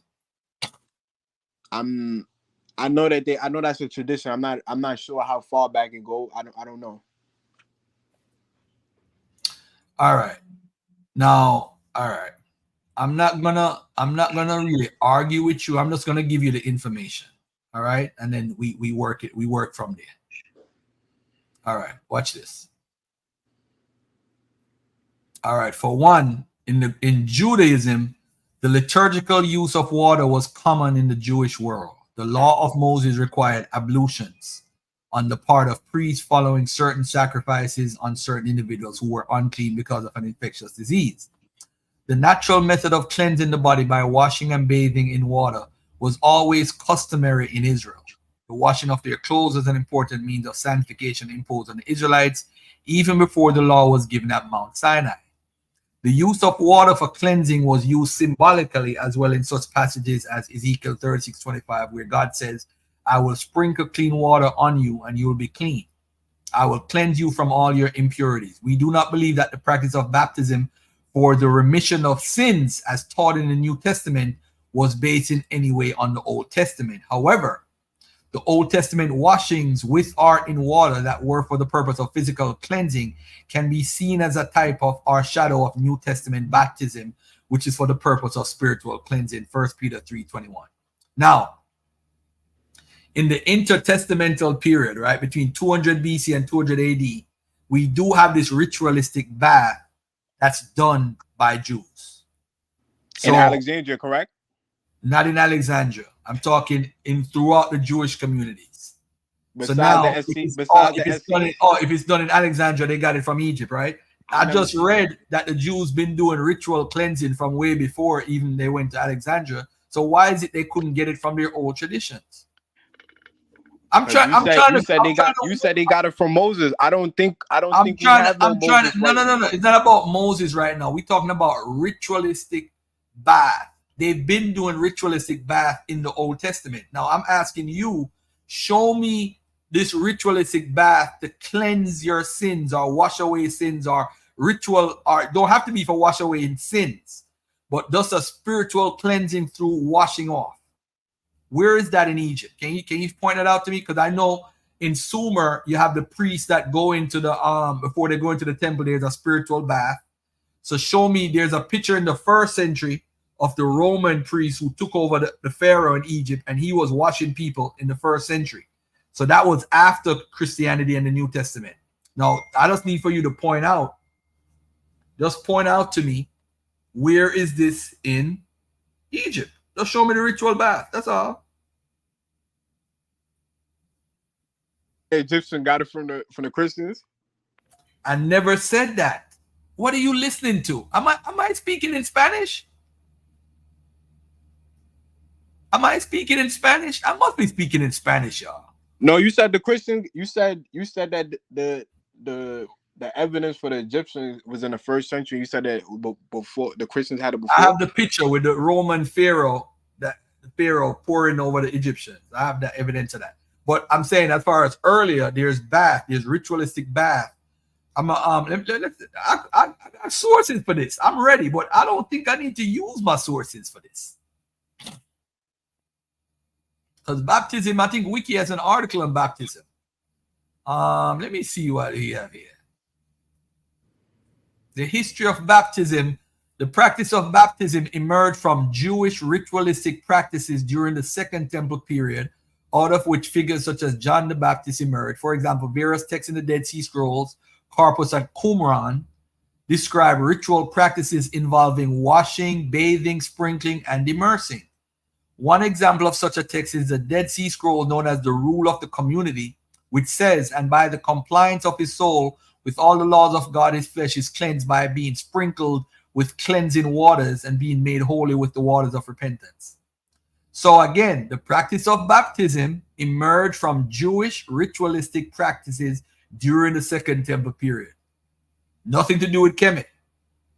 I: I know that's a tradition. I'm not sure how far back it go. I don't know.
J: All right. Now, all right. I'm not gonna really argue with you. I'm just gonna give you the information. All right, and then we work from there. All right, watch this. All right, for one, in Judaism, the liturgical use of water was common in the Jewish world. The law of Moses required ablutions on the part of priests following certain sacrifices on certain individuals who were unclean because of an infectious disease. The natural method of cleansing the body by washing and bathing in water was always customary in Israel. The washing of their clothes was an important means of sanctification imposed on the Israelites even before the law was given at Mount Sinai. The use of water for cleansing was used symbolically as well in such passages as Ezekiel 36:25, where God says, I will sprinkle clean water on you and you will be clean. I will cleanse you from all your impurities. We do not believe that the practice of baptism for the remission of sins as taught in the New Testament was based in any way on the Old Testament. However, the Old Testament washings with or in water that were for the purpose of physical cleansing can be seen as a type of or shadow of New Testament baptism, which is for the purpose of spiritual cleansing. 1 Peter 3:21. Now, in the intertestamental period, right, between 200 BC and 200 AD, we do have this ritualistic bath that's done by Jews.
I: So, in Alexandria, correct?
J: Not in Alexandria. I'm talking in throughout the Jewish communities.
I: Besides
J: so now,
I: if
J: it's done in Alexandria, they got it from Egypt, right? I just read that the Jews been doing ritual cleansing from way before even they went to Alexandria. So why is it they couldn't get it from their old traditions?
I: You said they got it from Moses. I don't think we have no Moses.
J: No. It's not about Moses right now. We're talking about ritualistic bath. They've been doing ritualistic bath in the Old Testament. Now I'm asking you, show me this ritualistic bath to cleanse your sins or wash away sins or ritual, or don't have to be for wash away in sins, but just a spiritual cleansing through washing off. Where is that in Egypt? Can you point that out to me? Because I know in Sumer you have the priests that go into the before they go into the temple, there's a spiritual bath. So show me, there's a picture in the 1st century of the Roman priest who took over the Pharaoh in Egypt, and he was washing people in the 1st century. So that was after Christianity and the New Testament. Now, I just need for you to point out to me, where is this in Egypt? Just show me the ritual bath. That's all.
O: The Egyptian got it from the Christians.
J: I never said that. What are you listening to? Am I speaking in Spanish? Am I speaking in Spanish? I must be speaking in Spanish, y'all.
O: No, you said the Christian. You said that the evidence for the Egyptians was in the 1st century. You said that before the Christians had it before.
J: I have the picture with the Roman Pharaoh, that the Pharaoh pouring over the Egyptians. I have the evidence of that. But I'm saying, as far as earlier, there's ritualistic bath. I got sources for this. I'm ready, but I don't think I need to use my sources for this. Because baptism, I think Wiki has an article on baptism. Let me see what we have here. The history of baptism. The practice of baptism emerged from Jewish ritualistic practices during the Second Temple period, out of which figures such as John the Baptist emerged. For example, various texts in the Dead Sea Scrolls, Corpus and Qumran, describe ritual practices involving washing, bathing, sprinkling, and immersing. One example of such a text is the Dead Sea Scroll known as the Rule of the Community, which says, "And by the compliance of his soul with all the laws of God, his flesh is cleansed by being sprinkled with cleansing waters and being made holy with the waters of repentance." So again, the practice of baptism emerged from Jewish ritualistic practices during the Second Temple period. Nothing to do with Kemet.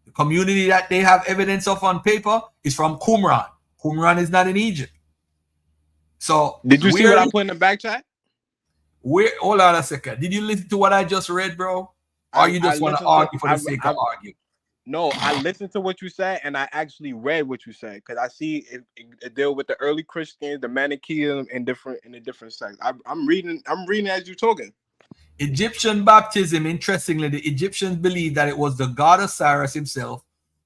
J: The community that they have evidence of on paper is from Qumran. Qumran is not in Egypt. So
O: did you see what I put in the back chat?
J: Hold on a second. Did you listen to what I just read, bro? Or you just want to argue for the sake of arguing?
O: No, I listened to what you said, and I actually read what you said, because I see it deal with the early Christians, the Manichaeism, and the different sects. I'm reading as you're talking.
J: Egyptian baptism, interestingly, the Egyptians believed that it was the god Osiris himself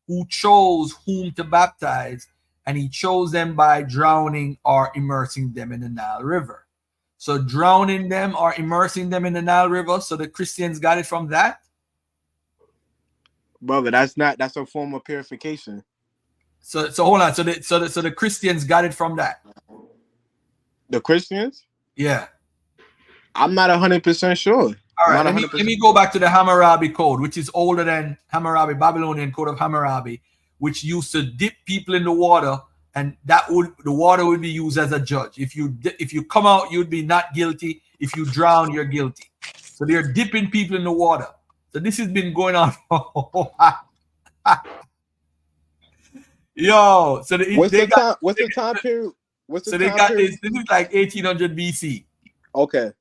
J: who chose whom to baptize, and he chose them by drowning or immersing them in the Nile River. So drowning them or immersing them in the Nile River, so the Christians got it from that?
O: Brother, that's a form of purification.
J: So hold on. So the Christians got it from that.
O: The Christians?
J: Yeah.
O: I'm not 100% sure.
J: All right, let me go back to the Hammurabi Code, which is older than Hammurabi, Babylonian Code of Hammurabi, which used to dip people in the water, and the water would be used as a judge. If you come out, you'd be not guilty. If you drown, you're guilty. So they're dipping people in the water. So this has been going on for a while. Yo, so
O: what's the time period?
J: This is like 1800 BC.
O: Okay.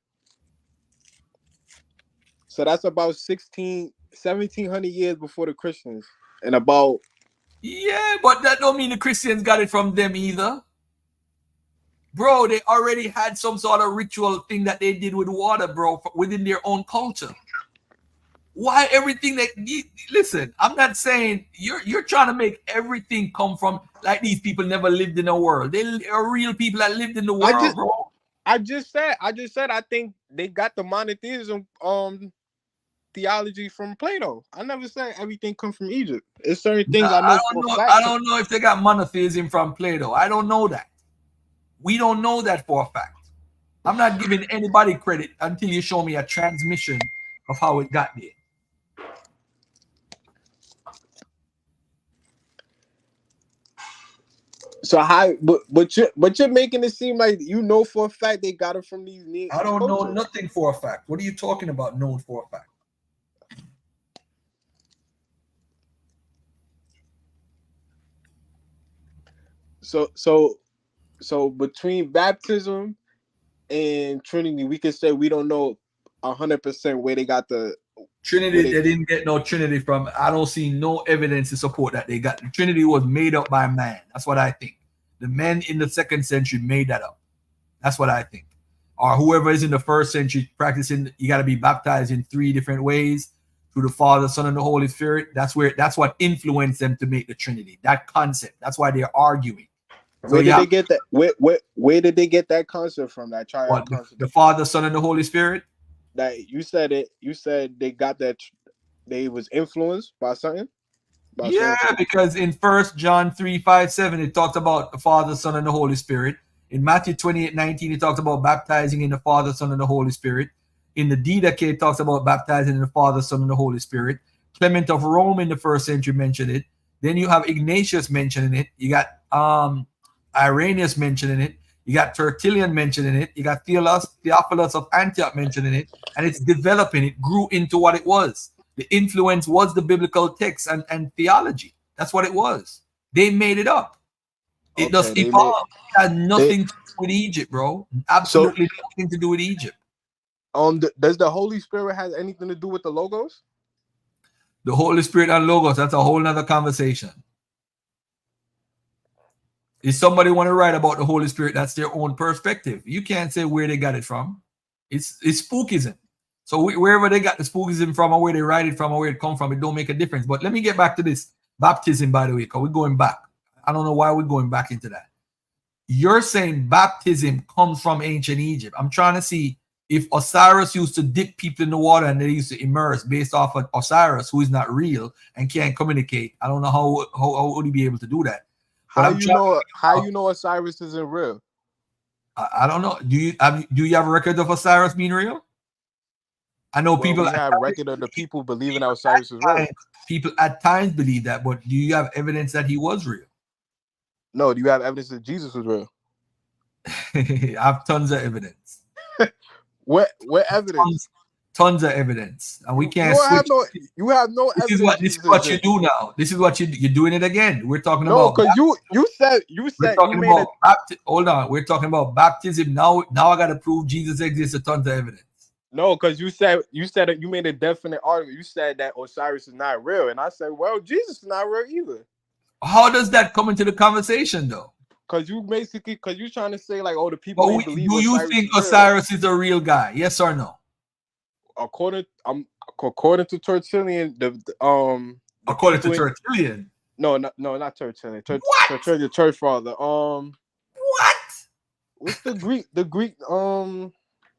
O: So that's about 1700 years before the Christians. And about...
J: Yeah, but that don't mean the Christians got it from them either. Bro, they already had some sort of ritual thing that they did with water, bro, within their own culture. Why everything that... Listen, I'm not saying... You're trying to make everything come from... Like these people never lived in the world. They are real people that lived in the world, bro.
O: I just said I think they got the monotheism theology from Plato. I never said everything comes from Egypt. It's certain things I know.
J: I don't know if they got monotheism from Plato. I don't know that. We don't know that for a fact. I'm not giving anybody credit until you show me a transmission of how it got there.
O: So how? But you're making it seem like you know for a fact they got it from these.
J: I don't know nothing for a fact. What are you talking about? Known for a fact.
O: So between baptism and Trinity, we can say we don't know 100% where they got the
J: Trinity, they didn't get no Trinity from. I don't see no evidence to support that they got. The Trinity was made up by man. That's what I think. The men in the 2nd century made that up. That's what I think. Or whoever is in the 1st century practicing, you got to be baptized in 3 different ways through the Father, Son, and the Holy Spirit. That's what influenced them to make the Trinity. That concept. That's why they're arguing.
O: Where did they get that? Where did they get that concept from? That triad concept.
J: The Father, Son, and the Holy Spirit.
O: That you said it. You said they got that. They was influenced by something.
J: Because in 1 John 3:5-7, it talks about the Father, Son, and the Holy Spirit. In Matthew 28:19, it talks about baptizing in the Father, Son, and the Holy Spirit. In the Didache, it talks about baptizing in the Father, Son, and the Holy Spirit. Clement of Rome in the 1st century mentioned it. Then you have Ignatius mentioning it. You got Irenaeus mentioning it. You got Tertullian mentioning it. You got Theophilus of Antioch mentioning it. And it's developing. It grew into what it was. The influence was the biblical text and theology. That's what it was. They made it up. It does evolve. It has nothing to do with Egypt, bro. Absolutely nothing to do with Egypt.
O: Does the Holy Spirit have anything to do with the logos?
J: The Holy Spirit and logos, that's a whole nother conversation. If somebody want to write about the Holy Spirit, that's their own perspective. You can't say where they got it from. It's spookism. So wherever they got the spookism from, or where they write it from, or where it come from, it don't make a difference. But let me get back to this baptism, by the way, because we're going back. I don't know why we're going back into that. You're saying baptism comes from ancient Egypt. I'm trying to see if Osiris used to dip people in the water and they used to immerse based off of Osiris, who is not real and can't communicate. I don't know how would he be able to do that.
O: How you know Osiris isn't real?
J: I don't know. Do you have a record of Osiris being real? I know people
O: have record of the people believing that Osiris is real.
J: People at times believe that, but do you have evidence that he was real?
O: No. Do you have evidence that Jesus was real?
J: I have tons of evidence.
O: What evidence?
J: Tons of evidence, and we can't switch.
O: You have no evidence.
J: This is what you do now. This is what you're doing it again. We're talking about.
O: No, because you said
J: we're talking about hold on. We're talking about baptism now. Now I got to prove Jesus exists. A tons of evidence.
O: No, because you said that you made a definite argument. You said that Osiris is not real, and I said, well, Jesus is not real either.
J: How does that come into the conversation, though?
O: Because you're trying to say like, oh, the people believe.
J: Do you think Osiris is a real guy? Yes or no?
O: According to Tertullian,
J: according to Tertullian.
O: No, not Tertullian. Tertullian, the church father.
J: What?
O: What's the Greek?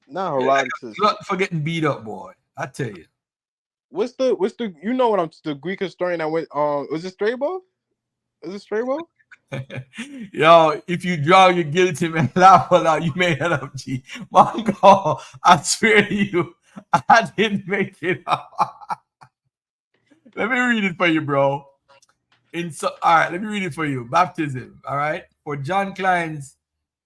O: Not Herodotus.
J: You're not for getting beat up, boy. I tell you.
O: What's the you know what I'm the Greek historian that went was it Strabo? Is it Strabo?
J: Yo, if you draw your guilty man, laugh aloud, you made that up, G. Mongo, I swear to you, I didn't make it up. Let me read it for you, bro. All right, let me read it for you. Baptism, all right? For John Klein's,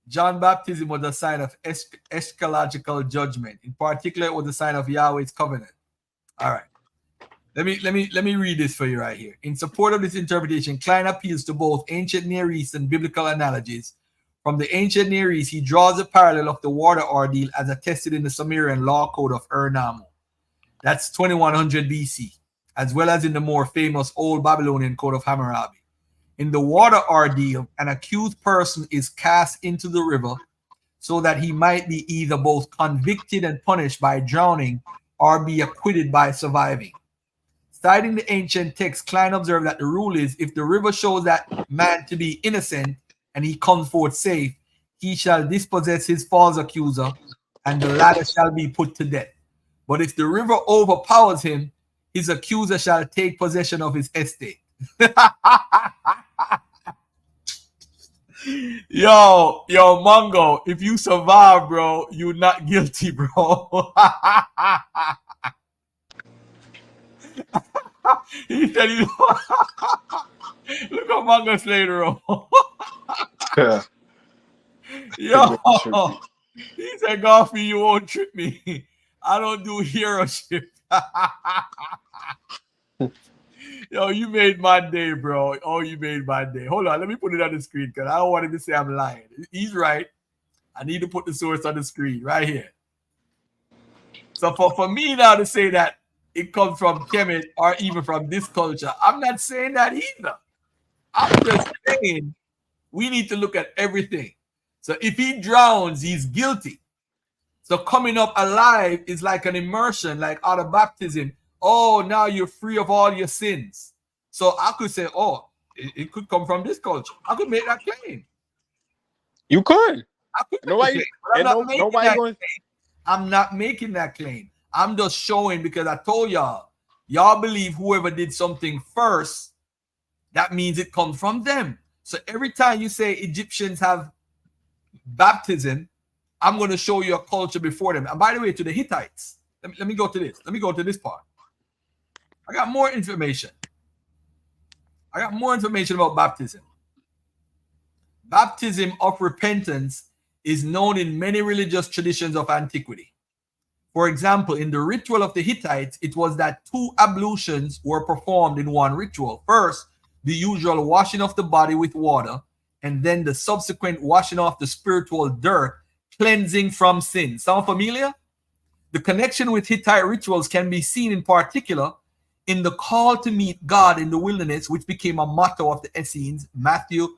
J: John baptism was a sign of eschatological judgment. In particular, it was a sign of Yahweh's covenant. All right. Let me read this for you right here. In support of this interpretation, Klein appeals to both ancient Near East and biblical analogies. From the ancient Near East, he draws a parallel of the water ordeal as attested in the Sumerian law code of Ur-Nammu. That's 2100 BC, as well as in the more famous Old Babylonian code of Hammurabi. In the water ordeal, an accused person is cast into the river so that he might be either both convicted and punished by drowning or be acquitted by surviving. Citing the ancient text, Klein observed that the rule is if the river shows that man to be innocent and he comes forth safe, he shall dispossess his false accuser and the latter shall be put to death. But if the river overpowers him, his accuser shall take possession of his estate. Yo, Mongo, if you survive, bro, you're not guilty, bro. He said, look at Mongo's later on. Yo, he said, Garfield, you won't trip me. I don't do heroship. Yo, you made my day, bro. Oh, you made my day. Hold on, let me put it on the screen because I don't want him to say I'm lying. He's right. I need to put the source on the screen right here. So for me now to say that it comes from Kemet or even from this culture. I'm not saying that either. I'm just saying we need to look at everything. So if he drowns, he's guilty. So coming up alive is like an immersion, like out of baptism. Oh, now you're free of all your sins. So I could say, oh, it could come from this culture. I could make that claim.
O: You could.
J: I could
O: Nobody, and nobody going.
J: I'm not making that claim. I'm just showing because I told y'all believe whoever did something first, that means it comes from them. So every time you say Egyptians have baptism, I'm going to show you a culture before them. And by the way, to the Hittites, let me go to this. Let me go to this part. I got more information. I got more information about baptism. Baptism of repentance is known in many religious traditions of antiquity. For example, in the ritual of the Hittites, it was that 2 ablutions were performed in one ritual. First, the usual washing of the body with water, and then the subsequent washing off the spiritual dirt, cleansing from sin. Sound familiar? The connection with Hittite rituals can be seen in particular in the call to meet God in the wilderness, which became a motto of the Essenes, Matthew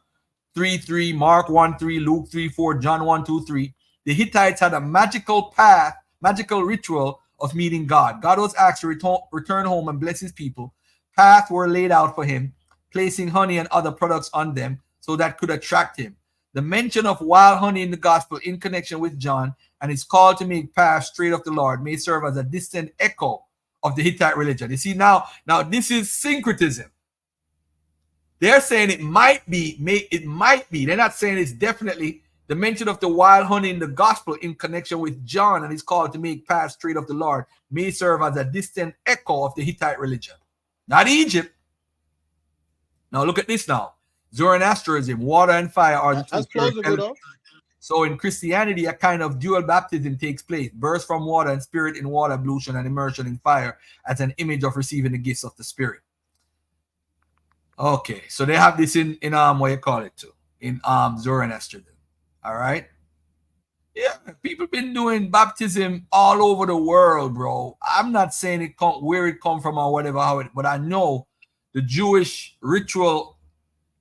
J: 3:3, Mark 1:3, Luke 3:4, John 1:2-3. The Hittites had a magical ritual of meeting God. God was asked to return home and bless his people. Paths were laid out for him, placing honey and other products on them so that could attract him. The mention of wild honey in the gospel in connection with John and his call to make paths straight of the Lord may serve as a distant echo of the Hittite religion. You see, now this is syncretism. They're saying it might be. They're not saying it's definitely. The mention of the wild honey in the gospel in connection with John and his call to make paths straight of the Lord may serve as a distant echo of the Hittite religion, not Egypt. Now look at this now. Zoroastrianism, water and fire are the two
O: plausible, though.
J: So in Christianity, a kind of dual baptism takes place: birth from water and spirit in water, ablution and immersion in fire, as an image of receiving the gifts of the Spirit. Okay, so they have this in what you call it too, in Zoroastrianism. All right. Yeah, people been doing baptism all over the world, bro. I'm not saying it where it come from or whatever, but I know the Jewish ritual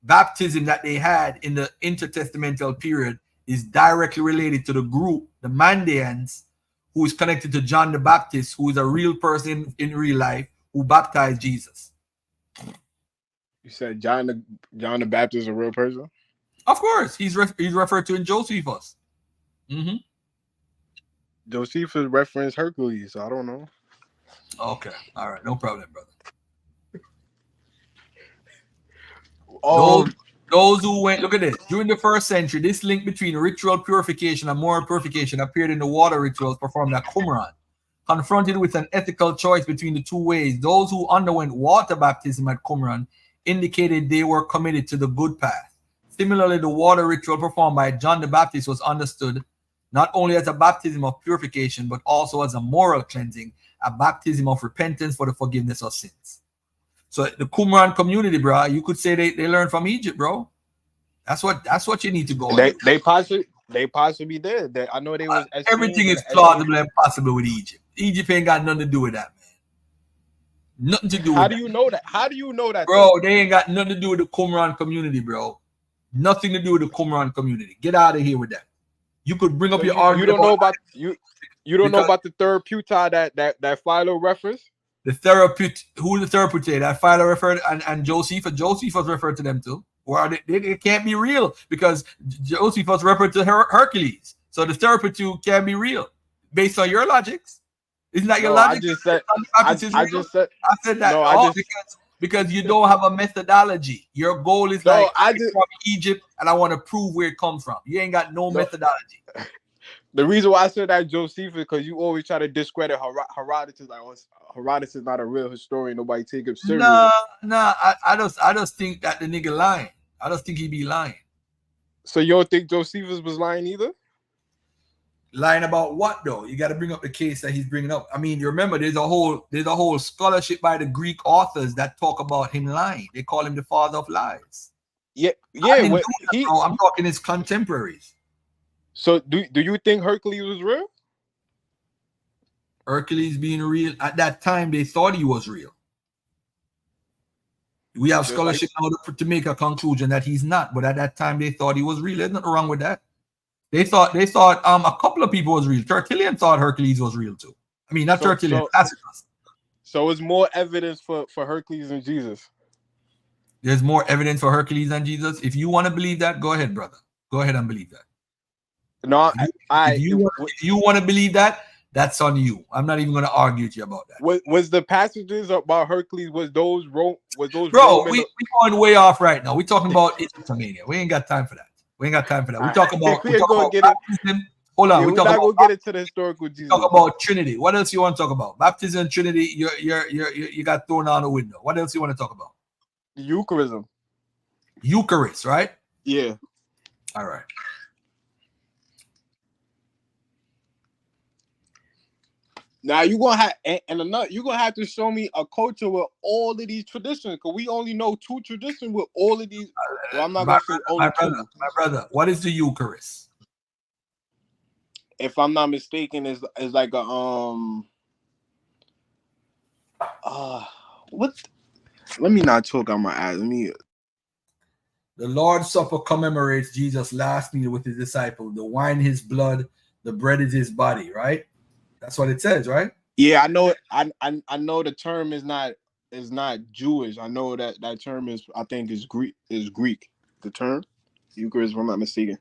J: baptism that they had in the intertestamental period is directly related to the group, the Mandaeans, who is connected to John the Baptist, who is a real person in real life who baptized Jesus.
O: You said John the Baptist is a real person?
J: Of course, he's referred to in Josephus. Mm-hmm.
O: Josephus referenced Hercules, so I don't know.
J: Okay, all right, no problem, brother. Those who went, look at this. During the 1st century, this link between ritual purification and moral purification appeared in the water rituals performed at Qumran. Confronted with an ethical choice between the two ways, those who underwent water baptism at Qumran indicated they were committed to the good path. Similarly, the water ritual performed by John the Baptist was understood not only as a baptism of purification, but also as a moral cleansing, a baptism of repentance for the forgiveness of sins. So the Qumran community, bro, you could say they learned from Egypt, bro. That's what you need to go.
O: They possibly did. I know they was.
J: Everything is plausible and possible with Egypt. Egypt ain't got nothing to do with that, man. Nothing to do.
O: How do you know that? How do you know that,
J: bro? They ain't got nothing to do with the Qumran community, bro. Nothing to do with the Qumran community. Get out of here with that. You could bring up your argument.
O: You don't know about you don't know about the third putah that Philo referenced.
J: The therapeutic, who the therapeutic that Philo referred and Josephus referred to them too. Or they can't be real because Josephus referred to Hercules. So the therapeutic can't be real based on your logics. Isn't that your logic?
O: I said
J: that because you don't have a methodology. Your goal is from Egypt, and I want to prove where it comes from. You ain't got no methodology.
O: The reason why I said that Josephus because you always try to discredit Herodotus. Like Herodotus is not a real historian. Nobody take him serious.
J: Nah. I just think that the nigga lying. I just think he be lying.
O: So you don't think Josephus was lying either?
J: Lying about what though? You got to bring up the case that he's bringing up. I mean, you remember there's a whole scholarship by the Greek authors that talk about him lying. They call him the father of lies.
O: Yeah.
J: I'm talking his contemporaries.
O: So do you think Hercules was real?
J: Hercules being real. At that time, they thought he was real. We have
I: Just like
J: scholarship now to make a conclusion that he's not, but at that time they thought he was real. There's nothing wrong with that. They thought a couple of people was real. Tertullian thought Hercules was real too. I mean, not Tertullian, Tacitus.
O: So it's more evidence for Hercules than Jesus.
J: There's more evidence for Hercules than Jesus. If you want to believe that, go ahead, brother. Go ahead and believe that.
O: No,
J: if you want to believe that, that's on you. I'm not even going to argue with you about that.
O: Was the passages about Hercules, was those
J: Bro,
O: Roman?
J: we going way off right now. We're talking about Egyptomania. We ain't got time for that. We talk about baptism. Hold on.
O: Yeah,
J: we talk
O: not
J: about
O: gonna get into the historical Jesus.
J: Talk about Trinity. What else you want to talk about? Baptism, Trinity. You got thrown out the window. What else you want to talk about?
O: Eucharism.
J: Eucharist, right?
O: Yeah.
J: All right.
O: Now you're gonna have to show me a culture with all of these traditions, because we only know 2 traditions with all of these. Well, I'm not gonna say only two.
J: My brother, what is the Eucharist?
O: If I'm not mistaken, is like a what? Let me not talk on my eyes.
J: The Lord's Supper commemorates Jesus' last meal with his disciples. The wine, his blood. The bread is his body. Right? That's what it says, right?
O: Yeah, I know. I know the term is not Jewish. I know that term is, I think, is Greek. The term Eucharist, if I'm not mistaken.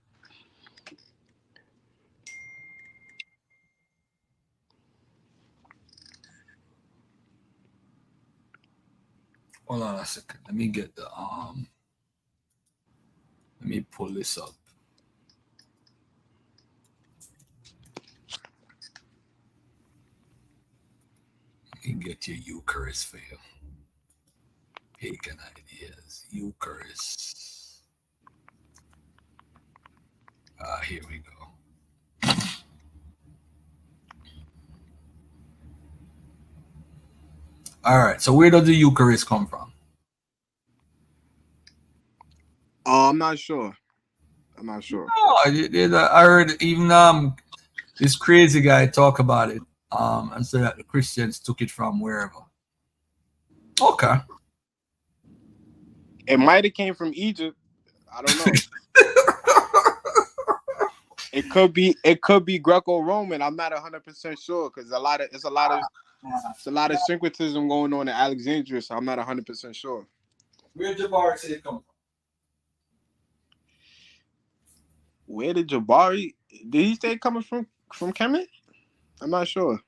J: Hold on a second. Let me get the Let me pull this up. You can get your Eucharist for you. Pagan ideas. Eucharist. Here we go. All right. So where does the Eucharist come from?
O: I'm not sure.
J: Oh, I heard even this crazy guy talk about it. And said that the Christians took it from wherever. Okay.
O: It might have came from Egypt. I don't know. It could be Greco-Roman. I'm not 100% sure, because it's a lot of syncretism going on in Alexandria, so I'm not 100% sure.
J: Where did Jabari say it come from?
O: Where did Jabari? Did he say coming from Kemet? I'm not sure.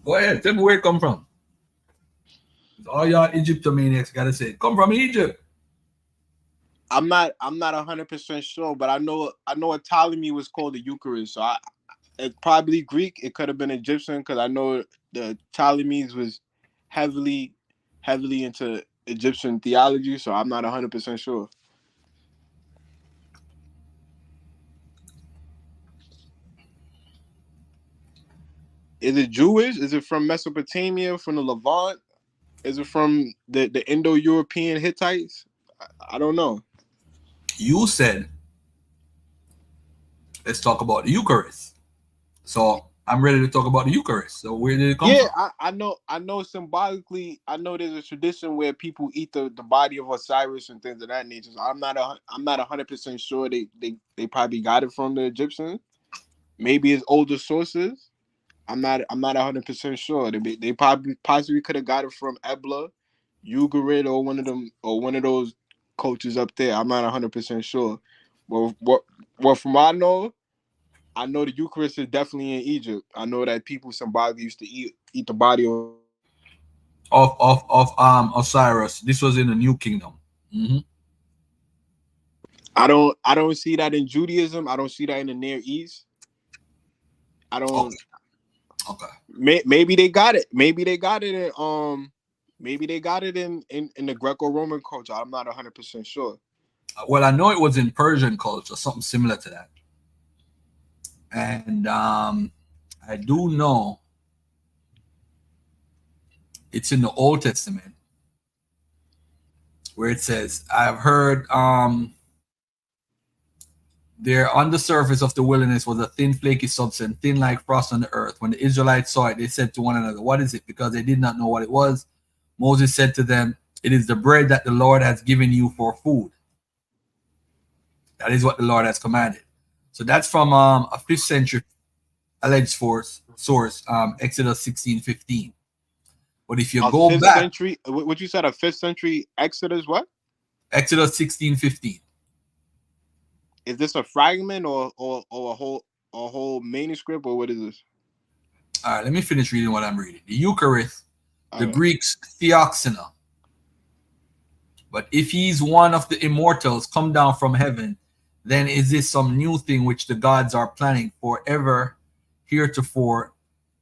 J: Go ahead. Tell me where it come from. All y'all Egyptomaniacs gotta say it come from Egypt.
O: I'm not 100% sure, but I know a Ptolemy was called the Eucharist. So it's probably Greek. It could have been Egyptian, because I know the Ptolemies was heavily into Egyptian theology. So I'm not 100% sure. Is it Jewish? Is it from Mesopotamia, from the Levant? Is it from the Indo-European Hittites? I don't know.
J: You said, let's talk about the Eucharist. So I'm ready to talk about the Eucharist. So where did it come from?
O: I know symbolically, I know there's a tradition where people eat the body of Osiris and things of that nature. So I'm not 100% sure they probably got it from the Egyptians. Maybe it's older sources. I'm not 100% sure. They possibly could have got it from Ebla, Ugarit, or one of those cultures up there. I'm not 100% sure. Well, from what I know the Eucharist is definitely in Egypt. I know that people symbolically used to eat the body
J: of Osiris. This was in the New Kingdom. Mm-hmm.
O: I don't see that in Judaism. I don't see that in the Near East. I don't.
J: Okay.
O: Maybe they got it. Maybe they got it in in the Greco-Roman culture. I'm not 100% sure.
J: Well, I know it was in Persian culture, something similar to that. And I do know it's in the Old Testament where it says, I've heard There on the surface of the wilderness was a thin, flaky substance, thin like frost on the earth. When the Israelites saw it, they said to one another, "What is it?" Because they did not know what it was. Moses said to them, "It is the bread that the Lord has given you for food." That is what the Lord has commanded. So that's from a 5th century alleged source, Exodus 16:15. But if you
I: A
J: go
I: fifth
J: back,
I: century. What you said? A 5th century Exodus? What?
J: Exodus 16:15.
I: Is this a fragment or a whole manuscript, or what is this?
J: All right, let me finish reading what I'm reading. The Eucharist, the
I: All right.
J: Greeks theoxena. But if he's one of the immortals come down from heaven, then is this some new thing which the gods are planning forever? Heretofore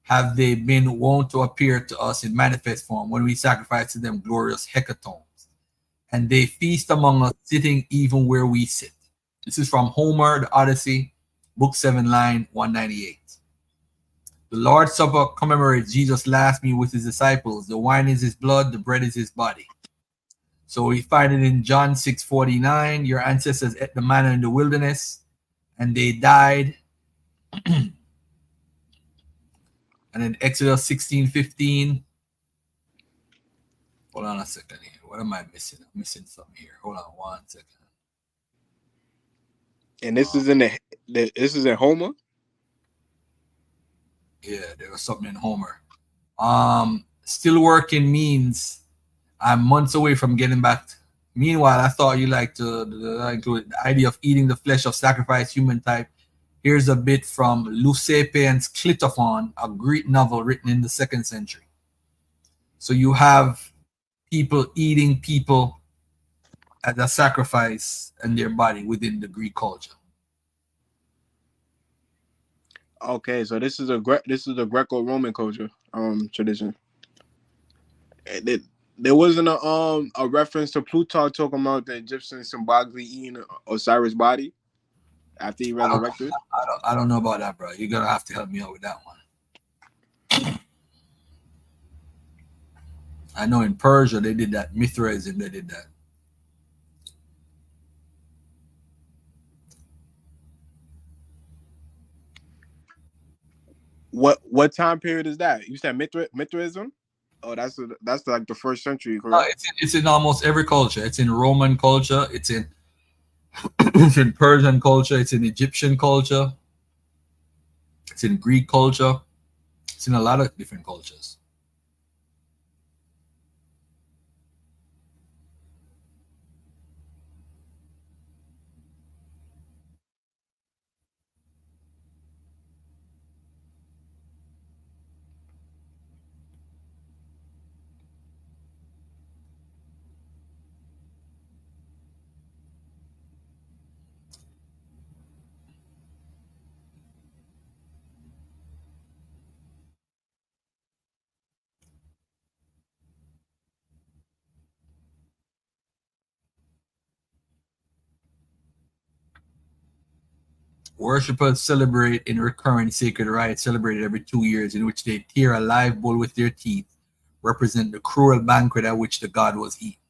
J: have they been wont to appear to us in manifest form when we sacrifice to them glorious hecatombs, and they feast among us, sitting even where we sit. This is from Homer, the Odyssey, Book 7, line 198. The Lord's Supper commemorates Jesus' last meal with his disciples. The wine is his blood, the bread is his body. So we find it in John 6:49. Your ancestors ate the manna in the wilderness, and they died. And in Exodus 16:15. Hold on a second here. What am I missing? I'm missing something here. Hold on one second.
I: And this is in this is in Homer.
J: Yeah, there was something in Homer. Still working means I'm months away from getting back. Meanwhile, I thought you liked to include the idea of eating the flesh of sacrificed human type. Here's a bit from Lucipian's Clitophon, a Greek novel written in the 2nd century. So you have people eating people as a sacrifice and their body within the Greek culture.
I: Okay, so this is a Greco-Roman culture tradition. And there wasn't a reference to Plutarch talking about the Egyptians symbolically eating Osiris' body after he resurrected.
J: I don't know about that, bro. You're gonna have to help me out with that one. I know in Persia they did that. Mithraism, they did that.
I: What time period is that? You said Mithraism? Oh, that's like the 1st century, correct?
J: It's in almost every culture. It's in Roman culture. It's in it's in Persian culture. It's in Egyptian culture. It's in Greek culture. It's in a lot of different cultures. Worshippers celebrate in recurring sacred rites celebrated every 2 years, in which they tear a live bull with their teeth, represent the cruel banquet at which the god was eaten.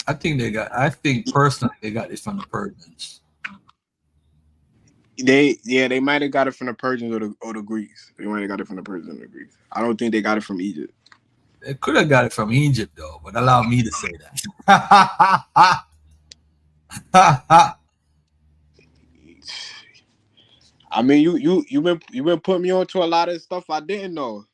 J: I think personally they got this from the Persians.
I: They might have got it from the Persians or the Greeks. They might have got it from the Persians or the Greeks. I don't think they got it from Egypt.
J: They could have got it from Egypt though, but allow me to say that.
I: I mean, you've been putting me on to a lot of stuff I didn't know.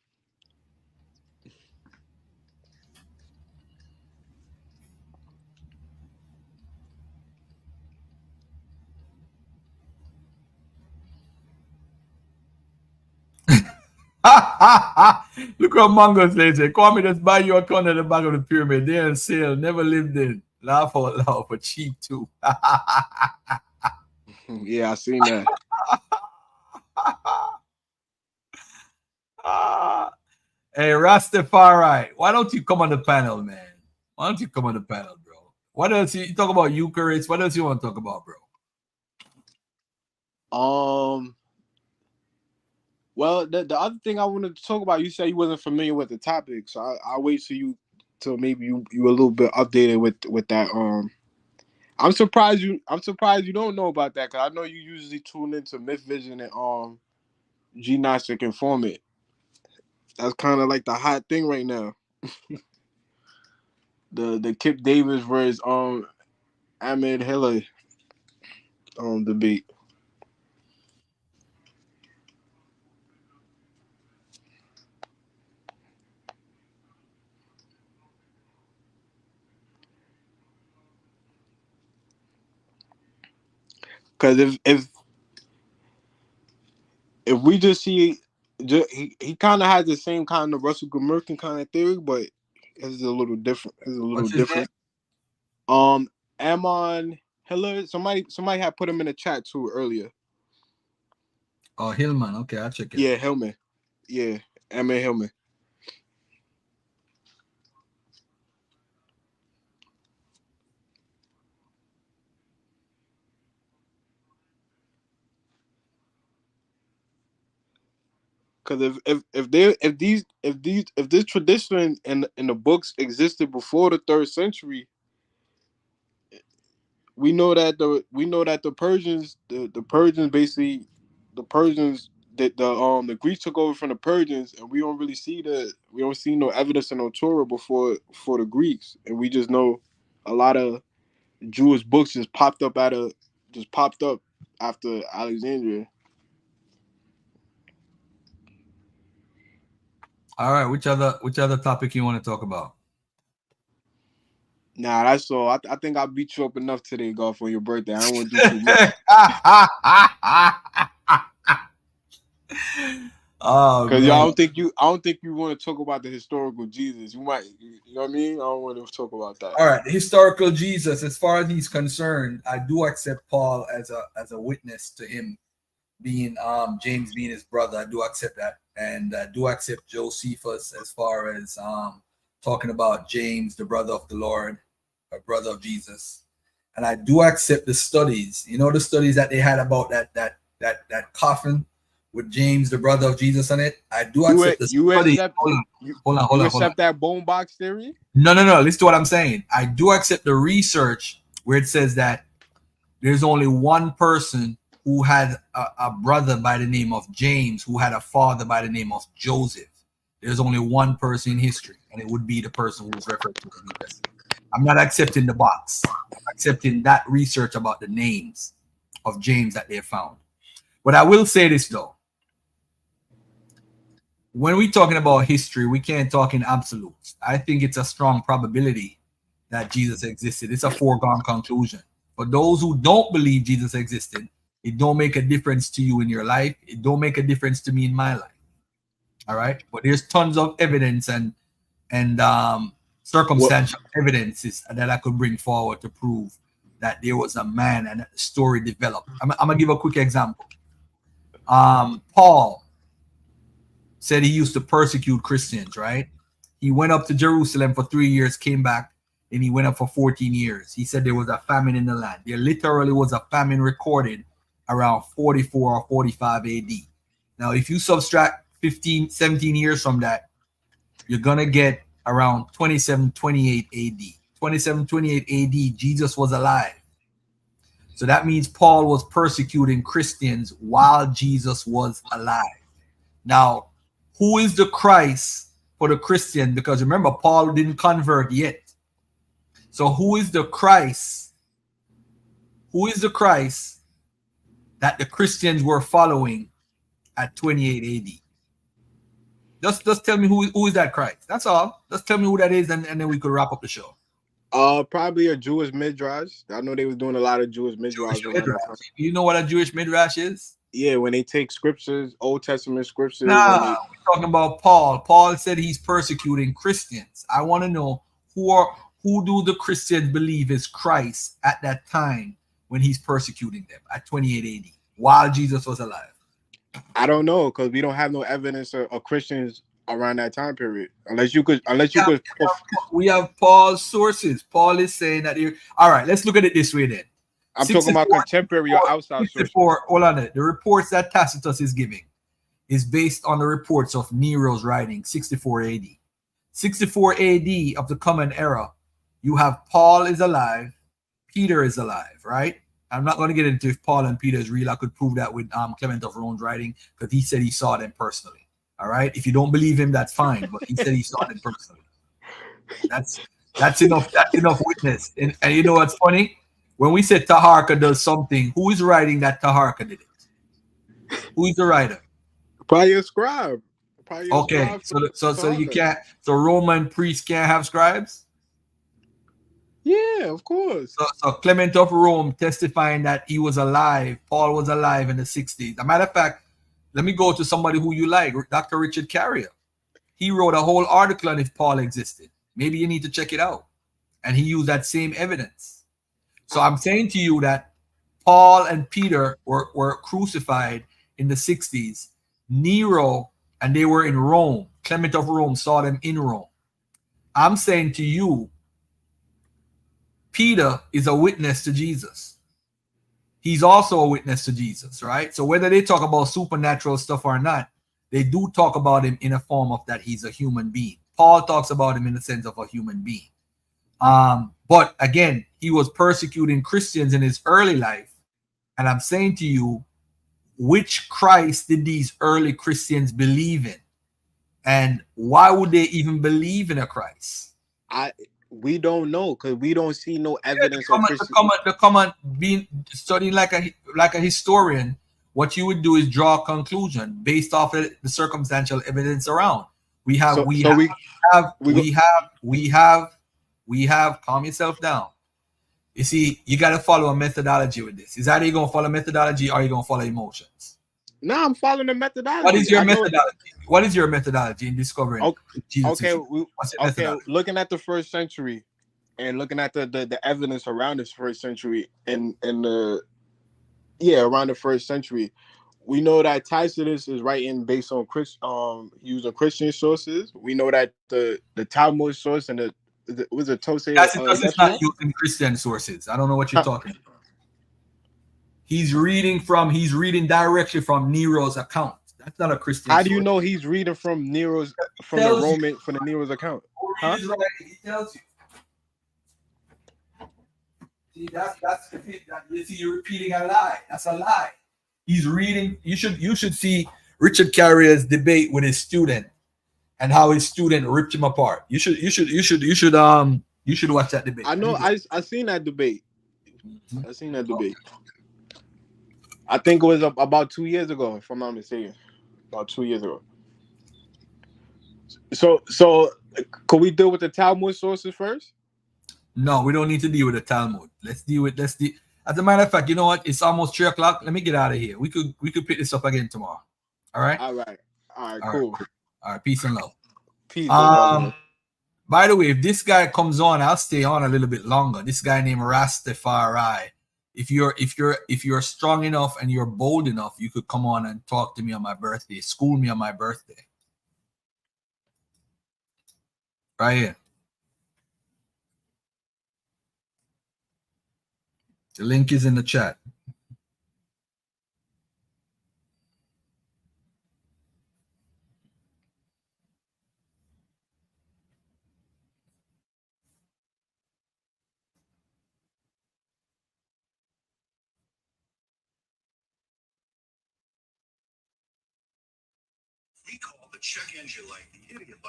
J: Look what Mongo says. Call me, just buy you a corner at the back of the pyramid. They're on sale. Never lived in. Laugh out loud, but cheap too.
I: Yeah, I seen that.
J: Hey, Rastafari, why don't you come on the panel, man? Why don't you come on the panel, bro? What else you talk about? Eucharist. What else you want to talk about, bro?
I: Well, the other thing I wanted to talk about, you said you wasn't familiar with the topic, so I'll wait till you maybe you a little bit updated with that. I'm surprised you don't know about that, because I know you usually tune into Myth Vision and G-Gnostic Informant. That's kind of like the hot thing right now. the Kip Davis versus Ahmed Hillel debate. Because if we just see, he kind of has the same kind of Russell Gmerkin kind of theory, but it's a little different.
J: What's his name?
I: Amon Hiller. Somebody had put him in the chat too earlier.
J: Oh, Hillman. Okay, I'll check it.
I: Yeah, Hillman. Yeah, Amon Hillman. Because if this tradition in the books existed before the 3rd century, we know that the Persians basically the Greeks took over from the Persians, and we don't see no evidence in no Torah before for the Greeks, and we just know a lot of Jewish books just popped up after Alexandria.
J: All right, which other topic you want to talk about?
I: Nah, that's all. I think I beat you up enough today, golf, for your birthday. I don't want to do too much.
J: Oh,
I: because I don't think you want to talk about the historical Jesus. You might, you know what I mean? I don't want to talk about that.
J: All right, the historical Jesus. As far as he's concerned, I do accept Paul as a witness to him being James being his brother. I do accept that, and I do accept Josephus as far as talking about James, the brother of the Lord, or brother of Jesus. And I do accept the studies. You know, the studies that they had about that coffin with James, the brother of Jesus, on it. I do accept the studies. Hold on.
I: Accept that bone box theory?
J: No. Listen to what I'm saying. I do accept the research where it says that there's only one person who had a brother by the name of James, who had a father by the name of Joseph. There's only one person in history, and it would be the person who's referred to in the New Testament. I'm not accepting the box. I'm accepting that research about the names of James that they found. But I will say this, though. When we're talking about history, we can't talk in absolutes. I think it's a strong probability that Jesus existed. It's a foregone conclusion. For those who don't believe Jesus existed, it don't make a difference to you in your life. It don't make a difference to me in my life. All right? But there's tons of evidence and circumstantial evidences that I could bring forward to prove that there was a man and that the story developed. I'm going to give a quick example. Paul said he used to persecute Christians, right? He went up to Jerusalem for 3 years, came back, and he went up for 14 years. He said there was a famine in the land. There literally was a famine recorded around 44 or 45 AD. Now, if you subtract 15, 17 years from that, you're going to get around 27, 28 AD. 27, 28 AD, Jesus was alive. So that means Paul was persecuting Christians while Jesus was alive. Now, who is the Christ for the Christian? Because remember, Paul didn't convert yet. So who is the Christ? Who is the Christ that the Christians were following at 28 AD? Just tell me who is that Christ. That's all. Just tell me who that is, and then we could wrap up the show.
I: Probably a Jewish midrash. I know they was doing a lot of Jewish midrash.
J: You know what a Jewish midrash is?
O: Yeah, when they take scriptures, Old Testament scriptures, and
J: Nah,
O: they
J: we're talking about Paul. Paul said he's persecuting Christians. I want to know who do the Christians believe is Christ at that time when he's persecuting them at 28 AD while Jesus was alive.
O: I don't know, because we don't have no evidence of Christians around that time period.
J: We have Paul's sources. Paul is saying that here. All right, let's look at it this way then.
O: I'm talking about contemporary or outside sources.
J: 64, hold on it. The reports that Tacitus is giving is based on the reports of Nero's writing, 64 AD. 64 AD of the Common Era, you have Paul is alive, Peter is alive, right? I'm not going to get into if Paul and Peter is real. I could prove that with Clement of Rome's writing, because he said he saw them personally. All right. If you don't believe him, that's fine. But he said he saw them personally. That's enough. That's enough witness. And you know what's funny? When we say Taharka does something, who is writing that Taharka did it? Who is the writer?
O: Probably a scribe.
J: Okay, so you can't. So Roman priests can't have scribes.
O: Yeah, of course.
J: So Clement of Rome testifying that he was alive. Paul was alive in the 60s. As a matter of fact, let me go to somebody who you like, Dr. Richard Carrier. He wrote a whole article on if Paul existed. Maybe you need to check it out. And he used that same evidence. So I'm saying to you that Paul and Peter were crucified in the 60s. Nero, and they were in Rome. Clement of Rome saw them in Rome. I'm saying to you, Peter is a witness to Jesus. He's also a witness to Jesus, right? So whether they talk about supernatural stuff or not, they do talk about him in a form of that he's a human being. Paul talks about him in the sense of a human being. But again, he was persecuting Christians in his early life. And I'm saying to you, which Christ did these early Christians believe in? And why would they even believe in a Christ?
O: We don't know, because we don't see no evidence
J: of the common being studying like a historian. What you would do is draw a conclusion based off of the circumstantial evidence around. We have calm yourself down. You see, you got to follow a methodology with this. Is either you're gonna follow methodology or you're gonna follow emotions.
O: No, I'm following the methodology.
J: What is your methodology? What is your methodology in discovering Jesus?
O: Okay, looking at the first century and looking at the evidence around this first century and around the first century, we know that Tacitus is writing based on using Christian sources. We know that the Talmud source and was it Tosei?
J: Tacitus is not using Christian sources. I don't know what you're talking about. He's reading directly from Nero's account. That's not a Christian.
O: How do you know he's reading from Nero's Nero's account? Huh?
J: He tells you. See, you see, you're repeating a lie. That's a lie. He's reading. You should see Richard Carrier's debate with his student and how his student ripped him apart. You should watch that debate.
O: I know. I seen that debate. I seen that debate. I think it was about 2 years ago, if I'm not mistaken. About 2 years ago. So could we deal with the Talmud sources first?
J: No, we don't need to deal with the Talmud. Let's deal. As a matter of fact, you know what? It's almost 3 o'clock. Let me get out of here. We could pick this up again tomorrow. All right.
O: All right. Cool.
J: All right. Peace and love.
O: Peace.
J: By the way, if this guy comes on, I'll stay on a little bit longer. This guy named Rastafari. If you're strong enough and you're bold enough, you could come on and talk to me on my birthday, school me on my birthday. Right here. The link is in the chat.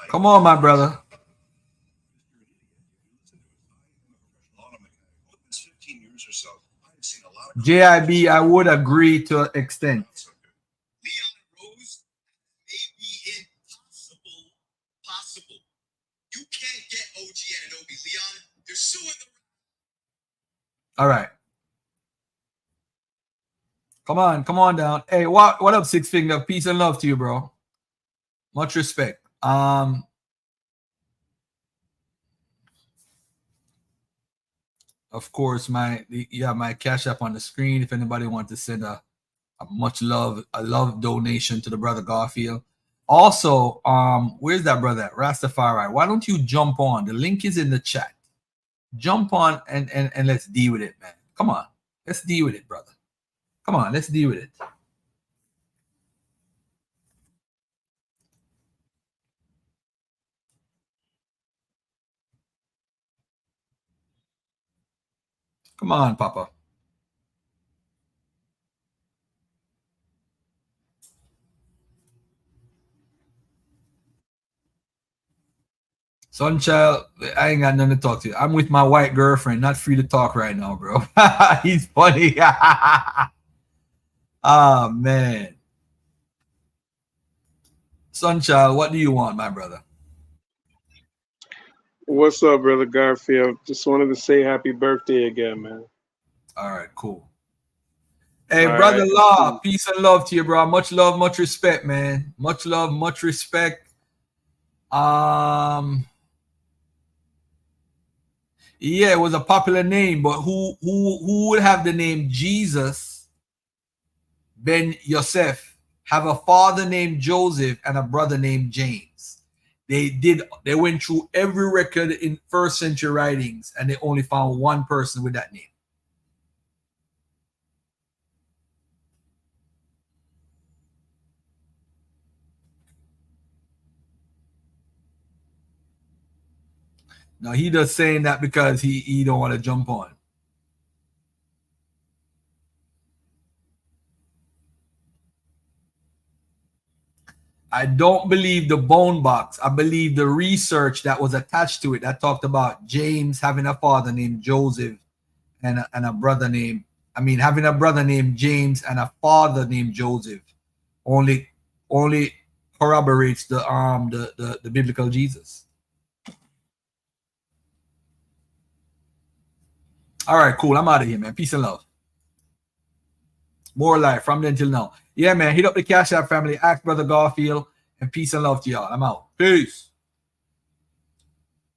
J: Come on, my brother. JIB, I would agree to an extent. You can't get OG Ananobi. Leon, they're suing the. All right. Come on down. Hey, what up, Six Finger? Peace and love to you, bro. Much respect. Of course, my Cash App on the screen. If anybody wants to send a love donation to the brother Garfield. Also, where's that brother at? Rastafari. Why don't you jump on? The link is in the chat. Jump on and let's deal with it, man. Come on. Let's deal with it, brother. Come on, let's deal with it. Come on, Papa. Sunchild, I ain't got nothing to talk to you. I'm with my white girlfriend, not free to talk right now, bro. He's funny. Ah, man. Sunchild, what do you want, my brother?
N: What's up, brother Garfield? Just wanted to say happy birthday again, man.
J: All right, cool. Hey,
N: All
J: brother
N: right.
J: Law, peace and love to you, bro. Much love, much respect, man. Much love, much respect. Yeah, it was a popular name, but who would have the name Jesus ben Yosef, have a father named Joseph and a brother named James? They went through every record in first century writings and they only found one person with that name. Now he just saying that because he don't want to jump on. I don't believe the bone box. I believe the research that was attached to it that talked about James having a father named Joseph and a brother named, having a brother named James and a father named Joseph only corroborates the biblical Jesus. All right, cool. I'm out of here, man. Peace and love. More life from then till now. Yeah, man. Hit up the Cash App family. Ask Brother Garfield. And peace and love to y'all. I'm out. Peace.